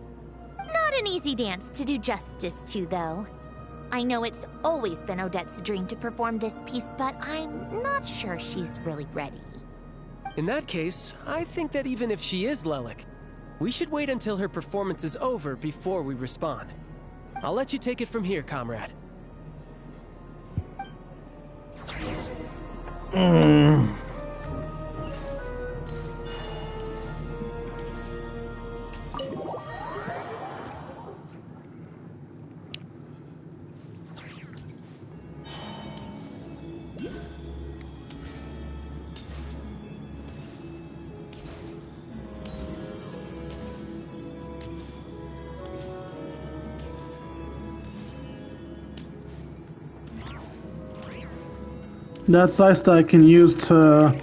Not an easy dance to do justice to, though. I know it's always been Odette's dream to perform this piece, but I'm not sure she's really ready. In that case, I think that even if she is Lelik, we should wait until her performance is over before we respond. I'll let you take it from here, comrade. That's ice that I can use to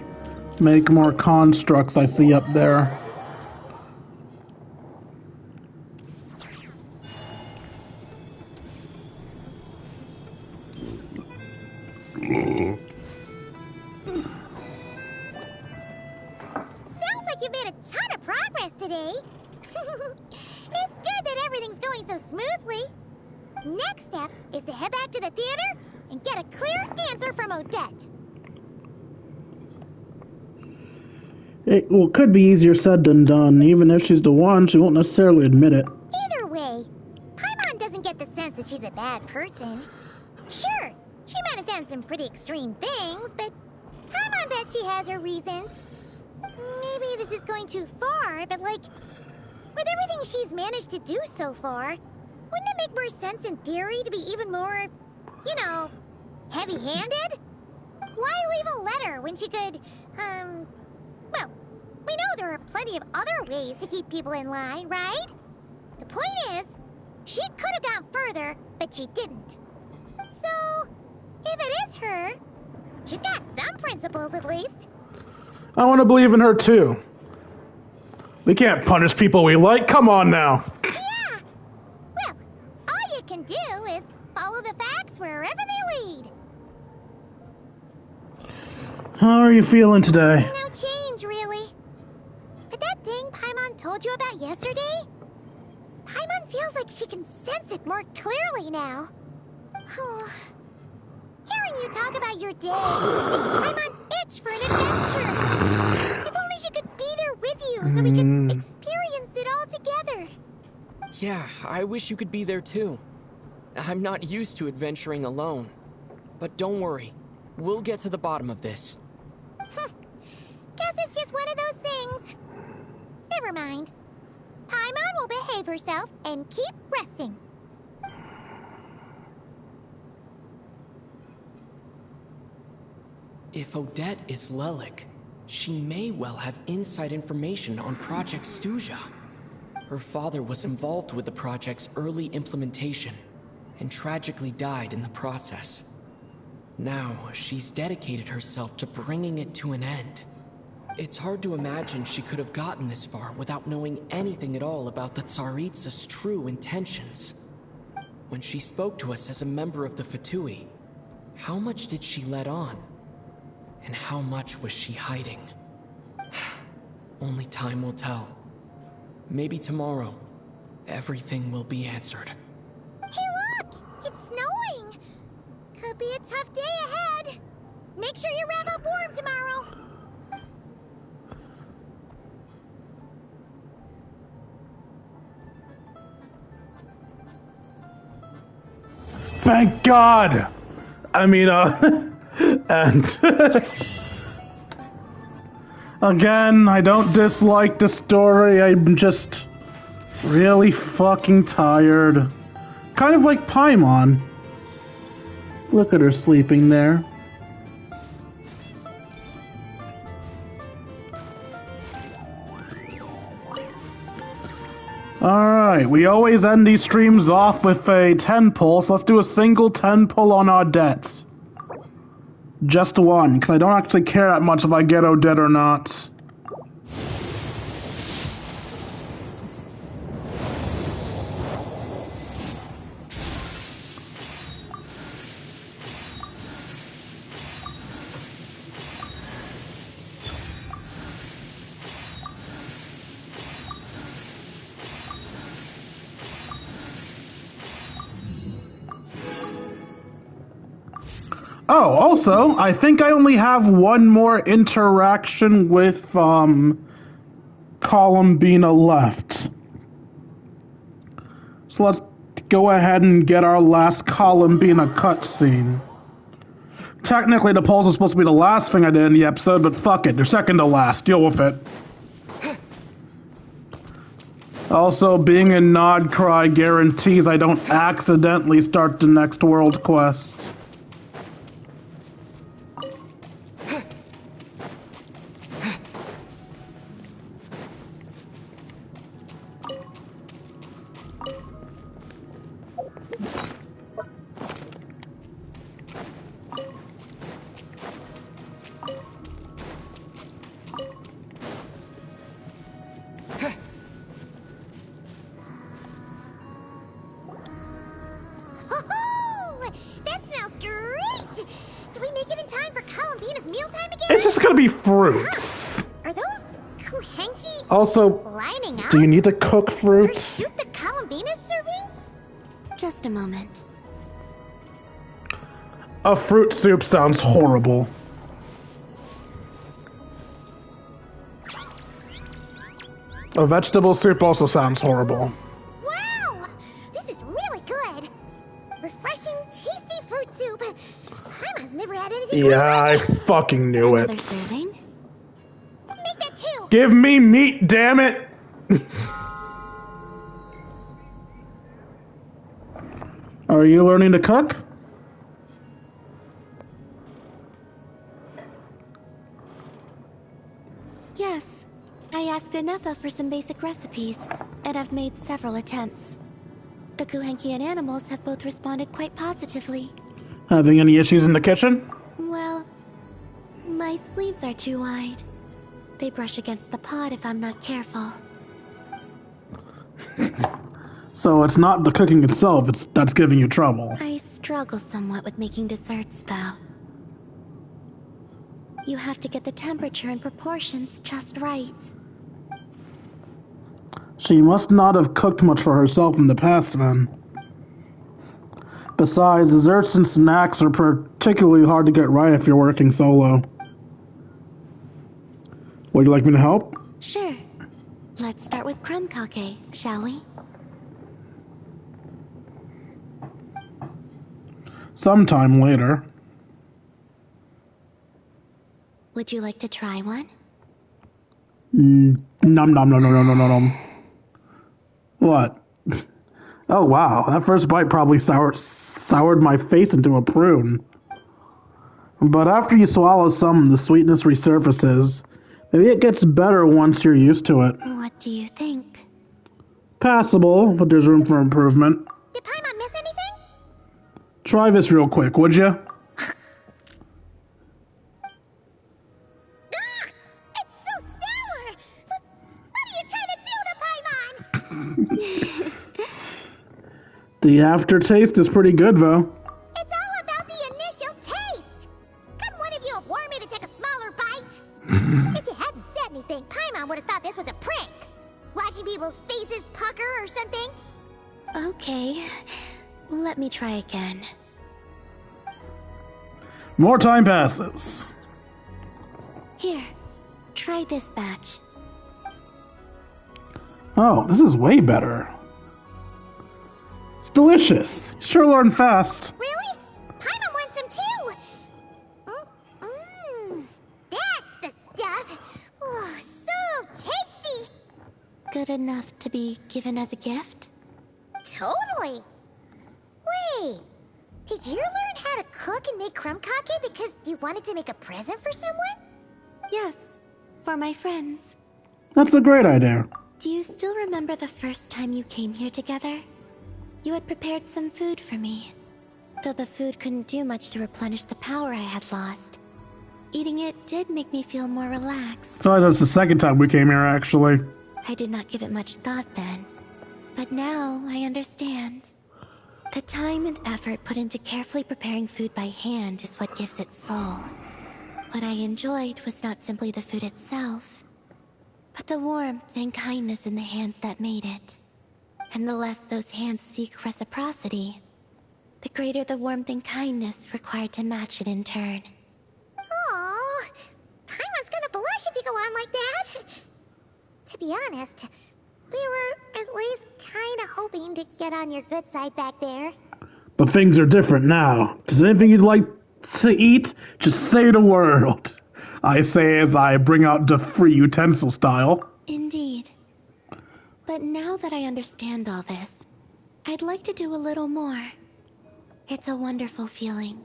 make more constructs I see up there. Sounds like you made a ton of progress today. It's good that everything's going so smoothly. Next step is to head back to the theater and get a clear answer from Odette. It could be easier said than done. Even if she's the one, she won't necessarily admit it. Either way, Paimon doesn't get the sense that she's a bad person. Sure, she might have done some pretty extreme things, but Paimon bet she has her reasons. Maybe this is going too far, but like, with everything she's managed to do so far, wouldn't it make more sense in theory to be even more, you know, heavy-handed? Why leave a letter when she could, well, we know there are plenty of other ways to keep people in line, right? The point is, she could have gone further, but she didn't. So, if it is her, she's got some principles at least. I want to believe in her too. We can't punish people we like. Come on now. Yeah. Well, all you can do is follow the facts wherever they lead. How are you feeling today? No change, really. But that thing Paimon told you about yesterday? Paimon feels like she can sense it more clearly now. Hearing you talk about your day makes Paimon itch for an adventure. If only she could be there with you so we could experience it all together. Yeah, I wish you could be there too. I'm not used to adventuring alone. But don't worry, we'll get to the bottom of this. Guess it's just one of those things. Never mind. Paimon will behave herself and keep resting. If Odette is Lelik, she may well have inside information on Project Stuja. Her father was involved with the project's early implementation and tragically died in the process. Now, she's dedicated herself to bringing it to an end. It's hard to imagine she could have gotten this far without knowing anything at all about the Tsaritsa's true intentions. When she spoke to us as a member of the Fatui, how much did she let on? And how much was she hiding? Only time will tell. Maybe tomorrow, everything will be answered. Hey look! It's snowing! Could be a tough day ahead. Make sure you wrap up warm tomorrow. Thank God! I mean, and again, I don't dislike the story, I'm just really fucking tired. Kind of like Paimon. Look at her sleeping there. Alright, we always end these streams off with a 10 pull, so let's do a single 10 pull on Odette. Just one, because I don't actually care that much if I get Odette or not. Oh, also, I think I only have one more interaction with, Columbina left. So let's go ahead and get our last Columbina cutscene. Technically, the polls are supposed to be the last thing I did in the episode, but fuck it, they're second to last. Deal with it. Also, being in Nod Cry guarantees I don't accidentally start the next world quest. gonna be fruits. Are those kuhenki Also, lining up? do you need to cook For fruits? shoot the Columbina's serving? Just a moment. A fruit soup sounds horrible. A vegetable soup also sounds horrible. Wow! This is really good. Refreshing, tasty fruit soup. Paimon's never had anything Yeah, like I fucking knew it. Serving? Make that two. Give me meat, damn it! Are you learning to cook? Yes. I asked Anefa for some basic recipes, and I've made several attempts. The Kuhenkian animals have both responded quite positively. Having any issues in the kitchen? Well, my sleeves are too wide. They brush against the pot if I'm not careful. So it's not the cooking itself, that's giving you trouble. I struggle somewhat with making desserts, though. You have to get the temperature and proportions just right. She must not have cooked much for herself in the past, then. Besides, desserts and snacks are particularly hard to get right if you're working solo. Would you like me to help? Sure. Let's start with crumb kake, shall we? Sometime later. Would you like to try one? Nom nom nom nom nom nom nom. What? Oh wow, that first bite probably soured my face into a prune. But after you swallow some, the sweetness resurfaces. Maybe it gets better once you're used to it. What do you think? Passable, but there's room for improvement. Did Paimon miss anything? Try this real quick, would you? It's so sour! What are you trying to do to Paimon? The aftertaste is pretty good, though. It's all about the initial taste! Couldn't one of you have warned me to take a smaller bite? If you hadn't said anything, Paimon would have thought this was a prank. Watching people's faces pucker or something. Okay. Let me try again. More time passes. Here, try this batch. Oh, this is way better. It's delicious. Sure learn fast. Really? Paimon wants some too! That's the stuff! Oh, so tasty! Good enough to be given as a gift? Totally! Wait, did you learn how to cook and make crumb kake because you wanted to make a present for someone? Yes, for my friends. That's a great idea. Do you still remember the first time you came here together? You had prepared some food for me. Though the food couldn't do much to replenish the power I had lost. Eating it did make me feel more relaxed. So that's the second time we came here, actually. I did not give it much thought then. But now I understand. The time and effort put into carefully preparing food by hand is what gives it soul. What I enjoyed was not simply the food itself, but the warmth and kindness in the hands that made it. And the less those hands seek reciprocity, the greater the warmth and kindness required to match it in turn. Aww, Paimon's gonna blush if you go on like that. To be honest, we were at least kinda hoping to get on your good side back there. But things are different now. Is there anything you'd like to eat? Just say the word. I say as I bring out the free utensil style. Indeed. But now that I understand all this, I'd like to do a little more. It's a wonderful feeling.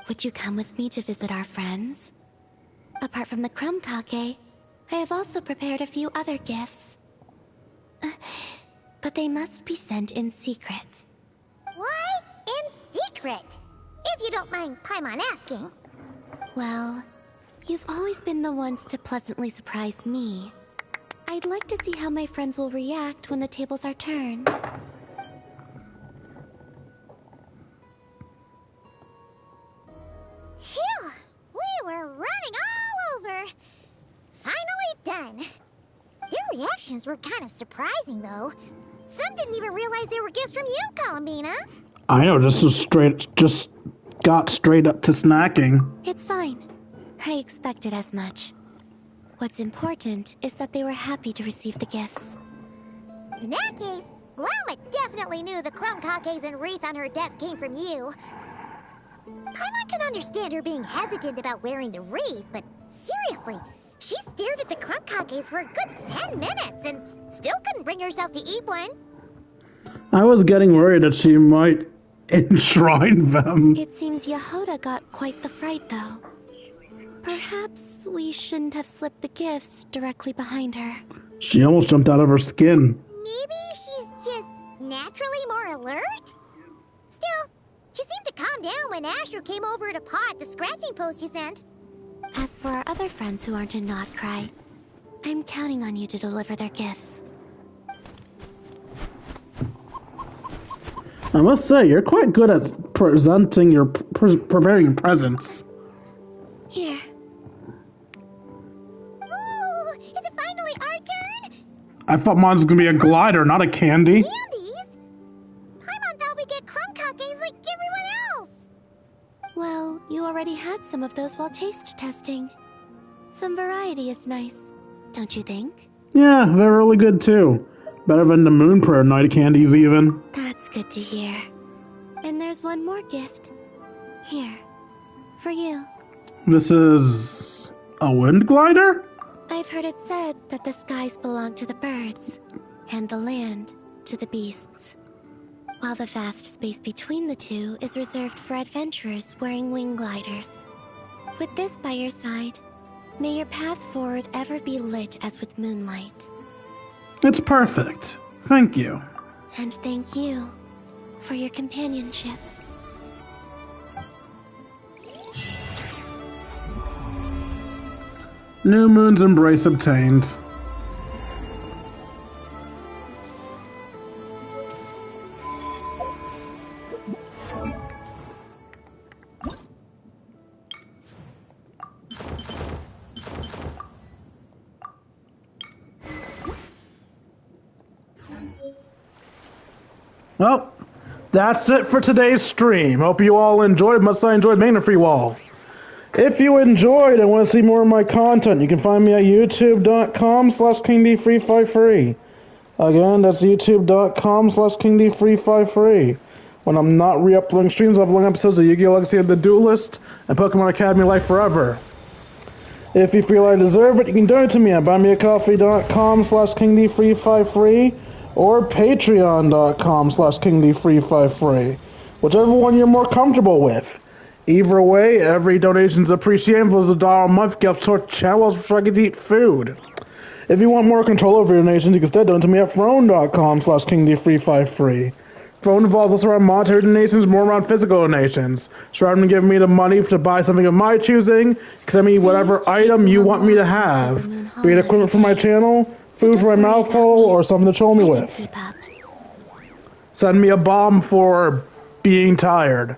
Would you come with me to visit our friends? Apart from the crumb kake, I have also prepared a few other gifts. But they must be sent in secret. Why in secret? If you don't mind Paimon asking. Well, you've always been the ones to pleasantly surprise me. I'd like to see how my friends will react when the tables are turned. Phew! We were running all over reactions were kind of surprising, though. Some didn't even realize they were gifts from you, Columbina. I know, just got straight up to snacking. It's fine. I expected as much. What's important is that they were happy to receive the gifts. In that case, Lama definitely knew the crumb cakes and wreath on her desk came from you. Paimon can understand her being hesitant about wearing the wreath, but seriously, she stared at the crumb cakes for a good 10 minutes and still couldn't bring herself to eat one. I was getting worried that she might enshrine them. It seems Yehoda got quite the fright, though. Perhaps we shouldn't have slipped the gifts directly behind her. She almost jumped out of her skin. Maybe she's just naturally more alert? Still, she seemed to calm down when Asher came over to paw at the scratching post you sent. As for our other friends who aren't in Notcry, I'm counting on you to deliver their gifts. I must say, you're quite good at presenting your preparing presents. Here. Ooh, is it finally our turn? I thought mine was gonna be a glider, not a candy. Candies? Paimon thought we'd get crumb cakes like everyone else. Well, you already had some of those while taste testing. Some variety is nice, don't you think? Yeah, they're really good too. Better than the Moon Prayer Night candies even. That's good to hear. And there's one more gift. Here. For you. This is a wind glider? I've heard it said that the skies belong to the birds, and the land to the beasts, while the vast space between the two is reserved for adventurers wearing wing gliders. With this by your side, may your path forward ever be lit as with moonlight. It's perfect. Thank you. And thank you for your companionship. New Moon's Embrace obtained. Well, that's it for today's stream. Hope you all enjoyed. Must I enjoyed making it for you all. If you enjoyed and want to see more of my content, you can find me at youtube.com/KingD353. Again, that's youtube.com/KingD353. When I'm not re-uploading streams, I'm uploading episodes of Yu-Gi-Oh! Legacy of the Duelist and Pokemon Academy Life Forever. If you feel I deserve it, you can donate to me at buymeacoffee.com/KingD353 or patreon.com/KingD353. Whichever one you're more comfortable with. Either way, every donation is appreciated. For $1 a month, get sort channels so I can eat food. If you want more control over your donations, you can instead donate to me at throne.com/KingD353. Throne involves less around monetary donations, more around physical donations. So rather than giving me the money to buy something of my choosing, send me whatever item you want me to have. Be it equipment for my channel, food for my mouth hole, or something to troll me with. Send me a bomb for being tired.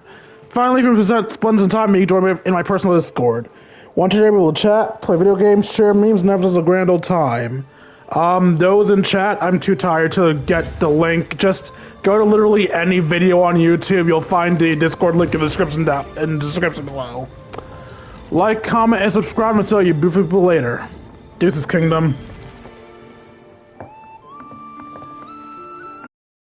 Finally, if you present Splendid and Time, you can join me in my personal Discord. Want to be able to chat, play video games, share memes, and have just a grand old time. Those in chat, I'm too tired to get the link. Just go to literally any video on YouTube. You'll find the Discord link in the description below. Like, comment, and subscribe, and I'll see you beautiful people later. Deuces, Kingdom.